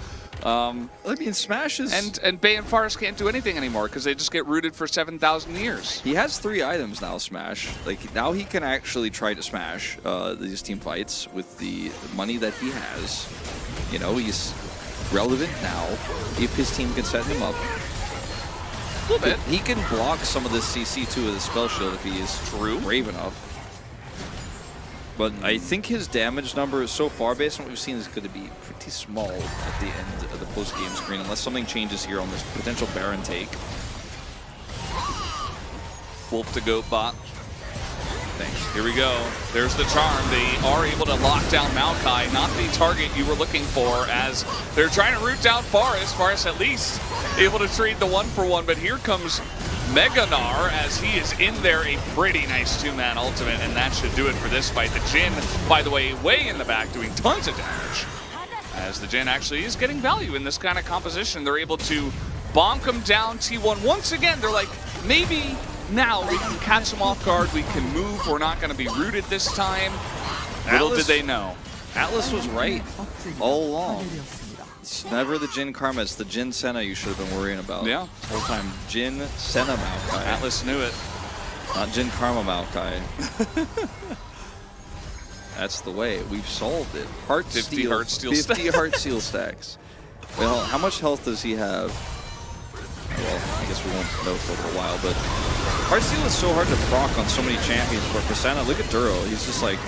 I mean, Smash is... And Bay and Forest can't do anything anymore because they just get rooted for 7,000 years. He has 3 items now, Smash. Like, now he can actually try to smash these team fights with the money that he has. You know, he's relevant now if his team can set him up. A little bit. He can block some of this CC2 with his spell shield if he is brave enough. But I think his damage number so far, based on what we've seen, is going to be pretty small at the end of the post-game screen, unless something changes here on this potential Baron take. Wolf to goat bot. Thanks. Here we go. There's the charm. They are able to lock down Maokai, not the target you were looking for, as they're trying to root down Forest. Forest at least able to trade the 1-for-1, but here comes Meganar, as he is in there, a pretty nice 2-man ultimate, and that should do it for this fight. The Jin, by the way, way in the back, doing tons of damage, as the Jin actually is getting value in this kind of composition. They're able to bonk him down T1 once again. They're like, maybe now we can catch him off guard, we can move, we're not going to be rooted this time. Little did they know. Atlas was right all along. It's never the Jin Karma, it's the Jin Senna you should have been worrying about. Yeah. The whole time. Jin Senna Maokai. Atlas knew it. Not Jin Karma Maokai. That's the way. We've solved it. 50 heart steal 50 stacks. heart seal stacks. Well, how much health does he have? Well, I guess we won't know for a little while, but heart steal is so hard to proc on so many champions. But for Senna, look at Duro. He's just like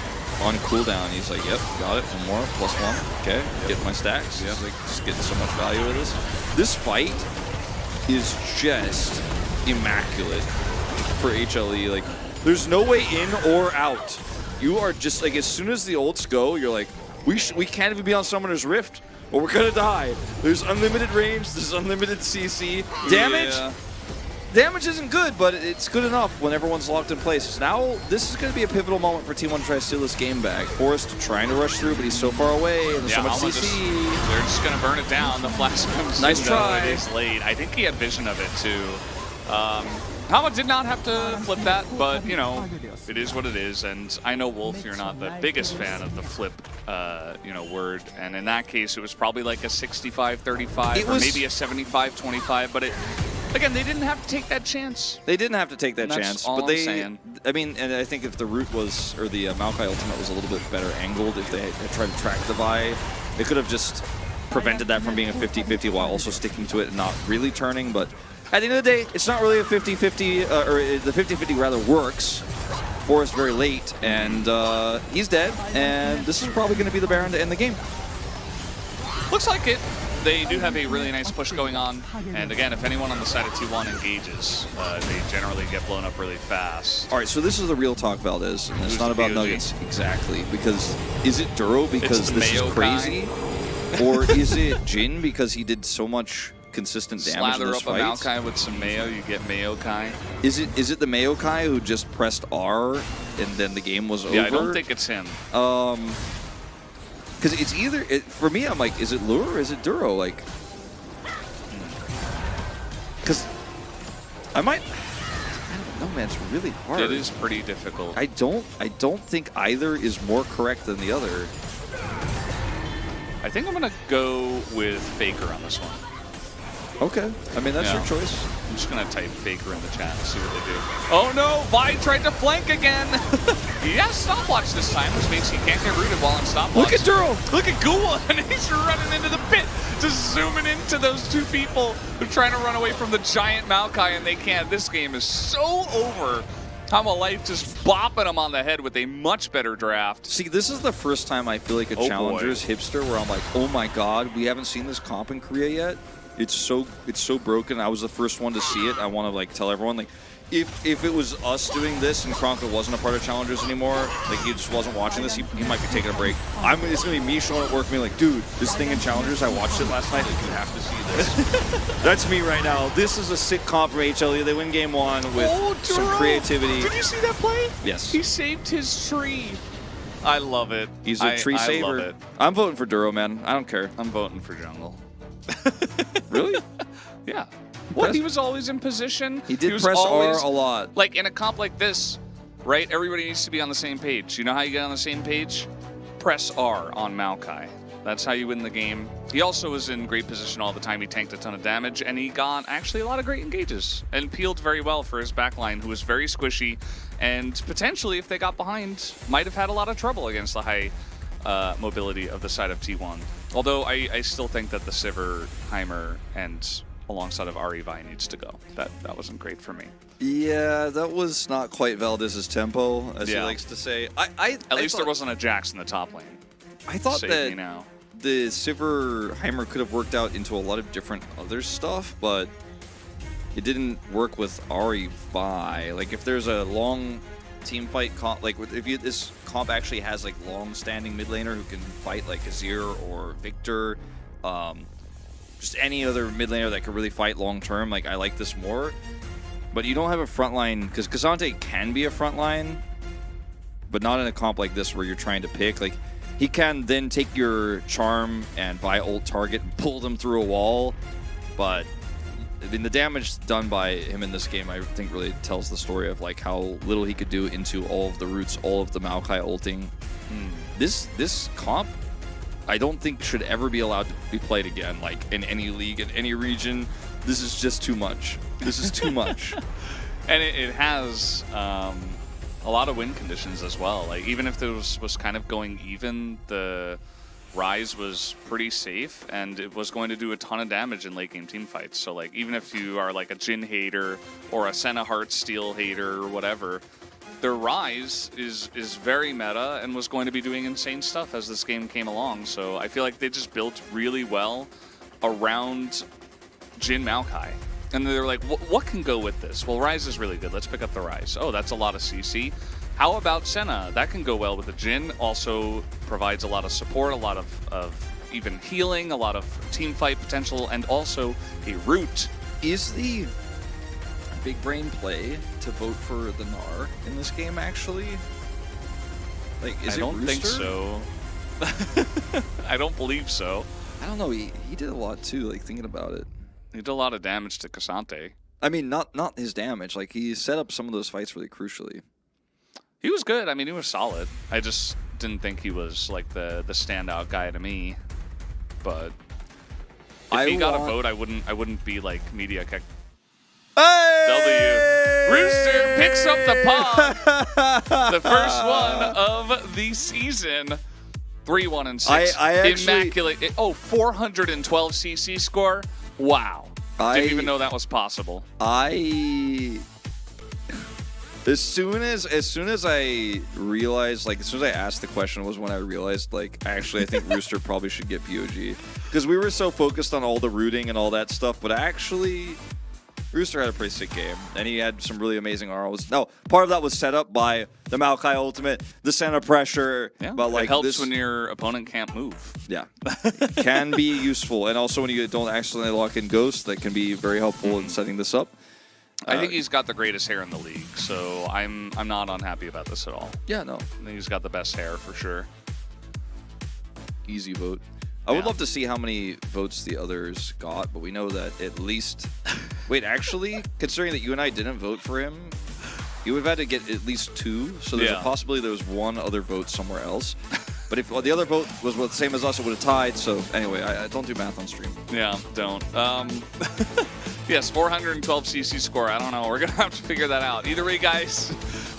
on cooldown. He's like, yep, got it. One more, +1. Okay, get my stacks. He's like just getting so much value with this. This fight is just immaculate for HLE. Like, there's no way in or out. You are just like, as soon as the ults go, you're like, we can't even be on Summoner's Rift, or we're gonna die. There's unlimited range. There's unlimited CC. Damage. Yeah. Damage isn't good, but it's good enough when everyone's locked in place. Now, this is going to be a pivotal moment for T1 to try to steal this game back. Forrest trying to rush through, but he's so far away, and there's so much CC. They're just going to burn it down. The flash comes Nice in, try. It is late. I think he had vision of it, too. Hama did not have to flip that, but, you know, it is what it is. And I know, Wolf, you're not the biggest fan of the flip, word. And in that case, it was probably like a 65-35 or maybe a 75-25, but it... Again, they didn't have to take that chance. They didn't have to take that chance, but I'm saying. I mean, and I think if the root was, or the Maokai ultimate was a little bit better angled, if they had tried to track the Vi, they could have just prevented that from being a 50-50 while also sticking to it and not really turning. But at the end of the day, it's not really a 50-50, or the 50-50 rather works. Forrest very late, and he's dead, and this is probably going to be the Baron to end the game. Looks like it. They do have a really nice push going on, and again, if anyone on the side of T1 engages, they generally get blown up really fast. All right, so this is the real talk, Valdez, and it's Who's not the about POG? Nuggets. Exactly, because is it Duro because It's this is Mayo crazy? Or is it Jin because he did so much consistent damage in Slather this up fight? a Maokai with some Mayo, you get Maokai. Is it the Maokai who just pressed R and then the game was over? Yeah, I don't think it's him. Because it's either, for me, I'm like, is it Lure or is it Duro? Like, because I don't know, man, it's really hard. It is pretty difficult. I don't think either is more correct than the other. I think I'm going to go with Faker on this one. Okay, I mean, that's your choice. I'm just going to type Faker in the chat and see what they do. Oh no, Vi tried to flank again. He has stopwatch this time, which means he can't get rooted while on stopwatch. Look at Duro! Look at Ghoul, and he's running into the pit, just zooming into those two people who are trying to run away from the giant Maokai, and they can't. This game is so over. Hama Life just bopping him on the head with a much better draft. See, this is the first time I feel like a Challenger's hipster where I'm like, oh my god, we haven't seen this comp in Korea yet. It's so broken. I was the first one to see it. I want to like tell everyone, like, if it was us doing this and Kronka wasn't a part of Challengers anymore, like he just wasn't watching this, he might be taking a break. It's gonna be me showing at work, being like, dude, this thing in Challengers, I watched it last night. Like, you have to see this. That's me right now. This is a sick comp from HLE. They win game 1 with some creativity. Did you see that play? Yes. He saved his tree. I love it. He's a tree saver. I love it. I'm voting for Duro, man. I don't care. I'm voting for Jungle. Really? Yeah. What? He was always in position. He did was press always, R a lot. Like in a comp like this, right? Everybody needs to be on the same page. You know how you get on the same page? Press R on Maokai. That's how you win the game. He also was in great position all the time. He tanked a ton of damage, and he got actually a lot of great engages and peeled very well for his backline, who was very squishy, and potentially, if they got behind, might have had a lot of trouble against the high mobility of the side of T1. Although I still think that the Sivir, Heimer, and alongside of Ari Vi needs to go. That wasn't great for me. Yeah, that was not quite Valdez's tempo, as he likes to say. At least there wasn't a Jax in the top lane. I thought Save that me now. the Sivir Heimer could have worked out into a lot of different other stuff, but it didn't work with Ari Vi. Like, if there's a long team fight comp, like if this comp actually has like long-standing mid laner who can fight like Azir or Victor, just any other mid laner that could really fight long-term, like I like this more. But you don't have a frontline, because K'Sante can be a frontline, but not in a comp like this where you're trying to pick. Like, he can then take your charm and Vi ult target and pull them through a wall, but I mean, the damage done by him in this game, I think, really tells the story of like how little he could do into all of the roots, all of the Maokai ulting. This comp, I don't think should ever be allowed to be played again, like in any league, in any region. This is just too much. This is too much. And it has a lot of win conditions as well. Like, even if this was kind of going even, the Ryze was pretty safe, and it was going to do a ton of damage in late game team fights. So like, even if you are like a Jin hater or a Senna Heartsteel hater or whatever, their Ryze is very meta and was going to be doing insane stuff as this game came along. So I feel like they just built really well around Jin Maokai. And they're like, what can go with this? Well, Ryze is really good. Let's pick up the Ryze. Oh, that's a lot of CC. How about Senna? That can go well with the Jin. Also provides a lot of support, a lot of even healing, a lot of team fight potential, and also a root. Is the big brain play to vote for the Gnar in this game, actually? Like, is I don't it think Rooster? so. I don't believe so. I don't know. He did a lot too, like, thinking about it. He did a lot of damage to K'Sante. I mean, not his damage. Like, he set up some of those fights really crucially. He was good. I mean, he was solid. I just didn't think he was like the standout guy to me. But if he got a vote, I wouldn't be like media kick. Hey! W. Rooster picks up the pod. The first one of the season. 3-1 and 6. I actually- Immaculate. 412 CC score. Wow. Didn't even know that was possible. As soon as I realized, like, as soon as I asked the question was when I realized, like, actually I think Rooster probably should get POG. Because we were so focused on all the rooting and all that stuff, but actually Rooster had a pretty sick game, and he had some really amazing ROs. No, part of that was set up by the Maokai ultimate, the center pressure, Yeah, but like it helps this, when your opponent can't move. yeah, can be useful, and also when you don't accidentally lock in Ghost, that can be very helpful in setting this up. I think he's got the greatest hair in the league, so I'm not unhappy about this at all. Yeah, no, I think he's got the best hair for sure. easy vote. I would Yeah. love to see how many votes the others got, but we know that at least... Wait, actually, considering that you and I didn't vote for him, you would have had to get at least 2, so there's Yeah. a possibility there was one other vote somewhere else. But if the other vote was the same as us, it would have tied, so anyway, I don't do math on stream. Yeah, don't. Yes, 412 CC score. I don't know. We're going to have to figure that out. Either way, guys,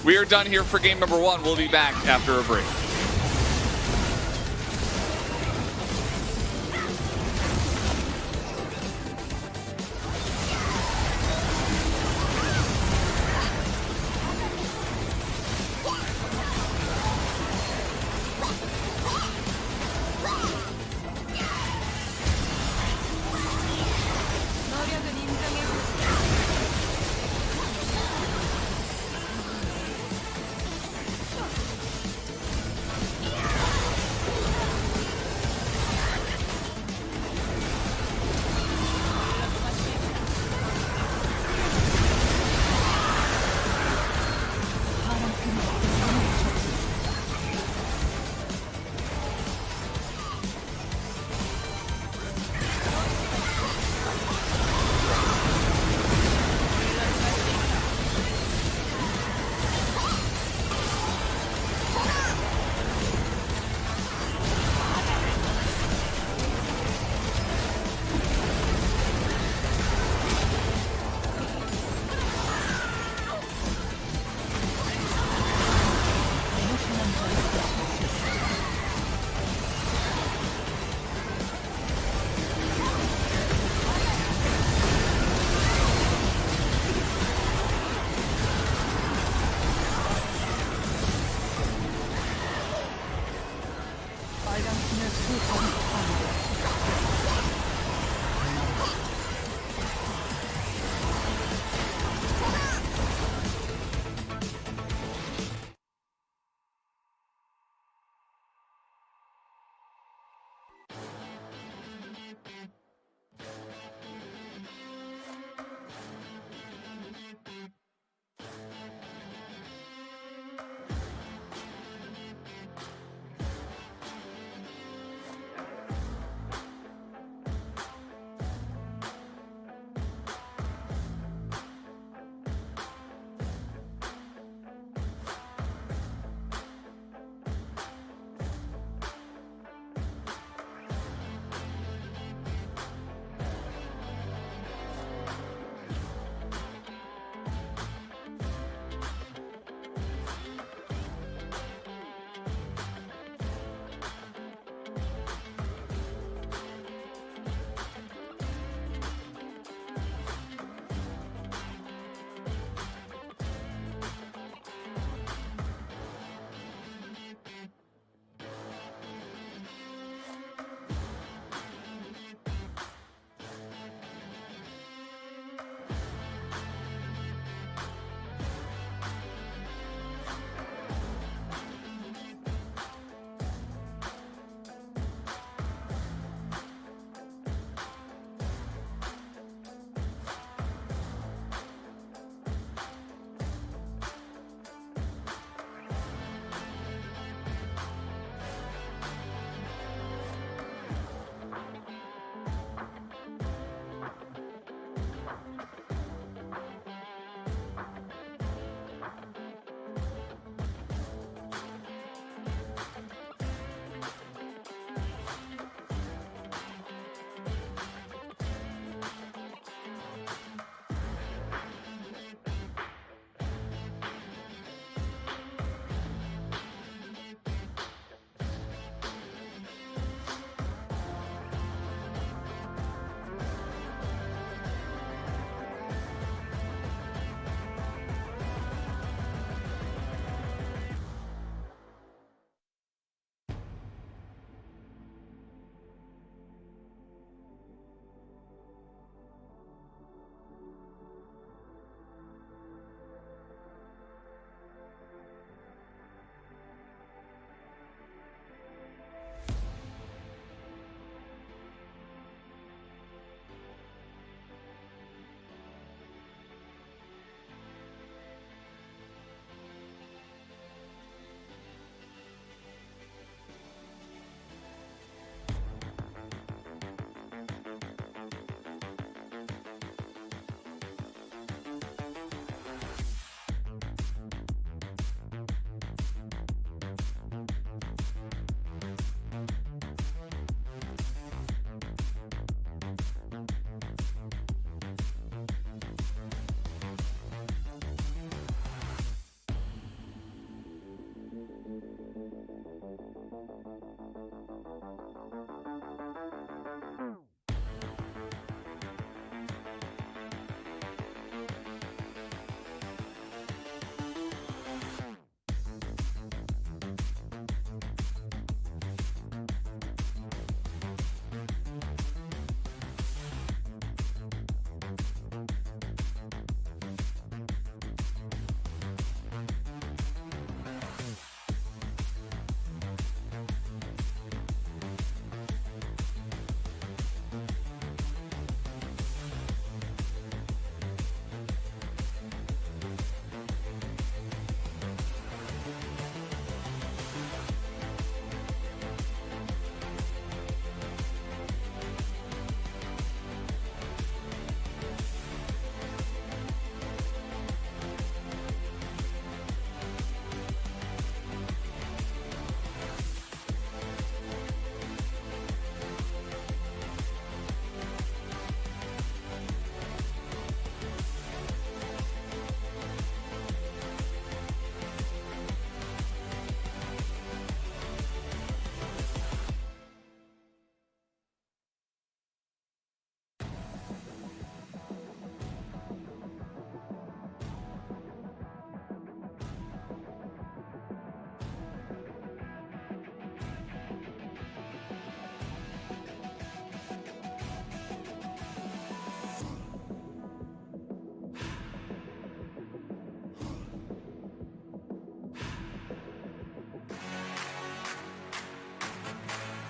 we are done here for game number 1. We'll be back after a break.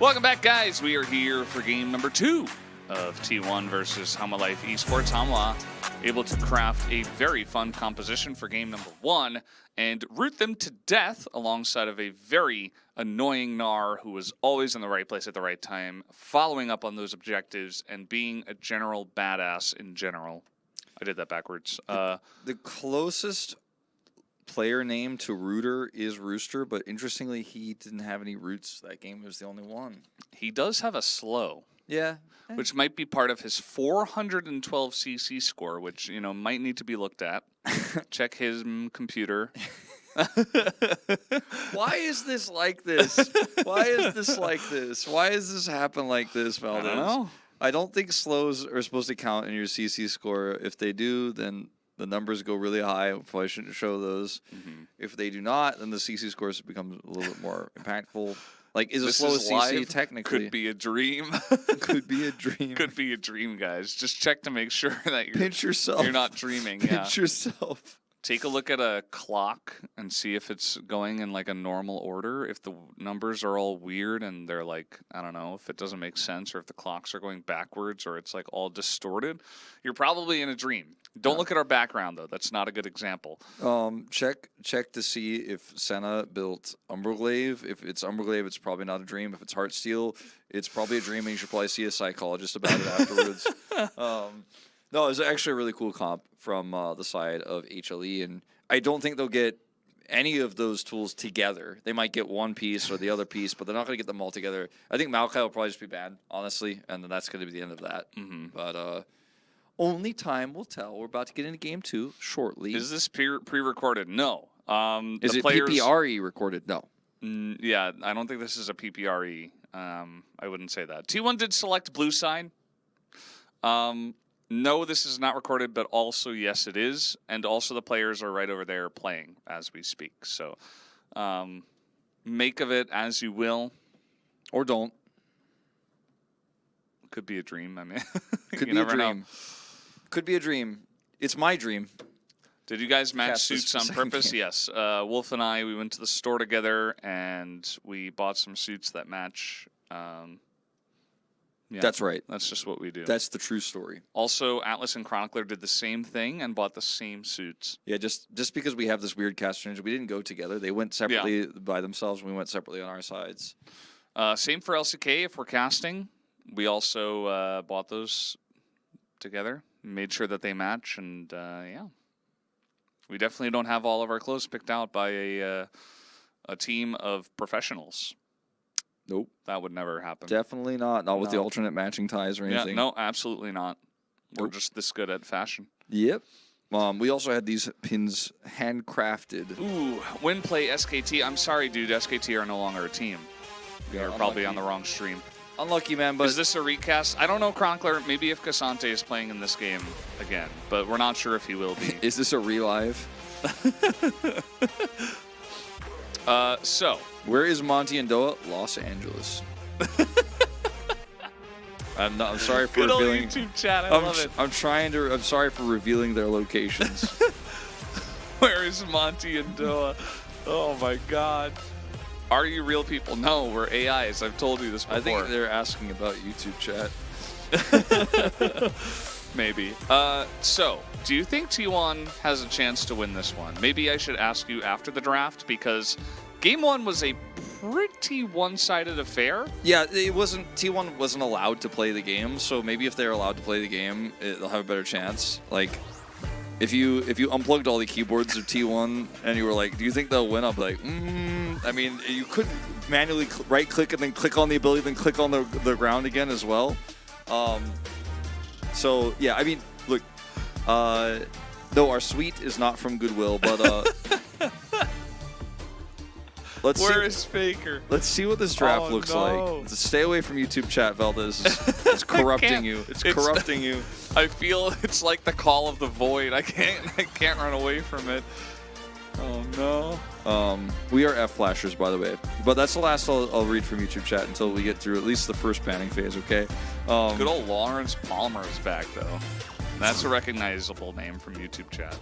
Welcome back, guys. We are here for game number 2 of T1 versus Hanwha Life Esports. Hanwha able to craft a very fun composition for game number 1 and root them to death alongside of a very annoying Gnar who was always in the right place at the right time, following up on those objectives and being a general badass in general. I did that backwards. The closest player name to Rooter is Rooster, but interestingly, he didn't have any roots that game. He was the only one. He does have a slow. Yeah. Which might be part of his 412 CC score, which, you know, might need to be looked at. Check his computer. Why is this like this? Why is this like this? Why does this happen like this, Valdez? I don't know. I don't think slows are supposed to count in your CC score. If they do, then the numbers go really high. We probably shouldn't show those. If they do not, then the CC scores become a little bit more impactful. Like, is a slow CC technically? Could be a dream. Could be a dream. Could be a dream, guys. Just check to make sure that you're, Pinch yourself. you're not dreaming. Pinch yourself. Take a look at a clock and see if it's going in like a normal order. If the numbers are all weird and they're like, I don't know, if it doesn't make sense or if the clocks are going backwards or it's like all distorted, you're probably in a dream. Don't look at our background though. That's not a good example. Check to see if Senna built Umberglaive. If it's Umberglaive, it's probably not a dream. If it's Heartsteel, it's probably a dream, and you should probably see a psychologist about it afterwards. No, it's actually a really cool comp from the side of HLE, and I don't think they'll get any of those tools together. They might get one piece or the other piece, but they're not going to get them all together. I think Maokai will probably just be banned, honestly, and then that's going to be the end of that. But only time will tell. We're about to get into game 2 shortly. Is this pre-recorded? No. Is it PPRE recorded? No. Yeah, I don't think this is a PPRE. I wouldn't say that. T1 did select blue side. No, this is not recorded, but also, yes, it is. And also the players are right over there playing as we speak. So make of it as you will. Or don't. Could be a dream. I mean, could be a dream. Could be a dream. It's my dream. Did you guys match Cast suits on purpose? Yes. Wolf and I, we went to the store together, and we bought some suits that match. Yeah, that's right. That's just what we do. That's the true story. Also, Atlas and Chronicler did the same thing and bought the same suits. Yeah, just because we have this weird cast change, we didn't go together. They went separately by themselves, and we went separately on our sides. Same for LCK if we're casting. We also bought those together, made sure that they match, and yeah. We definitely don't have all of our clothes picked out by a team of professionals. Nope. That would never happen. Definitely not. Not with the alternate matching ties or anything. Yeah, no, absolutely not. We're just this good at fashion. Yep. We also had these pins handcrafted. Ooh, win play SKT. I'm sorry, dude. SKT are no longer a team. You're probably on the wrong stream. Unlucky, man, but... Is this a recast? I don't know, Chronicler. Maybe if Cassante is playing in this game again, but we're not sure if he will be. Is this a relive? So... Where is Monty and Doa? Los Angeles. I'm sorry for revealing. Good old YouTube chat. I love it. I'm sorry for revealing their locations. Where is Monty and Doa? Oh my God. Are you real people? No, we're AIs. I've told you this before. I think they're asking about YouTube chat. Maybe. So, do you think T1 has a chance to win this one? Maybe I should ask you after the draft, because Game 1 was a pretty one-sided affair. Yeah, T1 wasn't allowed to play the game, so maybe if they're allowed to play the game, they'll have a better chance. Like, if you unplugged all the keyboards of T1 and you were like, do you think they'll win? I'll be like, I mean, you could manually right-click and then click on the ability, then click on the ground again as well. So, yeah, I mean, look, no, our suite is not from Goodwill, but... Where is Faker? Let's see what this draft looks like. Stay away from YouTube chat, Valdez. It's corrupting you. It's corrupting you. I feel it's like the call of the void. I can't run away from it. Oh no. We are F-flashers, by the way. But that's the last I'll read from YouTube chat until we get through at least the first banning phase, okay? Good old Lawrence Palmer is back, though. That's a recognizable name from YouTube chat.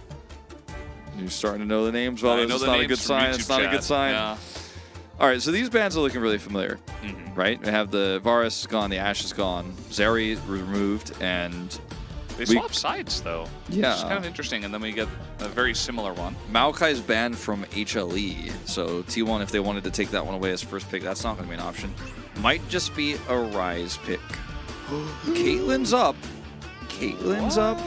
You're starting to know the names. Well, it's not a good sign. It's not a good sign. All right, so these bans are looking really familiar, right? We have the Varus is gone, the Ashe is gone, Zeri removed, and They swap sides, though. Yeah. It's kind of interesting, and then we get a very similar one. Maokai's banned from HLE, so T1, if they wanted to take that one away as first pick, that's not going to be an option. Might just be a Rise pick. Caitlyn's up. Caitlyn's up.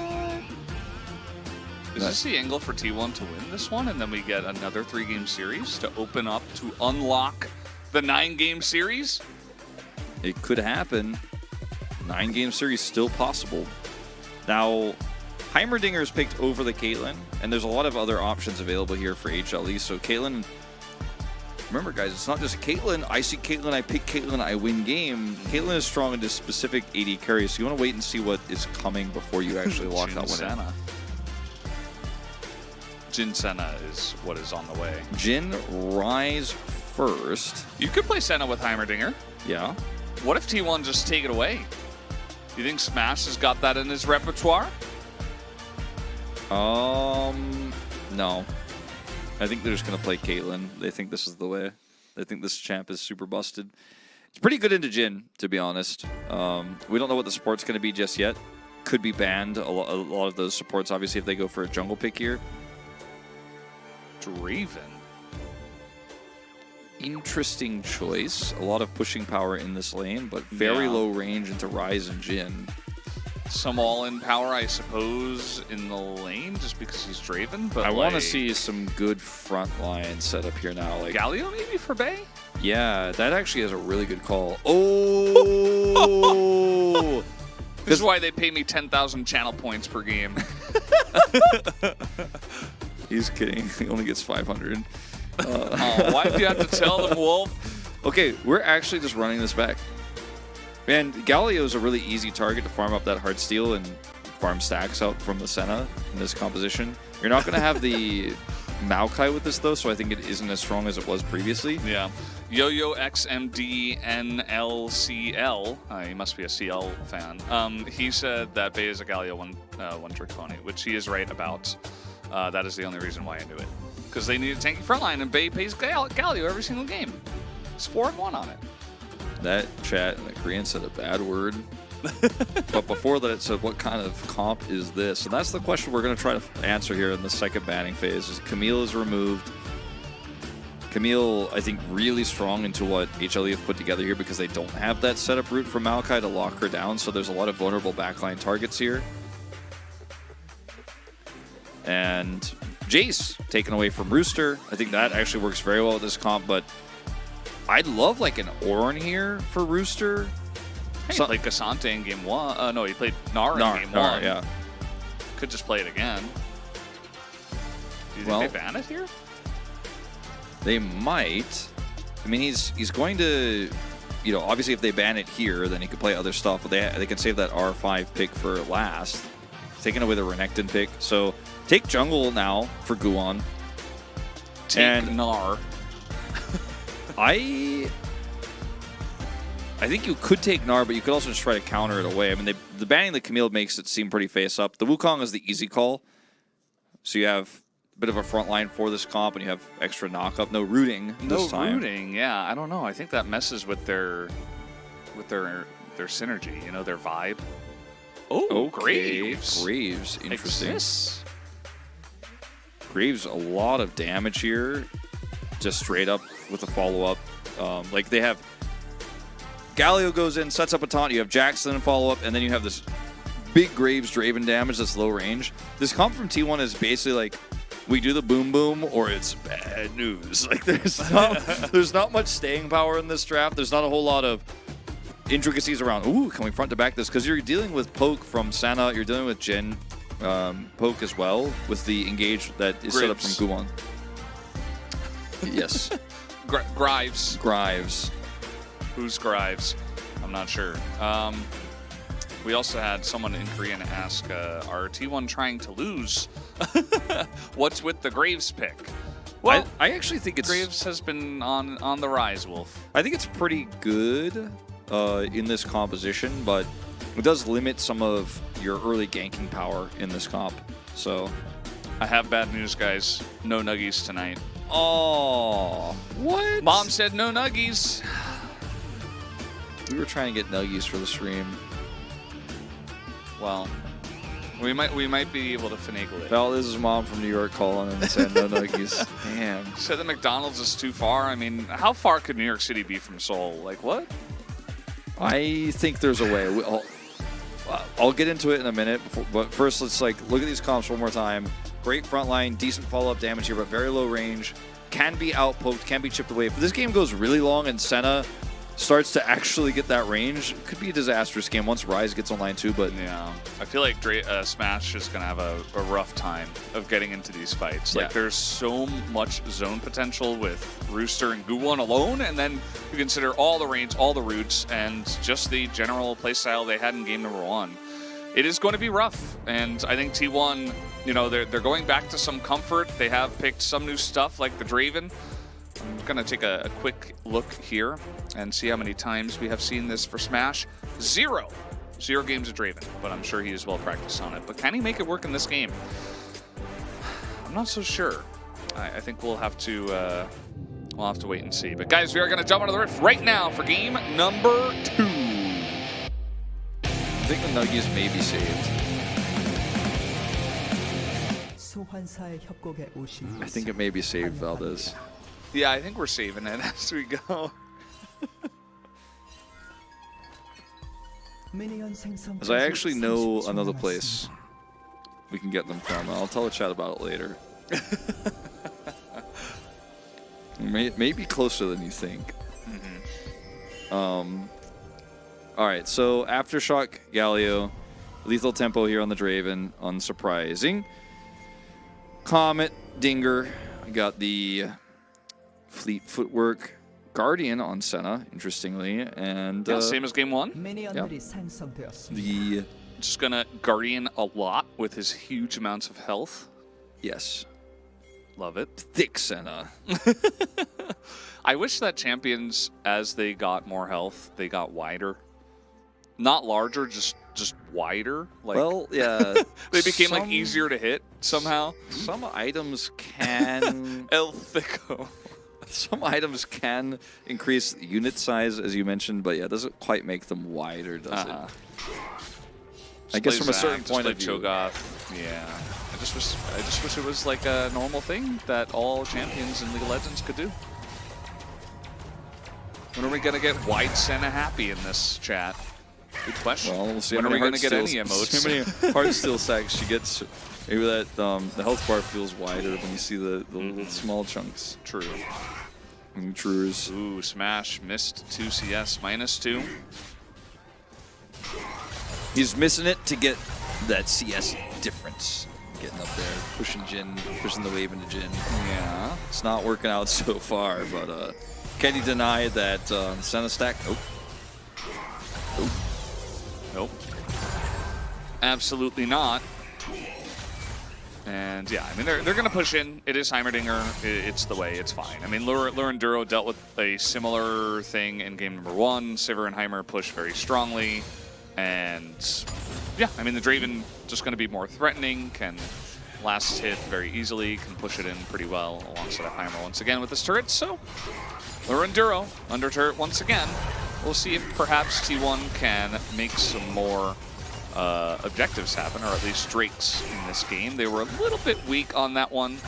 Is this the angle for T1 to win this one, and then we get another 3-game series to open up to unlock the 9-game series? It could happen. 9-game series still possible. Now, Heimerdinger's picked over the Caitlyn, and there's a lot of other options available here for HLE. So Caitlyn, remember guys, it's not just Caitlyn. I see Caitlyn, I pick Caitlyn, I win game. Caitlyn is strong into specific AD carries, so you want to wait and see what is coming before you actually lock that one in. Jin Senna is what is on the way. Jin Rise first. You could play Senna with Heimerdinger. Yeah. What if T1 just take it away? You think Smash has got that in his repertoire? No. I think they're just going to play Caitlyn. They think this is the way. They think this champ is super busted. It's pretty good into Jin, to be honest. We don't know what the support's going to be just yet. Could be banned. A lot of those supports, obviously, if they go for a jungle pick here. Draven. Interesting choice. A lot of pushing power in this lane, but very low range into Ryze and Jin. Some all-in power, I suppose, in the lane, just because he's Draven. But I want to see some good front line set up here now. Like Galio maybe for Bay? Yeah, that actually is a really good call. Oh! This is why they pay me 10,000 channel points per game. He's kidding. He only gets 500. Why do you have to tell them, Wolf? Okay, we're actually just running this back. And Galio is a really easy target to farm up that hard steel and farm stacks out from the Senna in this composition. You're not going to have the Maokai with this, though, so I think it isn't as strong as it was previously. Yeah. Yo-Yo XMD NLCL, he must be a CL fan. He said that Bay is a Galio one-trick pony, which he is right about. That is the only reason why I knew it. Because they need a tanky frontline, and Bay pays Galio every single game. It's 4-1 on it. That chat in the Korean said a bad word. But before that, it said, what kind of comp is this? And that's the question we're going to try to answer here in the second banning phase. Is Camille is removed. Camille, I think, really strong into what HLE have put together here because they don't have that setup route for Maokai to lock her down, so there's a lot of vulnerable backline targets here. And Jace taken away from Rooster. I think that actually works very well with this comp, but I'd love like an Ornn here for Rooster. He played Cassante in game 1. No, he played Gnar in game 1. Yeah. Could just play it again. Do you think they ban it here? They might. I mean, he's going to, you know, obviously if they ban it here, then he could play other stuff, but they can save that R5 pick for last. Taking away the Renekton pick. So take jungle now for Guon. Take Gnar. I think you could take Gnar, but you could also just try to counter it away. I mean, the banning the Camille makes it seem pretty face up. The Wukong is the easy call. So you have a bit of a front line for this comp, and you have extra knock-up. No rooting this time. No rooting, yeah. I don't know. I think that messes with their synergy, you know, their vibe. Oh, okay. Graves. Graves, interesting. Exists. Graves, a lot of damage here. Just straight up with a follow-up. Like they have Galio goes in, sets up a taunt. You have Jackson follow-up, and then you have this big Graves Draven damage that's low range. This comp from T1 is basically like we do the boom boom or it's bad news. Like there's not much staying power in this draft. There's not a whole lot of intricacies around, ooh, can we front to back this? Because you're dealing with poke from Senna, you're dealing with Jin poke as well with the engage that is set up from Guon. Yes. Grives. Grives. Who's Grives? I'm not sure. We also had someone in Korean ask, are T1 trying to lose? What's with the Graves pick? Well, I actually think it's... Graves has been on the rise, Wolf. I think it's pretty good in this composition, but it does limit some of your early ganking power in this comp. So I have bad news, guys. No nuggies tonight. Oh, what? Mom said no nuggies. We were trying to get nuggies for the stream. Well, we might be able to finagle it. Well, this is Mom from New York calling and saying no nuggies. Damn. Said that McDonald's is too far. I mean, how far could New York City be from Seoul? Like, what? I think there's a way. I'll get into it in a minute, but first let's look at these comps one more time. Great front line, decent follow-up damage here, but very low range. Can be outpoked, can be chipped away. If this game goes really long and Senna starts to actually get that range, it could be a disastrous game once Rise gets online too, but... Yeah, I feel like Smash is going to have a rough time of getting into these fights. Yeah. Like, there's so much zone potential with Rooster and Guwon alone, and then you consider all the range, all the routes, and just the general playstyle they had in game number 1. It is going to be rough, and I think T1, you know, they're going back to some comfort. They have picked some new stuff like the Draven. I'm going to take a quick look here and see how many times we have seen this for Smash. 0 games of Draven, but I'm sure he is well practiced on it. But can he make it work in this game? I'm not so sure. I think we'll have to wait and see. But guys, we are going to jump onto the rift right now for game number 2. I think the nuggies may be saved. 소환사의 협곡에 오신 I think it may be saved, Valdez. Yeah, I think we're saving it as we go. As I actually know another place we can get them from. I'll tell the chat about it later. It may be closer than you think. All right, so Aftershock, Galio, lethal tempo here on the Draven, unsurprising. Comet, Dinger, I got the Fleet Footwork, Guardian on Senna, interestingly, and Yeah, same as game 1. 미니언들이 생성되었습니다. the Just gonna Guardian a lot with his huge amounts of health. yes, Love it. thick Senna. I wish that champions, as they got more health, they got wider. Not larger, just wider. Like, Well, yeah, they became like some- easier to hit somehow. Some items can El Thico. some items can increase unit size, as you mentioned, but yeah, it doesn't quite make them wider, does it? I guess from a certain point of view. Cho'Gath. Yeah. I just wish it was like a normal thing that all champions in League of Legends could do. When are we gonna get White Senna happy in this chat? Good question. Well, we'll see when how are we many gonna get any heart emotes? See how many heart steel sacks she gets. Maybe that the health bar feels wider when you see the little small chunks. True. Truers. Ooh, Smash missed 2 CS -2. He's missing it to get that CS difference. Getting up there, pushing the wave into Jin. Yeah. It's not working out so far, but can he deny that Senna stack? Nope. Nope. Absolutely not. And yeah, I mean, they're going to push in. It is Heimerdinger. It's the way. It's fine. I mean, Lure Enduro dealt with a similar thing in game number 1. Sivir and Heimer push very strongly. And yeah, I mean, the Draven just going to be more threatening, can last hit very easily, can push it in pretty well alongside of Heimer once again with this turret. So Lure Enduro under turret once again. We'll see if perhaps T1 can make some more objectives happen, or at least Drakes in this game. They were a little bit weak on that one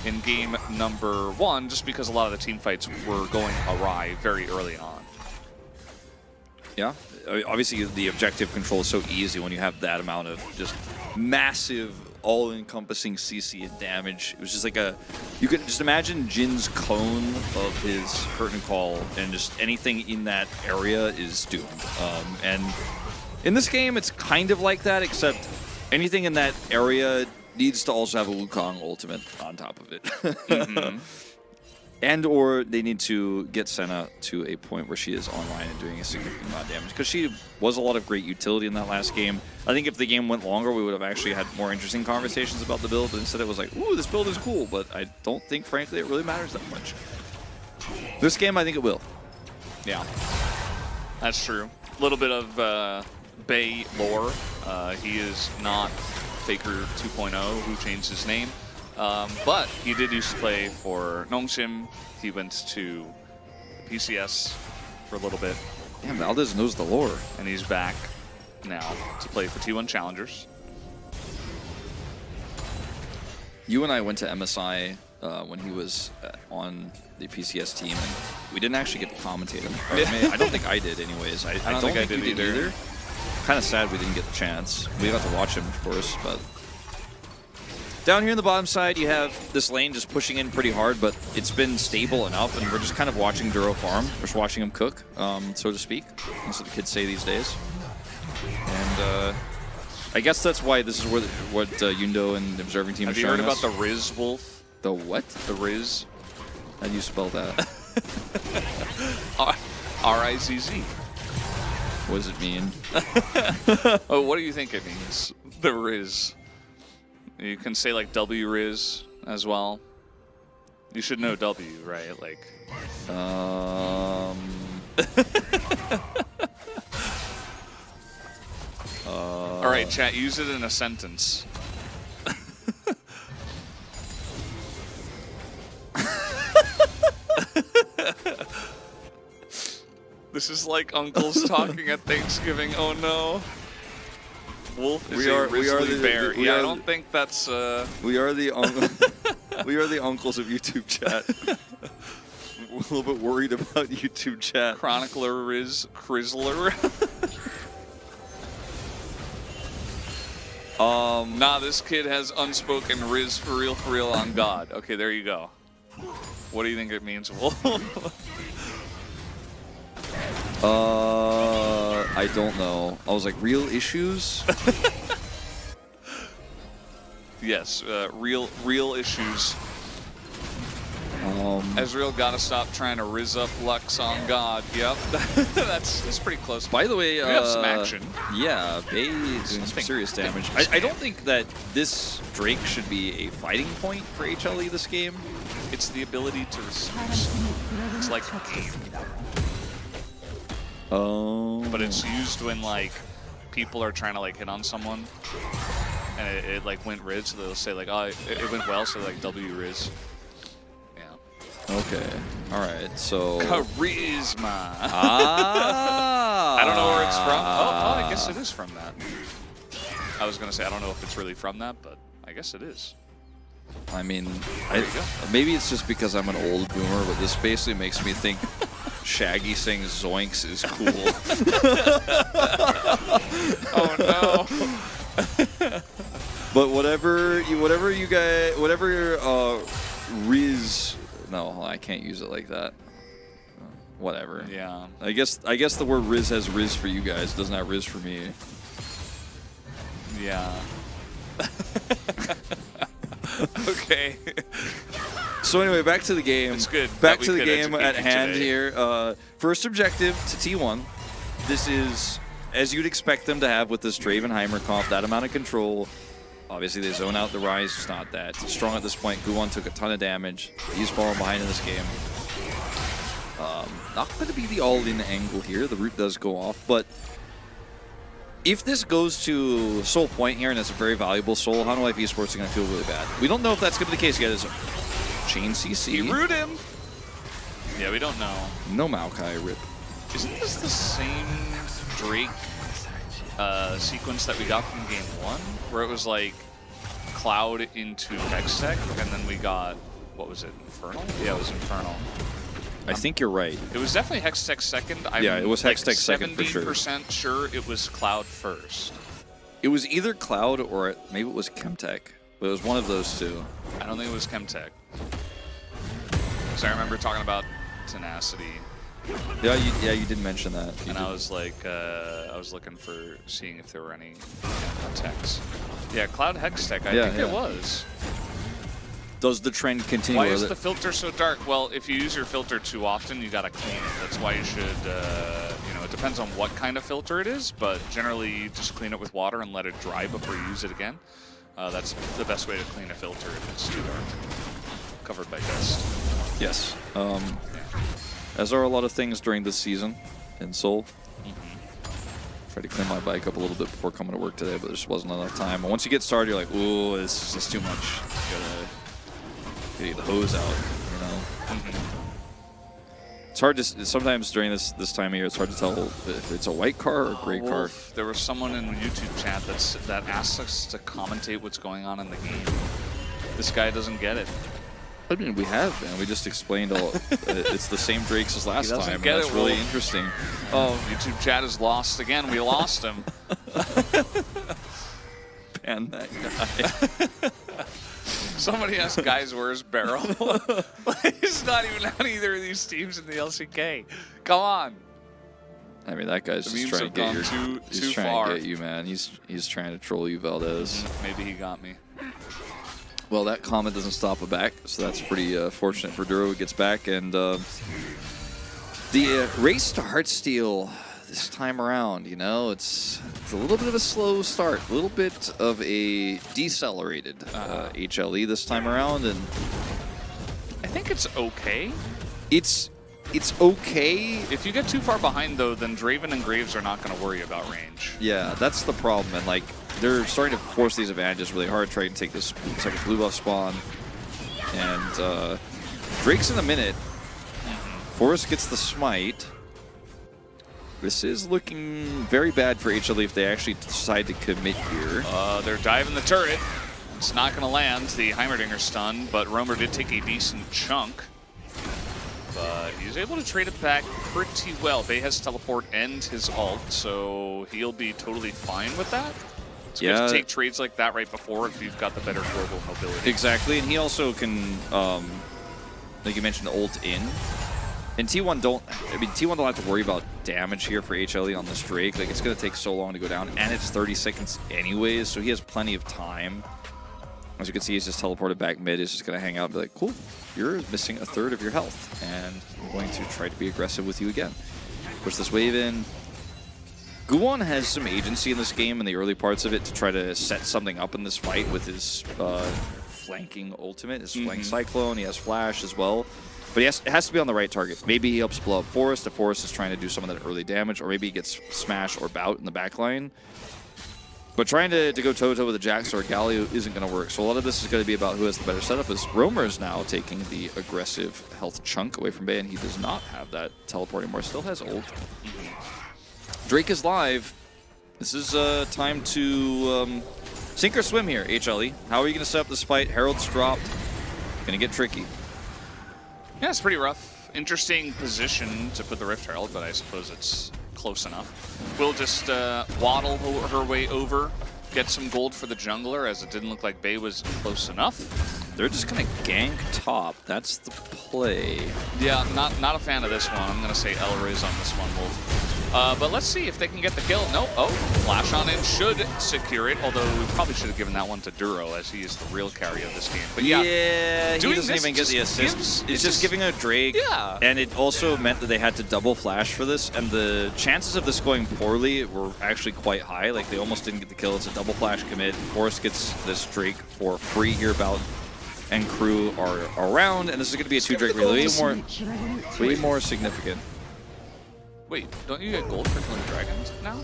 in game number 1, just because a lot of the team fights were going awry very early on. Yeah, obviously the objective control is so easy when you have that amount of just massive, all-encompassing CC and damage. It was just like you could just imagine Jin's cone of his curtain call, and just anything in that area is doomed. And in this game, it's kind of like that, except anything in that area needs to also have a Wukong ultimate on top of it. And or they need to get Senna to a point where she is online and doing a significant amount of damage, because she was a lot of great utility in that last game. I think if the game went longer, we would have actually had more interesting conversations about the build, but instead it was like, ooh, this build is cool, but I don't think, frankly, it really matters that much. This game, I think it will. Yeah, that's true. A little bit of Bay lore. He is not Faker 2.0, who changed his name. But he did used to play for Nongshim. He went to PCS for a little bit, Damn, Valdez knows the lore. and he's back now to play for T1 Challengers. You and I went to MSI when he was on the PCS team, and we didn't actually get to commentate him. I don't think I did, anyways. I don't think I did either. Kind of sad we didn't get the chance. We got to watch him, of course, but down here in the bottom side, you have this lane just pushing in pretty hard, but it's been stable enough, and we're just kind of watching Duro farm, just watching him cook, so to speak. That's what the kids say these days. And I guess that's why this is what Yundo and the observing team Have are you showing heard us. about the Riz Wolf? The what? The Riz? How do you spell that? R-I-Z-Z. What does it mean? Oh, what do you think it means? The Riz. You can say like W Riz as well. You should know W, right? Like. All right, chat. Use it in a sentence. This is like uncles talking at Thanksgiving. Oh no. Wolf is a grizzly bear. Yeah, I don't think that's. We are the we are the uncles of YouTube chat. We're a little bit worried about YouTube chat. Chronicler Riz Crizzler. Nah, this kid has unspoken Riz for real on God. Okay, there you go. What do you think it means, Wolf? I don't know. I was like, real issues? Yes, real issues. Ezreal gotta stop trying to Riz up Lux on God. Yep, that's pretty close. By the way, we have some action. Yeah, Bay doing some serious damage. I don't think that this Drake should be a fighting point for HLE this game. It's the ability to receive. It's like aim. Oh. But it's used when like people are trying to like hit on someone, and it like went Riz, so they'll say like, oh, it went well, so like W Riz. Yeah. Okay. All right. So. Charisma. Ah. I don't know where it's from. Oh, I guess it is from that. I was gonna say I don't know if it's really from that, but I guess it is. I mean, There you go. maybe it's just because I'm an old boomer, but this basically makes me think Shaggy saying Zoinks is cool. Oh no. But whatever you guys, Riz. No, I can't use it like that. Whatever. Yeah. I guess the word Riz has Riz for you guys. It doesn't have Riz for me. Yeah. Okay. So anyway, back to the game. It's good Back that to we the could game educate at you hand today. here. First objective to T1. This is, as you'd expect them to have with this Dravenheimer comp, that amount of control. Obviously, they zone out the Rise. It's not that strong at this point. Guwon took a ton of damage. He's falling behind in this game. Not going to be the all-in angle here. The root does go off, but if this goes to Soul Point here, and it's a very valuable Soul, Hanwha Life Esports are going to feel really bad. We don't know if that's going to be the case yet. It's Chain CC. You root him. Yeah, we don't know. No Maokai, rip. Isn't this the same Drake sequence that we got from game 1? Where it was like Cloud into Hextech, and then we got, what was it, Infernal? Yeah, it was Infernal. I think you're right. It was definitely Hextech second. I'm Yeah, it was like Hextech second for sure. 70% sure it was Cloud first. It was either Cloud or maybe it was Chemtech, but it was one of those two. I don't think it was Chemtech. So I remember talking about Tenacity, Yeah, you did mention that. You and did. I was like, I was looking for seeing if there were any techs. Yeah, Cloud Hextech, I think it was. Does the trend continue? Why is the filter so dark? Well, if you use your filter too often, you gotta clean it. That's why you should, you know, it depends on what kind of filter it is, but generally you just clean it with water and let it dry before you use it again. That's the best way to clean a filter if it's too dark. Covered by dust. Yes. As are a lot of things during this season in Seoul. Tried to clean my bike up a little bit before coming to work today, but there just wasn't enough time. And once you get started, you're like, ooh, this is just too much. get the hose out, you know. It's hard to sometimes during this time of year. It's hard to tell if it's a white car or a gray car. Wolf, there was someone in the YouTube chat that asked us to commentate what's going on in the game. This guy doesn't get it. I mean, we have, man. We just explained all. It's the same Drakes as last time. And get that's it, really Wolf. interesting. Oh, YouTube chat is lost again. We lost him. Ban that guy. Somebody asked, guys, where's Barrel? He's not even on either of these teams in the LCK. Come on. I mean, that guy's The just memes trying to have get gone your. too He's trying far. to get you, man. He's trying to troll you, Valdez. Maybe he got me. Well, that comment doesn't stop a back, so that's pretty fortunate for Duro. He gets back, and the race to Heartsteel this time around, you know, it's a little bit of a slow start, a little bit of a decelerated HLE this time around, and I think it's okay. it's okay. If you get too far behind, though, then Draven and Graves are not going to worry about range. Yeah, that's the problem, and like they're starting to force these advantages really hard, trying to take this second blue buff spawn, and Drake's in a minute. Forrest gets the smite. This is looking very bad for HLE if they actually decide to commit here. They're diving the turret. It's not going to land. The Heimerdinger's stunned, but Roamer did take a decent chunk. But he's able to trade it back pretty well. Bay has teleport and his ult, so he'll be totally fine with that. It's good to take trades like that right before if you've got the better global mobility. Exactly, and he also can, like you mentioned, ult in. And T1 don't have to worry about damage here for HLE on this Drake. Like, it's going to take so long to go down, and it's 30 seconds anyways, so he has plenty of time. As you can see, he's just teleported back mid. He's just going to hang out and be like, cool, you're missing a third of your health, and I'm going to try to be aggressive with you again. Push this wave in. Guwon has some agency in this game in the early parts of it to try to set something up in this fight with his flanking ultimate, his flank cyclone. He has flash as well. But it has to be on the right target. Maybe he helps blow up Forrest if Forrest is trying to do some of that early damage, or maybe he gets Smash or Bout in the backline. But trying to go toe-to-toe with a Jax or a Galio isn't going to work. So a lot of this is going to be about who has the better setup, as Roamer is now taking the aggressive health chunk away from Bay, and he does not have that teleport anymore. Still has ult. Drake is live. This is time to sink or swim here, HLE. How are you going to set up this fight? Herald's dropped. Going to get tricky. Yeah, it's pretty rough. Interesting position to put the Rift Herald, but I suppose it's close enough. We'll just waddle her way over, get some gold for the jungler, as it didn't look like Bay was close enough. They're just going to gank top. That's the play. Yeah, not a fan of this one. I'm going to say Elriz on this one, Wolf. But let's see if they can get the kill. No, oh, flash on in should secure it, although we probably should have given that one to Duro, as he is the real carry of this game. But yeah, he doesn't even get the assist. It's just giving a Drake. Yeah. And it also meant that they had to double flash for this, and the chances of this going poorly were actually quite high. Like, they almost didn't get the kill. It's a double flash commit. Forrest gets this Drake for free here. Bout and crew are around, and this is going to be a 2 Drake relay. Way more significant. Wait, don't you get gold for killing dragons now?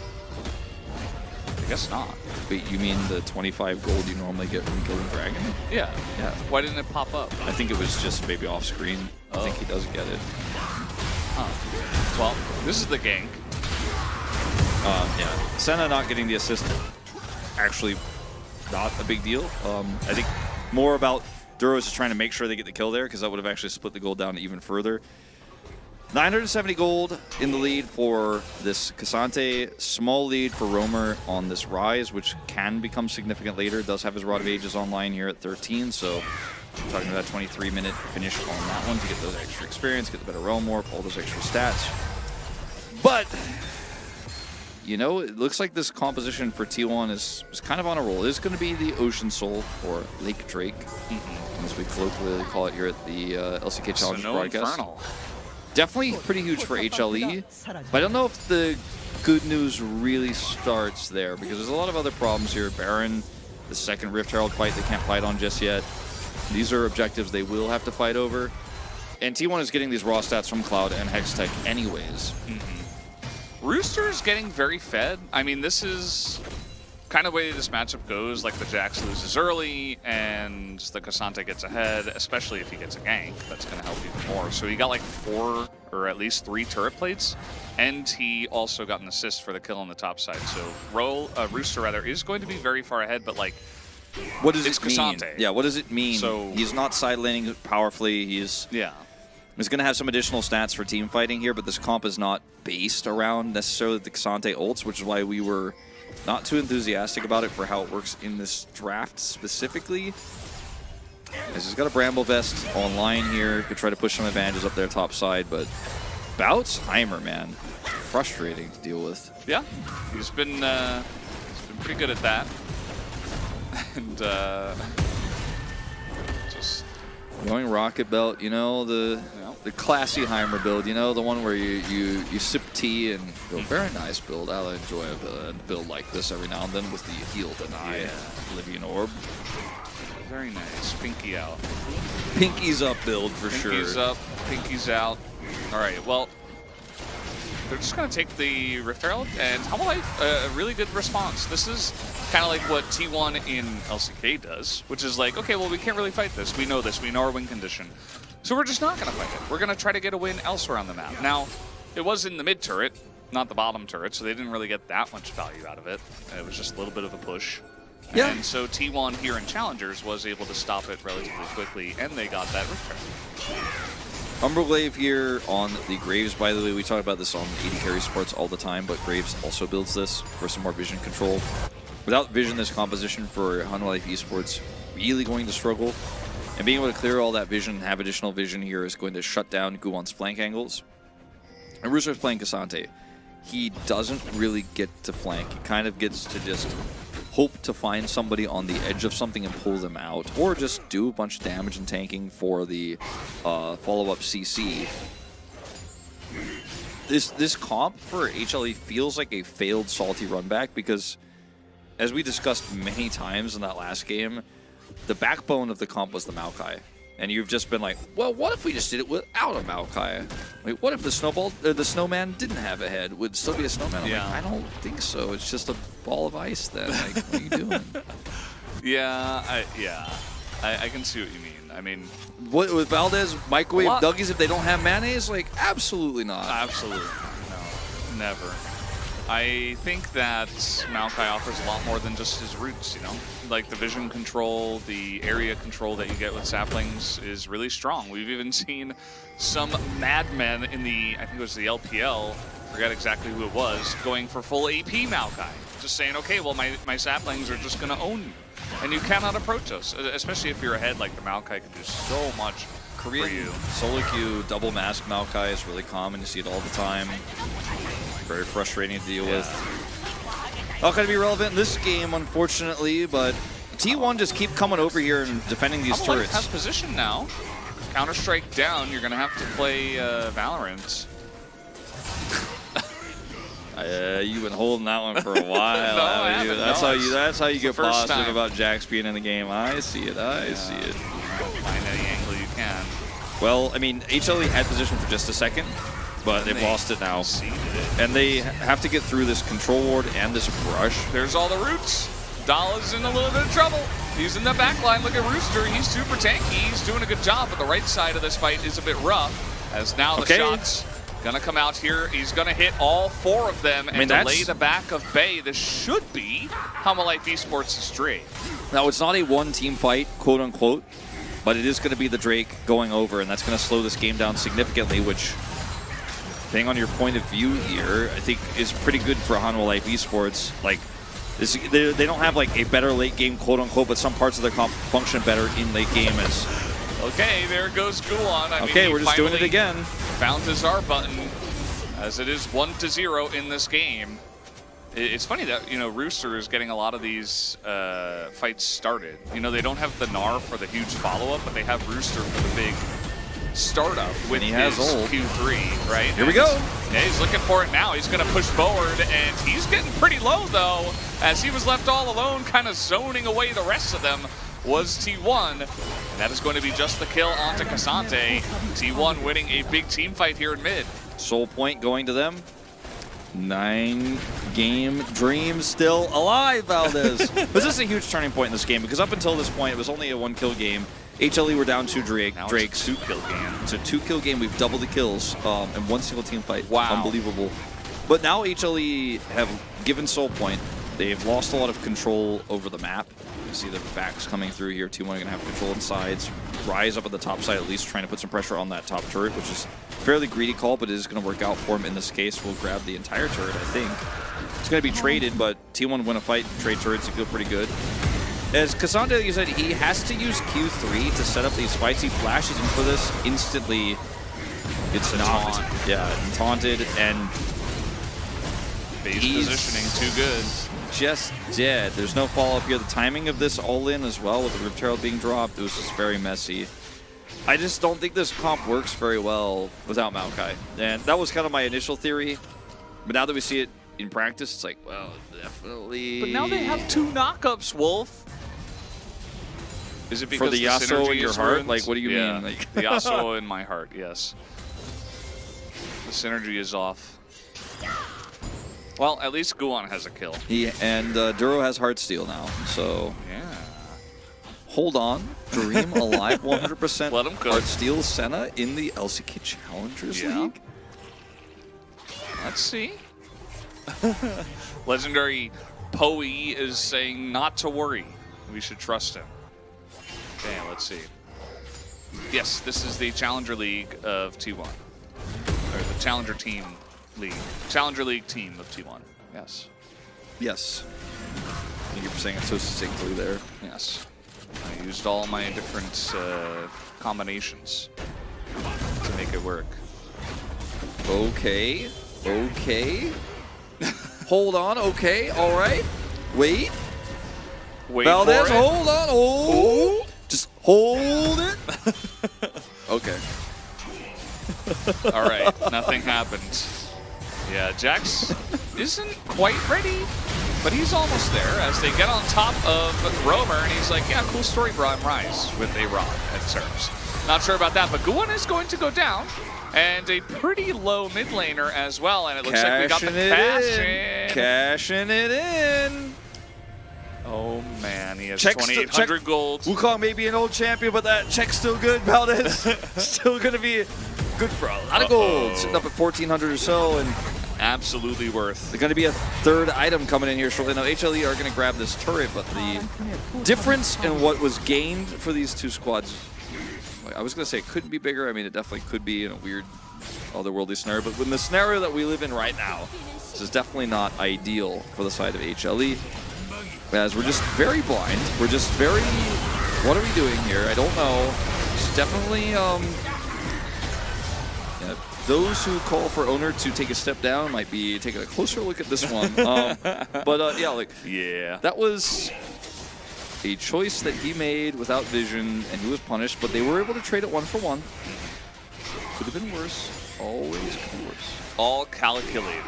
I guess not. Wait, you mean the 25 gold you normally get from killing dragon? Yeah. Yeah. Why didn't it pop up? I think it was just maybe off screen. I think he does get it. Huh. Well, this is the gank. Yeah. Senna not getting the assist, actually not a big deal. I think more about Duro is just trying to make sure they get the kill there, because that would have actually split the gold down even further. 970 gold in the lead for this Cassante. Small lead for Roamer on this Rise, which can become significant later. Does have his Rod of Ages online here at 13, so I'm talking about that 23-minute finish on that one to get those extra experience, get the better Realm Warp, all those extra stats. But, you know, it looks like this composition for T1 is kind of on a roll. It is going to be the Ocean Soul, or Lake Drake, as we colloquially call it here at the LCK Challenge broadcast. Infernal. Definitely pretty huge for HLE, but I don't know if the good news really starts there, because there's a lot of other problems here. Baron, the second Rift Herald fight they can't fight on just yet. These are objectives they will have to fight over. And T1 is getting these raw stats from Cloud and Hextech anyways. Rooster is getting very fed. I mean, this is kind of way this matchup goes, like the Jax loses early and the Cassante gets ahead, especially if he gets a gank, that's going to help even more. So he got like 4 or at least 3 turret plates, and he also got an assist for the kill on the top side. So Rooster rather is going to be very far ahead, but like, what does it's it mean? Cassante. Yeah, what does it mean? So he's not side laning powerfully. He's going to have some additional stats for team fighting here, but this comp is not based around necessarily the Cassante ults, which is why we were not too enthusiastic about it for how it works in this draft specifically. As he's got a Bramble Vest online here, could try to push some advantages up there top side, but Bout's Heimer, man, frustrating to deal with. Yeah, he's been pretty good at that, and just going Rocket Belt, you know, the classy Heimer build, you know, the one where you sip tea and go, very nice build. I'll enjoy a build like this every now and then with the heal deny Oblivion Orb. Very nice. Pinky out. Pinky's up build for sure. Pinky's up, Pinky's out. All right, well, they're just going to take the Rift Herald, and Homolife, a really good response. This is kind of like what T1 in LCK does, which is like, okay, well, we can't really fight this. We know this. We know our win condition. So we're just not going to fight it. We're going to try to get a win elsewhere on the map. Now, it was in the mid turret, not the bottom turret, so they didn't really get that much value out of it. It was just a little bit of a push. Yeah. And so T1 here in Challengers was able to stop it relatively quickly, and they got that Rift Herald. Umberglaive here on the Graves, by the way. We talk about this on AD Carry Sports all the time, but Graves also builds this for some more vision control. Without vision, this composition for Homolife Esports really going to struggle. And being able to clear all that vision, have additional vision here is going to shut down Guwon's flank angles. And Rooster's playing Cassante. He doesn't really get to flank. He kind of gets to just hope to find somebody on the edge of something and pull them out, or just do a bunch of damage and tanking for the follow-up CC. This comp for HLE feels like a failed Salty run back because, as we discussed many times in that last game, the backbone of the comp was the Maokai. And you've just been like, well, what if we just did it without a Maokai? Like, what if the snowman didn't have a head? Would it still be a snowman? I'm like, I don't think so. It's just a ball of ice then. Like, what are you doing? I can see what you mean. I mean, what with Valdez microwave Dougies if they don't have mayonnaise? Like, absolutely not. Absolutely. No, never. I think that Maokai offers a lot more than just his roots, you know? Like the vision control, the area control that you get with saplings is really strong. We've even seen some madmen in the, I think it was the LPL, forget exactly who it was, going for full AP Maokai. Just saying, okay, well, my saplings are just going to own you. And you cannot approach us, especially if you're ahead, like the Maokai can do so much Korean for you. Solo queue, double mask Maokai is really common. You see it all the time. Very frustrating to deal with. Not going to be relevant in this game, unfortunately, but T1 just keep coming over here and defending these turrets. Has position now. Counter-Strike down, you're going to have to play Valorant. You've been holding that one for a while. No, that's how you get positive time. about Jax being in the game. I see it. I see it. Find any angle you can. Well, I mean, HLE had position for just a second, but they've lost it now. And they have to get through this control ward and this brush. There's all the roots. Dala's in a little bit of trouble. He's in the back line. Look at Rooster. He's super tanky. He's doing a good job, but the right side of this fight is a bit rough. As now the shots gonna come out here. He's gonna hit all 4 of them and delay the back of Bay. This should be Homolife Esports' straight. Now, it's not a one-team fight, quote-unquote, but it is going to be the Drake going over, and that's going to slow this game down significantly, which, depending on your point of view here, I think is pretty good for Homolife Esports. Like, they don't have like a better late game, quote-unquote, but some parts of their comp function better in late game as... Okay, there goes Guwon. Okay, we're just doing it again. Found his R button, as it is 1-0 in this game. It's funny that, you know, Rooster is getting a lot of these fights started. You know, they don't have the Gnar for the huge follow-up, but they have Rooster for the big startup with his Q3, right? Here we go. Yeah, he's looking for it now. He's going to push forward, and he's getting pretty low, though, as he was left all alone, kind of zoning away the rest of them. Was T1, and that is going to be just the kill onto Cassante. T1 winning a big team fight here in mid. Soul point going to them. 9-game dream still alive, Valdez. This is a huge turning point in this game because up until this point, it was only a 1-kill game. HLE were down 2 Drakes. It's a 2-kill game. It's a 2-kill game. We've doubled the kills in one single team fight. Wow. Unbelievable. But now HLE have given Soul Point. They've lost a lot of control over the map. You see the backs coming through here. T1 are going to have control on sides. Rise up at the top side, at least trying to put some pressure on that top turret, which is a fairly greedy call, but it is going to work out for him in this case. We'll grab the entire turret, I think. It's going to be traded, but T1 win a fight. Trade turrets, you feel pretty good. As Cassandra, you said, he has to use Q3 to set up these fights. He flashes in for this, instantly gets knocked. Yeah, taunted, and Base positioning too good. Just dead. There's no follow-up here. The timing of this all-in as well, with the Rift Herald being dropped, it was just very messy. I just don't think this comp works very well without Maokai. And that was kind of my initial theory. But now that we see it in practice, it's like, well, definitely. But now they have 2 knockups, Wolf. Is it because for the Yasuo in your heart? ruined? Like, what do you yeah, mean? Like the Yasuo in my heart, yes. The synergy is off. Well, at least Guan has a kill. And Duro has Heartsteel now, so Yeah. hold on. Dream alive 100%. Let him cook. Heartsteel Senna in the LCK Challengers League. Let's see. Legendary Poe is saying not to worry. We should trust him. Okay, let's see. Yes, this is the Challenger League of T1. Or the Challenger Team League. Challenger League team of T1. Yes. Yes. Thank you for saying it so succinctly there. Yes. I used all my different combinations to make it work. Okay. Okay. Hold on. Okay. All right. Wait. Wait Valdez, for it. hold on. Oh. Just hold it. Okay. All right. Nothing happened. Yeah, Jax isn't quite ready, but he's almost there as they get on top of Roamer, and he's like, yeah, cool story, bro, I'm Rise with a rod at serves. Not sure about that, but Guan is going to go down, and a pretty low mid laner as well, and it looks like we got the cash in. Cashing it in. Oh, man, he has Check 2,800 gold. Wukong may be an old champion, but that check's still good, Valdez. Still going to be good for a lot of gold. Sitting up at 1,400 or so, and absolutely worth. there's going to be a 3rd item coming in here shortly. Now, HLE are going to grab this turret, but the difference in what was gained for these 2 squads, I was going to say it couldn't be bigger. I mean, it definitely could be in a weird, otherworldly scenario, but in the scenario that we live in right now, this is definitely not ideal for the side of HLE. As we're just very blind. We're just very, what are we doing here? I don't know. It's definitely, yeah, those who call for owner to take a step down might be taking a closer look at this one. But yeah, like, Yeah. that was a choice that he made without vision, and he was punished, but they were able to trade it 1-for-1. Could have been worse. Always could be worse. All calculated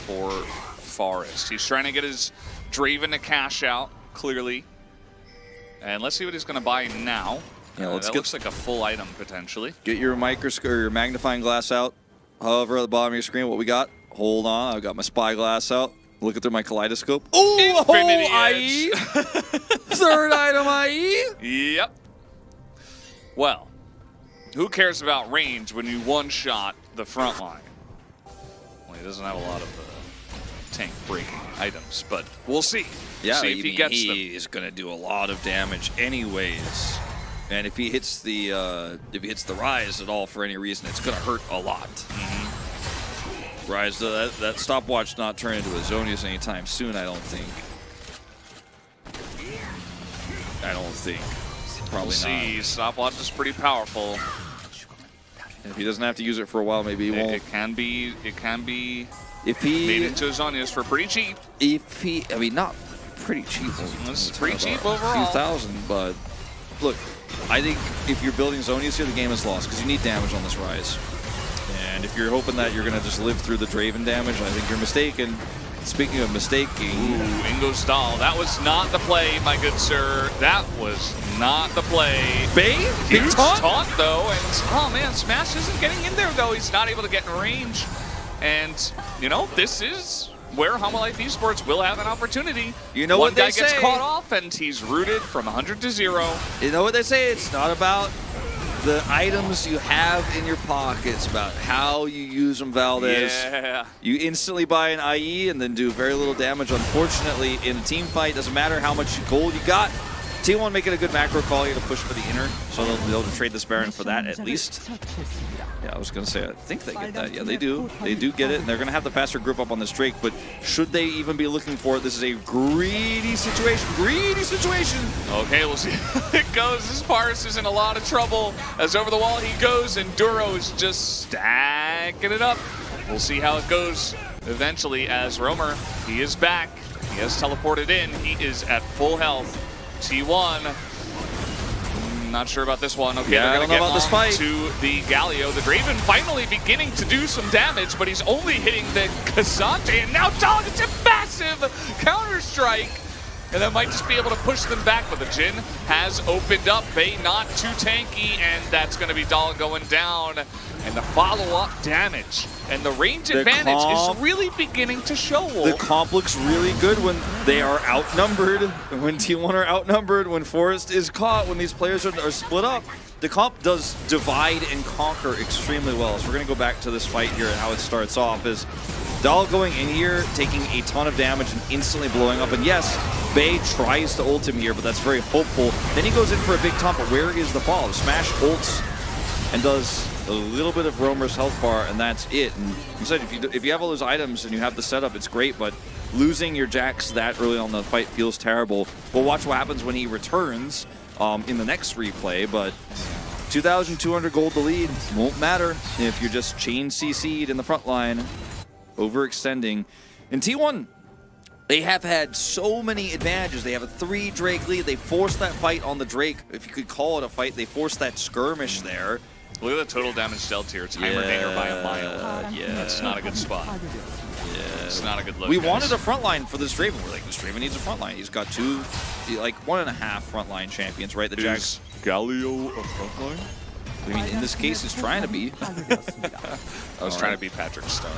for Forest. He's trying to get his Draven to cash out, clearly. And let's see what he's going to buy now. Yeah, let's that get, looks like a full item, potentially. get your microscope or your magnifying glass out. Hover at the bottom of your screen, what we got. Hold on, I've got my spyglass out. Looking through my kaleidoscope. Oh, Infinity IE! Edge. 3rd item IE! Yep. Well, who cares about range when you one-shot the front line? Well, he doesn't have a lot of tank-breaking items, but we'll see. Yeah, see if he gets them. is going to do a lot of damage anyways. And if he hits the Rise at all for any reason, it's going to hurt a lot. Rise, that stopwatch not turn into a Zonius anytime soon, I don't think. Probably We'll see. not. Stopwatch is pretty powerful. And if he doesn't have to use it for a while, maybe he won't. It can be If he made into Zonius for pretty cheap. I mean, not pretty cheap. This is pretty cheap A overall. few thousand, but look, I think if you're building Zonius here, the game is lost because you need damage on this Rise. And if you're hoping that you're going to just live through the Draven damage, I think you're mistaken. Speaking of mistaking, Ooh, Ingo Stahl. That was not the play, my good sir. That was not the play. Big Huge taunt, though. And, oh, man, Smash isn't getting in there, though. He's not able to get in range. And, you know, this is where Life Esports will have an opportunity. You know One what they guy gets say. caught off, and he's rooted from 100 to 0. You know what they say? It's not about the items you have in your pocket. It's about how you use them, Valdez. Yeah. You instantly buy an IE and then do very little damage. Unfortunately, in a team fight, doesn't matter how much gold you got. T1 making a good macro call here to push for the inner, so they'll be able to trade this Baron for that at least. Yeah, I was going to say, I think they get that. Yeah, they do. They do get it, and they're going to have the faster group up on this Drake, but should they even be looking for it? This is a greedy situation. Greedy situation! Okay, we'll see how it goes. This Paris is in a lot of trouble as over the wall he goes, and Duro is just stacking it up. We'll see how it goes eventually as Roamer, he is back. He has teleported in. He is at full health. T1, not sure about this one. Okay, Yeah, they're I going don't to know get about this on fight. to the Galio. The Draven finally beginning to do some damage, but he's only hitting the Cassante, and now Dog is a massive counter-strike. And that might just be able to push them back, but the Jin has opened up. Bay not too tanky, and that's going to be Dahl going down. And the follow-up damage and the range advantage is really beginning to show, Wolf. The comp looks really good when they are outnumbered, when T1 are outnumbered, when Forest is caught, when these players are split up. The comp does divide and conquer extremely well. So we're going to go back to this fight here and how it starts off is Dahl going in here, taking a ton of damage and instantly blowing up. And yes, Bay tries to ult him here, but that's very hopeful. Then he goes in for a big taunt, but where is the follow? Smash ults and does a little bit of Roamer's health bar, and that's it. And you said if you have all those items and you have the setup, it's great, but losing your Jax that early on the fight feels terrible. We'll watch what happens when he returns in the next replay, but 2,200 gold to lead won't matter if you're just chain CC'd in the front line, overextending. In T1, they have had so many advantages. They have a 3 Drake lead. They forced that fight on the Drake, if you could call it a fight. They forced that skirmish there. Look at the total damage dealt here. It's Heimerdinger by a mile. Yeah. That's not a good spot. Yeah. It's not a good look. We guys. wanted a frontline for this Draven. We're like, this Draven needs a frontline. He's got 2, like 1.5 frontline champions, right? The Jax. Galio a frontline? I mean, in this case, he's trying to be. I was trying to be Patrick Star.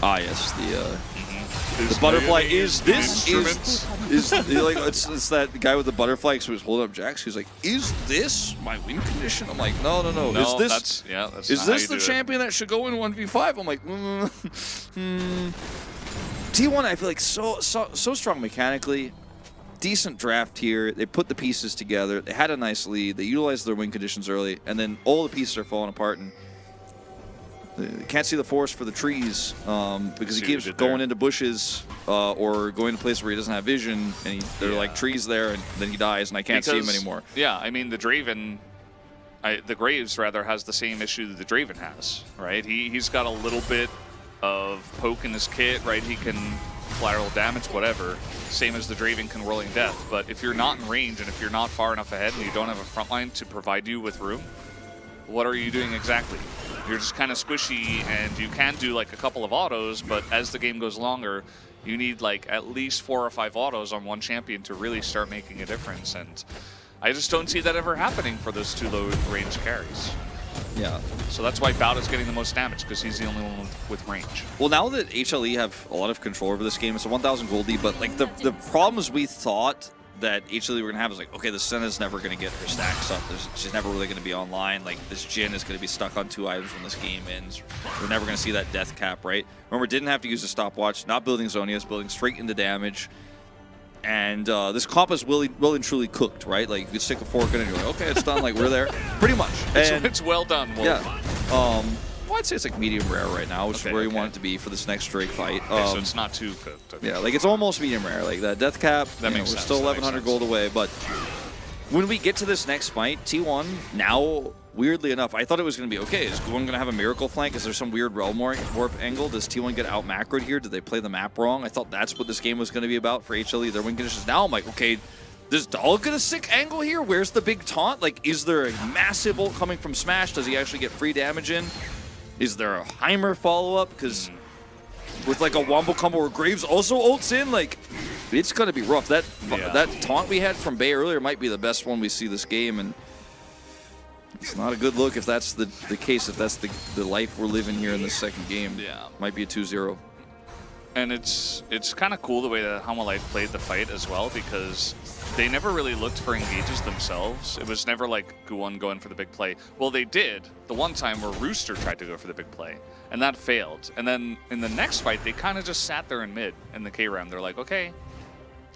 Ah, yes, the butterfly is this is like it's that guy with the butterfly who was holding up Jax. He's like, is this my win condition? I'm like, no. Is this that's is this the champion that should go in 1v5? I'm like, T1, I feel like so strong mechanically. Decent draft here. They put the pieces together. They had a nice lead. They utilized their win conditions early, and then all the pieces are falling apart. And they can't see the forest for the trees because he keeps going into bushes or going to places where he doesn't have vision, and there are like trees there, and then he dies, and I can't see him anymore. Yeah, I mean the Draven, the Graves rather has the same issue that the Draven has, right? He's got a little bit of poke in his kit, right? He can collateral damage, whatever. Same as the Draven can Whirling Death, but if you're not in range and if you're not far enough ahead and you don't have a front line to provide you with room, what are you doing exactly? You're just kind of squishy, and you can do like a couple of autos, but as the game goes longer, you need like at least 4 or 5 autos on one champion to really start making a difference, and I just don't see that ever happening for those 2 low range carries. Yeah. So that's why Bout is getting the most damage, because he's the only one with range. Well, now that HLE have a lot of control over this game, it's a 1,000 gold lead, but like the problems we thought that HLE were going to have is like, okay, the Senna's never going to get her stacks up. She's never really going to be online. Like, this Jin is going to be stuck on 2 items when this game ends. We're never going to see that death cap, right? Remember, didn't have to use a stopwatch, not building Zonias, building straight into damage. And this comp is well and truly cooked, right? Like, you could stick a fork in it and you're like, okay, it's done. Like, we're there. Pretty much. And It's well done, Wolf. yeah. Well, I'd say it's like medium rare right now, which is where you want it to be for this next Drake fight. So it's not too cooked. Okay. Yeah, like it's almost medium rare. Like that death cap, That makes we're sense. still That 1,100 makes gold away. But when we get to this next fight, T1 now, weirdly enough, I thought it was going to be okay. Is one going to have a miracle flank? Is there some weird realm warp angle? Does T1 get out macroed here? Did they play the map wrong? I thought that's what this game was going to be about for HLE. Their win conditions. Now I'm like, okay, does Dahl get a sick angle here? Where's the big taunt? Like, is there a massive ult coming from Smash? Does he actually get free damage in? Is there a Heimer follow-up? Because with like a wombo combo where Graves also ults in, like, it's going to be rough. That taunt we had from Bay earlier might be the best one we see this game. And It's not a good look if that's the case, if that's the life we're living here in this second game. Yeah. Might be a 2-0. And it's kind of cool the way that Hanwha played the fight as well, because they never really looked for engages themselves. It was never like Guwon going for the big play. Well, they did the one time where Rooster tried to go for the big play, and that failed. And then in the next fight, they kind of just sat there in mid in the K round. They're like, okay,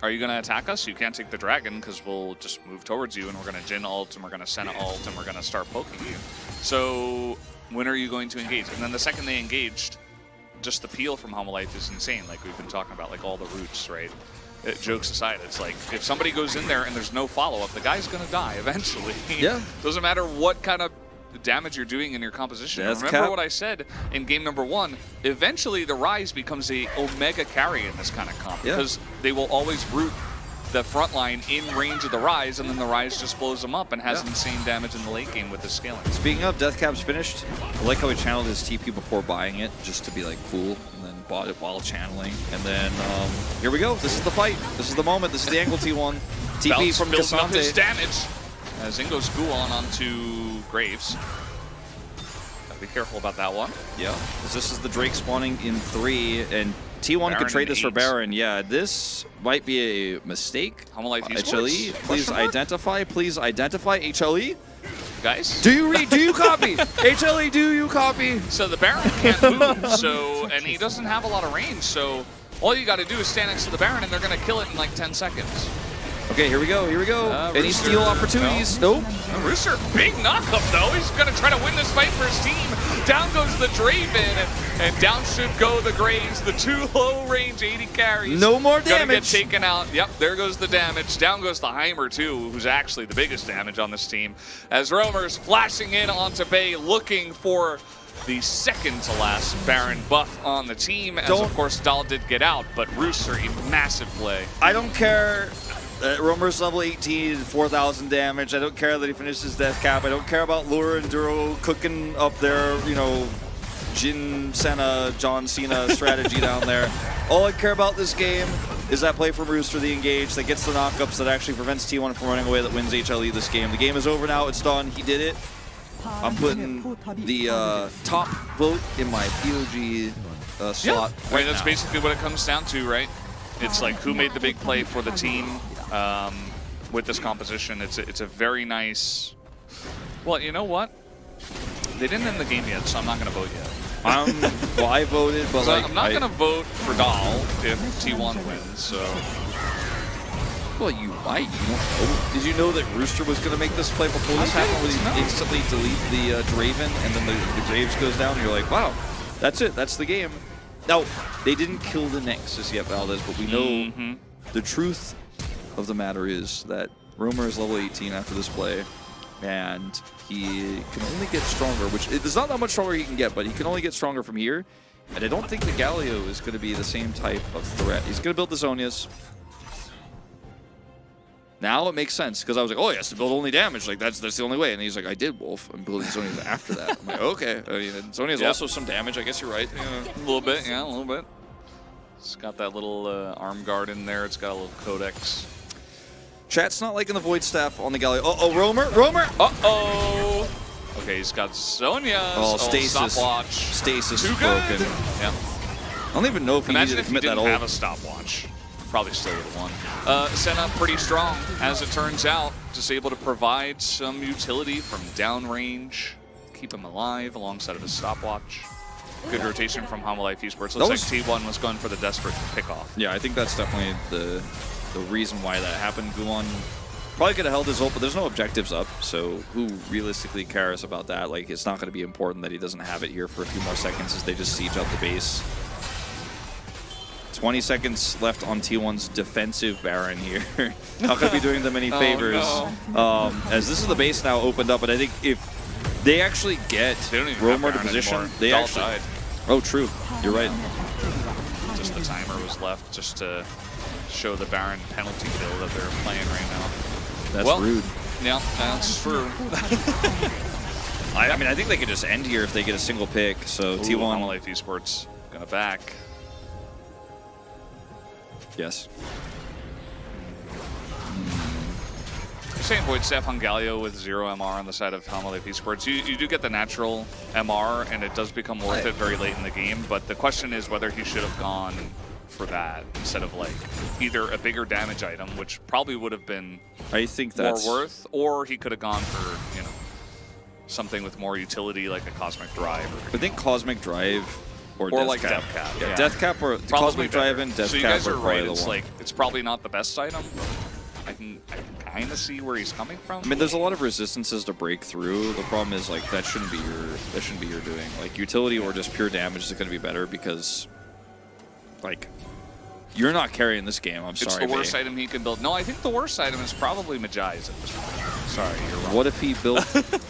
are you going to attack us? You can't take the dragon because we'll just move towards you, and we're going to Jin ult, and we're going to Senna ult, and we're going to start poking you. So when are you going to engage? And then the second they engaged, just the peel from Hanwha is insane, like we've been talking about, like all the roots, right? Jokes aside, it's like if somebody goes in there and there's no follow-up, the guy's going to die eventually. Yeah. Doesn't matter what kind of damage you're doing in your composition. Remember what I said in game number 1, eventually the Ryze becomes a Omega carry in this kind of comp, because they will always root the front line in range of the Ryze, and then the Ryze just blows them up and has insane damage in the late game with the scaling. Speaking of, Deathcap's finished. I like how he channeled his TP before buying it, just to be like cool, and then bought it while channeling. And then here we go. This is the fight. This is the moment. This is the angle T1. TP Belts from building up his Cassante. damage as in goes Guwon onto Graves. Gotta be careful about that one. Yeah, because this is the Drake spawning in 3, and T1 Baron could trade in this for 8. Baron. Yeah, this might be a mistake. Hanwha HLE, please identify. Please identify. HLE. Guys. Do you read? Do you copy? HLE, do you copy? So the Baron can't move, so, and he doesn't have a lot of range, so all you got to do is stand next to the Baron and they're going to kill it in like 10 seconds. Okay, here we go. Here we go. Any Rooster, steal opportunities? Nope. Rooster, big knockup though. He's going to try to win this fight for his team. Down goes the Draven, and down should go the Graves. The 2 low-range 80 carries. No more Gonna damage. get taken out. Yep, there goes the damage. Down goes the Heimer too, who's actually the biggest damage on this team. As Roamer's flashing in onto Bay, looking for the second to last Baron buff on the team. As of course Dahl did get out, but Rooster, a massive play. I don't care. Roamer's level 18, 4,000 damage. I don't care that he finishes death cap. I don't care about Lure and Duro cooking up their, you know, Jin, Senna, John Cena strategy down there. All I care about this game is that play from Rooster, the engage, that gets the knockups, that actually prevents T1 from running away, that wins HLE this game. The game is over now. It's done. He did it. I'm putting the top vote in my POG slot. I mean, that's basically what it comes down to, right? It's like who made the big play for the team with this composition. It's a very nice. Well, you know what? They didn't end the game yet, so I'm not going to vote yet. Well, I voted, but So like I'm not going to vote for Dahl if T1 wins. So. Well, you might. You don't know. Did you know that Rooster was going to make this play before this happened, where he instantly delete the Draven, and then the Graves goes down, and you're like, wow, that's it. That's the game. Now, they didn't kill the Nexus yet, Valdez, but we know the truth of the matter is that Roamer is level 18 after this play, and he can only get stronger, which there's not that much stronger he can get, but he can only get stronger from here. And I don't think the Galio is going to be the same type of threat. He's going to build the Zhonya's. Now it makes sense, because I was like, oh, he has to build only damage. Like, that's the only way. And he's like, I did, Wolf. I'm building Zhonya's after that. I'm like, okay. I mean, Zhonya's also some damage. I guess you're right. Yeah. A little bit, yeah, a little bit. It's got that little arm guard in there. It's got a little codex. Chat's not liking the Void Staff on the Galio. Uh-oh, Roamer! Uh-oh! Okay, he's got Zhonya's. Oh, Stasis. Stopwatch. Stasis Too is good. broken. Yeah. I don't even know if he needed to commit that Imagine if he didn't have ult. a stopwatch. Probably still would have won. Senna pretty strong, as it turns out. Just able to provide some utility from downrange. Keep him alive alongside of his stopwatch. Good rotation from Hanwha Esports. Looks like T1 was going for the desperate pickoff. Yeah, I think that's definitely the reason why that happened. Guwon probably could have held his ult, but there's no objectives up, so who realistically cares about that? Like, it's not going to be important that he doesn't have it here for a few more seconds as they just siege out the base. 20 seconds left on T1's defensive Baron here. Not going to be doing them any favors. No. As this is the base now opened up, and I think if they actually get Roamer to position, anymore. they Dahl actually... died. Oh, true. You're right. Just the timer was left just to show the Baron penalty kill that they're playing right now. That's rude. Yeah, that's true. I mean, I think they could just end here if they get a single pick. So T1. Hanwha Esports gonna back. Yes. saying Void Staff on Galio with 0 MR on the side of Palmolive Esports. You do get the natural MR, and it does become worth it very late in the game, but the question is whether he should have gone for that instead of like either a bigger damage item, which probably would have been I think that's more worth, or he could have gone for, you know, something with more utility like a Cosmic Drive. I think Cosmic Drive or Death like Cap. Death Cap. Yeah, Yeah. Death Cap or Probably Cosmic better. Drive and Death so you Cap guys are are probably right. the It's one. like it's probably not the best item. I can kind of see where he's coming from. I mean, there's a lot of resistances to break through. The problem is like that shouldn't be your doing. Like utility or just pure damage is going to be better because like you're not carrying this game. I'm sorry. It's the worst Bay. item he can build. No, I think the worst item is probably Majai's at this point. Sorry, you're wrong. What if he built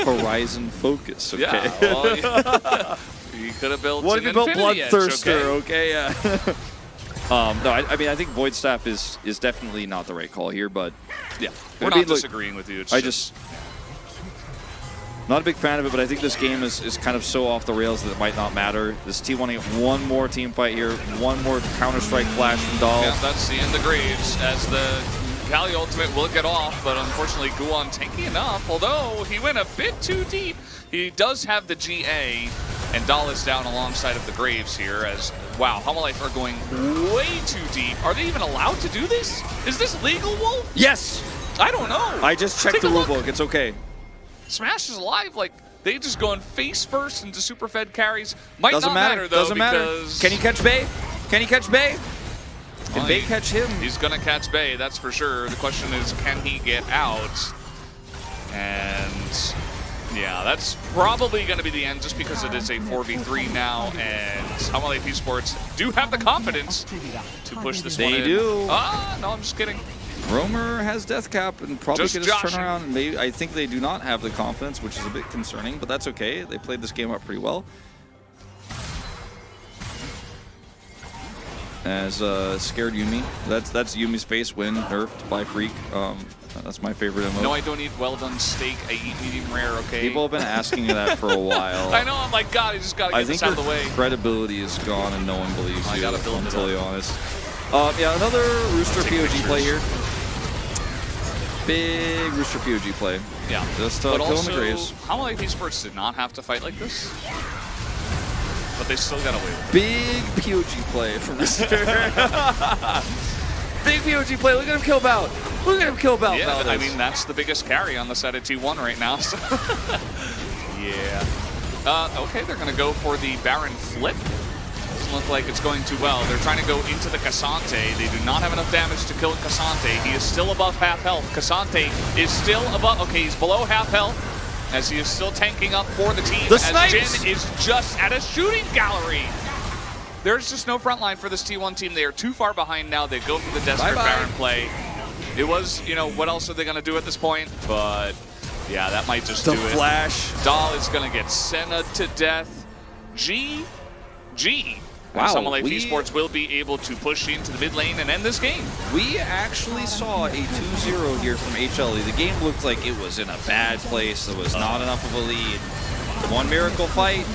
Horizon Focus? Okay. Yeah, well, he could have built. What an if you built Infinity Edge, Bloodthirster? okay? Okay, yeah. No, I mean I think Void Staff is definitely not the right call here, but Yeah, we're I not mean, look, disagreeing with you. It's I just not a big fan of it, but I think this game is kind of so off the rails that it might not matter. This T1 get one more team fight here, one more Counter-Strike flash from Dahl. Yeah, that's the end of Graves as the Kali ultimate will get off, but unfortunately Guan tanky enough, although he went a bit too deep. He does have the GA, and Dahl is down alongside of the Graves here as, wow, Homolife are going way too deep. Are they even allowed to do this? Is this legal, Wolf? Yes! I don't know. I just checked Take the a look. rulebook. It's okay. Smash is alive, like, they just going face first into super fed carries. Might Doesn't not matter. though, Doesn't matter. because Can he catch Bay? Can he catch Bay? Can Well, Bay catch him? He's gonna catch Bay, that's for sure. The question is, can he get out? And yeah, that's probably gonna be the end just because it is a 4v3 now, and Homolife Esports do have the confidence to push this one They in. do. Ah, no, I'm just kidding. Roamer has Death Cap and probably Just could just turn joshing. around. And maybe, I think they do not have the confidence, which is a bit concerning, but that's okay. They played this game up pretty well. As scared Yumi. That's Yumi's face win, nerfed by Freak. That's my favorite emote. No, I don't eat well done steak. I eat medium rare, okay? People have been asking you that for a while. I know, I'm like, God, I just gotta I get think this out your of the way. credibility is gone and no one believes I you. gotta build I'm it totally up. honest. Yeah, another Rooster Take POG play here. pictures. Big Rooster POG play. Yeah. Just But killing also, the Graves. Homolife Esports did not have to fight like this, but they still got away with it. Big POG play from Rooster. Big POG play. Look at him kill Bout. Look at him kill Bout. Yeah, I mean, that's the biggest carry on the side of T1 right now. So. Yeah. Okay, they're going to go for the Baron flip. Doesn't look like it's going too well. They're trying to go into the Cassante. They do not have enough damage to kill Cassante. He is still above half health. Cassante is still above... Okay, he's below half health as he is still tanking up for the team. The as snipes! Jin is just at a shooting gallery. There's just no front line for this T1 team. They are too far behind now. They go for the desperate Bye-bye. Baron play. It was, you know, what else are they going to do at this point? But, yeah, that might just The do it. flash. Dahl is going to get Senna to death. G. Wow, Homolife we- Esports will be able to push into the mid lane and end this game. We actually saw a 2-0 here from HLE. The game looked like it was in a bad place. There was not enough of a lead. One miracle fight.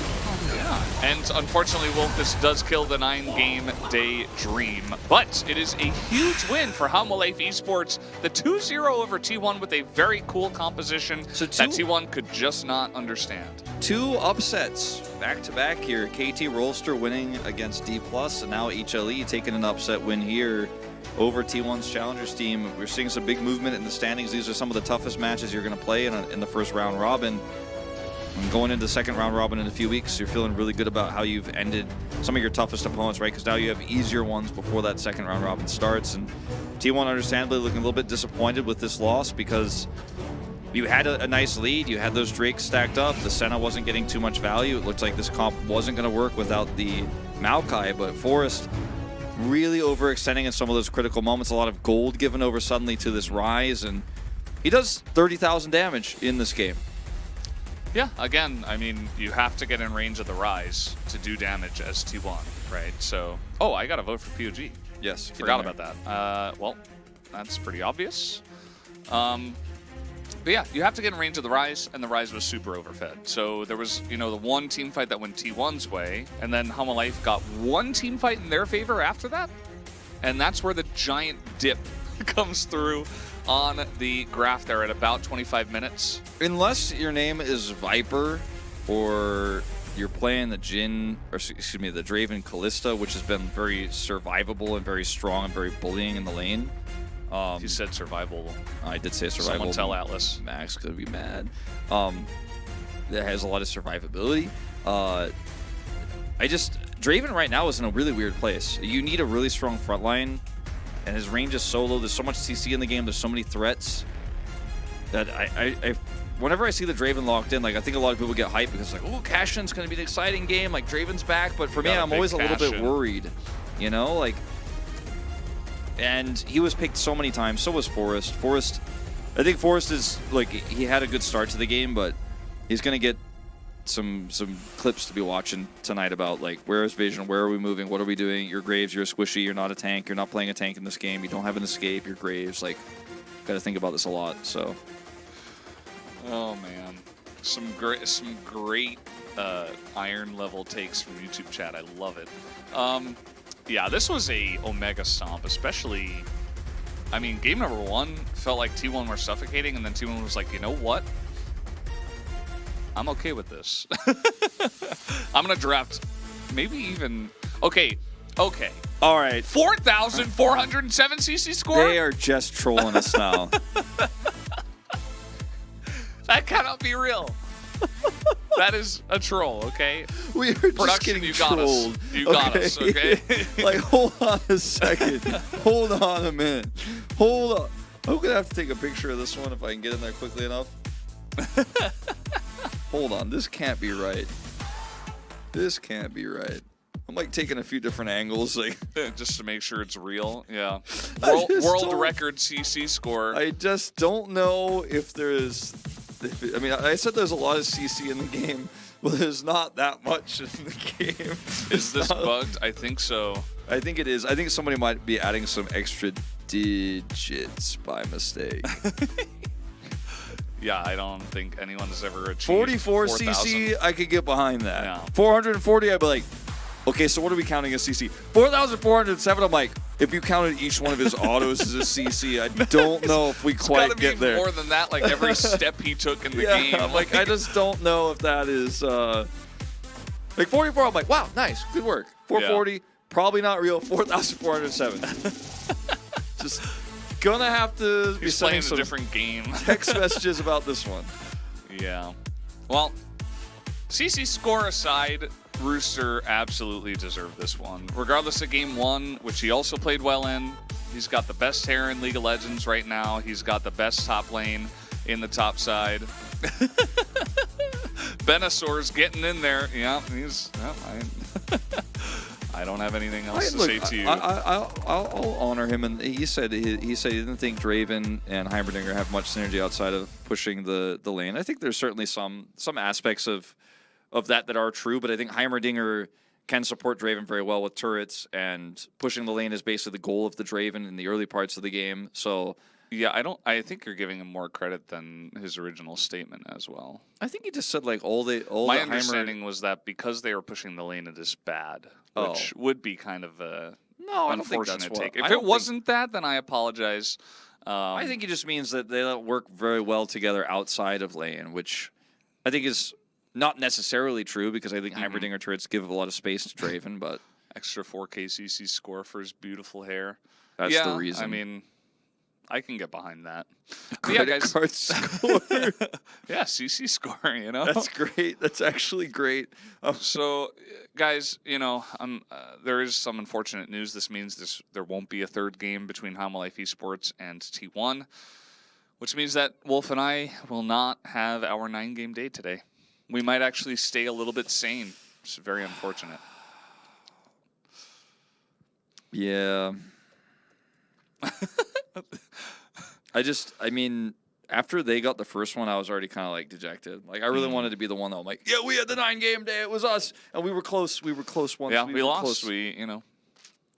And unfortunately, Wolf, this does kill the 9-game day dream. But it is a huge win for Homolife Esports. The 2-0 over T1 with a very cool composition So that two- T1 could just not understand. 2 upsets back-to-back here. KT Rolster winning against D+, and now HLE taking an upset win here over T1's Challengers team. We're seeing some big movement in the standings. These are some of the toughest matches you're going to play in the first round robin. And going into the second round robin in a few weeks, you're feeling really good about how you've ended some of your toughest opponents, right? Because now you have easier ones before that second round robin starts. And T1 understandably looking a little bit disappointed with this loss because you had a nice lead. You had those Drakes stacked up. The Senna wasn't getting too much value. It looked like this comp wasn't going to work without the Maokai, but Forrest really overextending in some of those critical moments. A lot of gold given over suddenly to this Rise, and he does 30,000 damage in this game. Yeah, again, I mean, you have to get in range of the Rise to do damage as T1, right? So, oh, I got to vote for POG. Yes. Forgot about that. Well, that's pretty obvious. But yeah, you have to get in range of the Rise, and the Rise was super overfed. So there was, you know, the one team fight that went T1's way, and then Homolife got one team fight in their favor after that, and that's where the giant dip comes through on the graph there at about 25 minutes. Unless your name is Viper or you're playing the the Draven Callista, which has been very survivable and very strong and very bullying in the lane. You said survivable. I did say survivable. Someone tell Atlas. Max could be mad. That has a lot of survivability. Draven right now is in a really weird place. You need a really strong front line, and his range is so low. There's so much CC in the game. There's so many threats that whenever I see the Draven locked in, like I think a lot of people get hyped because like, oh, Cashin's going to be an exciting game. Like Draven's back, but for me, I'm always a little bit worried. You know, like, and he was picked so many times. So was Forrest. I think Forrest is like he had a good start to the game, but he's going to get some clips to be watching tonight about like where is Vision, where are we moving, what are we doing? You're Graves, you're a squishy, you're not a tank, you're not playing a tank in this game, you don't have an escape, you're Graves. Like, got to think about this a lot. So, oh man, some great iron level takes from YouTube chat. I love it. Yeah, this was a Omega stomp, especially. I mean, game number 1 felt like T1 were suffocating, and then T1 was like, you know what? I'm okay with this. I'm going to draft maybe even... Okay. all right. 4,407 CC score? They are just trolling us now. That cannot be real. That is a troll, okay? We are just Production, getting you got trolled. us. You got us, okay? Like, hold on a second. Hold on a minute. Hold on. I'm going to have to take a picture of this one if I can get in there quickly enough. Hold on. This can't be right. This can't be right. I'm like taking a few different angles, like just to make sure it's real. Yeah. World record CC score. I just don't know if there's... I mean, I said there's a lot of CC in the game, but there's not that much in the game. Is this bugged? I think so. I think it is. I think somebody might be adding some extra digits by mistake. Yeah, I don't think anyone has ever achieved 44 CC, I could get behind that. Yeah. 440, I'd be like, okay, so what are we counting as CC? 4,407, I'm like, if you counted each one of his autos as a CC, I don't know if we quite get there. More than that, like every step he took in the game. I'm like, I just don't know if that is... like 44, I'm like, wow, nice, good work. 440, probably not real. 4,407. Just gonna have to be playing some a different game. text messages about this one. Yeah. Well, CC score aside, Rooster absolutely deserved this one. Regardless of game 1, which he also played well in, he's got the best hair in League of Legends right now. He's got the best top lane in the top side. Venusaur's getting in there. Yeah, he's... I don't have anything else to say to you. I'll honor him, and he said he didn't think Draven and Heimerdinger have much synergy outside of pushing the lane. I think there's certainly some aspects of that are true, but I think Heimerdinger can support Draven very well with turrets, and pushing the lane is basically the goal of the Draven in the early parts of the game. So yeah, I think you're giving him more credit than his original statement as well. I think he just said like My understanding was that because they were pushing the lane, it is bad, which would be kind of a unfortunate take. If it wasn't that, then I apologize. I think it just means that they work very well together outside of lane, which I think is not necessarily true, because I think Heimerdinger turrets give a lot of space to Draven, but extra 4K CC score for his beautiful hair. That's the reason. I mean, I can get behind that. Credit card score. Yeah, CC score, you know? That's great. That's actually great. So, guys, you know, there is some unfortunate news. This means there won't be a third game between Hanwha Life Esports and T1, which means that Wolf and I will not have our 9-game day today. We might actually stay a little bit sane. It's very unfortunate. Yeah. I mean, after they got the first one, I was already kind of like dejected. Like, I really wanted to be the one that I'm like, yeah, we had the 9-game day. It was us. And we were close. We were close once. Yeah, we lost. Close. You know.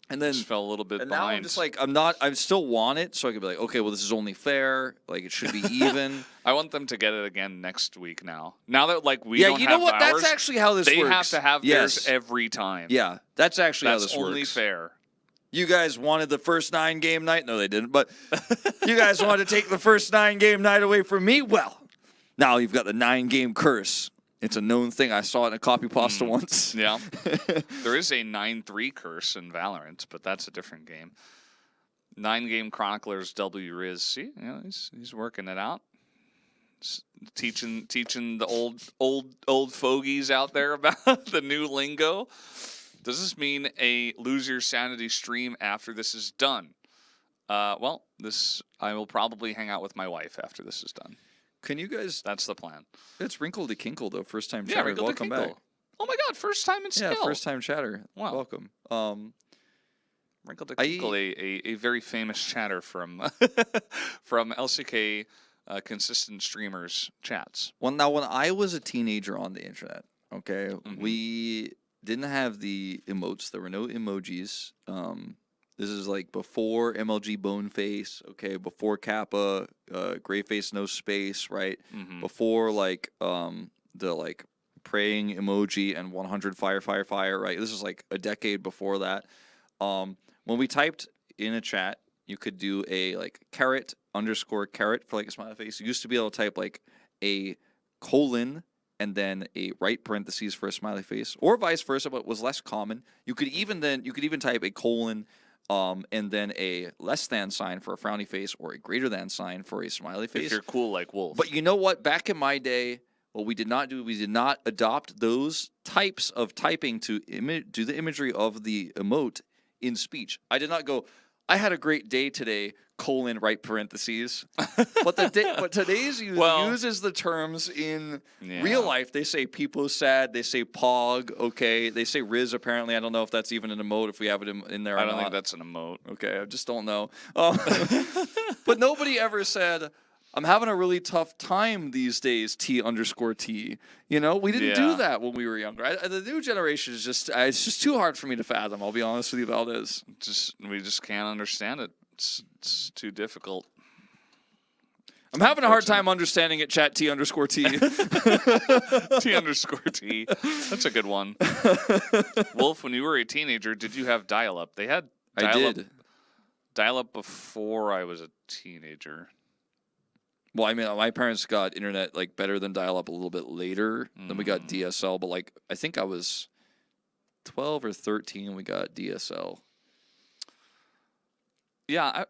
And then just fell a little bit and behind. Now I'm just like, I still want it, so I could be like, okay, well, this is only fair. Like, it should be even. I want them to get it again next week now. Now that, like, we don't have you know what? ours, that's actually how this they works. have to have theirs every time. Yeah, that's actually how this works. That's only fair. you guys wanted the first 9-game night. No, they didn't. But you guys wanted to take the first 9-game night away from me. Well, now you've got the 9-game curse. It's a known thing. I saw it in a copy pasta once. Yeah. There is a 9-3 curse in Valorant, but that's a different game. 9-game Chroniclers W Riz. See, you know, he's working it out. Teaching the old fogies out there about the new lingo. Does this mean a lose your sanity stream after this is done? Well, I will probably hang out with my wife after this is done. Can you guys? That's the plan. It's Wrinkle to Kinkle though. First time Yeah, chatter. Wrinkle to Welcome Kinkle. back. Oh my God, first time in skill. Yeah, first time chatter. Wow. Welcome. Wrinkle to Kinkle, a very famous chatter from from LCK consistent streamers chats. Well, now when I was a teenager on the internet, okay, we didn't have the emotes. There were no emojis. This is like before MLG Boneface, okay, before Kappa, Gray Face No Space, right? Before like the like praying emoji and 100 fire, right? This is like a decade before that. When we typed in a chat, you could do a like carrot _ for like a smiley face. You used to be able to type like a colon and then a right parentheses for a smiley face, or vice versa, but it was less common. You could even type a colon and then a less than sign for a frowny face, or a greater than sign for a smiley face. If you're cool like Wolf. But you know what? Back in my day, what we did not do, we did not adopt those types of typing to do the imagery of the emote in speech. I did not go, I had a great day today, colon, right parentheses. But today's uses the terms in real life. They say people sad, they say pog, okay. They say Riz apparently. I don't know if that's even an emote, if we have it in there or not. I don't think that's an emote. Okay, I just don't know. But nobody ever said, I'm having a really tough time these days, T_T. You know, we didn't do that when we were younger. The new generation is just, it's just too hard for me to fathom. I'll be honest with you, Valdez. We just can't understand it. It's too difficult. I'm having a hard time understanding it, chat T_T. T_T. That's a good one. Wolf, when you were a teenager, did you have dial-up? They had dial-up. I did. Dial-up before I was a teenager. Well, I mean, my parents got internet like better than dial-up a little bit later. Then we got DSL, but like I think I was 12 or 13 when we got DSL. Yeah,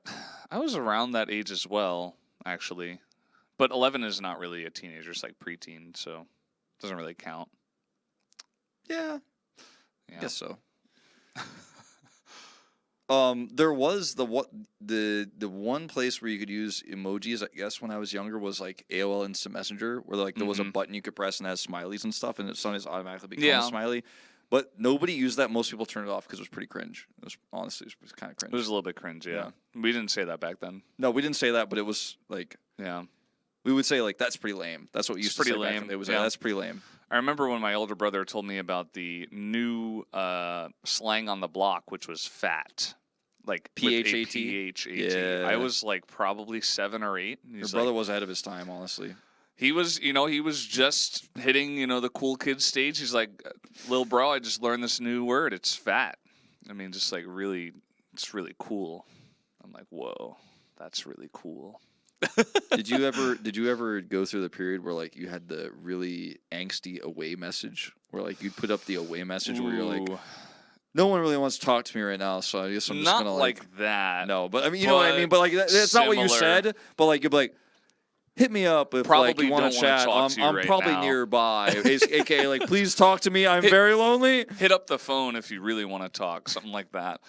I was around that age as well, actually. But 11 is not really a teenager; it's like preteen, so it doesn't really count. Yeah. I guess so. There was the one place where you could use emojis, I guess, when I was younger, was like AOL Instant Messenger, where like there was a button you could press and it has smileys and stuff, and it sometimes automatically becomes a smiley. But nobody used that. Most people turned it off because it was pretty cringe. It was honestly, it was kind of cringe. It was a little bit cringe, yeah. We didn't say that back then. No, we didn't say that, but it was like, we would say like, that's pretty lame. That's what we used to say. Pretty lame. It was like, that's pretty lame. I remember when my older brother told me about the new slang on the block, which was fat. Like PHAT. Yeah. I was like probably 7 or 8. Your brother was ahead of his time, honestly. He was, he was just hitting, the cool kid stage. He's like, "Lil bro, I just learned this new word. It's fat." I mean, just like really, it's really cool. I'm like, whoa, that's really cool. Did you ever go through the period where like you had the really angsty away message, where like you'd put up the away message where you're like, no one really wants to talk to me right now, so I guess I'm just gonna like that. No, but I mean, you know what I mean. But like, that's not what you said. But like, you'd be like, hit me up if like you want to chat. I'm probably nearby. AKA like, please talk to me. I'm very lonely. Hit up the phone if you really want to talk. Something like that.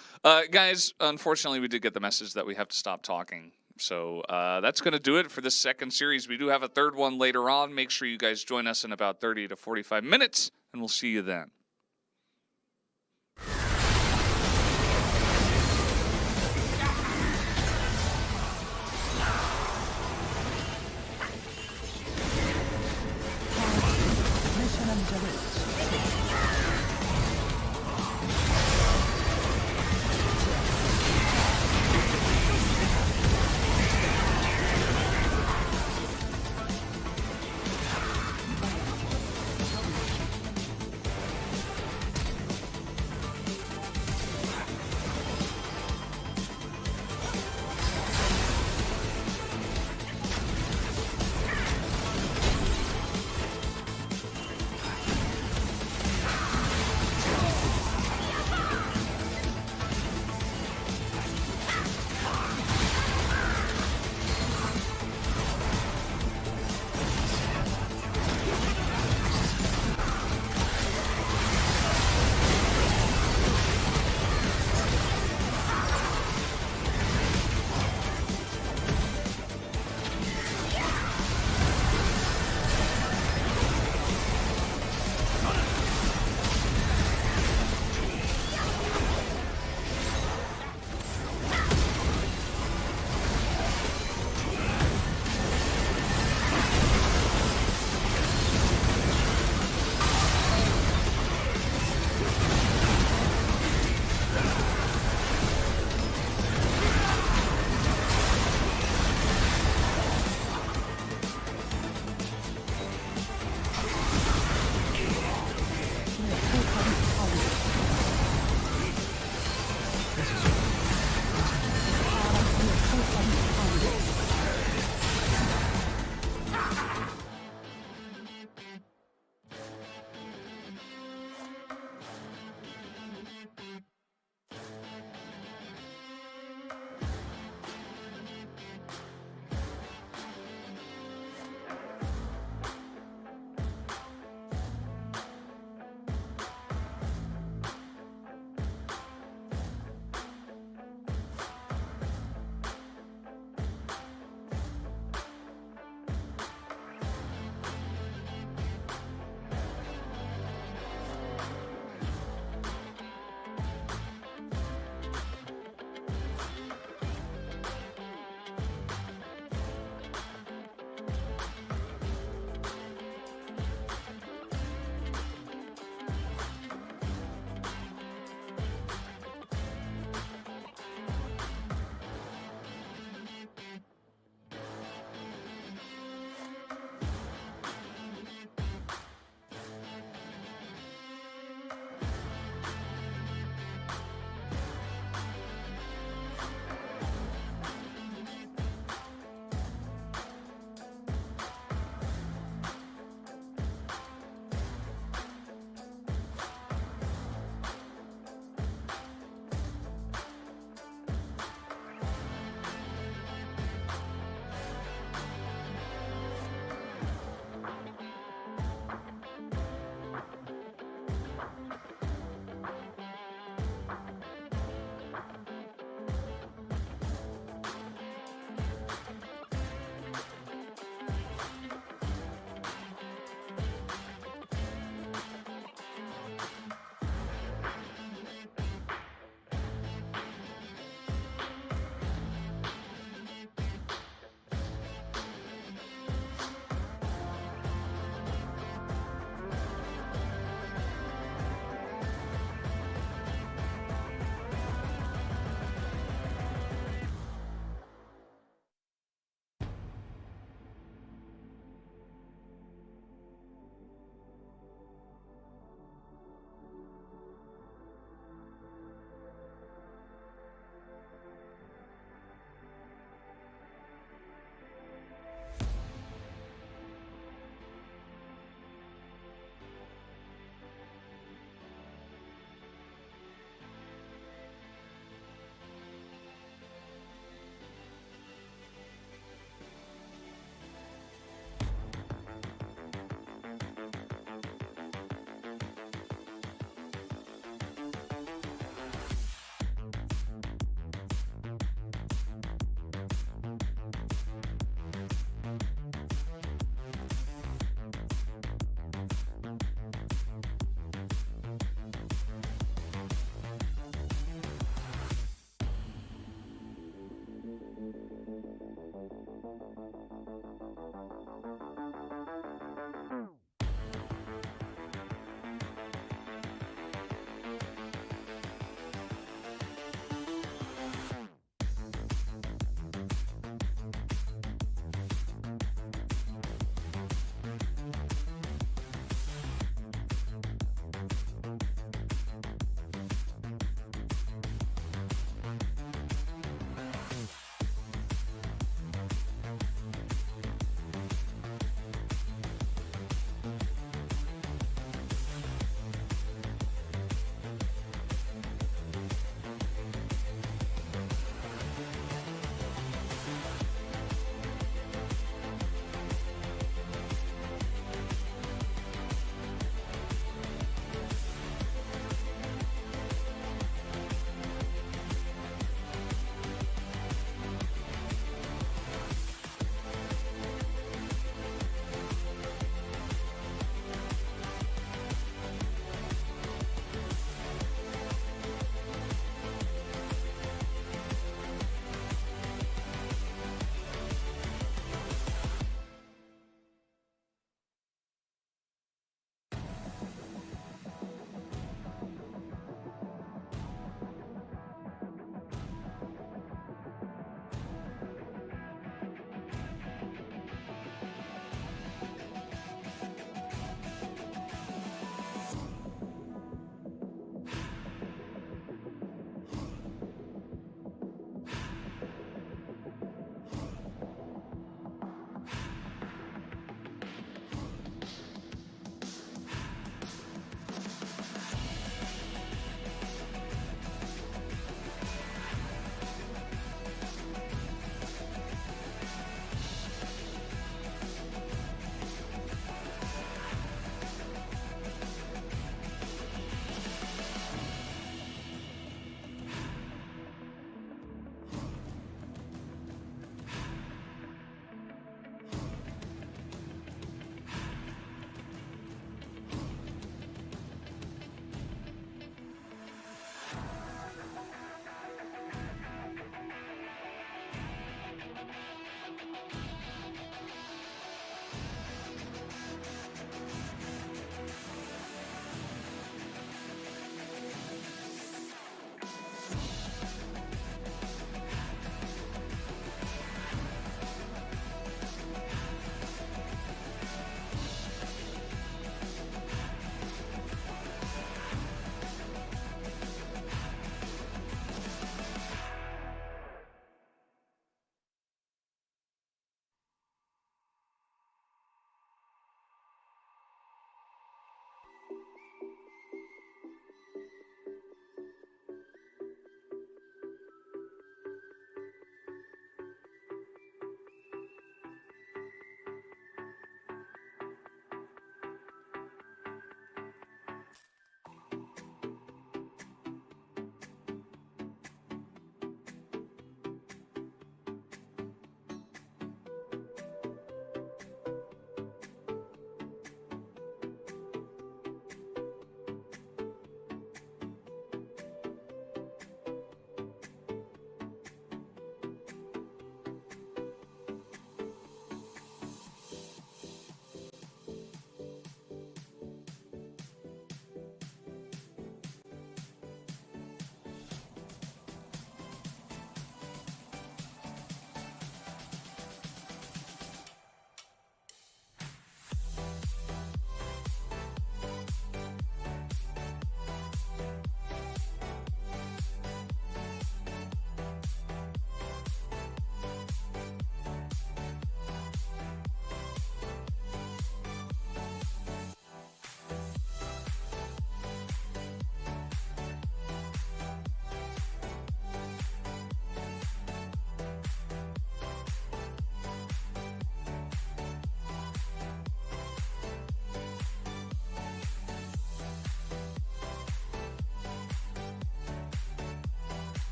Guys, unfortunately, we did get the message that we have to stop talking. So that's going to do it for this second series. We do have a third one later on. Make sure you guys join us in about 30 to 45 minutes, and we'll see you then.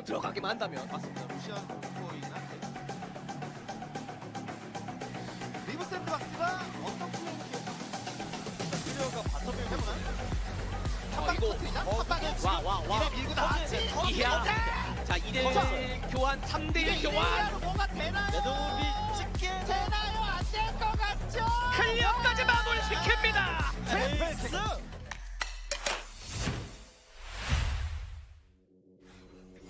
들어가기만 한다면. 맞습니다. 루시안 코인 한테. 리브 샌드박스가 어떤 플레이를 기억하고 스리어가 바텀을 해보나요? 한방 이거 터트리자? 어, 한방에 와. 이래 밀고 나왔지. 이야. 자 2대1 교환, 3대1 교환. 뭐가 되나요? 레드오비 찍게 되나요? 안 될 것 같죠? 클리어까지 마무리 시킵니다. 에이스.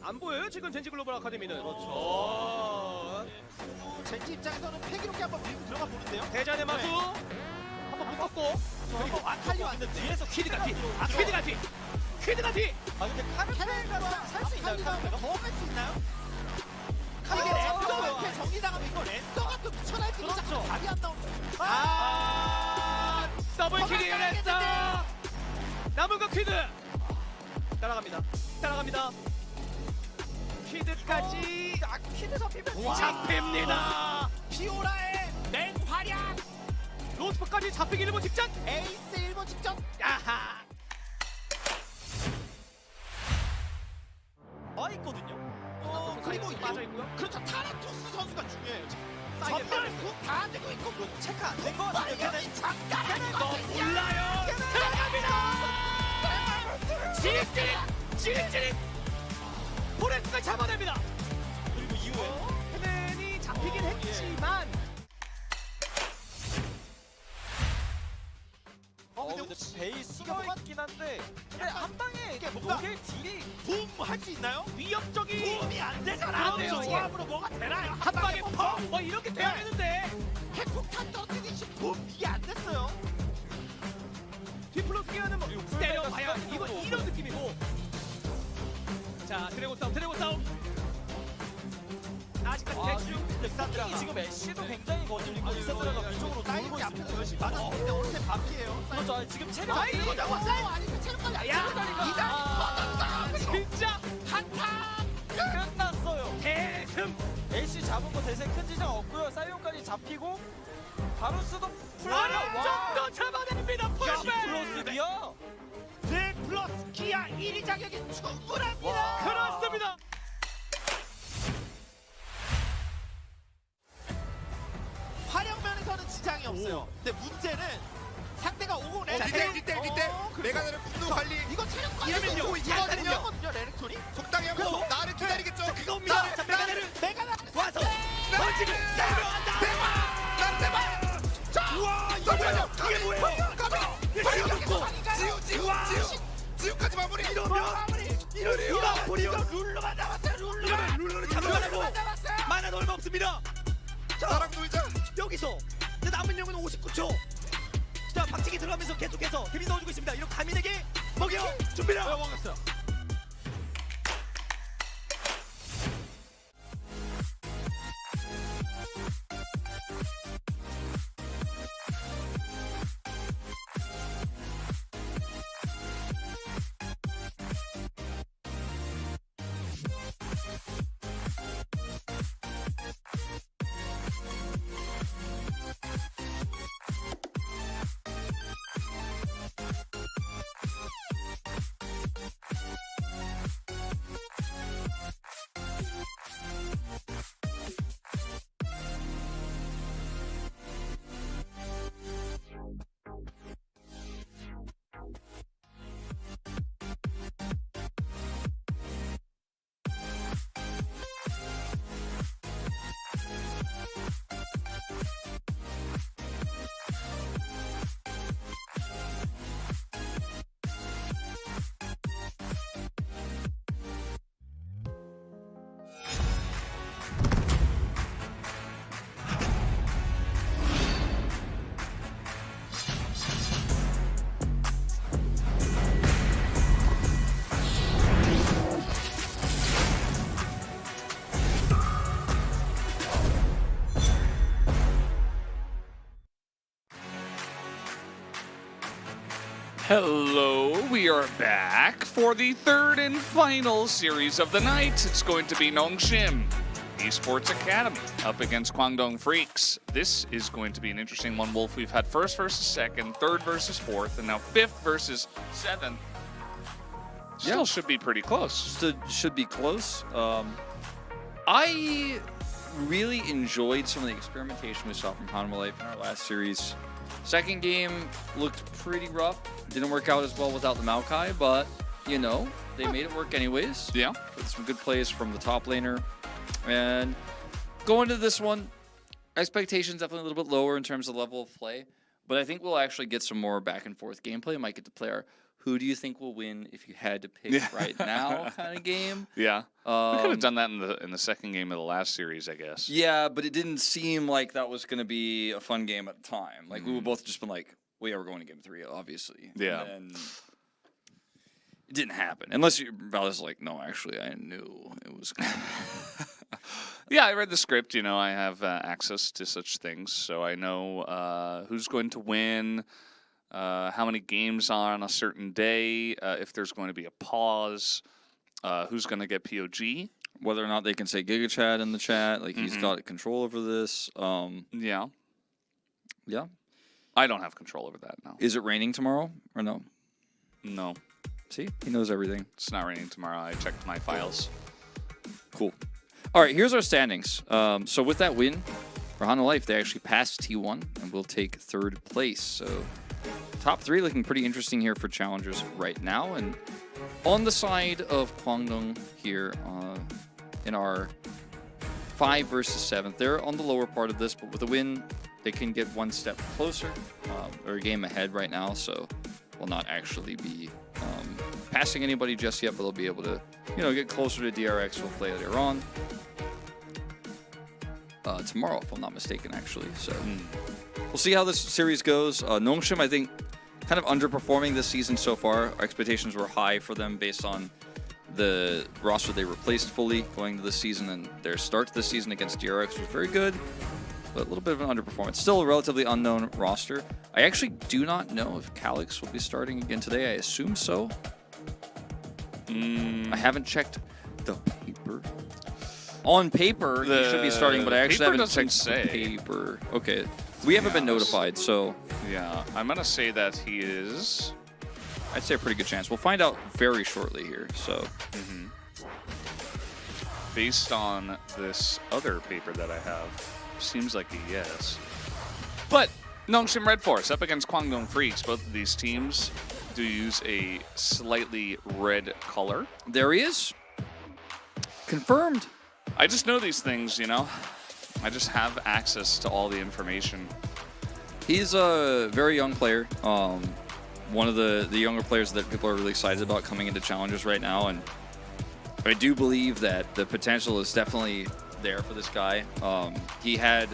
안 보여요 지금 젠지 글로벌 아카데미는. 그렇죠. 젠지 입장에서는 패기롭게 한번 밀고 들어가 보는데요. 대전의 마수 한번 묶었고 그리고 아칼리 왔는데 뒤에서 퀴드가 뒤. 퀴드가 뒤. 아 근데 카르페가 살 수 있나요? 카르페가? 더 갈 수 있나요? 이게 아, 랜서가 아, 이렇게 정리당하면 이거 랜서가 또 미쳐날 때 그렇죠. 답이 안 나오는 더블 킬이 했어. 남은 거 퀴드. 따라갑니다. 퀴드까지 퀴드 잡히면 잡힙니다. 피오라의 맹활약 로스프까지 잡히기 일보 직전. 에이스 1번 직전 야하. 와 있거든요. 그리고 빠져 있고요. 그렇죠 타라투스 선수가 중요해요 지금 사이드 전멸 다 되고 있고 체크 안 된 거 같아요. 발견이 잠깐 너 몰라요. 들어갑니다. 찌릿. 포레스가 잡아냅니다. 그리고 이후에 헤넨이 잡히긴 했지만 근데 근데 혹시 베이 숨어 있긴 한데 근데 한 방에 이게 뭔가 녹일 딜이 붐할 수 있나요? 위협적이 붐이 안 되잖아 안 돼요, 이게. 조합으로 뭐가 되나요? 한 방에 펑! 뭐 이렇게 돼야 네. 되는데 핵폭탄 떨어뜨리듯이 붐 이게 안 됐어요 디플로스 기어는 뭐 그리고 때려봐야 풀백과 이거 스타일로 이런 느낌이고. 자 드래곤 싸움. 아직까지 아, 대충 특히 지금 애쉬도 굉장히 거슬리고 리산드라가 위쪽으로 돌고 사이드 있습니다. 앞에서 열심히 맞았는데 어느새 바퀴예요 그렇죠. 아니, 지금 체력 사이드 이 거자고 사이드 아니면 체력관리 안 야, 되니까 진짜 한타 끝났어요. 대승. 애쉬 잡은 거 대세 큰 지장 없고요. 사이온까지 잡히고 바루스도 풀어요. 완전 잡아냅니다. 풀백. 디플로스기야. 네 플러스 기아 1위 자격이 충분합니다 와. 그렇습니다. 활용면에서는 지장이 없어요 근데 문제는 상대가 오고 레넥 뒷대 메가나를 분노 관리 이거 체력 관리 이러면요, 오고 이거거든요. 있거든요 레넥톤이 적당히 하고 나를 기다리겠죠. 그겁니다. 자, 메가네를 메가나 와서 던지고 내려간다. 나를 제발. 우와 이거 뭐야? 이게 뭐예요? 지우까지 마무리. 이러면 룰루만 남았어요 룰루를 잡아가고 만화 얼마 없습니다. 나랑 놀자. 여기서 이제 남은 영은 59초. 자 박치기 들어가면서 계속해서 데뷔 넣어주고 있습니다. 이런 가민에게 먹여 줍니다. 먹었어요. Hello, we are back for the third and final series of the night. It's going to be Nongshim Esports Academy up against Kwangdong Freaks. This is going to be an interesting one, Wolf. We've had first versus second, third versus fourth, and now fifth versus seventh. Still should be pretty close. Should be close. I really enjoyed some of the experimentation we saw from Hanwha Life in our last series. Second game looked pretty rough. Didn't work out as well without the Maokai, but, you know, they made it work anyways. Yeah. With some good plays from the top laner. And going to this one, expectations definitely a little bit lower in terms of level of play, but I think we'll actually get some more back and forth gameplay. Might get to play our who do you think will win if you had to pick right now kind of game. Yeah. We could have done that in the second game of the last series, I guess. Yeah, but it didn't seem like that was going to be a fun game at the time. Like, we would both just been like, well, yeah, we're going to game 3, obviously. Yeah. And it didn't happen. Unless I was like, no, actually, I knew it was going to Yeah, I read the script. You know, I have access to such things, so I know who's going to win, how many games are on a certain day, if there's going to be a pause, who's going to get POG. Whether or not they can say Giga Chat in the chat, like he's got control over this. Yeah. Yeah. I don't have control over that, no. Is it raining tomorrow or no? No, See, he knows everything. it's not raining tomorrow. I checked my files. Cool. All right, here's our standings. So with that win for Hanwha Life, they actually passed T1 and will take 3rd place. So top 3 looking pretty interesting here for challengers right now. And on the side of Kwangdong here in our 5 versus 7th, they're on the lower part of this, but with a win, they can get one step closer or a game ahead right now. So will not actually be passing anybody just yet, but they'll be able to, you know, get closer to DRX. We'll play later on. Tomorrow, if I'm not mistaken, actually. So we'll see how this series goes. Nongshim, I think, kind of underperforming this season so far. Our expectations were high for them based on the roster they replaced fully going to this season, and their start to this season against DRX was very good, but a little bit of an underperformance. Still a relatively unknown roster. I actually do not know if Calyx will be starting again today. I assume so. I haven't checked the paper. On paper, he should be starting, but I actually haven't checked the paper. Okay. We haven't been notified, so... Yeah, I'm going to say that he is... I'd say a pretty good chance. We'll find out very shortly here, so... Based on this other paper that I have, seems like a yes. But Nongshim Red Force up against Kwangdong Freaks. Both of these teams do use a slightly red color. There he is. Confirmed. I just know these things, you know? I just have access to all the information. He's a very young player. One of the younger players that people are really excited about coming into Challengers right now. And I do believe that the potential is definitely there for this guy. He had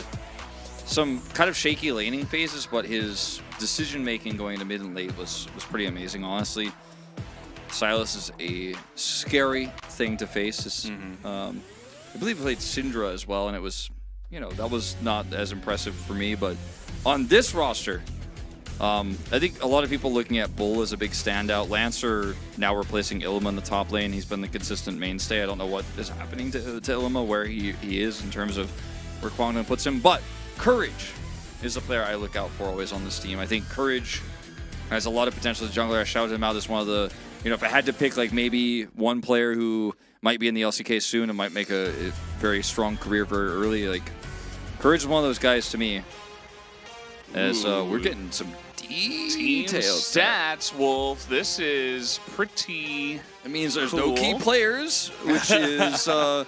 some kind of shaky laning phases, but his decision-making going into mid and late was pretty amazing, honestly. Silas is a scary thing to face. I believe he played Syndra as well, and it was, you know, that was not as impressive for me. But on this roster, I think a lot of people looking at Bull as a big standout. Lancer now replacing Ilma in the top lane. He's been the consistent mainstay. I don't know what is happening to Ilma, where he is in terms of where Kwangdong puts him. But Courage is the player I look out for always on this team. I think Courage has a lot of potential as a jungler. I shouted him out as one of the, you know, if I had to pick like maybe one player who might be in the LCK soon and might make a very strong career very early, like Courage is one of those guys to me. As we're getting some Team details. stats, Wolf. This is pretty. It means there's cool. no key players, which is I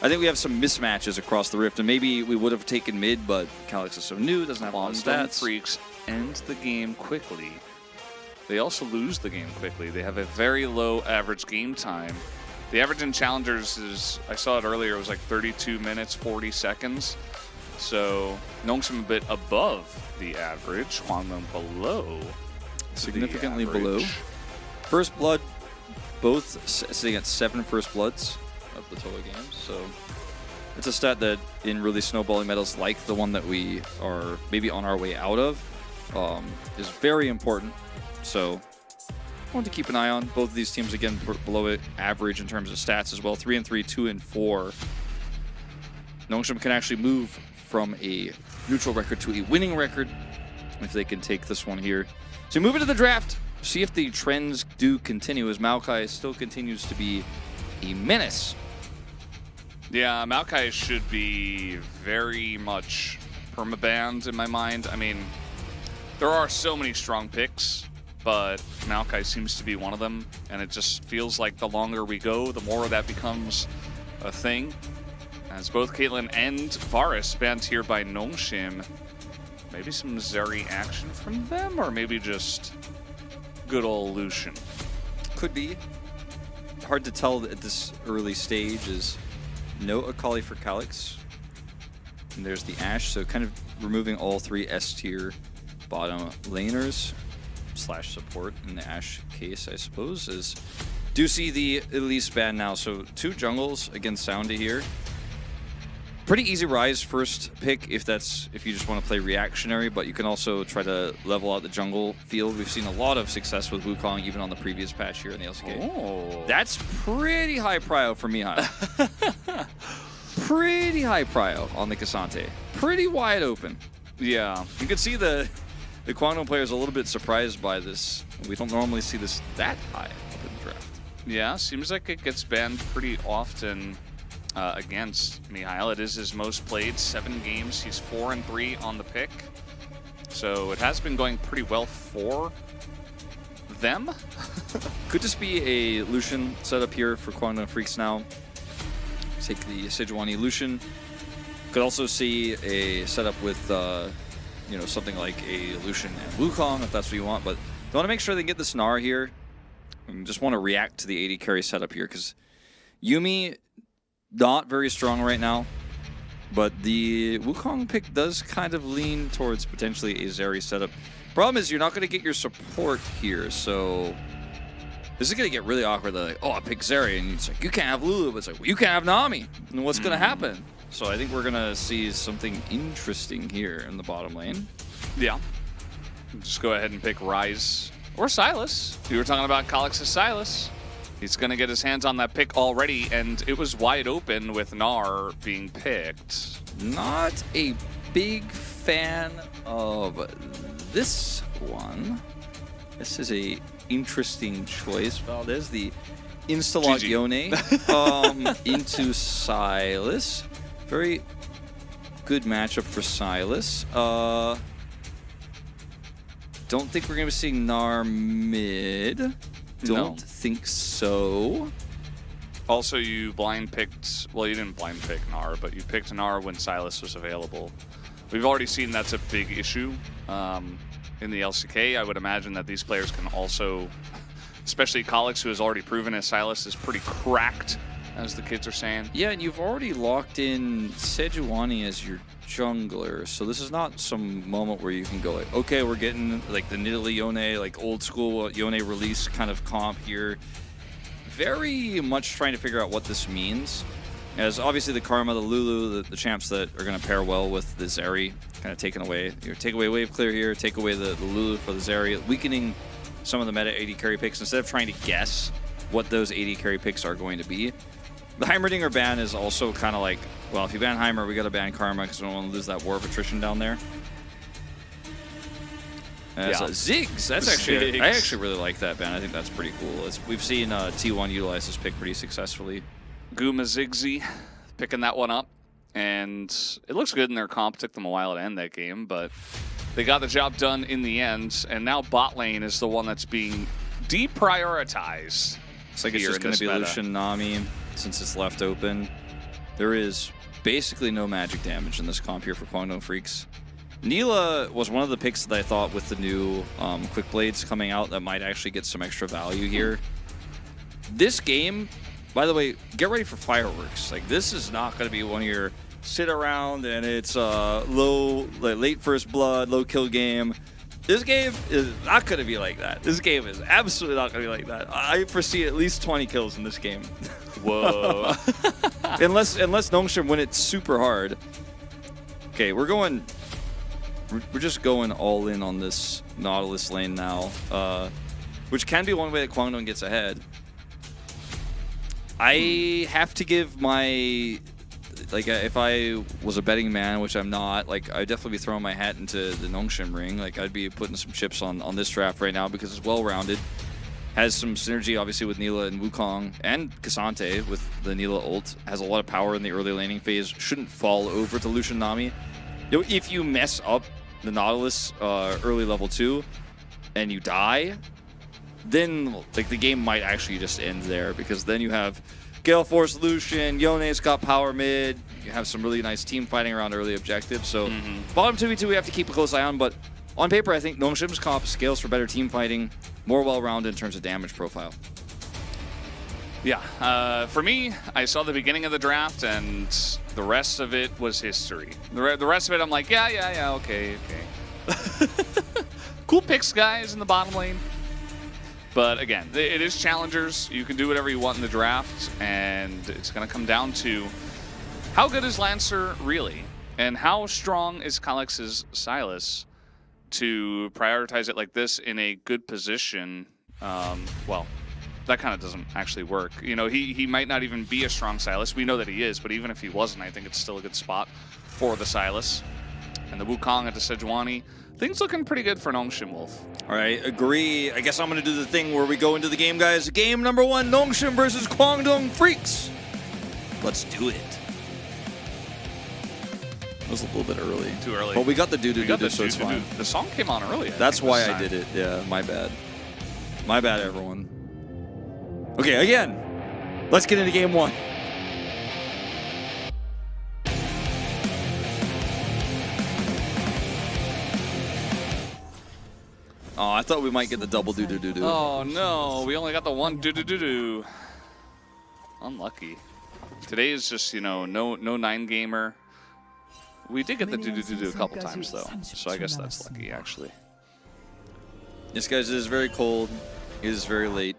think we have some mismatches across the rift, and maybe we would have taken mid, but Calyx is so new, doesn't have a lot of Kwangdong stats. Freaks end the game quickly. They also lose the game quickly. They have a very low average game time. The average in Challengers is, I saw it earlier, it was like 32 minutes, 40 seconds. So Nongshim a bit above the average, Kwangdong below. Significantly the below. average. First blood, both sitting at 7 first bloods of the total games. So it's a stat that in really snowballing metas like the one that we are maybe on our way out of is very important. So I want to keep an eye on both of these teams, again, below it average in terms of stats as well. 3-3, 2-4. Nongshim can actually move from a neutral record to a winning record if they can take this one here. So moving to the draft, see if the trends do continue, as Maokai still continues to be a menace. Yeah, Maokai should be very much permabanned in my mind. I mean, there are so many strong picks, but Maokai seems to be one of them, and it just feels like the longer we go, the more that becomes a thing. As both Caitlyn and Varus banned here by Nongshim, maybe some Zeri action from them, or maybe just good old Lucian. Could be. Hard to tell at this early stage. Is no Akali for Calyx. And there's the Ashe, so kind of removing all 3 S-tier bottom laners / support in the Ashe case, I suppose. Is do see the Elise ban now, so 2 jungles against Soundy here. Pretty easy Rise first pick if you just want to play reactionary, but you can also try to level out the jungle field. We've seen a lot of success with Wukong even on the previous patch here in the LCK. Oh. That's pretty high prio for Mihai. Pretty high prio on the Cassante. Pretty wide open. Yeah. You can see the Kwangdong players a little bit surprised by this. We don't normally see this that high up in the draft. Yeah, seems like it gets banned pretty often against Mihail. It is his most played, 7 games. He's 4-3 on the pick. So it has been going pretty well for them. Could just be a Lucian setup here for Kwangdong Freaks now. Take the Sejuani Lucian. Could also see a setup with, you know, something like a Lucian and Wukong if that's what you want. But they want to make sure they get this Gnar here. And just want to react to the AD carry setup here because Yuumi not very strong right now. But the Wukong pick does kind of lean towards potentially a Zeri setup. Problem is you're not going to get your support here, so this is going to get really awkward. They're like, oh, I picked Zeri, and it's like, you can't have Lulu, but it's like, well, you can't have Nami. And what's going to happen? So I think we're going to see something interesting here in the bottom lane. Yeah. Just go ahead and pick Ryze or Sylas. You were talking about Calyx's Sylas. He's going to get his hands on that pick already, and it was wide open with Gnar being picked. Not a big fan of this one. This is a interesting choice. Well, there's the Instalock GG. Yone into Sylas. Very good matchup for Sylas. Don't think we're going to be seeing Gnar mid. Don't think so. Also, you blind picked, well, you didn't blind pick Gnar, but you picked Gnar when Sylas was available. We've already seen that's a big issue in the LCK. I would imagine that these players can also, especially Calyx, who has already proven as Sylas is pretty cracked, as the kids are saying. Yeah, and you've already locked in Sejuani as your jungler, so this is not some moment where you can go like, okay, we're getting like the Nidalee Yone, like old school Yone release kind of comp here. Very much trying to figure out what this means. As obviously the Karma, the Lulu, the champs that are going to pair well with the Zeri, kind of taken away. You take away Wave Clear here, take away the Lulu for the Zeri, weakening some of the meta AD carry picks instead of trying to guess what those AD carry picks are going to be. The Heimerdinger ban is also kind of like, well, if you ban Heimer, we got to ban Karma because we don't want to lose that war of attrition down there. Ziggs, that's actually, I actually really like that ban. I think that's pretty cool. We've seen T1 utilize this pick pretty successfully. Guma Ziggsy picking that one up, and it looks good in their comp. Took them a while to end that game, but they got the job done in the end, and now bot lane is the one that's being deprioritized. Looks like it's just going to be Lucian Nami since it's left open. There is basically no magic damage in this comp here for Kwangdong Freaks. Neela was one of the picks that I thought with the new Quick Blades coming out that might actually get some extra value here. This game, by the way, get ready for fireworks. Like, this is not going to be one of your sit around and it's late first blood, low kill game. This game is not going to be like that. This game is absolutely not going to be like that. I foresee at least 20 kills in this game. Whoa. unless Nongshim win it super hard. Okay, we're just going all in on this Nautilus lane now, which can be one way that Kwangdong gets ahead. I have to give my like if I was a betting man, which I'm not, like I'd definitely be throwing my hat into the Nongshim ring. Like I'd be putting some chips on this draft right now because it's well-rounded. Has some synergy obviously with Neela and Wukong and Cassante with the Neela ult. Has a lot of power in the early laning phase. Shouldn't fall over to Lucian Nami. You know, if you mess up the Nautilus early level 2 and you die, then like the game might actually just end there because then you have Gale Force Lucian, Yone's got power mid, you have some really nice team fighting around early objectives. So bottom 2v2 we have to keep a close eye on, but on paper I think Nongshim's comp scales for better team fighting, more well-rounded in terms of damage profile. Yeah, for me, I saw the beginning of the draft and the rest of it was history. The rest of it I'm like, yeah, okay. Cool picks, guys, in the bottom lane. But again, it is challengers. You can do whatever you want in the draft, and it's going to come down to how good is Lancer really, and how strong is Kalex's Sylas to prioritize it like this in a good position. Well, that kind of doesn't actually work. You know, he might not even be a strong Sylas. We know that he is, but even if he wasn't, I think it's still a good spot for the Sylas. And the Wukong at the Sejuani. Things looking pretty good for Nongshim Wolf. All right, agree. I guess I'm going to do the thing where we go into the game, guys. Game number 1, Nongshim versus Kwangdong Freaks. Let's do it. It was a little bit early. Too early. But we got the do-do-do, so it's fine. The song came on early. That's why I did it. Yeah, my bad. My bad, everyone. Okay, again. Let's get into game 1. Oh, I thought we might get the double do-do-do-do. Oh no, we only got the one do-do-do-do. Unlucky. Today is just, you know, no 9-gamer. We did get the do-do-do-do a couple times though, so I guess that's lucky actually. Yes, guys, it is very cold. It is very late.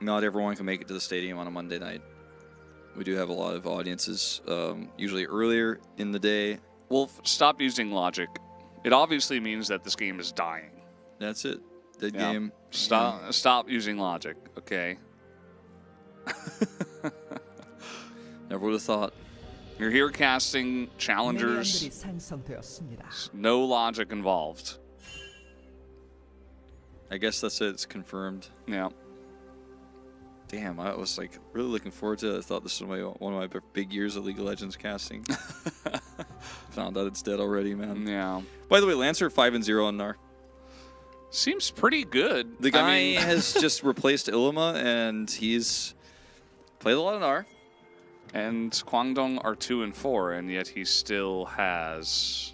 Not everyone can make it to the stadium on a Monday night. We do have a lot of audiences, usually earlier in the day. Wolf, stop using logic. It obviously means that this game is dying. That's it. Dead Yeah. game. Stop using logic, okay? Never would have thought. You're here casting challengers. 미니언들이 생성되었습니다. No logic involved. I guess that's it. It's confirmed. Yeah. Damn, I was like really looking forward to it. I thought this was one of my big years of League of Legends casting. Found out it's dead already, man. Yeah. By the way, Lancer 5-0 on Gnar. Seems pretty good. The guy I mean, has just replaced Illima, and he's played a lot of Gnar. and Kwangdong are 2-4, and yet he still has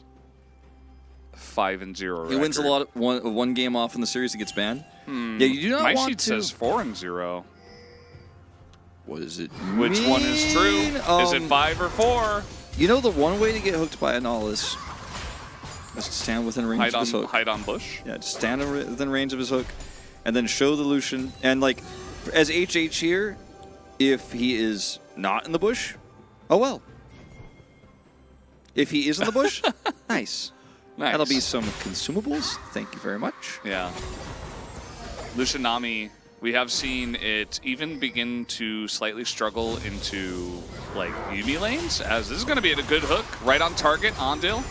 5-0 record. He wins a lot of one game off in the series, he gets banned. Yeah, you do not My want sheet to. says 4-0. What does it Which one is true? Is it 5 or 4? You know the one way to get hooked by a Nautilus is to stand within range of his hook. Hide on bush? Yeah, just stand within range of his hook, and then show the Lucian. And like, as HH here, if he is not in the bush, oh well. If he is in the bush, nice. Nice. That'll be some consumables. Thank you very much. Yeah. Lucian Nami, we have seen it even begin to slightly struggle into like Yumi lanes, as this is going to be a good hook right on target. Ondil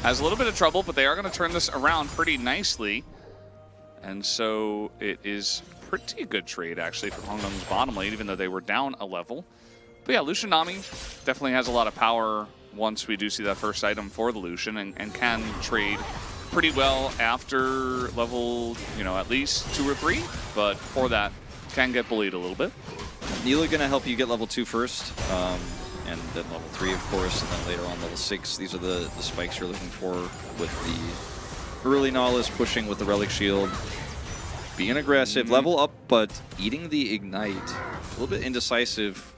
has a little bit of trouble, but they are going to turn this around pretty nicely. And so it is pretty good trade actually for Kwangdong's bottom lane, even though they were down a level. But yeah, Lucian Nami definitely has a lot of power once we do see that first item for the Lucian, and can trade pretty well after level, you know, at least 2 or 3, but for that can get bullied a little bit. Neela gonna help you get level 2 first, and then level 3 of course, and then later on level 6. These are the spikes you're looking for with the early Nautilus pushing with the Relic Shield. Being aggressive, level up, but eating the Ignite. A little bit indecisive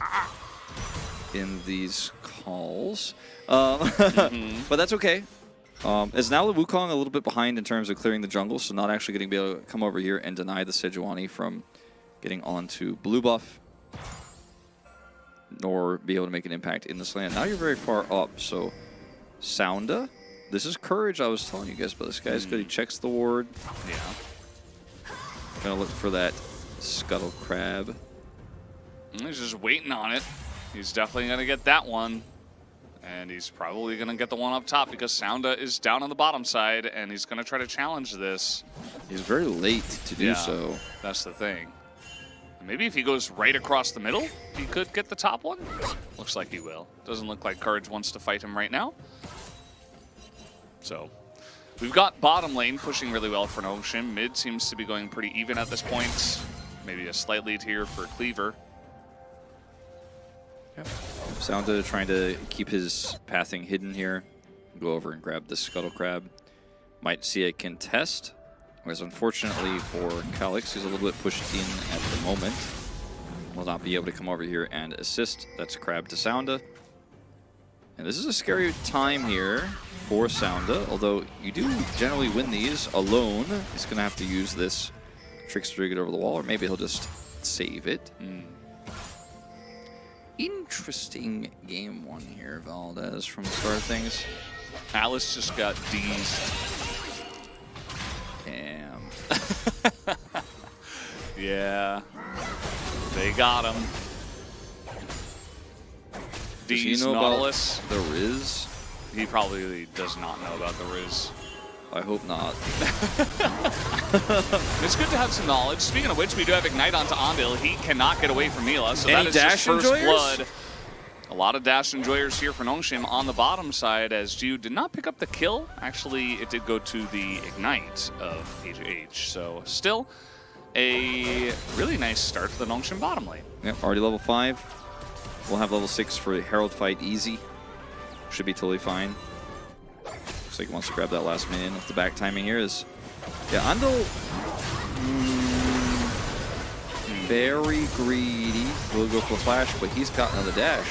in these calls, but that's okay. As now the Wukong a little bit behind in terms of clearing the jungle, so not actually going to be able to come over here and deny the Sejuani from getting onto blue buff, nor be able to make an impact in this land. Now you're very far up, so Sounda, this is courage. I was telling you guys about this guy's good. He checks the ward. Yeah. Gonna look for that Scuttle Crab. He's just waiting on it. He's definitely going to get that one. And he's probably going to get the one up top because Sounda is down on the bottom side, and he's going to try to challenge this. He's very late to do so. That's the thing. Maybe if he goes right across the middle, he could get the top one. Looks like he will. Doesn't look like Courage wants to fight him right now. So we've got bottom lane pushing really well for Notion. Mid seems to be going pretty even at this point. Maybe a slight lead here for Cleaver. Yep. Sounda trying to keep his pathing hidden here. Go over and grab the Scuttle Crab. Might see a contest. Whereas unfortunately for Calix, he's a little bit pushed in at the moment. Will not be able to come over here and assist. That's Crab to Sounda. And this is a scary time here for Sounda, although you do generally win these alone. He's going to have to use this Trickster to get over the wall, or maybe he'll just save it. Interesting game one here, Valdez, from the start of things. Alice just got D's. Damn. Yeah. They got him. D's Nautilus. The Riz? He probably does not know about the Riz. I hope not. It's good to have some knowledge. Speaking of which, we do have Ignite onto Ondil. He cannot get away from Mila, so Any that is dash his first enjoyers? blood. A lot of dash enjoyers here for Nongshim on the bottom side, as Ju did not pick up the kill. Actually, it did go to the Ignite of HH, so still a really nice start for the Nongshim bottom lane. Yep, already level 5. We'll have level 6 for the Herald fight easy. Should be totally fine. Looks like he wants to grab that last minion. If the back timing here is... Yeah, Andal... very greedy. Will go for a flash, but he's got another dash.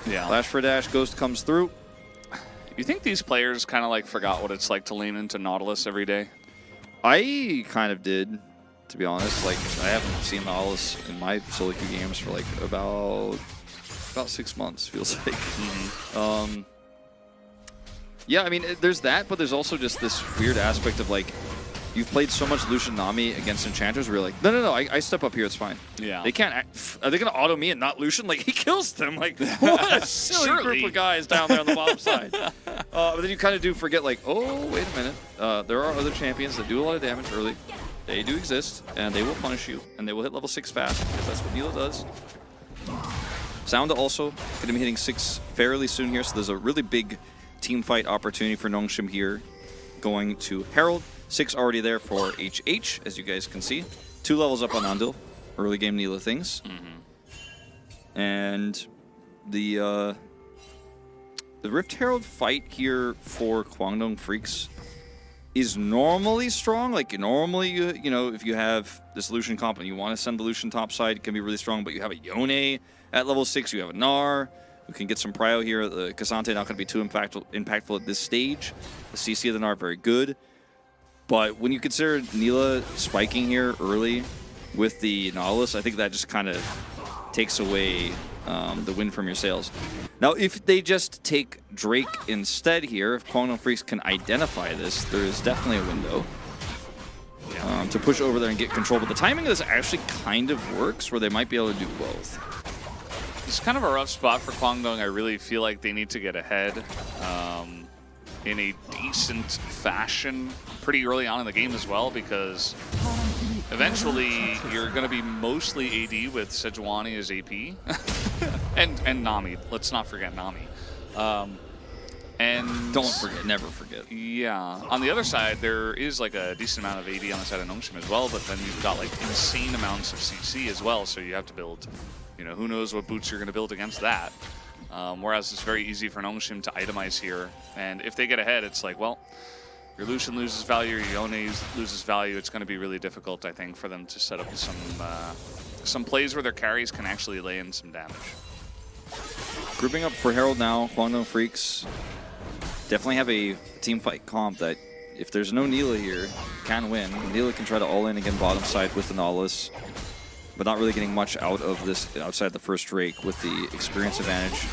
Yeah. Flash for dash, Ghost comes through. You think these players kind of like forgot what it's like to lean into Nautilus every day? I kind of did, to be honest. Like, I haven't seen Nautilus in my solo queue games for like about 6 months, feels like. Yeah, I mean, there's that, but there's also just this weird aspect of like, you've played so much Lucian Nami against enchanters where you're like, no, I step up here, it's fine. Yeah. They can't, are they going to auto me and not Lucian? Like, he kills them. Like, what a silly group of guys down there on the bottom side. But then you kind of do forget, like, oh, wait a minute. There are other champions that do a lot of damage early. They do exist, and they will punish you, and they will hit level 6 fast, because that's what Nilo does. Sounda also going to be hitting 6 fairly soon here, so there's a really big team fight opportunity for Nongshim here. Going to Herald. 6 already there for HH, as you guys can see. 2 levels up on Andil. Early game Nila things. And the Rift Herald fight here for Kwangdong Freaks is normally strong. Like, normally, you know, if you have this Lucian comp and you want to send the Lucian top side, it can be really strong. But you have a Yone at level 6. You have a Gnar. We can get some prio here. The Cassante not going to be too impactful at this stage. The CC of the Gnar very good. But when you consider Nila spiking here early with the Nautilus, I think that just kind of takes away the win from your sails. Now, if they just take Drake instead here, if Kwangdong Freaks can identify this, there is definitely a window to push over there and get control. But the timing of this actually kind of works, where they might be able to do both. It's kind of a rough spot for Kwangdong. I really feel like they need to get ahead in a decent fashion pretty early on in the game as well, because eventually you're going to be mostly AD with Sejuani as AP and Nami. Let's not forget Nami. And Don't forget, never forget. Yeah. On the other side, there is like a decent amount of AD on the side of Nongshim as well, but then you've got like insane amounts of CC as well, so you have to build, you know, who knows what boots you're going to build against that. Whereas it's very easy for Nongshim to itemize here, and if they get ahead, it's like, well, your Lucian loses value, your Yone loses value. It's going to be really difficult, I think, for them to set up some plays where their carries can actually lay in some damage. Grouping up for Herald now, Kwangdong Freaks definitely have a team fight comp that, if there's no Nila here, can win. Nila can try to all-in again bottom side with the Nautilus, but not really getting much out of this outside the first Drake with the experience advantage.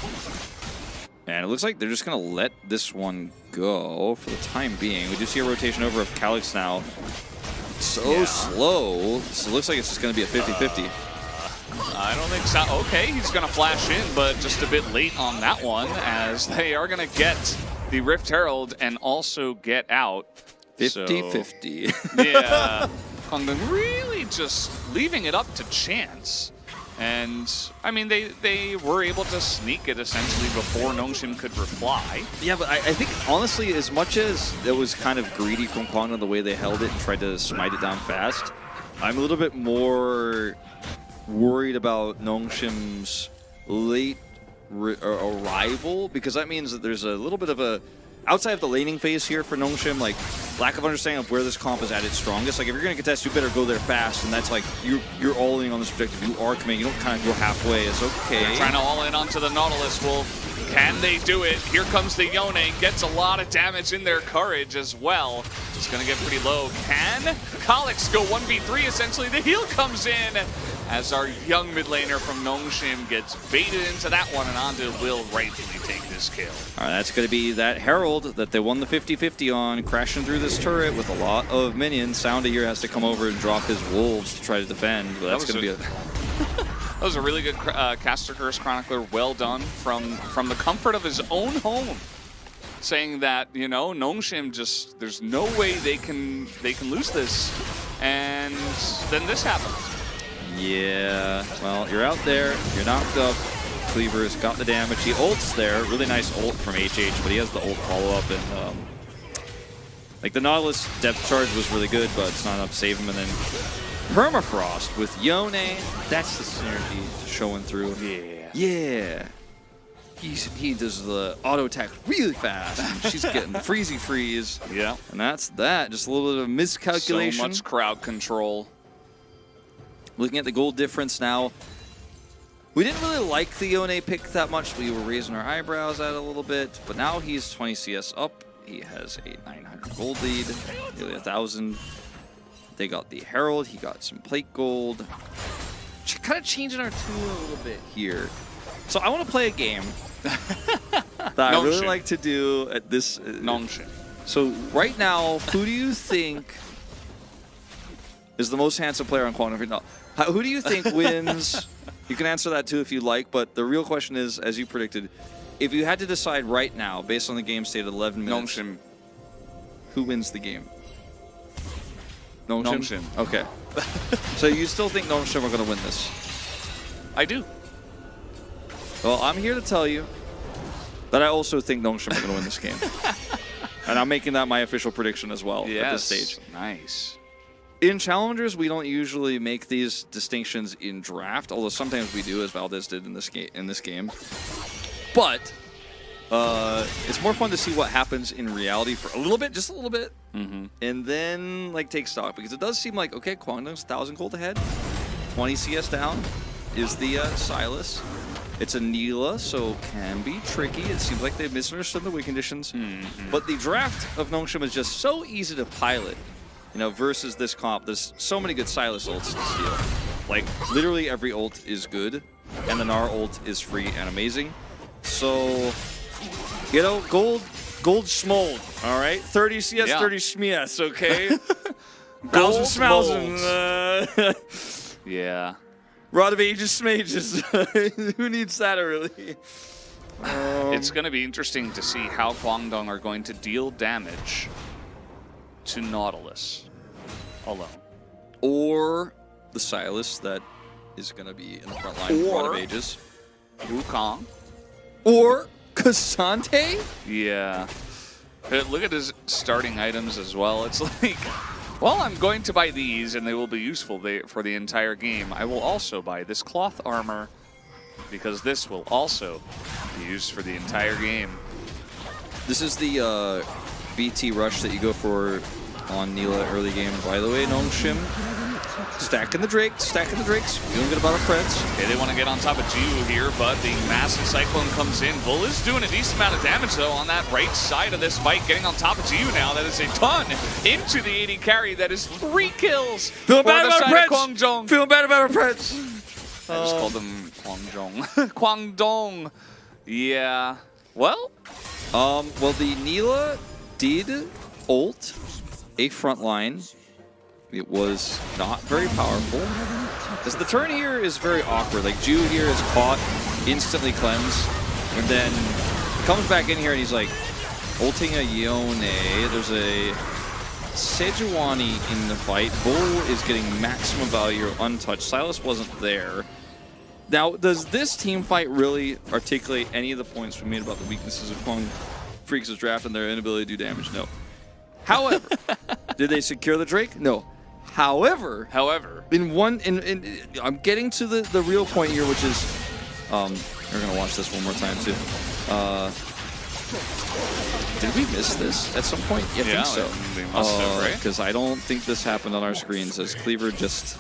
And it looks like they're just going to let this one go for the time being. We do see a rotation over of Calix now. So slow. So it looks like it's just going to be a 50-50. I don't think so. Okay, he's going to flash in, but just a bit late on that one, as they are going to get the Rift Herald and also get out. 50-50. Yeah, Kwangdong really just leaving it up to chance. And, I mean, they were able to sneak it essentially before Nongshim could reply. Yeah, but I think, honestly, as much as it was kind of greedy from Kwangdong the way they held it and tried to smite it down fast, I'm a little bit more worried about Nongshim's late arrival, because that means that there's a little bit of a, outside of the laning phase here for Nongshim, like lack of understanding of where this comp is at its strongest. Like if you're gonna contest, you better go there fast, and that's like you're all in on this objective. You are committing. You don't kind of go halfway. It's okay. They're trying to all in onto the Nautilus. Well, can they do it? Here comes the Yone. Gets a lot of damage in their courage as well. It's gonna get pretty low. Can Kalix go 1v3 essentially? The heal comes in as our young mid laner from Nongshim gets baited into that one, and Ondu will rightfully take this kill. All right, that's going to be that Herald that they won the 50-50 on, crashing through this turret with a lot of minions. Sounda here has to come over and drop his wolves to try to defend, but that's going to be a... That was a really good Caster Curse Chronicler, well done from the comfort of his own home, saying that, you know, Nongshim just, there's no way they can lose this, and then this happens. Yeah, well, you're out there, you're knocked up. Cleaver's got the damage. He ults there. Really nice ult from HH, but he has the ult follow-up, and like the Nautilus depth charge was really good, but it's not enough to save him. And then Permafrost with Yone. That's the synergy showing through. Yeah. He does the auto attack really fast. And she's getting Freezy Freeze. Yeah. And that's that. Just a little bit of miscalculation. So much crowd control. Looking at the gold difference now. We didn't really like the Yone pick that much. We were raising our eyebrows at it a little bit. But now he's 20 CS up. He has a 900 gold lead. Nearly 1,000. They got the Herald. He got some plate gold. Kind of changing our tune a little bit here. So I want to play a game that I really like to do at this. Nongshim. So right now, who do you think is the most handsome player on Quantum? No. Who do you think wins? You can answer that too if you like, but the real question is, as you predicted, if you had to decide right now, based on the game state at 11 minutes, Nongshim. Who wins the game? Nongshim. Okay. So you still think Nongshim are going to win this? I do. Well, I'm here to tell you that I also think Nongshim are going to win this game. And I'm making that my official prediction as well at this stage. Nice. In Challengers, we don't usually make these distinctions in draft, although sometimes we do, as Valdez did in this game. But it's more fun to see what happens in reality for a little bit, just a little bit, and then like take stock, because it does seem like, okay, Kwangdong's 1,000 gold ahead, 20 CS down is the Silas. It's a Neela, so can be tricky. It seems like they've misunderstood the win conditions. But the draft of Nongshim is just so easy to pilot. You know, versus this comp, there's so many good Silas ults to steal. Like, literally every ult is good, and the Gnar ult is free and amazing. So, you know, gold schmold, all right? 30 CS, Yeah. 30 SMIAS, okay? Gold 1,000 Yeah. Rod of Ages Smages. Who needs that, really? It's going to be interesting to see how Kwangdong are going to deal damage to Nautilus alone. Or the Silas that is going to be in the front line for Rod of Ages. Wukong. Or Cassante? Yeah. Look at his starting items as well. It's like, well, I'm going to buy these and they will be useful for the entire game. I will also buy this cloth armor because this will also be used for the entire game. This is the BT rush that you go for on Neela early game. By the way, Nongshim stacking the Drakes, feeling good about our Preds. Okay, they want to get on top of Jiu here, but the massive Cyclone comes in. Bull is doing a decent amount of damage, though, on that right side of this fight, getting on top of Jiu now. That is a ton into the 80 carry. That is 3 kills Feeling for bad the about side our of Preds. Kwangdong. Feeling bad about our Preds. I just called them Kwangdong. Kwangdong. Yeah. Well, well, the Neela did ult a front line. It was not very powerful. Because the turn here is very awkward. Like, Ju here is caught, instantly cleanse, and then comes back in here and he's like, ulting a Yone. There's a Sejuani in the fight. Bull is getting maximum value untouched. Silas wasn't there. Now, does this team fight really articulate any of the points we made about the weaknesses of Kwang Freaks' draft and their inability to do damage? No. However, did they secure the Drake? No. However, I'm getting to the real point here, which is, we're gonna watch this one more time too. Did we miss this at some point? Yeah, I think so. We must have, right? Because I don't think this happened on our screens as Cleaver just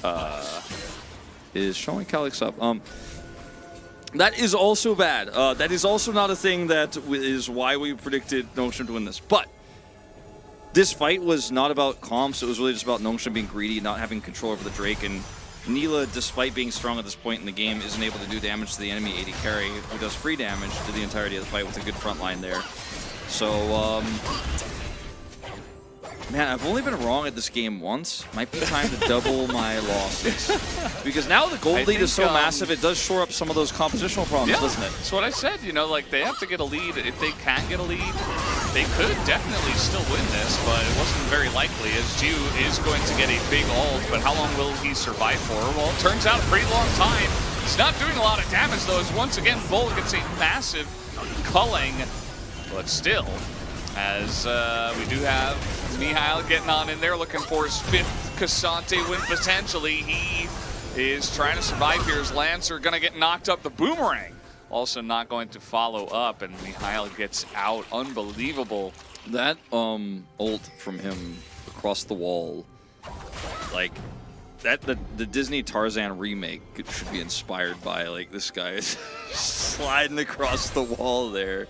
is showing Calyx up. That is also bad. That is also not a thing that is why we predicted Nongshim to win this. But this fight was not about comps. It was really just about Nongshim being greedy, not having control over the Drake. And Neela, despite being strong at this point in the game, isn't able to do damage to the enemy AD carry, who does free damage to the entirety of the fight with a good front line there. So, man, I've only been wrong at this game once. Might be time to double my losses. Because now the gold lead is so massive, it does shore up some of those compositional problems, doesn't it? That's what I said. You know, like, they have to get a lead. If they can get a lead, they could definitely still win this, but it wasn't very likely, as Ju is going to get a big ult, but how long will he survive for? Well, it turns out a pretty long time. He's not doing a lot of damage, though, as once again, Bull gets a massive culling, but still, as we do have Mihail getting on in there, looking for his 5th Cassante win potentially. He is trying to survive here as Lancer going to get knocked up. The Boomerang also not going to follow up, and Mihail gets out. Unbelievable. That ult from him across the wall, like that the Disney Tarzan remake should be inspired by, like, this guy sliding across the wall there.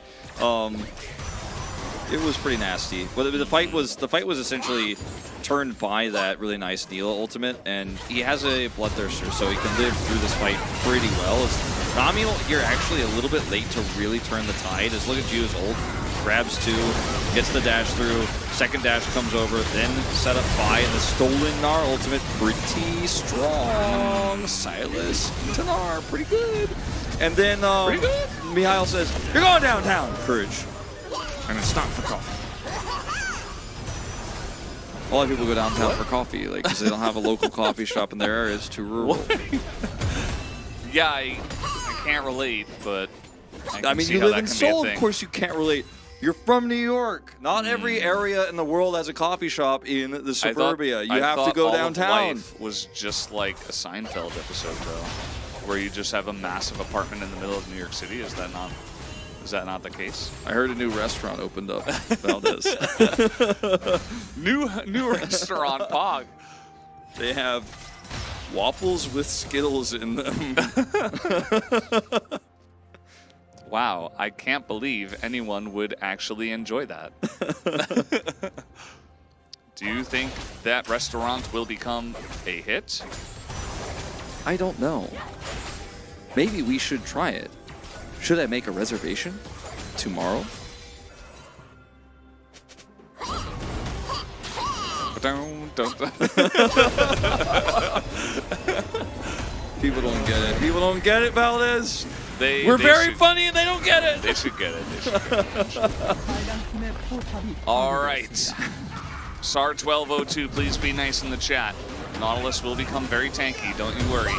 It was pretty nasty. But the fight was essentially turned by that really nice Neela ultimate, and he has a Bloodthirster, so he can live through this fight pretty well. Nami here actually a little bit late to really turn the tide. As look at Ju's ult, grabs 2, gets the dash through, second dash comes over, then set up by, and the stolen Gnar ultimate pretty strong. Silas to Gnar, pretty good. And then Mihail says, "You're going downtown, Courage." And it's not for coffee. A lot of people go downtown for coffee, like, because they don't have a local coffee shop in their area. It's too rural. Yeah, I can't relate, but I mean, you live in Seoul, of course you can't relate. You're from New York. Not every area in the world has a coffee shop in the suburbia. You have to go downtown. Life was just like a Seinfeld episode, though, where you just have a massive apartment in the middle of New York City. Is that not the case? I heard a new restaurant opened up, Valdez. new restaurant, Pog. They have waffles with Skittles in them. Wow, I can't believe anyone would actually enjoy that. Do you think that restaurant will become a hit? I don't know. Maybe we should try it. Should I make a reservation tomorrow? People don't get it. People don't get it, Valdez. We're very funny and they don't get it. They should get it. All right. SAR 1202, please be nice in the chat. Nautilus will become very tanky, don't you worry.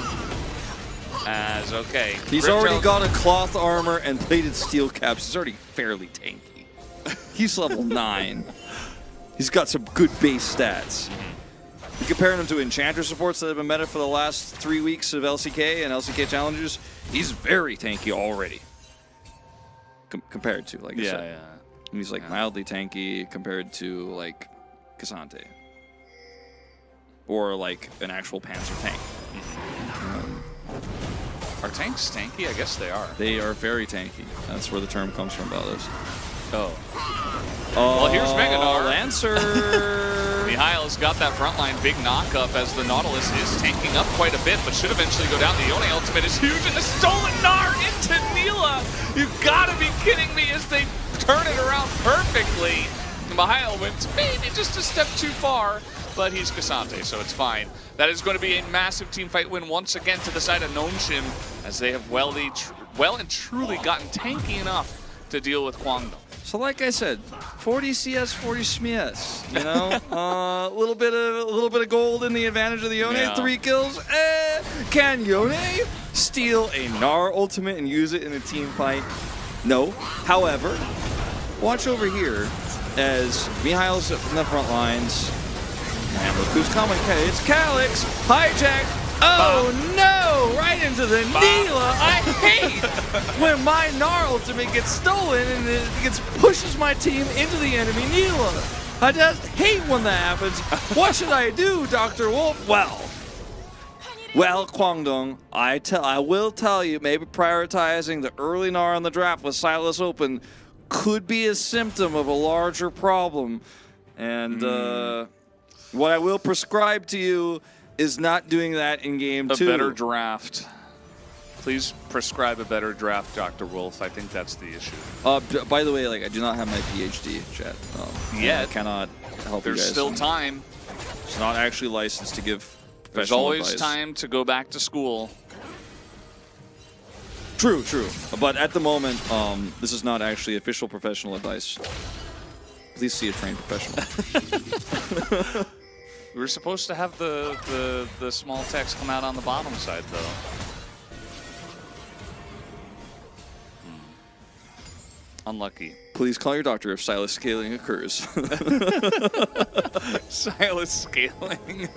Okay. He's already got a cloth armor and plated steel caps. He's already fairly tanky. He's level 9. He's got some good base stats. You compare him to Enchanter supports that have been meta for the last 3 weeks of LCK and LCK challenges, he's very tanky already. Compared to, like I said. He's like mildly tanky compared to, like, Cassante. Or like an actual Panzer tank. Are tanks tanky? I guess they are. They are very tanky. That's where the term comes from, Baldos. Oh. Well, here's Mega Gnar. Lancer! Mihail's got that frontline big knockup as the Nautilus is tanking up quite a bit, but should eventually go down. The Yone ultimate is huge, and the stolen Gnar into Neela! You've got to be kidding me as they turn it around perfectly. Mihail went maybe just a step too far. but he's Cassante, so it's fine. That is going to be a massive team fight win once again to the side of Nonshim, as they have well and truly gotten tanky enough to deal with Kwangdong. So like I said, 40 CS, 40 SMIS. You know, a little bit of gold in the advantage of the Yone. Yeah. 3 kills. Can Yone steal a Gnar ultimate and use it in a team fight? No. However, watch over here as Mihail's in the front lines. And look who's coming. It's Calyx. Hijack. Oh no! Right into the Neela. I hate when my Gnar ultimate gets stolen and it pushes my team into the enemy Neela. I just hate when that happens. What should I do, Dr. Wolf? Well, Kwangdong, I will tell you, maybe prioritizing the early Gnar on the draft with Silas open could be a symptom of a larger problem. And what I will prescribe to you is not doing that in game 2. A better draft. Please prescribe a better draft, Dr. Wolf. I think that's the issue. By the way, like I do not have my PhD, chat. Yet. I cannot help you There's guys. still time. It's not actually licensed to give There's professional always advice. time to go back to school. True. But at the moment, this is not actually official professional advice. Please see a trained professional. We were supposed to have the small text come out on the bottom side, though. Unlucky. Please call your doctor if Silas scaling occurs. Silas scaling.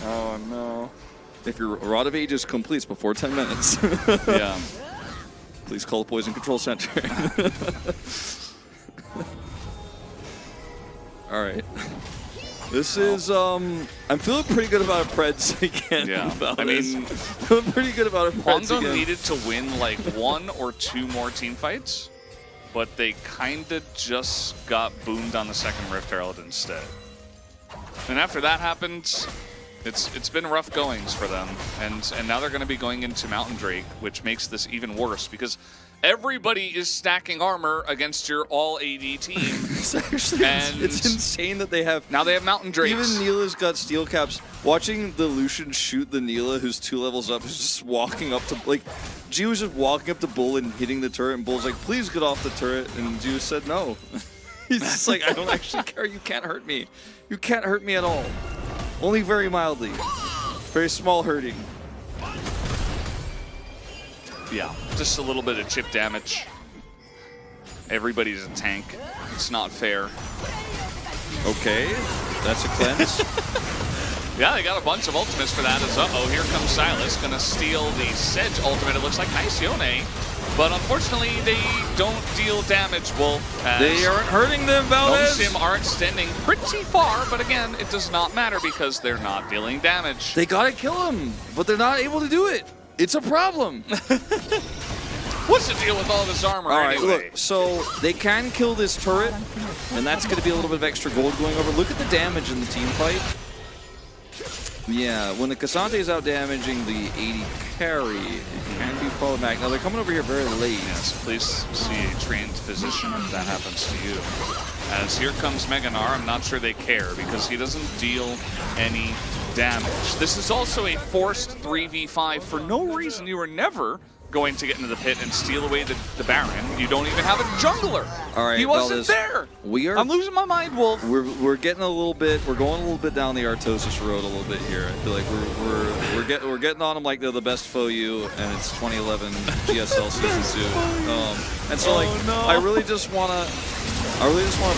Oh, no. If your Rod of Ages completes before 10 minutes, Yeah. please call the Poison Control Center. All right. This is, I'm feeling pretty good about our Preds again. Yeah. I mean, feeling pretty good about our Preds Kwangdong again. needed to win like 1 or 2 more team fights, but they kinda just got boomed on the second Rift Herald instead. And after that happened, it's been rough goings for them, and now they're going to be going into Mountain Drake, which makes this even worse because everybody is stacking armor against your all AD team. It's actually it's insane that they have. Now they have Mountain Drakes. Even Neela's got steel caps. Watching the Lucian shoot the Neela, who's 2 levels up, who's just walking up to, like, G was just walking up to Bull and hitting the turret, and Bull's like, please get off the turret, and G said no. He's just like, I don't actually care, you can't hurt me. You can't hurt me at all. Only very mildly. Very small hurting. Yeah, just a little bit of chip damage. Everybody's a tank. It's not fair. Okay, that's a cleanse. Yeah, they got a bunch of ultimates for that. As uh-oh, here comes Silas, gonna steal the Sedge ultimate. It looks like nice Yone, but unfortunately they don't deal damage, Wolf. They aren't hurting them, Valdez. Sim are extending pretty far, but again, it does not matter because they're not dealing damage. They gotta kill him, but they're not able to do it. It's a problem. What's the deal with all this armor All right, anyway? look, so they can kill this turret, and that's going to be a little bit of extra gold going over. Look at the damage in the team fight. Yeah, when the Cassante is out damaging the 80 carry, it can be problematic. Now, they're coming over here very late. Yes, please see a trained physician if that happens to you. As here comes Meganar, I'm not sure they care because he doesn't deal any damage. This is also a forced 3v5 for no reason. You were never going to get into the pit and steal away the Baron. You don't even have a jungler. All right, he wasn't Valdez, there. I'm losing my mind, Wolf. We're getting a little bit. We're going a little bit down the Artosis road a little bit here. I feel like we're getting on them like they're the best foe you, and it's 2011 GSL season 2. And so I really just wanna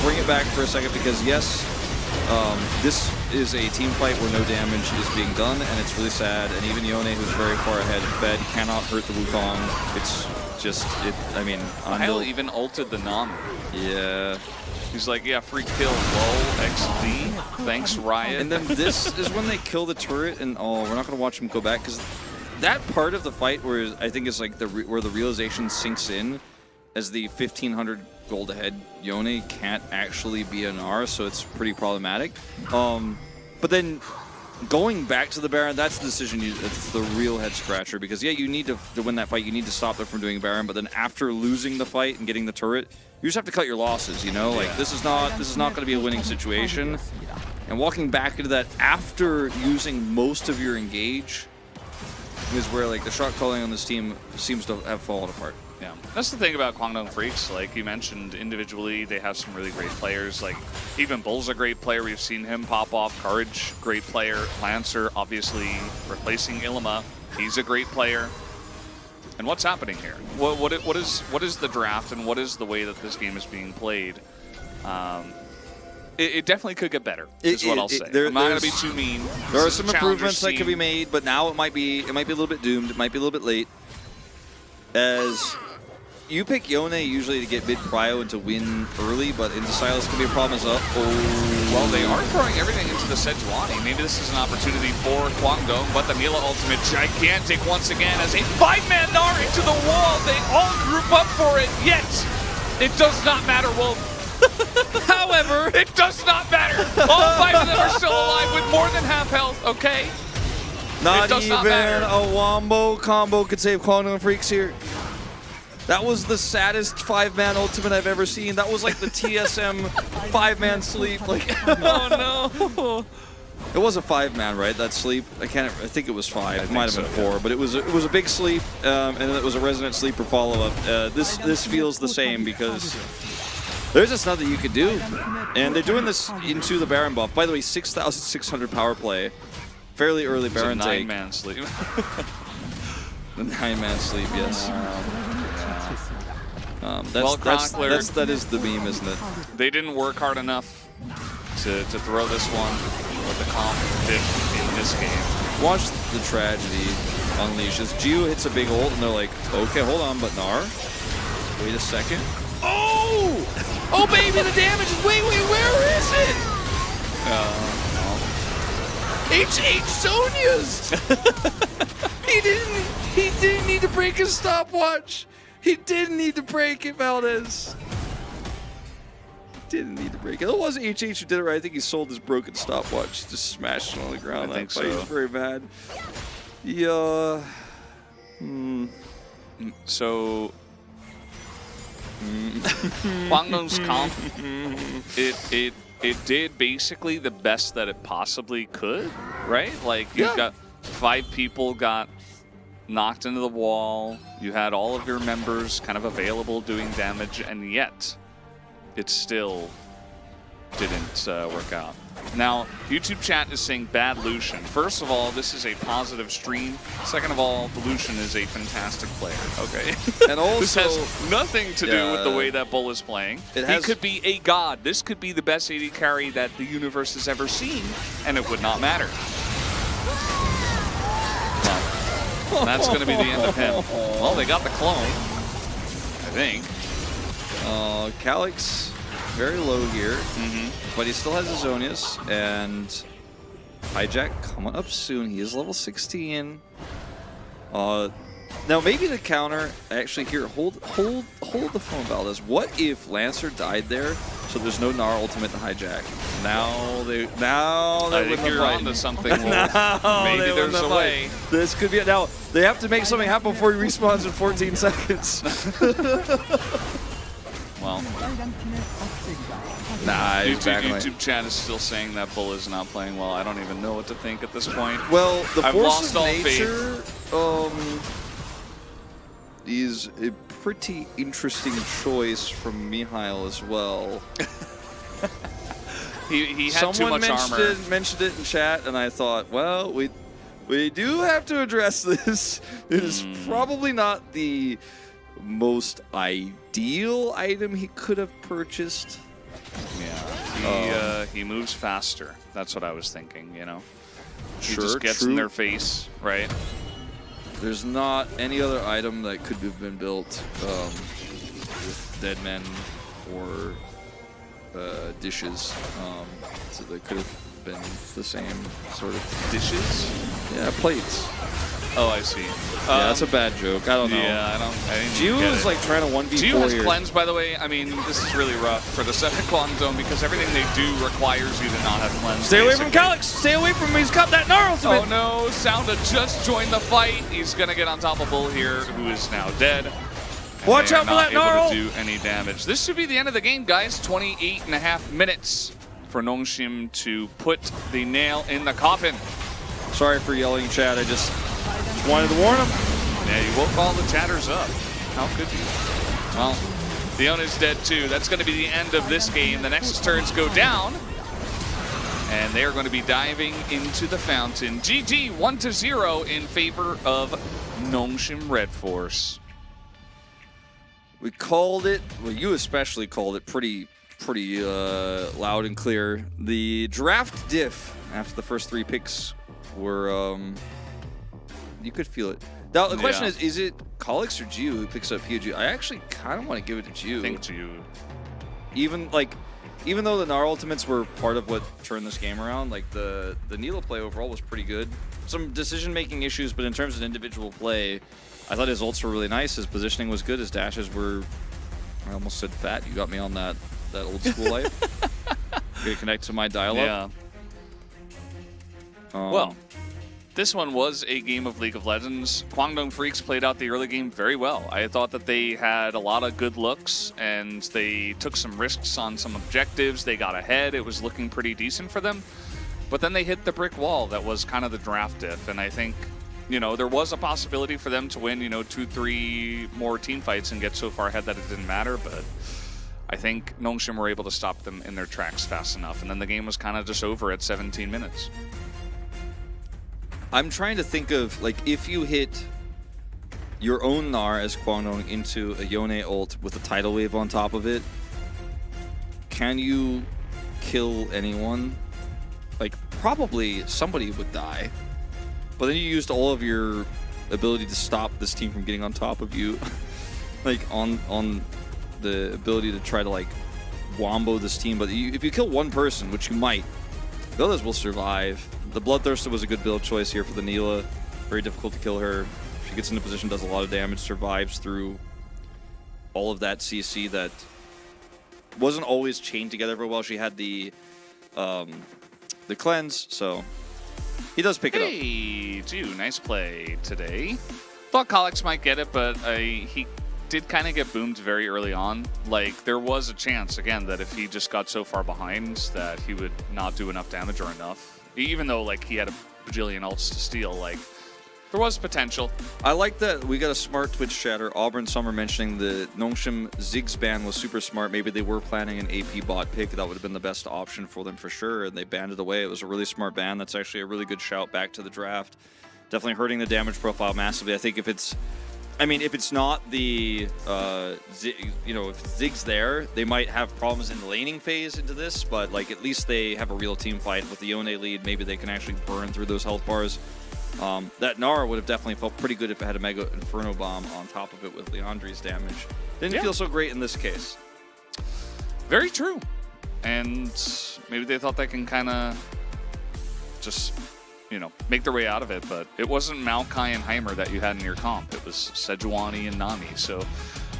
bring it back for a second because yes, this is a team fight where no damage is being done, and it's really sad. And even Yone, who's very far ahead in Fed, cannot hurt the Wukong. It's just, I mean, Heil even ulted the Nami. Yeah. He's like, yeah, free kill, lol, XD. Thanks, Riot. And then this is when they kill the turret, and we're not going to watch him go back, because that part of the fight where I think is like where the realization sinks in as the 1,500 gold ahead Yone can't actually be an R, so it's pretty problematic. But then going back to the Baron, that's the decision. It's the real head scratcher because yeah, you need to win that fight. You need to stop them from doing Baron. But then after losing the fight and getting the turret, you just have to cut your losses. You know, like this is not going to be a winning situation. And walking back into that after using most of your engage is where like the shot calling on this team seems to have fallen apart. Yeah, that's the thing about Guangdong Freaks. Like you mentioned, individually they have some really great players. Like even Bull's a great player. We've seen him pop off. Courage, great player. Lancer, obviously replacing Ilima. He's a great player. And what's happening here? What is the draft and what is the way that this game is being played? It definitely could get better. Is what I'll say. I'm not going to be too mean. There are some improvements that could be made, but now it might be a little bit doomed. It might be a little bit late. As you pick Yone usually to get mid prio and to win early, but into Silas could be a problem as well. Oh. Well, they are throwing everything into the Sejuani. Maybe this is an opportunity for Guangdong, but the Mila ultimate gigantic once again as a 5-man Gnar into the wall. They all group up for it, yet it does not matter. Well, however, it does not matter. All 5 of them are still alive with more than half health, okay? Not does even not matter. a wombo combo could save Guangdong Freaks here. That was the saddest 5-man ultimate I've ever seen. That was like the TSM 5-man sleep. Like, oh no. It was a 5-man, right? That sleep. I think it was 5. It might have been 4, but it was a big sleep, and then it was a resonant sleeper follow-up. This feels the same because there's just nothing you could do, and they're doing this into the Baron buff. By the way, 6,600 power play. Fairly early Baron take. 9-man sleep. The 9-man sleep, yes. Well, Chronicler, that is the meme, isn't it? they didn't work hard enough to throw this one, but the comp did in this game. Watch the tragedy unleashes. Gio hits a big ult, and they're like, okay, hold on, but Gnar, wait a second. Oh! Oh, baby, the damage is, wait, where is it? HH Sonya's! He didn't need to break his stopwatch. He didn't need to break it, Valdez. He didn't need to break it. It wasn't HH who did it right. I think he sold his broken stopwatch. He just smashed it on the ground. I think so. He's very bad. Yeah. So, Guangdong's comp, it did basically the best that it possibly could, right? Like you've got 5 people got knocked into the wall. You had all of your members kind of available doing damage, and yet it still didn't work out. Now, YouTube chat is saying bad Lucian. First of all, this is a positive stream. Second of all, the Lucian is a fantastic player. Okay. And also, this has nothing to do with the way that Bull is playing. He could be a god. This could be the best AD carry that the universe has ever seen, and it would not matter. Well, that's going to be the end of him. Well, they got the clone, I think. Calyx, very low here, but he still has his Zonius, and Hijack coming up soon. He is level 16. Now maybe the counter, actually here, hold the phone, Valdez. What if Lancer died there, so there's no Gnar ultimate to Hijack? Now they I think you're onto something. Maybe there's a way. This could be it. Now they have to make something happen before he respawns in 14 seconds. Well, nah, YouTube chat is still saying that Bull is not playing well. I don't even know what to think at this point. Well, the I've force lost of all nature is a pretty interesting choice from Mihail as well. he had too much armor. Mentioned it in chat, and I thought, well, we do have to address this. It is probably not the most ideal item he could have purchased. Yeah, he moves faster. That's what I was thinking, you know. He just gets in their face, right? There's not any other item that could have been built with dead men or dishes. So they could have been the same sort of dishes. Yeah, plates. Oh, I see. Yeah, that's a bad joke. I don't know. Yeah, I didn't Gio get is it. like trying to 1v4 Gio has here. cleansed, by the way. I mean, this is really rough for the second Guangdong because everything they do requires you to not have cleanse. Stay away from Calyx! Stay away from him! He's got that Gnar ultimate! Oh no, Sounda just joined the fight. He's gonna get on top of Bull here, who is now dead. Watch out for that Gnar ult! Not able to do any damage. This should be the end of the game, guys. 28.5 minutes for Nongshim to put the nail in the coffin. Sorry for yelling, Chad. I just wanted to warn him. Yeah, you woke all the chatters up. How could you? Well, Leona's dead too. That's going to be the end of this game. The Nexus turrets go down. And they are going to be diving into the fountain. GG 1-0 in favor of Nongshim Red Force. We called it, well, you especially called it pretty loud and clear. The draft diff after the first 3 picks were, you could feel it. Now, the question is it Colix or Jiu who picks up PUG? I actually kind of want to give it to Jiu. I think Jiu. Even though the Gnar ultimates were part of what turned this game around, like the Nilo play overall was pretty good. Some decision-making issues, but in terms of individual play, I thought his ults were really nice. His positioning was good. His dashes were, I almost said fat. You got me on that old school life. Gonna connect to my dial-up. Yeah. Well, this one was a game of League of Legends. Kwangdong Freaks played out the early game very well. I thought that they had a lot of good looks, and they took some risks on some objectives. They got ahead. It was looking pretty decent for them. But then they hit the brick wall that was kind of the draft diff, and I think, you know, there was a possibility for them to win, you know, 2-3 more team fights and get so far ahead that it didn't matter, but I think Nongshim were able to stop them in their tracks fast enough, and then the game was kind of just over at 17 minutes. I'm trying to think of, like, if you hit your own Gnar as Kwangdong into a Yone ult with a tidal wave on top of it, can you kill anyone? Like, probably somebody would die. But then you used all of your ability to stop this team from getting on top of you. Like, on the ability to try to, like, wombo this team. But if you kill one person, which you might, the others will survive. The Bloodthirster was a good build choice here for the Nila. Very difficult to kill her. She gets into position, does a lot of damage, survives through all of that CC that wasn't always chained together very well. She had the cleanse, so he does pick it up. Hey, Jiu, nice play today. Thought Colix might get it, but he did kind of get boomed very early on. Like, there was a chance, again, that if he just got so far behind that he would not do enough damage or enough. Even though, like, he had a bajillion ults to steal, like, there was potential. I like that we got a smart Twitch chatter. Auburn Summer mentioning the Nongshim Ziggs ban was super smart. Maybe they were planning an AP bot pick. That would have been the best option for them for sure, and they banned it away. It was a really smart ban. That's actually a really good shout back to the draft. Definitely hurting the damage profile massively. I think if it's not the, if Ziggs there, they might have problems in the laning phase into this, but like at least they have a real team fight with the Yone lead. Maybe they can actually burn through those health bars. That Gnar would have definitely felt pretty good if it had a Mega Inferno Bomb on top of it with Leandri's damage. Didn't feel so great in this case. Very true. And maybe they thought they can kind of just, you know, make their way out of it, but it wasn't Maokai and Heimer that you had in your comp. It was Sejuani and Nami, so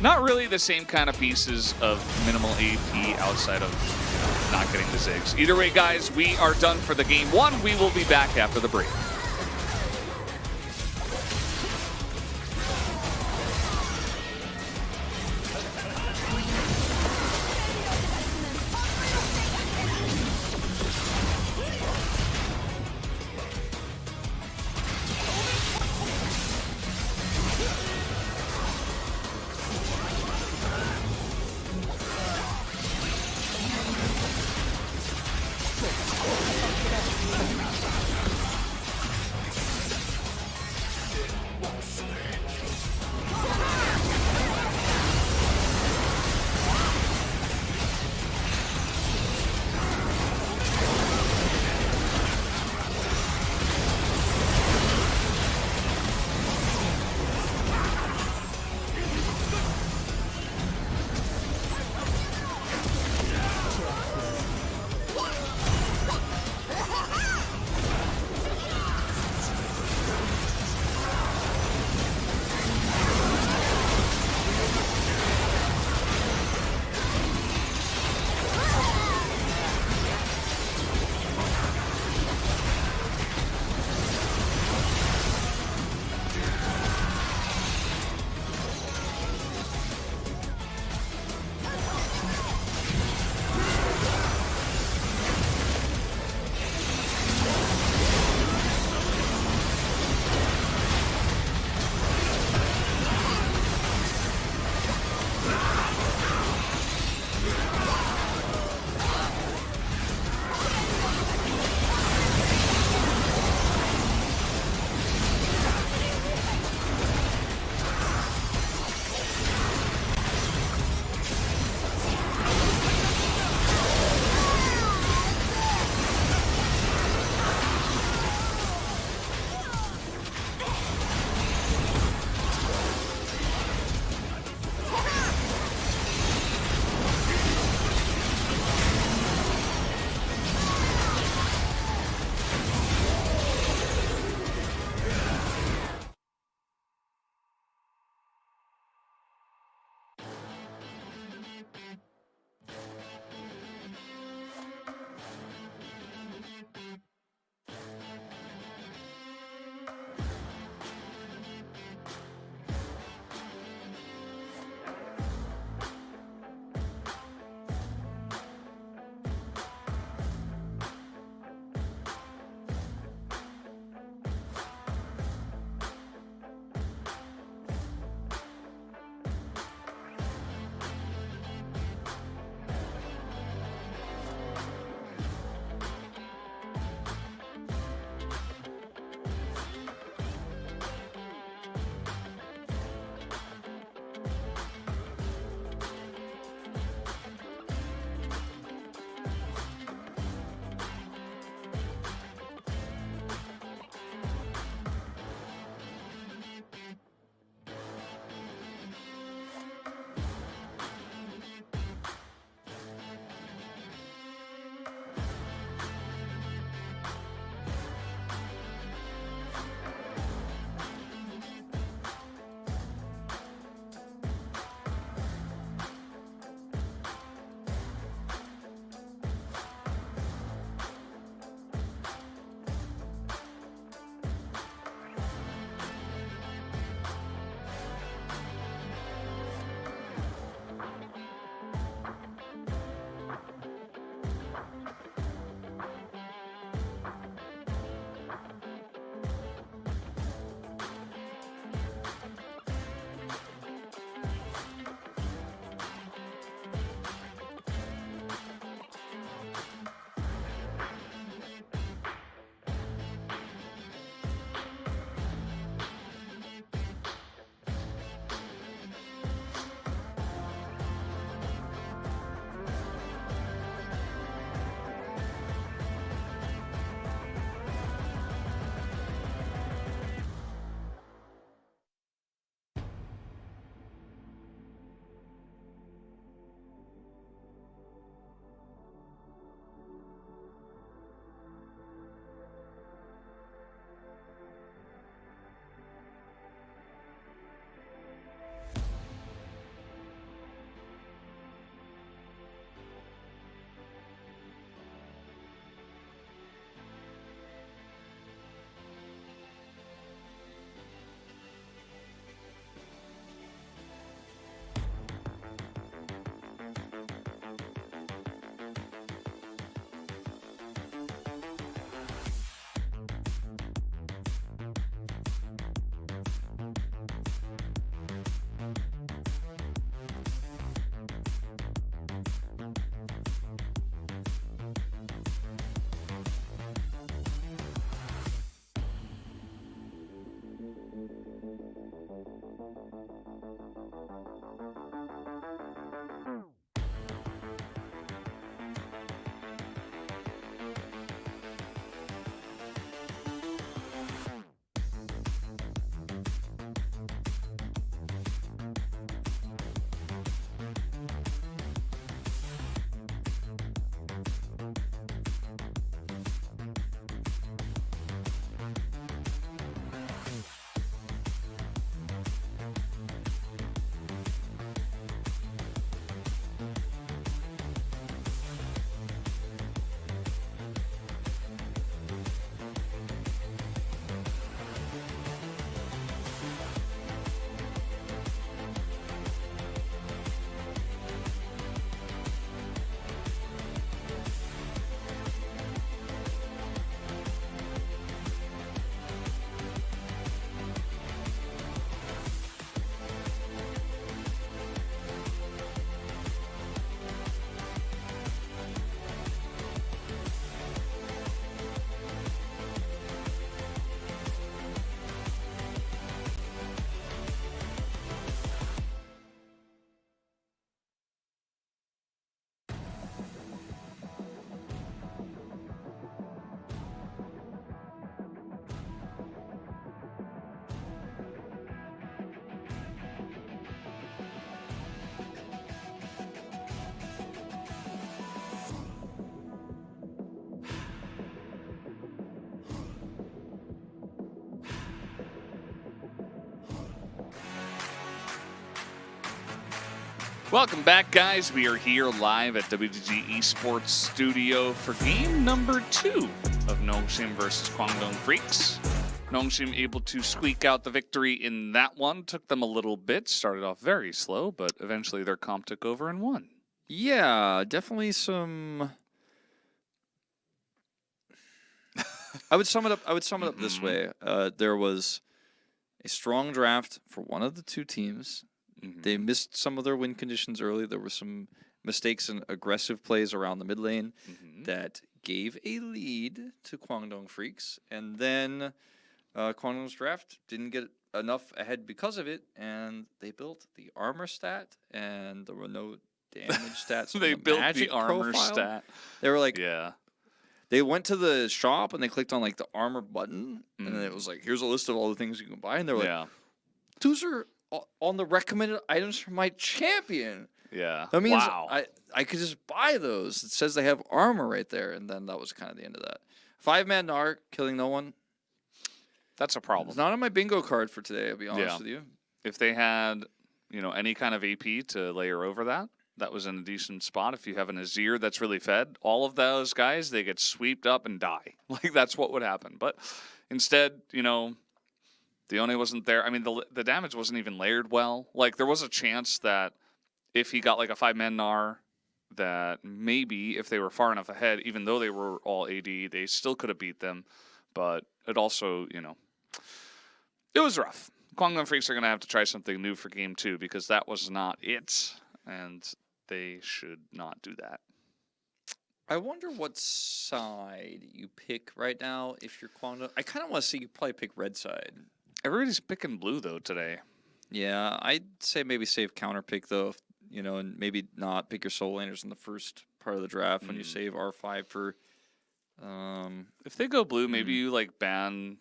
not really the same kind of pieces of minimal AP outside of, you know, not getting the Ziggs. Either way, guys, we are done for the game one. We will be back after the break. Welcome back, guys. We are here live at WDG Esports Studio for game number 2 of Nongshim versus Kwangdong Freaks. Nongshim able to squeak out the victory in that one. Took them a little bit. Started off very slow, but eventually their comp took over and won. Yeah, definitely some. I would sum it up this way. There was a strong draft for one of the two teams. They missed some of their win conditions early. There were some mistakes and aggressive plays around the mid lane that gave a lead to Kwangdong Freaks. And then Kwangdong's draft didn't get enough ahead because of it, and they built the armor stat, and there were no damage stats. They built magic the armor profile. stat. They were like, Yeah. they went to the shop and they clicked on like the armor button, and then it was like, here's a list of all the things you can buy, and they were like, Yeah. those are on the recommended items for my champion. Yeah. That means Wow. I could just buy those. It says they have armor right there, and then that was kind of the end of that. 5-man Narc, killing no one. That's a It's problem. not on my bingo card for today, I'll be honest Yeah. with you. If they had, any kind of AP to layer over that, that was in a decent spot. If you have an Azir that's really fed, all of those guys, they get sweeped up and die. Like, that's what would happen. But instead, Dione wasn't there. I mean, the damage wasn't even layered well. Like, there was a chance that if he got, like, a 5-man Gnar, that maybe if they were far enough ahead, even though they were all AD, they still could have beat them. But it also, it was rough. Kwangdong Freaks are going to have to try something new for Game 2 because that was not it. And they should not do that. I wonder what side you pick right now if you're Kwangdong. I kind of want to see you probably pick red side. Everybody's picking blue, though, today. Yeah, I'd say maybe save counter pick, though, and maybe not pick your soul laners in the first part of the draft when you save R5 for... If they go blue, maybe you, ban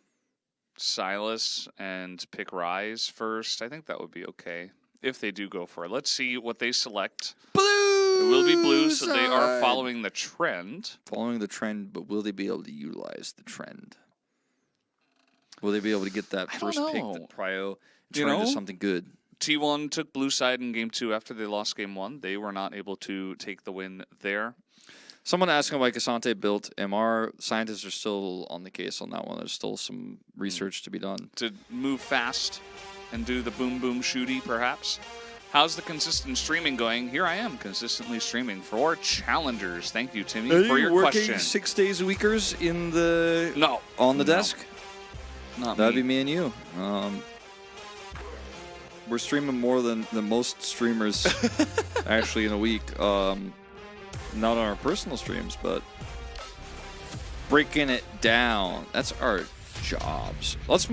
Silas and pick Rise first. I think that would be okay if they do go for it. Let's see what they select. Blue! It will be blue, so they are side. following the trend. Following the trend, but will they be able to utilize the trend? Will they be able to get that I don't first pick, know. the prio, and turn into something good? T1 took blue side in Game 2 after they lost Game 1. They were not able to take the win there. Someone asking why Cassante built MR. Scientists are still on the case on that one. There's still some research to be done. To move fast and do the boom boom shooty, perhaps. How's the consistent streaming going? Here I am, consistently streaming for challengers. Thank you, Timmy, for your question. 6 days a weekers in the on the desk? Not That'd me. be me and you. We're streaming more than most streamers actually in a week. Not on our personal streams, but breaking it down. That's our jobs. Let's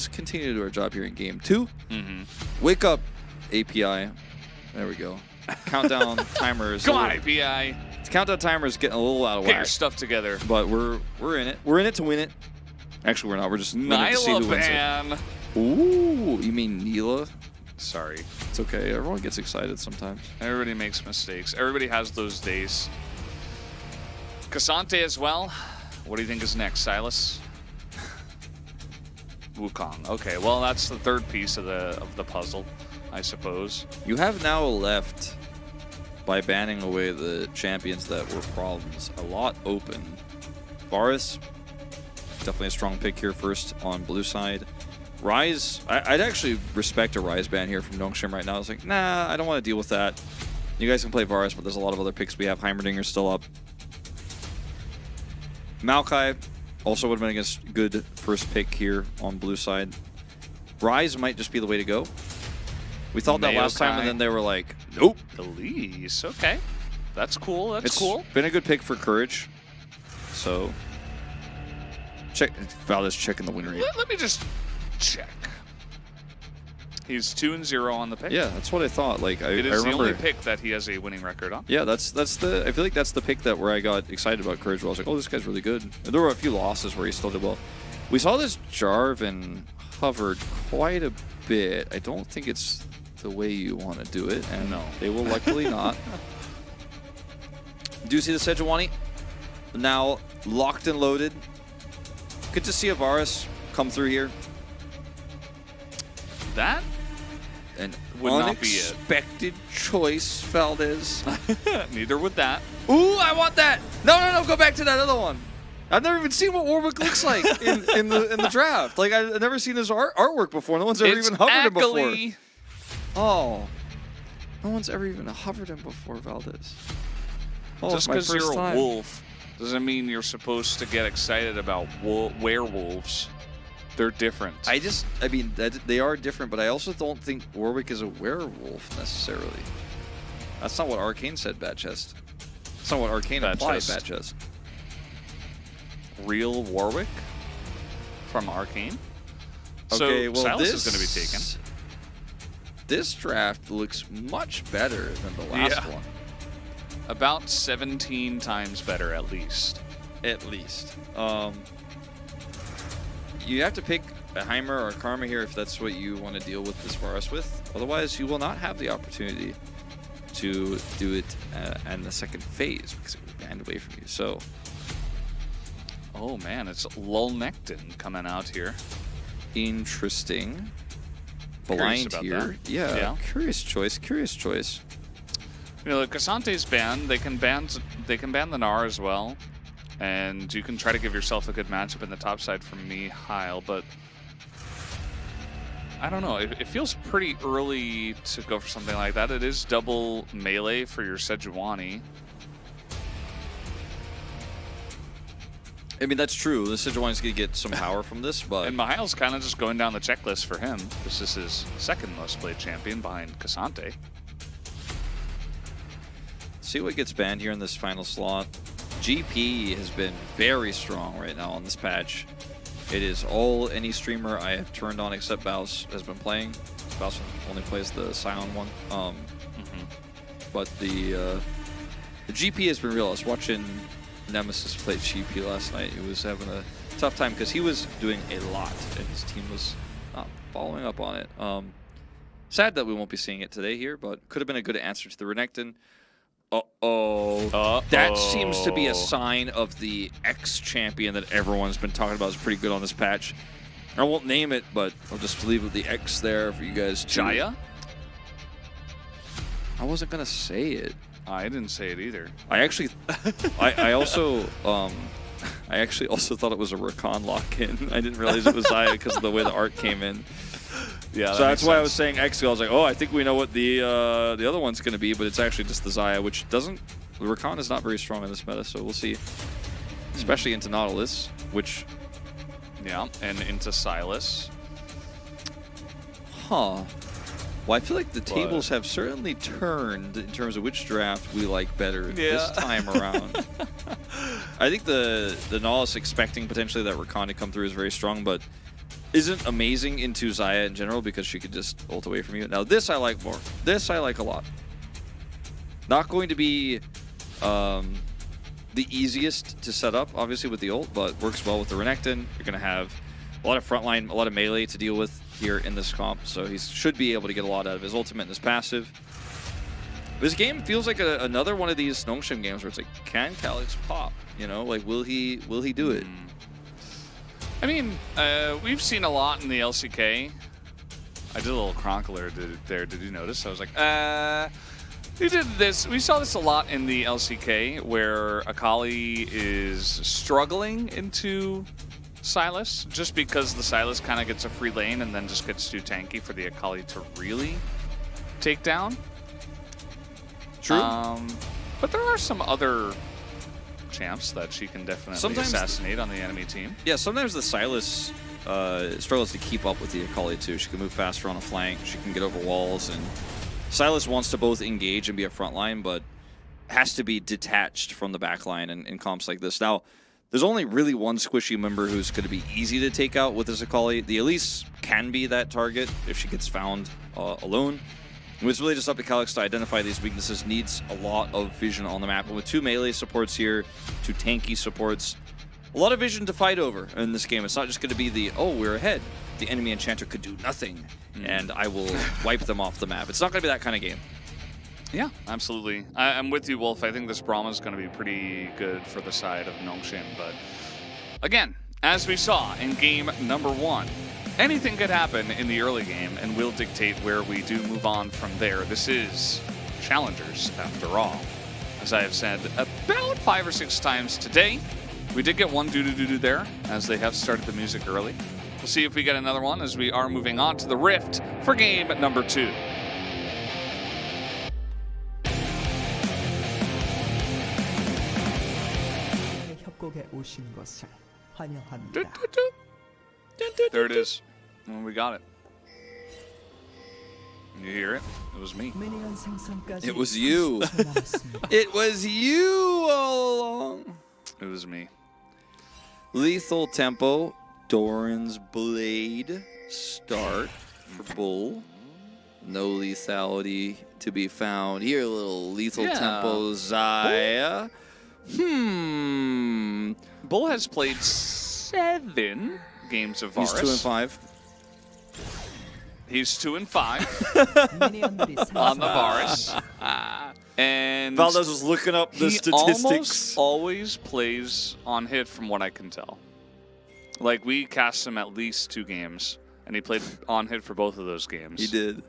continue to do our job here in Game 2. Wake up, API. There we go. Countdown timers. Come on, API. Countdown timer is getting a little out of Get your whack. stuff together. But we're in it. We're in it to win it. Actually, we're not. We're just in it to see who wins it. Nyla Ooh, you mean Neela? Sorry. It's okay. Everyone gets excited sometimes. Everybody makes mistakes. Everybody has those days. Cassante as well. What do you think is next, Silas? Wukong. Okay, well that's the third piece of the puzzle, I suppose. You have now left, by banning away the champions that were problems, a lot open. Varus, definitely a strong pick here first on blue side. Rise, I'd actually respect a Rise ban here from Nongshim right now. I was like, nah, I don't want to deal with that. You guys can play Varus, but there's a lot of other picks we have. Heimerdinger's still up. Maokai also would have been a good first pick here on blue side. Rise might just be the way to go. We thought that last time, and then they were like, nope. Elise, okay. That's cool, that's It's cool. been a good pick for Courage. So, Valdez checking the win rate. Let me just check. He's 2-0 on the pick. Yeah, that's what I thought. Like It I is the remember. only pick that he has a winning record on. Yeah, that's the. I feel like that's the pick where I got excited about Courage. Where I was like, oh, this guy's really good. And there were a few losses where he still did well. We saw this Jarvan hovered quite a bit. I don't think it's the way you want to do it, and No. they will luckily not. Do you see the Sejuani? Now locked and loaded. Good to see a Varus come through here. That an Would not be it. unexpected choice, Valdez. Neither would that. Ooh, I want that. No, go back to that other one. I've never even seen what Warwick looks like in the draft. Like, I've never seen his artwork before. No one's ever even hovered him before. HLE. Oh. No one's ever even hovered him before, Valdez. Oh, Just it's my because first you're time. a wolf doesn't mean you're supposed to get excited about werewolves. They're different. I mean, they are different, but I also don't think Warwick is a werewolf necessarily. That's not what Arcane said, Bad Chest. That's not what Arcane implied, Bad Chest. Real Warwick from Arcane. Okay, so well, Silas is going to be taken. This draft looks much better than the last one. About 17 times better, at least. At least. You have to pick a Heimer or a Karma here if that's what you want to deal with this Varus with. Otherwise, you will not have the opportunity to do it in the second phase because it will be banned away from you. So, Oh man, it's Lulnectin coming out here. interesting. Curious Blind about here. that. Yeah, curious choice, curious choice. You know, Casante's banned. They can ban the Gnar as well, and you can try to give yourself a good matchup in the top side from me, Heil, but I don't know. It feels pretty early to go for something like that. It is double melee for your Sejuani. I mean, that's true. The Sejuani's going to get some power from this, but... And Mihail's kind of just going down the checklist for him. This is his second most played champion behind Casante. See what gets banned here in this final slot. GP has been very strong right now on this patch. It is all any streamer I have turned on except Baus has been playing. Baus only plays the Scion one. But the GP has been real. I was watching Nemesis play GP last night. He was having a tough time because he was doing a lot and his team was not following up on it. Sad that we won't be seeing it today here, but could have been a good answer to the Renekton. That seems to be a sign of the X-champion that everyone's been talking about is pretty good on this patch. I won't name it, but I'll just leave with the X there for you guys to... Jaya? I wasn't going to say it. I didn't say it either. I actually... I also... I actually also thought it was a Rakan lock-in. I didn't realize it was Zaya because of the way the art came in. Yeah, so that's why I was saying X. I was like, oh, I think we know what the other one's going to be, but it's actually just the Zaya, which doesn't... The Rakan is not very strong in this meta, so we'll see. Especially into Nautilus, which... Yeah, and into Silas. Huh. Well, I feel like the tables have certainly turned in terms of which draft we like better this time around. I think the Nautilus expecting potentially that Rakan to come through is very strong, but isn't amazing into Zaya in general because she could just ult away from you. Now this I like more. This I like a lot. Not going to be the easiest to set up, obviously, with the ult, but works well with the Renekton. You're going to have a lot of frontline, a lot of melee to deal with here in this comp, so he should be able to get a lot out of his ultimate and his passive. This game feels like another one of these Nongshim games where it's like, can Calyx pop? You know, like, will he do it? I mean, we've seen a lot in the LCK. I did a little chronicler there. Did you notice? I was like, we did this. We saw this a lot in the LCK where Akali is struggling into Silas just because the Silas kind of gets a free lane and then just gets too tanky for the Akali to really take down. True. But there are some other champs that she can definitely assassinate on the enemy team. Yeah, sometimes the Silas struggles to keep up with the Akali too. She can move faster on a flank, she can get over walls, and Silas wants to both engage and be a front line, but has to be detached from the back line in comps like this. Now, there's only really one squishy member who's going to be easy to take out with this Akali. The Elise can be that target if she gets found alone. It's really just up to Calyx to identify these weaknesses. Needs a lot of vision on the map. And with 2 melee supports here, 2 tanky supports, a lot of vision to fight over in this game. It's not just going to be the, oh, we're ahead. The enemy enchanter could do nothing, and I will wipe them off the map. It's not going to be that kind of game. Yeah, absolutely. I'm with you, Wolf. I think this Brahma is going to be pretty good for the side of Nongshim. But again, as we saw in game number 1, anything could happen in the early game, and will dictate where we do move on from there. This is Challengers, after all. As I have said about 5 or 6 times today, we did get one doo-doo-doo-doo there, as they have started the music early. We'll see if we get another one as we are moving on to the Rift for game number 2. 협곡에 오신 것을 환영합니다. There it is. Well, we got it. You hear it? It was me. 미니언 생성까지 It was you. 30초 남았습니다. It was you all along. It was me. Lethal tempo. Doran's blade. Start for Bull. No lethality to be found here. A little lethal Yeah. tempo. Zaya. Bull has played 7 games of He's Varus. 2 and 5. He's 2 and 5 미니언들이 on the 생성. Varus. And Valdez was looking up the he statistics. almost always plays on hit from what I can tell. Like, we cast him at least 2 games, and he played on hit for both of those games. He did.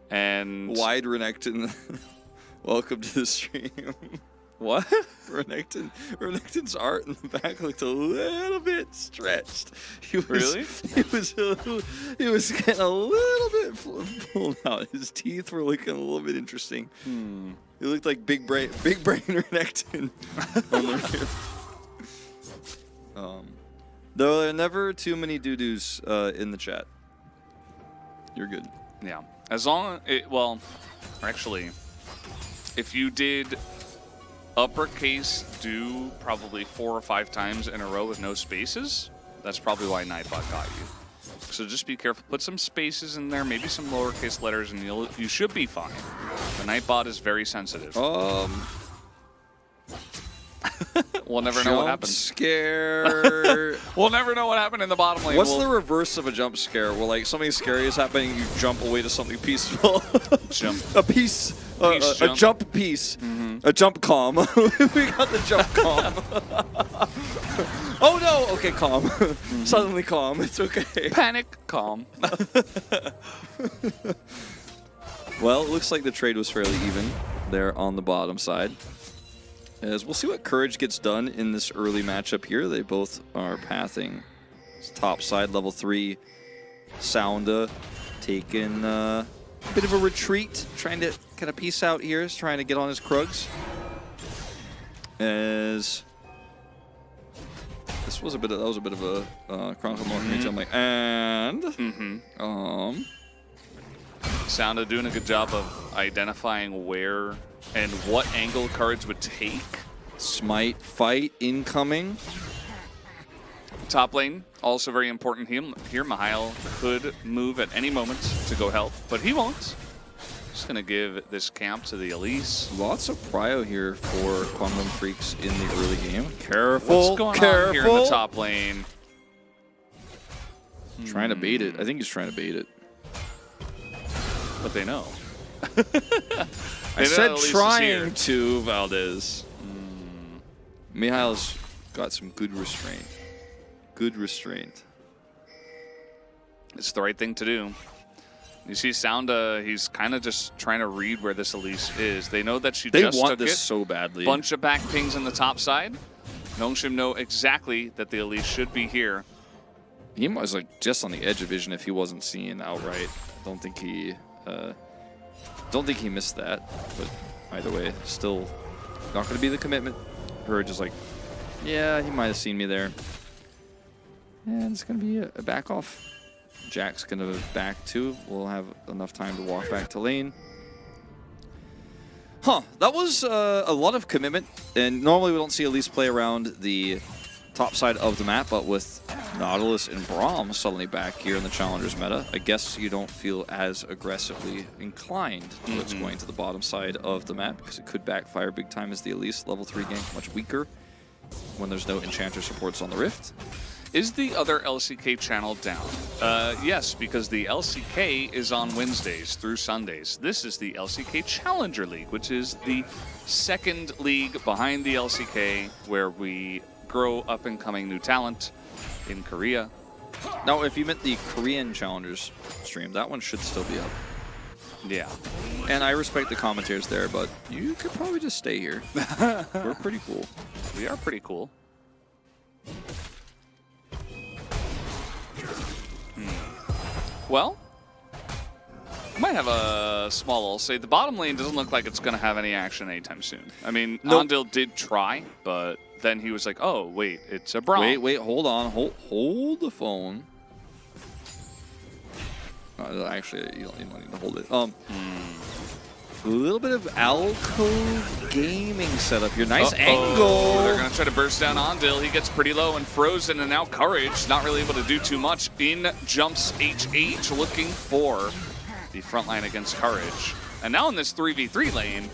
And Wide Renekton. Welcome to the stream. what? Renekton's art in the back looked a little bit stretched. He was, Really? He was getting a little bit pulled out. His teeth were looking a little bit interesting. He looked like big brain Renekton on the Rift. Though there are never too many doo-doos in the chat. You're good. Yeah. As long well, actually, if you did uppercase do probably 4 or 5 times in a row with no spaces, that's probably why Nightbot got you. So just be careful. Put some spaces in there, maybe some lowercase letters, and you should be fine. The Nightbot is very sensitive. We'll never know what Jump happened. scare. We'll never know what happened in the bottom lane. What's the reverse of a jump scare? Where like something scary is happening, you jump away to something peaceful. Jump. A piece. Piece A jump. jump piece. A jump calm. We got the jump calm. Oh no! Okay, calm. Suddenly calm. It's okay. Panic, calm. Well, it looks like the trade was fairly even there on the bottom side. As we'll see what Courage gets done in this early matchup here. They both are pathing top side, level 3. Sounda taking a bit of a retreat, trying to kind of peace out here, is trying to get on his Krugs. As this was a bit of a Chronicle Morphin jump, like, and Sounda doing a good job of identifying where and what angle cards would take. Smite fight incoming. Top lane, also very important here. Mihail could move at any moment to go help, but he won't. Just going to give this camp to the Elise. Lots of prio here for Quantum Freaks in the early game. Careful, What's going on here in the top lane? Trying to bait it. I think he's trying to bait it. But they know. I said Elise is trying here. to, Valdez. Mihail's got some good restraint. Good restraint. It's the right thing to do. You see Sounda, he's kind of just trying to read where this Elise is. They know that she They just want took this it. so badly. Bunch of back pings on the top side. Nongshim know exactly that the Elise should be here. He was like just on the edge of vision if he wasn't seeing outright. Don't think he missed that. But either way, still not going to be the commitment. Her just like, yeah, he might have seen me there. And it's going to be a back off. Jack's going to back too. We'll have enough time to walk back to lane. Huh, that was a lot of commitment. And normally we don't see Elise play around the top side of the map, but with Nautilus and Braum suddenly back here in the Challengers meta, I guess you don't feel as aggressively inclined towards going to the bottom side of the map, because it could backfire big time as the Elise level 3 gank much weaker when there's no Enchanter supports on the Rift. Is the other LCK channel down? Yes, because the LCK is on Wednesdays through Sundays. This is the LCK Challenger League, which is the second league behind the LCK, where we grow up-and-coming new talent in Korea. Now, if you meant the Korean Challengers stream, that one should still be up. Yeah. And I respect the commentators there, but you could probably just stay here. We're pretty cool. We are pretty cool. Well, I might have a small little say. The bottom lane doesn't look like it's going to have any action anytime soon. I mean, Nope. Andil did try, but then he was like, oh, wait, it's a Braum. Wait, hold on. Hold the phone. Actually, you don't need to hold it. A little bit of alcove gaming setup here. Nice angle. They're going to try to burst down Andil. He gets pretty low and frozen, and now Courage not really able to do too much. In jumps HH looking for the front line against Courage. And now in this 3v3 lane,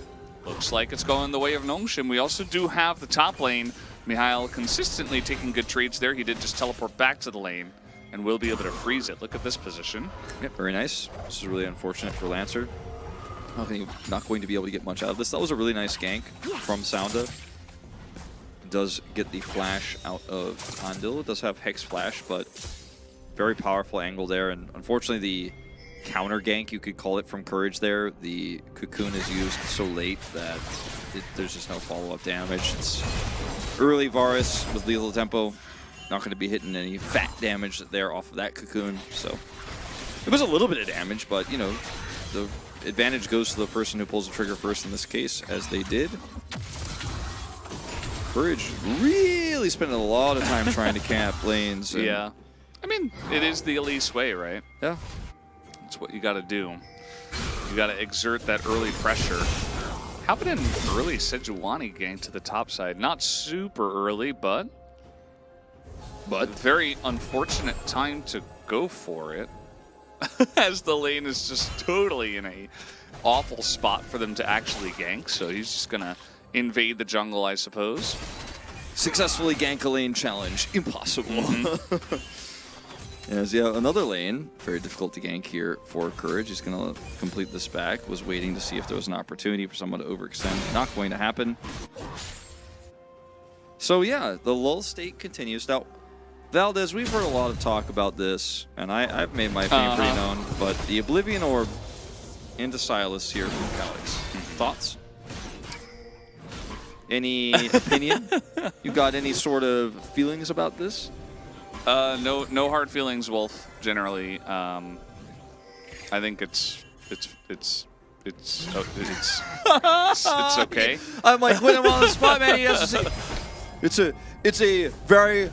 looks like it's going the way of Nongshim. We also do have the top lane. Mihail consistently taking good trades there. He did just teleport back to the lane and will be able to freeze it. Look at this position. Yep, very nice. This is really unfortunate for Lancer. Not going to be able to get much out of this. That was a really nice gank from Sounda. Does get the flash out of Andil. It does have Hex Flash, but very powerful angle there. And unfortunately, the counter gank, you could call it, from Courage there. The Cocoon is used so late that there's just no follow-up damage. It's early Varus with lethal tempo. Not going to be hitting any fat damage there off of that Cocoon. So it was a little bit of damage, but, you know, the advantage goes to the person who pulls the trigger first in this case, as they did. Courage really spending a lot of time trying to camp lanes. Yeah. I mean, it is the Elise way, right? Yeah. That's what you got to do. You got to exert that early pressure. How about an early Sejuani gank to the top side? Not super early, but very unfortunate time to go for it. As the lane is just totally in a awful spot for them to actually gank. So he's just going to invade the jungle, I suppose. Successfully gank a lane challenge. Impossible. As yeah, another lane, very difficult to gank here for Courage. He's going to complete this back. Was waiting to see if there was an opportunity for someone to overextend. Not going to happen. So yeah, the lull state continues. Now, Valdez, we've heard a lot of talk about this, and I've made my opinion pretty known, but the Oblivion Orb into Silas here from Calix. Thoughts? Any opinion? You got any sort of feelings about this? No hard feelings, Wolf. Generally, I think it's okay. I'm like, when I'm on the spot, man, he has to say it's a very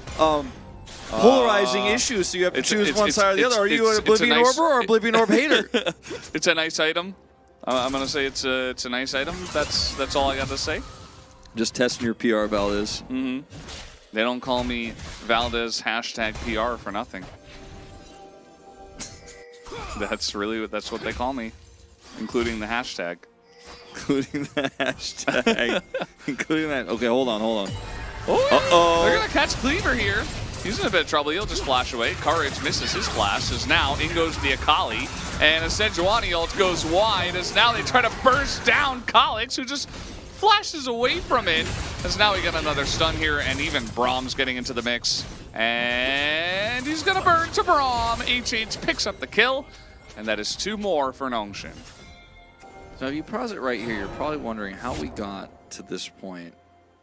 polarizing issue, so you have to choose one side or the other. Are you an Oblivion Orber or Oblivion Orb hater? It's a nice item. I'm gonna say it's a nice item. That's all I got to say. Just testing your PR, Valdez. They don't call me Valdez #PR for nothing. That's what they call me, including the hashtag. Including the hashtag. Including that. Okay, hold on. Oh, they're gonna catch Cleaver here. He's in a bit of trouble. He'll just flash away. Courage misses his flash, as now in goes the Akali. And a Sejuani ult goes wide, as now they try to burst down Calix, who just flashes away from it. As now we got another stun here, and even Braum's getting into the mix. And he's gonna burn to Braum. HH picks up the kill, and that is 2 more for Nongshim. So if you pause it right here, you're probably wondering how we got to this point.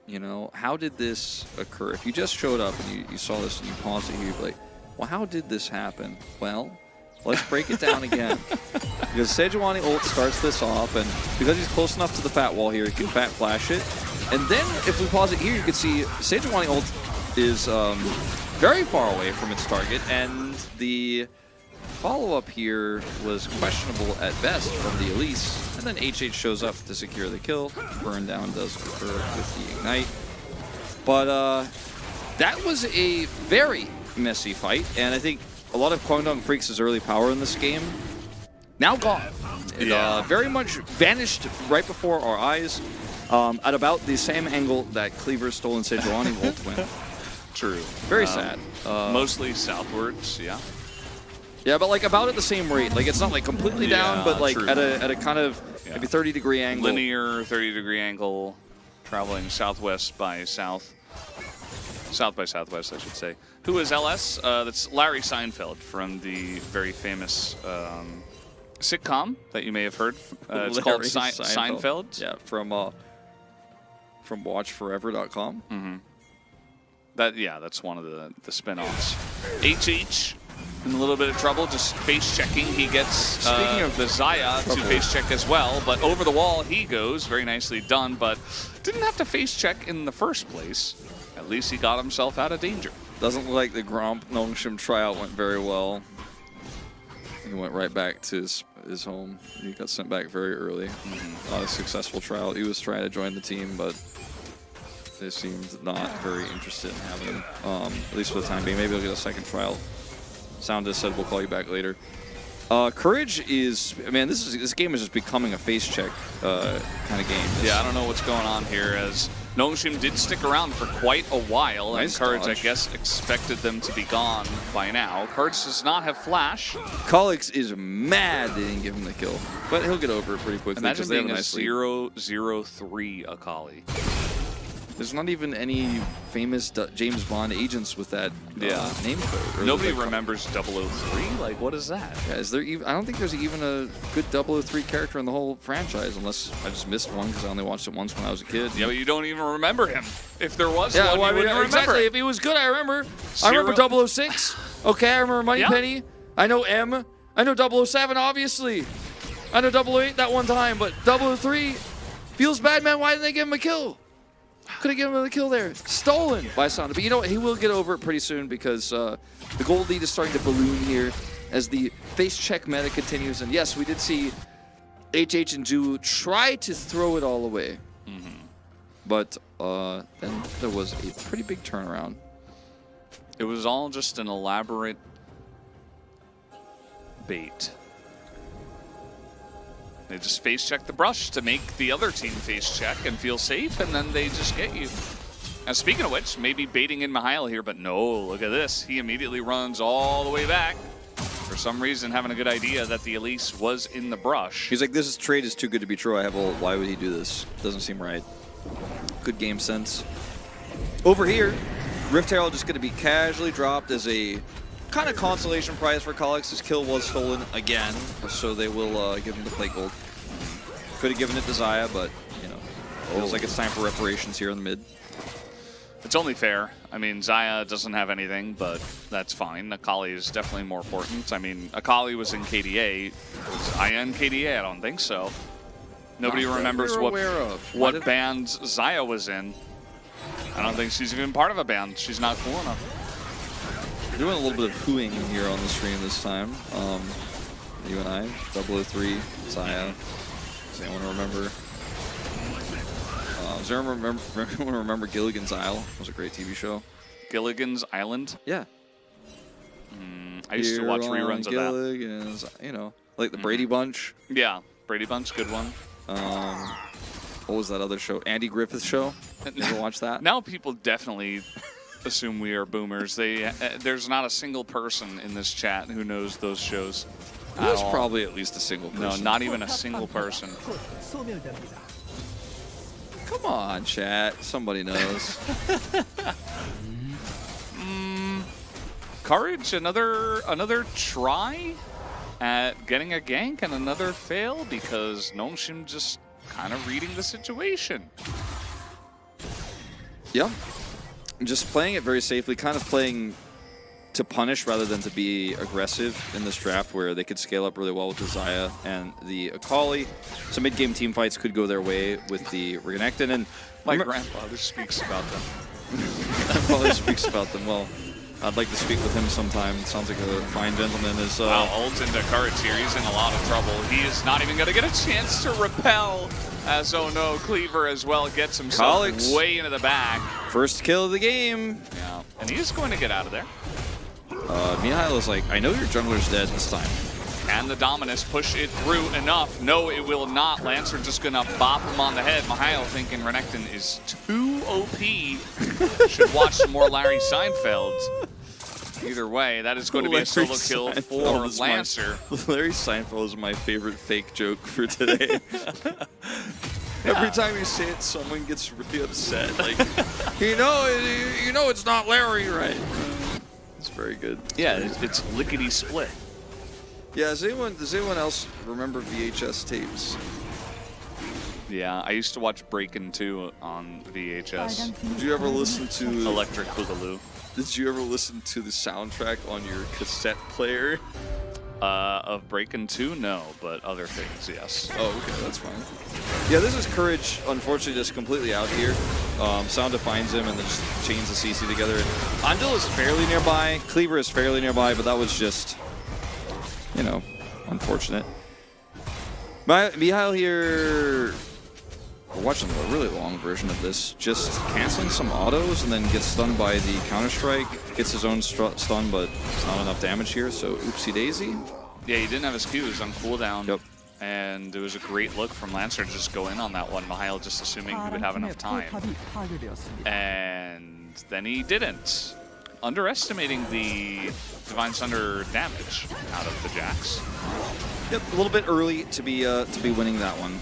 You know, how did this occur? If you just showed up and you saw this and you paused it here, you'd be like, well, how did this happen? Well, let's break it down again. Because Sejuani ult starts this off, and because he's close enough to the fat wall here, he can fat flash it. And then if we pause it here, you can see Sejuani ult is very far away from its target, and the follow-up here was questionable at best from the Elise. And then HH shows up to secure the kill. Burn down does occur with the Ignite. But that was a very messy fight, and I think a lot of Kwangdong Freaks' early power in this game now gone. It very much vanished right before our eyes at about the same angle that Cleaver's stolen Sejuani ult went. True. Very sad. Mostly southwards, yeah. Yeah, but like about at the same rate. Like it's not like completely down, but like true. at a kind of maybe 30-degree angle. Linear 30-degree angle, traveling southwest by south. South by Southwest, I should say. Who is LS? That's Larry Seinfeld from the very famous sitcom that you may have heard. It's called Seinfeld. Yeah, from WatchForever.com. Mm-hmm. That's one of the spin-offs. HH in a little bit of trouble, just face checking. He gets speaking of the Zaya to face check as well, but over the wall he goes. Very nicely done, but didn't have to face check in the first place. At least he got himself out of danger. Doesn't look like the Gromp Nongshim tryout went very well. He went right back to his home. He got sent back very early. Not a successful tryout. He was trying to join the team, but they seemed not very interested in having him, at least for the time being. Maybe he'll get a second trial. Sound just said we'll call you back later. Courage is, man, this game is just becoming a face check kind of game. Yeah, I don't know what's going on here, as Nongshim did stick around for quite a while, Nice and Courage, dodge. I guess, expected them to be gone by now. Courage does not have flash. Colix is mad they didn't give him the kill, but he'll get over it pretty quickly. Imagine because they have being a nice lead. 0-0-3 Akali. There's not even any famous James Bond agents with that name code. or Nobody with that remembers 003? Like, what is that? Yeah, is there even? I don't think there's even a good 003 character in the whole franchise, unless I just missed one because I only watched it once when I was a kid. Yeah, but you don't even remember him. If there was Yeah, one, well, you wouldn't remember exactly. it. If he was good, I remember. I remember 006. Okay, I remember Moneypenny. I know M. I know 007, obviously. I know 008 that one time, but 003 feels bad, man. Why didn't they give him a kill? Could have given him a kill there. Stolen by Sonda. But you know what? He will get over it pretty soon because the gold lead is starting to balloon here as the face check meta continues. And yes, we did see HH and Ju try to throw it all away. But then there was a pretty big turnaround. It was all just an elaborate bait. They just face check the brush to make the other team face check and feel safe, and then they just get you. And speaking of which, maybe baiting in Mihail here, but no, look at this. He immediately runs all the way back. For some reason, having a good idea that the Elise was in the brush. He's like, this trade is too good to be true. I have a, why would he do this? Doesn't seem right. Good game sense. Over here, Rift Herald just going to be casually dropped as a kind of consolation prize for Colix. His kill was stolen again, so they will give him the plate gold. Could have given it to Zaya, but, you know, feels like it's time for reparations here in the mid. It's only fair. I mean, Zaya doesn't have anything, but that's fine. Akali is definitely more important. I mean, Akali was in KDA. Was Zaya in KDA? I don't think so. Nobody remembers what band Zaya was in. I don't think she's even part of a band. She's not cool enough. We're doing a little bit of hooing here on the stream this time. You and I, 003, Zaya. Does anyone remember? Does anyone remember Gilligan's Isle? It was a great TV show. Gilligan's Island? Yeah. I used to watch reruns of that. Gilligan's, you know, like the Brady Bunch. Yeah, Brady Bunch, good one. What was that other show? Andy Griffith Show? You ever watch that? Now people definitely assume we are boomers. There's not a single person in this chat who knows those shows. There's probably at least a single person. No, not even a single person. 소멸됩니다. Come on, chat. Somebody knows. Courage, another try at getting a gank and another fail because Nongshim just kind of reading the situation. Yeah. Just playing it very safely, kind of playing to punish rather than to be aggressive in this draft where they could scale up really well with the Zaya and the Akali. So mid-game team fights could go their way with the Renekton. And My grandfather speaks about them. grandfather speaks about them. Well, I'd like to speak with him sometime. It sounds like a fine gentleman. Wow, ult into Courage here. He's in a lot of trouble. He is not even going to get a chance to repel. As, oh no, Cleaver as well gets himself Colix. way into the back. First kill of the game. Yeah, and he is going to get out of there. Mihail is like, I know your jungler's dead this time. And the Dominus push it through enough. No, it will not. Lancer just going to bop him on the head. Mihail thinking Renekton is too OP. Should watch some more Larry Seinfeld. Either way, that is going to be a solo kill for Lancer. Larry Seinfeld is my favorite fake joke for today. Every time you say it, someone gets really upset. Like, you know, it's not Larry, right? It's very good. Yeah, it's lickety split. Yeah, does anyone else remember VHS tapes? Yeah, I used to watch Breakin' 2 on VHS. Did you ever listen to Electric Boogaloo. Did you ever listen to the soundtrack on your cassette player? Of Breakin' 2, no, but other things, yes. Oh, okay, that's fine. Yeah, this is Courage, unfortunately, just completely out here. Sound defines him and then just chains the CC together. Andil is fairly nearby, Cleaver is fairly nearby, but that was just, you know, unfortunate. Mihail here, we're watching a really long version of this, just canceling some autos and then gets stunned by the Counter-Strike, gets his own stun, but it's not enough damage here, so oopsie daisy. Yeah, he didn't have his Qs on cooldown. Yep. And it was a great look from Lancer to just go in on that one. Mihail just assuming he would have enough time. And then he didn't. Underestimating the Divine Thunder damage out of the Jax. Yep, a little bit early to be winning that one.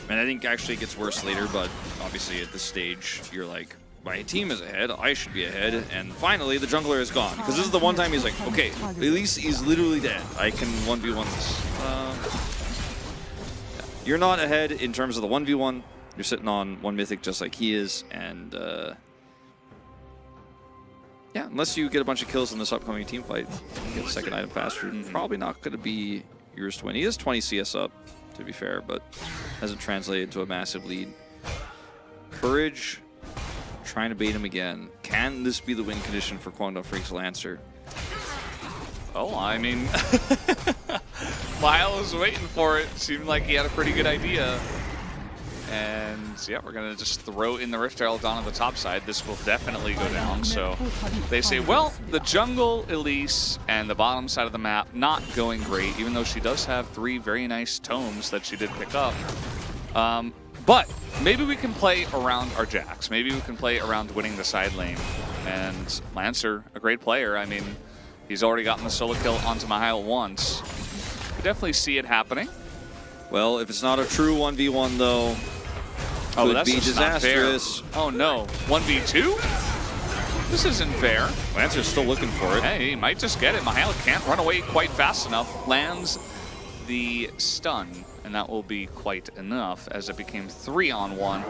And I think actually it gets worse later, but obviously at this stage, you're like, my team is ahead, I should be ahead, and finally the jungler is gone. Because this is the one time he's like, okay, at least he's literally dead. I can 1v1 this. You're not ahead in terms of the 1v1. You're sitting on one mythic just like he is, and yeah, unless you get a bunch of kills in this upcoming team fight, get the second item faster, probably not going to be yours to win. He is 20 CS up, to be fair, but hasn't translated to a massive lead. Courage, trying to bait him again. Can this be the win condition for Kwangdong Freak's Lancer? Oh, I mean, Mihail was waiting for it. Seemed like he had a pretty good idea. And yeah, we're going to just throw in the Rift Herald on the top side. This will definitely go down. So they say, well, the jungle, Elise, and the bottom side of the map not going great, even though she does have 3 very nice tomes that she did pick up. But maybe we can play around our Jax. Maybe we can play around winning the side lane. And Lancer, a great player. I mean, he's already gotten the solo kill onto Mihail once. Could definitely see it happening. Well, if it's not a true 1v1, though, could that's be just not disastrous. fair. Oh no, 1v2? This isn't fair. Lancer's still looking for it. Hey, he might just get it. Mihail can't run away quite fast enough. Lands the stun, and that will be quite enough as it became 3-on-1.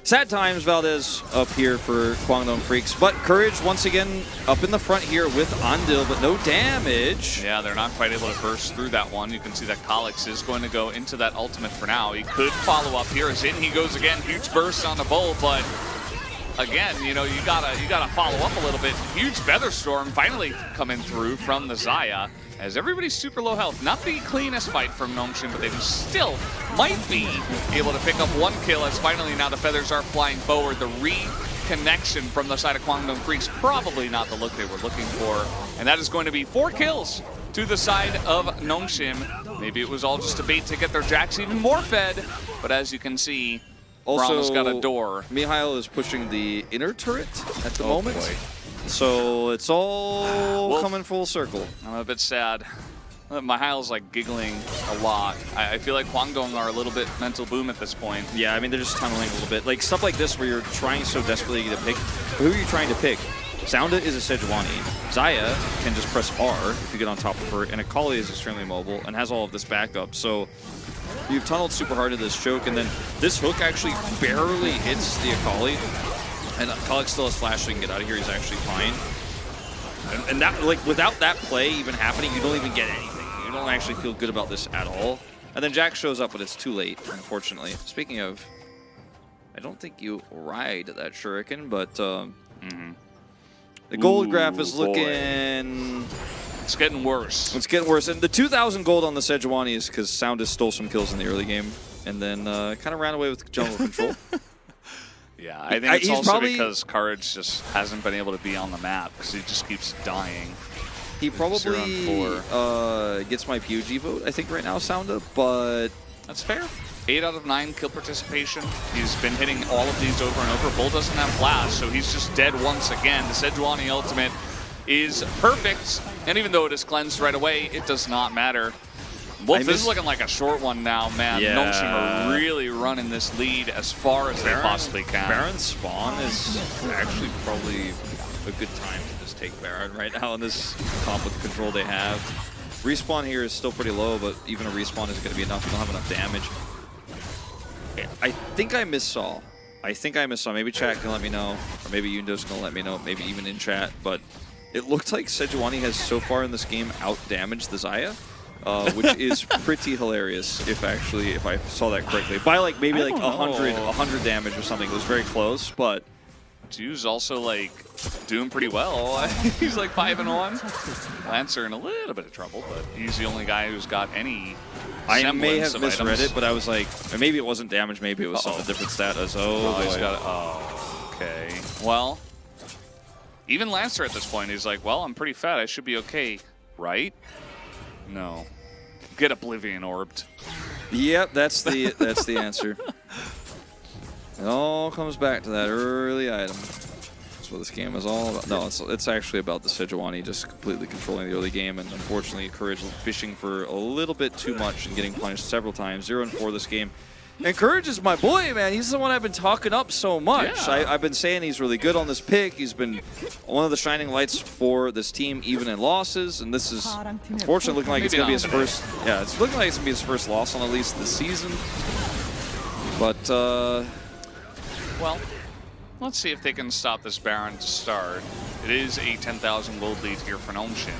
Sad times, Valdez up here for Kwangdong Freaks, but Courage once again up in the front here with Andil, but no damage. Yeah, they're not quite able to burst through that one. You can see that Kalix is going to go into that ultimate for now. He could follow up here as in he goes again. Huge burst on the bull, but again, you know, you gotta follow up a little bit. Huge Featherstorm finally coming through from the Xayah. As everybody's super low health. Not the cleanest fight from Nongshim, but they still might be able to pick up 1 kill as finally now the feathers are flying forward. The reconnection from the side of Kwangdong Freaks, probably not the look they were looking for. And that is going to be 4 kills to the side of Nongshim. Maybe it was all just a bait to get their Jax even more fed, but as you can see, Brahma's got a door. Mihail is pushing the inner turret at the moment. Boy. So it's all coming full circle. I'm a bit sad. Mihail's like giggling a lot. I feel like Kwangdong are a little bit mental boom at this point. Yeah, I mean, they're just tunneling a little bit. Like stuff like this where you're trying so desperately to pick. Who are you trying to pick? Sounda is a Sejuani. Xayah can just press R if you get on top of her, and Akali is extremely mobile and has all of this backup. So you've tunneled super hard to this choke, and then this hook actually barely hits the Akali. And Kalix still has flash, so he can get out of here. He's actually fine. And that, like, without that play even happening, you don't even get anything. You don't actually feel good about this at all. And then Jack shows up, but it's too late, unfortunately. Speaking of, I don't think you ride that shuriken, but the gold graph is looking... It's getting worse. It's getting worse. And the 2,000 gold on the Sejuani is because Sounda stole some kills in the early game and then kind of ran away with jungle control. Yeah, I think it's also because Courage just hasn't been able to be on the map because he just keeps dying. He probably gets my PUG vote, I think, right now, Sounda, but... That's fair. 8 out of 9 kill participation. He's been hitting all of these over and over. Bull doesn't have flash, so he's just dead once again. The Sejuani ultimate is perfect, and even though it is cleansed right away, it does not matter. Wolf is looking like a short one now, man. Yeah. Notion are really running this lead as far as they possibly can. Baron spawn is actually probably a good time to just take Baron right now in this comp with the control they have. Respawn here is still pretty low, but even a respawn isn't going to be enough. We don't have enough damage. I think I missaw. Maybe chat can let me know, or maybe Yundo's going to let me know, maybe even in chat, but it looked like Sejuani has so far in this game out-damaged the Xayah, which is pretty hilarious if I saw that correctly. By like maybe like 100 damage or something. It was very close, but Ju's also like doing pretty well. He's like 5-1. Lancer in a little bit of trouble, but he's the only guy who's got any I may have of misread items. it, but I was like, or maybe it wasn't damage, maybe it was some different status. Oh, he's boy. got it. Oh, okay. Well, even Lancer at this point, he's like, well, I'm pretty fat. I should be okay, right? No. Get Oblivion orbed. Yep, that's the answer. It all comes back to that early item. That's what this game is all about. No, it's actually about the Sejuani just completely controlling the early game, and unfortunately, Courage fishing for a little bit too much and getting punished several times. 0-4 this game. And Courage is my boy, man. He's the one I've been talking up so much. Yeah. I've been saying he's really good on this pick. He's been one of the shining lights for this team, even in losses. And this is, unfortunately, looking like it's going to be his first. Yeah, it's looking like it's going to be his first loss on at least this season. But Well, let's see if they can stop this Baron to start. It is a 10,000 gold lead here for Nomshin.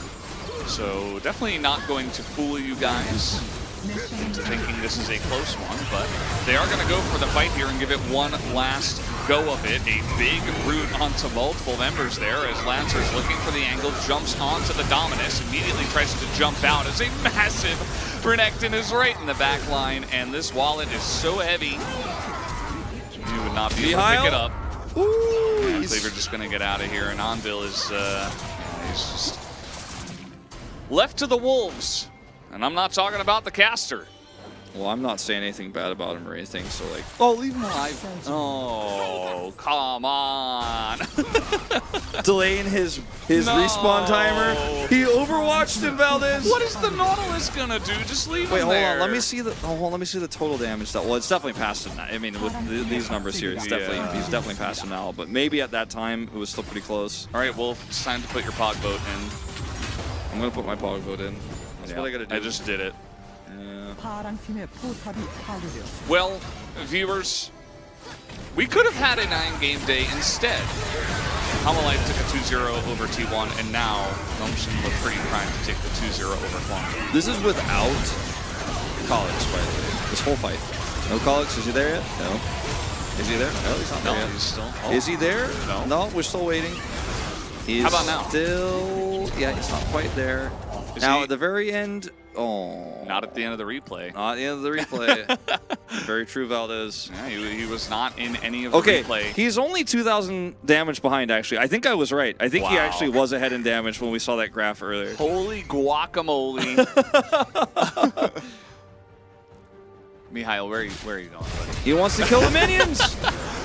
So definitely not going to fool you guys into thinking this is a close one, but they are going to go for the fight here and give it one last go of it. A big root onto multiple members there as Lancer's looking for the angle, jumps onto the Dominus, immediately tries to jump out as a massive Renekton is right in the back line, and this wallet is so heavy, you would not be able to pick it up. ooh, I believe we're just going to get out of here, and Anvil is he's just left to the wolves. And I'm not talking about the caster. well, I'm not saying anything bad about him or anything. So like, Oh, leave him alive. Oh, come on. delaying his respawn timer. He overwatched him, Valdez. What is the Nautilus gonna do? Just leave Wait, him hold there. on. Let me see the. Oh, hold on, let me see the total damage. Well, it's definitely past him now. I mean, with these numbers here, it's definitely he's definitely past him now. But maybe at that time it was still pretty close. All right, Wolf, it's time to put your pog vote in. I'm gonna put my pog vote in. That's what I gotta do. I just did it. Yeah. 파랑팀의 포탑이 파괴되었습니다. Well, viewers, we could have had a 9-game day instead. Life took a 2-0 over T1, and now Nomshin looked pretty primed to take the 2-0 over Kwang. This is without Collix, by the way. This whole fight. No Collix. Is he there yet? No. Is he there? No, he's not No, there yet. he's still. Is he there? No. we're still waiting. He's How about now? Still, yeah, he's not quite there. Is Now he- at the very end, oh, Not at the end of the replay. not at the end of the replay. Very true, Valdez. Yeah, he was not in any of Okay, the replay. he's only 2,000 damage behind. Actually, I think I was right. I think he Wow. actually was ahead in damage when we saw that graph earlier. Holy guacamole. Mihail, where are you going, buddy? He wants to kill the minions.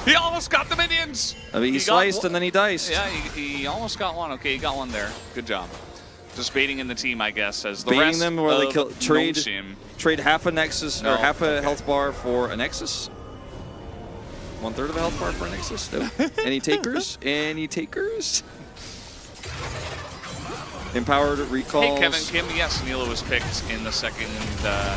He almost got the minions! I mean, he got sliced one- and then he diced. Yeah, he almost got one. Okay, he got one there. Good job. Just baiting in the team, I guess, as the Baiting rest them where they of kill- trade- Nomshin. Trade half a Nexus No, or half a okay. health bar for a Nexus. 1/3 of a health bar for a Nexus. No. Any takers? Any takers? Empowered recalls. Hey, Kevin Kim, yes, Nila was picked in the second,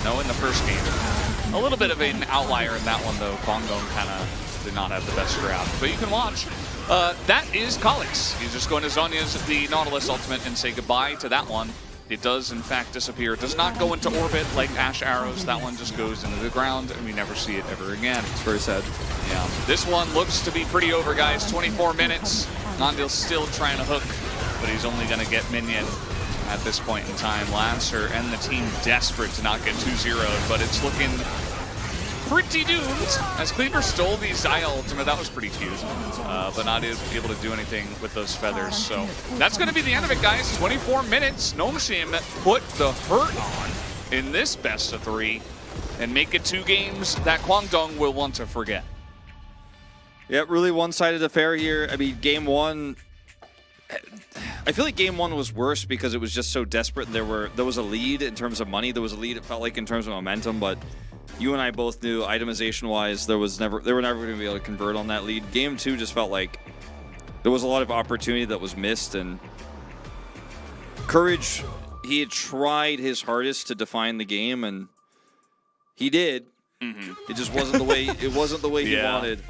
no, in the first game. A little bit of an outlier in that one, though. Kwangdong kind of did not have the best draft. But you can watch. That is Collix. He's just going to Zonya's the Nautilus ultimate and say goodbye to that one. It does, in fact, disappear. It does not go into orbit like Ash Arrows. That one just goes into the ground, and we never see it ever again. It's very sad. Yeah. This one looks to be pretty over, guys. 24 minutes. Nandil's still trying to hook, but he's only going to get minion at this point in time. Lancer and the team desperate to not get 2-0'd, but it's looking pretty doomed. As Cleaver stole the Xayah ultimate, that was pretty cute, but not able to do anything with those feathers. So that's going to be the end of it, guys. 24 minutes. Nomshin put the hurt on in this best of 3 and make it 2 games that Kwangdong will want to forget. Yeah, really one-sided affair here. I mean, game 1, I feel like game one was worse because it was just so desperate. There was a lead in terms of money. There was a lead, it felt like, in terms of momentum, but you and I both knew itemization-wise they were never going to be able to convert on that lead. Game two just felt like there was a lot of opportunity that was missed, and Courage, he had tried his hardest to define the game, and he did. It just wasn't the way he wanted.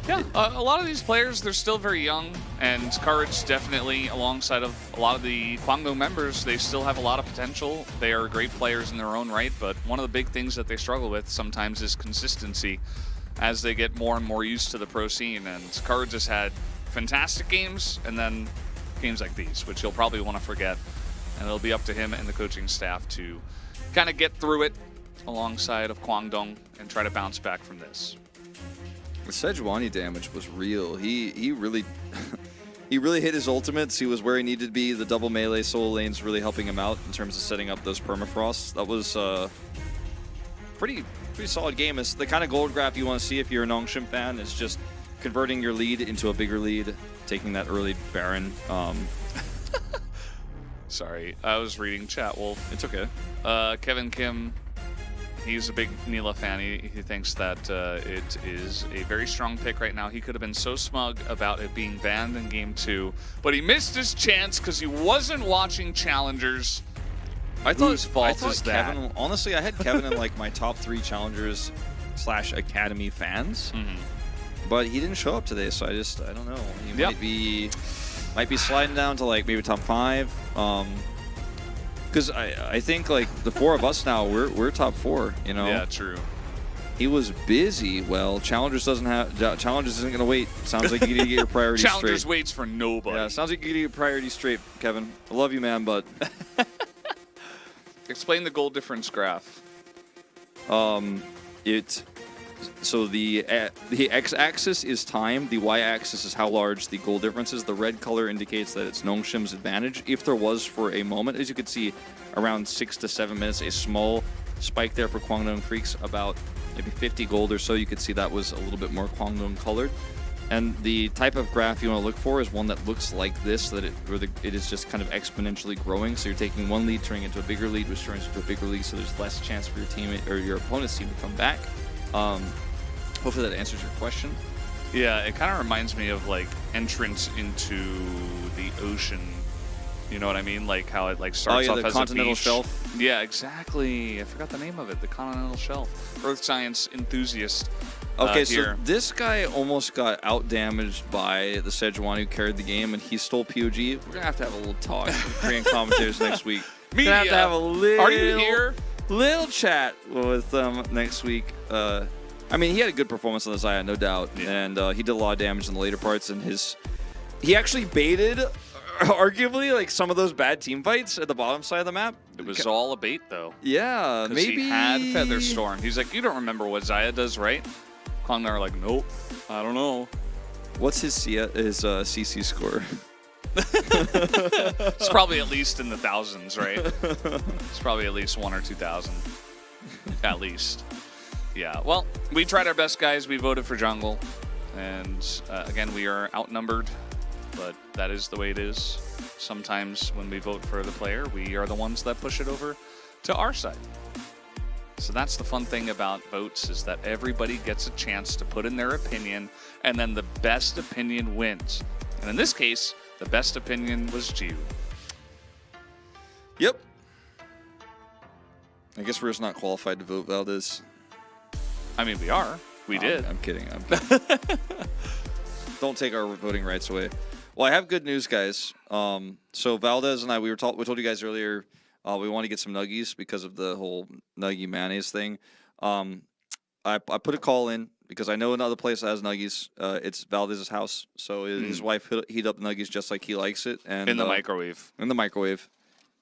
Yeah, a lot of these players, they're still very young, and Courage definitely, alongside of a lot of the Kwangdong members, they still have a lot of potential. They are great players in their own right, but one of the big things that they struggle with sometimes is consistency as they get more and more used to the pro scene. And Courage has had fantastic games, and then games like these, which he'll probably want to forget. And it'll be up to him and the coaching staff to kind of get through it alongside of Kwangdong and try to bounce back from this. The Sejuani damage was real. He really he really hit his ultimates. He was where he needed to be. The double melee solo lanes really helping him out in terms of setting up those permafrosts. That was pretty solid game. It's the kind of gold graph you want to see if you're a Nongshim fan. Is just converting your lead into a bigger lead, taking that early Baron. Sorry, I was reading chat, Wolf. It's okay. Kevin Kim, he's a big Neela fan. He thinks that it is a very strong pick right now. He could have been so smug about it being banned in Game 2, but he missed his chance because he wasn't watching Challengers. Whose fault is that? Kevin, honestly, I had Kevin in like my top 3 Challengers / Academy fans, but he didn't show up today, so I don't know. He might be sliding down to like maybe top 5. Because I think like the 4 of us now, we're top 4. You know. Yeah, true. He was busy. Well, Challengers isn't gonna wait. Sounds like you need to get your priorities straight. Challengers waits for nobody. Yeah, sounds like you need to get your priorities straight, Kevin. I love you, man, but explain the goal difference graph. So the x-axis is time, the y-axis is how large the goal difference is. The red color indicates that it's Nongshim's advantage. If there was for a moment, as you could see, around 6 to 7 minutes, a small spike there for Kwangdong Freaks, about maybe 50 gold or so. You could see that was a little bit more Kwangdong colored. And the type of graph you want to look for is one that looks like this, that it is just kind of exponentially growing. So you're taking one lead, turning into a bigger lead, which turns into a bigger lead, so there's less chance for your teammate or your opponent's team to come back. Hopefully that answers your question. Yeah, it kind of reminds me of like entrance into the ocean. You know what I mean? Like how it like starts off the as continental a beach. shelf. Yeah, exactly. I forgot the name of it. The continental shelf. Earth science enthusiast. Okay, so here. this guy almost got out-damaged by the Sejuani who carried the game, and he stole POG. We're gonna have to have a little talk with Korean commentators next week. Media. Gonna have to have a little. Are you here? Little chat with them next week. I mean, he had a good performance on the Xayah, no doubt, and he did a lot of damage in the later parts. And he actually baited, arguably, like some of those bad team fights at the bottom side of the map. It was all a bait, though. Yeah, maybe he had Featherstorm. He's like, you don't remember what Xayah does, right? Kwangdong are like, nope, I don't know. What's his CC score? It's probably at least in the thousands, right? It's probably at least 1,000 or 2,000, at least. Yeah, well, we tried our best, guys. We voted for jungle, and again, we are outnumbered, but that is the way it is. Sometimes when we vote for the player, we are the ones that push it over to our side. So that's the fun thing about votes, is that everybody gets a chance to put in their opinion, and then the best opinion wins. And in this case, the best opinion was Jiu. Yep. I guess we're just not qualified to vote Valdez. I mean, we are. We did. I'm kidding. I'm kidding. Don't take our voting rights away. Well, I have good news, guys. So Valdez and I, we told you guys earlier, we want to get some nuggies because of the whole nuggie mayonnaise thing. I put a call in because I know another place that has nuggies. It's Valdez's house. So his wife heat up nuggies just like he likes it. And in the microwave. In the microwave.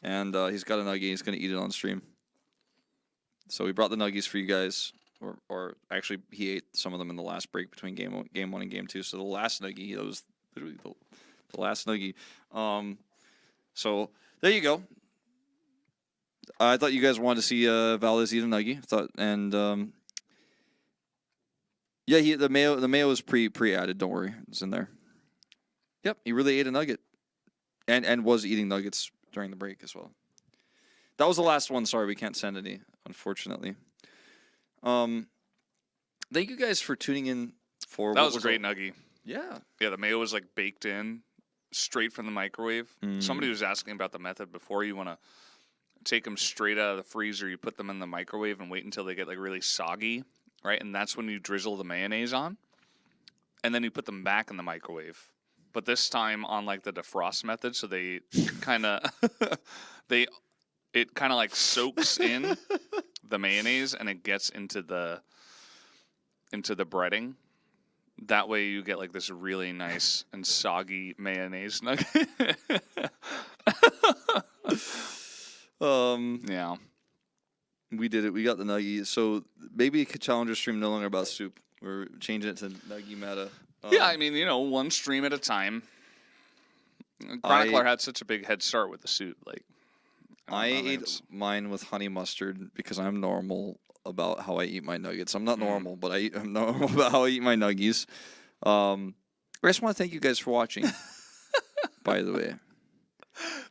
And he's got a nuggie. He's going to eat it on stream. So we brought the nuggies for you guys. Or actually, he ate some of them in the last break between game 1 and game 2. So the last nuggie, that was literally the last nuggie. So there you go. I thought you guys wanted to see Valdez eat a nuggie. Yeah, the mayo was pre-added. Don't worry, it's in there. Yep, he really ate a nugget, and was eating nuggets during the break as well. That was the last one. Sorry, we can't send any, unfortunately. Thank you guys for tuning in. For That was a great nuggie. Yeah. Yeah, the mayo was like baked in straight from the microwave. Somebody was asking about the method before. You want to take them straight out of the freezer. You put them in the microwave and wait until they get like really soggy, right? And that's when you drizzle the mayonnaise on. And then you put them back in the microwave. But this time on like the defrost method, so they kind of it kind of like soaks in the mayonnaise and it gets into the breading. That way you get like this really nice and soggy mayonnaise nugget. Yeah. We did it. We got the nuggie. So maybe Challenger stream no longer about soup. We're changing it to nuggie meta. Yeah, I mean, one stream at a time. Chronicler had such a big head start with the soup. Like, I ate mine with honey mustard because I'm normal about how I eat my nuggets. I'm not normal, but I'm normal about how I eat my nuggies. I just want to thank you guys for watching, by the way.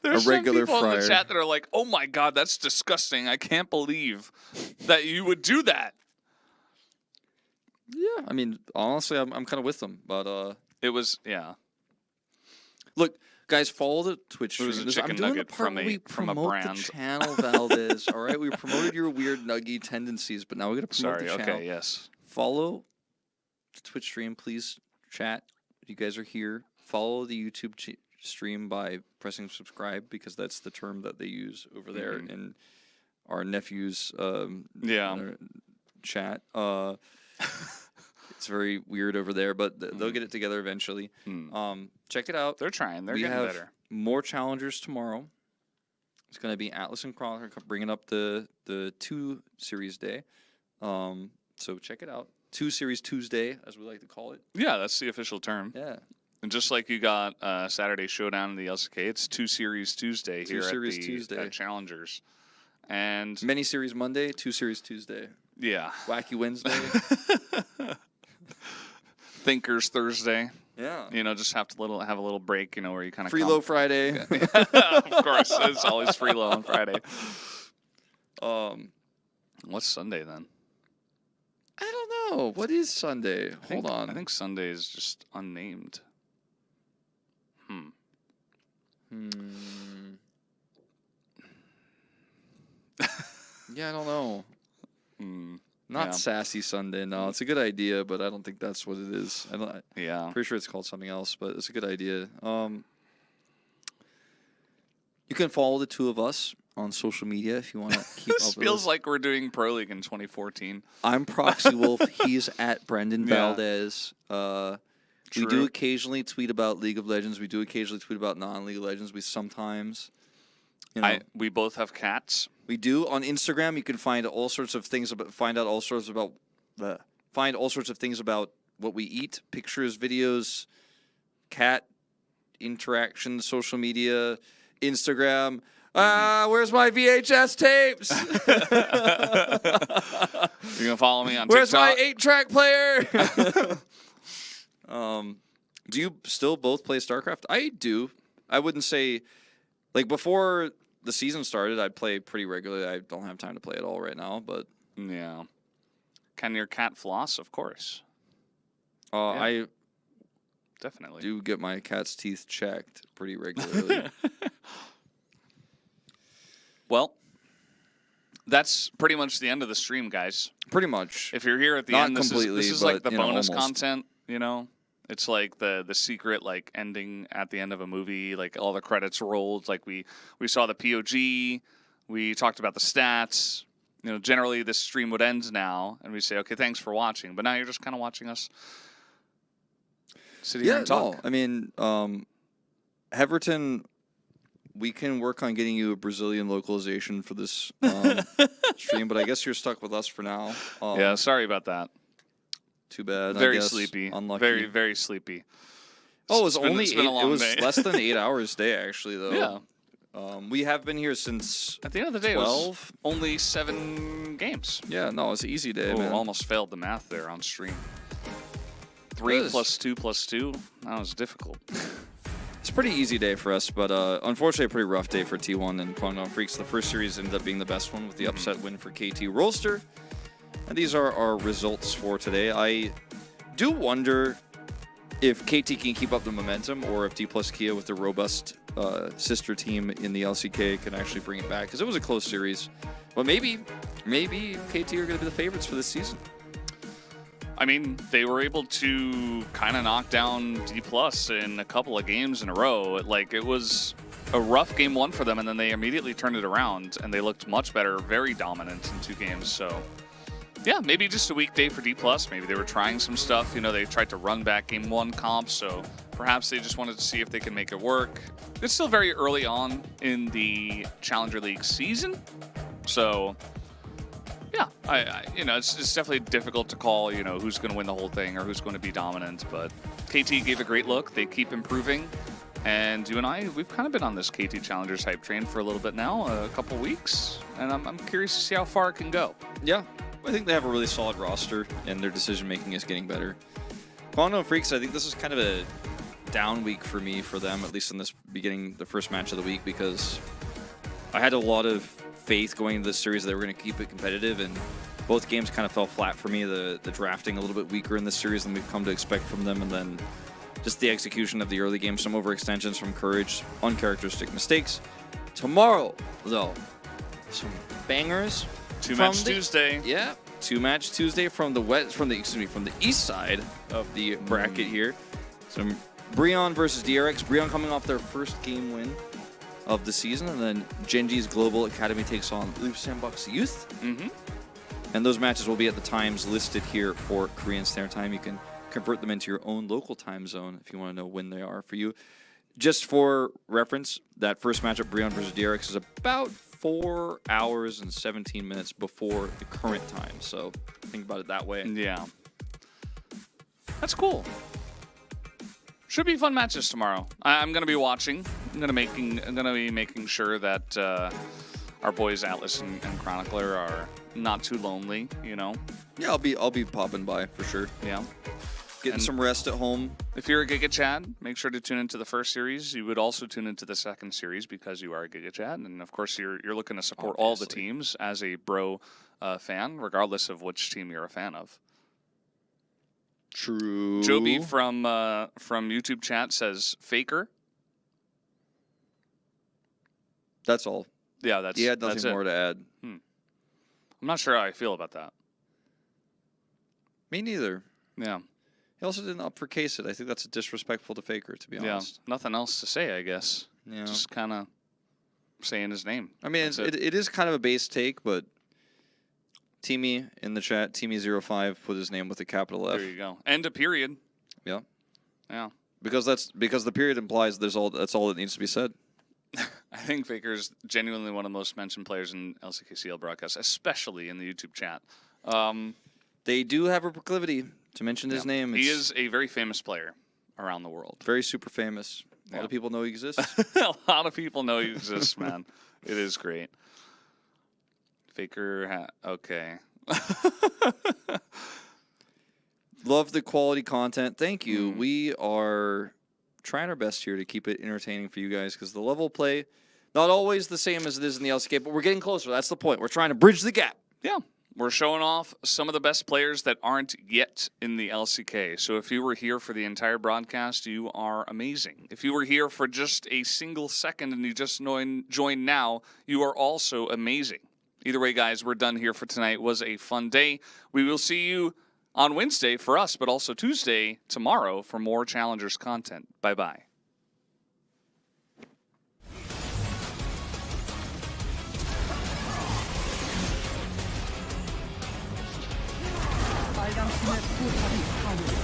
There's a regular some people fryer. in the chat that are like, "Oh my god, that's disgusting! I can't believe that you would do that." Yeah, I mean, honestly, I'm kind of with them, but It was, yeah. Look, guys, follow the Twitch It was stream. a chicken I'm doing the nugget part from where a- we from a promote brand. the channel, Valdez. All right, we promoted your weird nuggy tendencies, but now we're gonna promote Sorry. the channel. Okay. Yes. Follow the Twitch stream, please. Chat. You guys are here. Follow the YouTube stream by pressing subscribe because that's the term that they use over there in our nephew's chat. It's very weird over there, but they'll get it together eventually. Check it out. They're trying. They're We getting have better. more challengers tomorrow. It's going to be Atlas and Chronicler bringing up the 2 series day. So check it out. 2 series Tuesday, as we like to call it. Yeah, that's the official term. Yeah. And just like you got Saturday Showdown in the LCK, it's 2 Series Tuesday 2 here Series at the Tuesday. Challengers. And Mini series Monday, 2 series Tuesday. yeah, Wacky Wednesday. Thinkers Thursday. Yeah. Just have a little break. Where you kind of Freelo Friday. Of course, it's always freelo on Friday. What's Sunday then? I don't know. What is Sunday? Hold on. I think Sunday is just unnamed. Yeah, I don't know. Not Yeah. Sassy Sunday. No, it's a good idea, but I don't think that's what it is. Yeah. Pretty sure it's called something else, but it's a good idea. You can follow the two of us on social media if you want to keep This up with feels us. like we're doing Pro League in 2014. I'm Proxy Wolf. He's at Brendan Yeah. Valdez. We do True. occasionally tweet about League of Legends. We do occasionally tweet about non-League of Legends. We sometimes, We both have cats. we do on Instagram. You can find all sorts of things about, find all sorts of things about what we eat, pictures, videos, cat interactions, social media, Instagram. Where's my VHS tapes? You can follow me on Where's my TikTok. 8-track player? Do you still both play StarCraft? I do. I wouldn't say, like, before the season started, I'd play pretty regularly. I don't have time to play at all right now, but Yeah. Can your cat floss? Of course. I Definitely. do get my cat's teeth checked pretty regularly. Well, that's pretty much the end of the stream, guys. Pretty much. If you're here at the Not end, this completely, is like but, the bonus almost. content, It's like the secret like ending at the end of a movie, like all the credits rolled. Like we saw the POG, we talked about the stats. Generally this stream would end now, and we say, okay, thanks for watching. But now you're just kind of watching us sit here and talk. No, I mean, Heverton, we can work on getting you a Brazilian localization for this stream, but I guess you're stuck with us for now. Yeah, sorry about that. Too bad. Very I guess. sleepy. Unlucky. Very, very sleepy. Oh, it was It's been only a 8. long It was day. less than 8 hours a day, actually, though. Yeah. We have been here since At the end of the day, it was 12. only 7 games. Yeah, no, it's an easy day, Oh, man. almost failed the math there on stream. 3 Yes. plus 2 plus 2. That was difficult. It's a pretty easy day for us, but unfortunately a pretty rough day for T1 and Guangdong Freaks. The first series ended up being the best one with the upset win for KT Rolster. And these are our results for today. I do wonder if KT can keep up the momentum or if D plus Kia with the robust sister team in the LCK can actually bring it back, because it was a close series. But maybe KT are going to be the favorites for this season. I mean, they were able to kind of knock down D plus in a couple of games in a row. Like, it was a rough game one for them, and then they immediately turned it around, and they looked much better, very dominant in 2 games. So, yeah, maybe just a weak day for D plus. Maybe they were trying some stuff. You know, they tried to run back game 1 comps, so perhaps they just wanted to see if they can make it work. It's still very early on in the Challenger League season, so yeah, you know, it's definitely difficult to call, you know, who's going to win the whole thing or who's going to be dominant. But KT gave a great look. They keep improving. And you and I, we've kind of been on this KT Challengers hype train for a little bit now, a couple weeks. And I'm curious to see how far it can go. Yeah, I think they have a really solid roster, and their decision-making is getting better. Guangdong Freaks, I think this is kind of a down week for me, for them, at least in this beginning, the first match of the week, because I had a lot of faith going into this series that they were going to keep it competitive, and both games kind of fell flat for me. The drafting a little bit weaker in this series than we've come to expect from them, and then just the execution of the early game, some overextensions from Courage, uncharacteristic mistakes. Tomorrow, though, some bangers. 2-match Tuesday. Yeah, 2-match Tuesday from the east side of the bracket here. Some Breon versus DRX. Breon coming off their first game win of the season, and then Gen.G's Global Academy takes on Loop Sandbox Youth. And those matches will be at the times listed here for Korean Standard Time. You can convert them into your own local time zone if you want to know when they are for you. Just for reference, that first matchup, Breon versus DRX, is about 4 hours and 17 minutes before the current time. So think about it that way. Yeah. That's cool. Should be fun matches tomorrow. I'm going to be watching. I'm going to be making sure that our boys Atlas and Chronicler are not too lonely, you know. Yeah, I'll be popping by for sure. Yeah. Getting some rest at home. If you're a Giga Chad, make sure to tune into the first series. You would also tune into the second series because you are a Giga Chad, and of course you're looking to support all the teams as a bro fan, regardless of which team you're a fan of. True. Joby from YouTube chat says Faker. That's all. Yeah, that's He had that's nothing it. more to add. I'm not sure how I feel about that. Me neither. Yeah. He also didn't uppercase it. I think that's disrespectful to Faker, to be honest. Yeah. Nothing else to say, I guess. Yeah. Just kind of saying his name. I mean, it is kind of a base take, but Teamy in the chat, Teamy05 put his name with a capital F. There you go. And a period. Yeah. Yeah. Because the period implies that's all that needs to be said. I think Faker's genuinely one of the most mentioned players in LCK CL broadcasts, especially in the YouTube chat. They do have a proclivity to mention his name. He is a very famous player around the world. Very super famous. A lot of people know he exists. A lot of people know he exists, man. It is great. Faker, okay. Love the quality content. Thank you. We are trying our best here to keep it entertaining for you guys, because the level of play, not always the same as it is in the LCK, but we're getting closer. That's the point. We're trying to bridge the gap. Yeah. We're showing off some of the best players that aren't yet in the LCK. So if you were here for the entire broadcast, you are amazing. If you were here for just a single second and you just joined now, you are also amazing. Either way, guys, we're done here for tonight. It was a fun day. We will see you on Wednesday for us, but also Tuesday tomorrow for more Challengers content. Bye-bye. 빨강 팀의 포탑이 파괴되었습니다.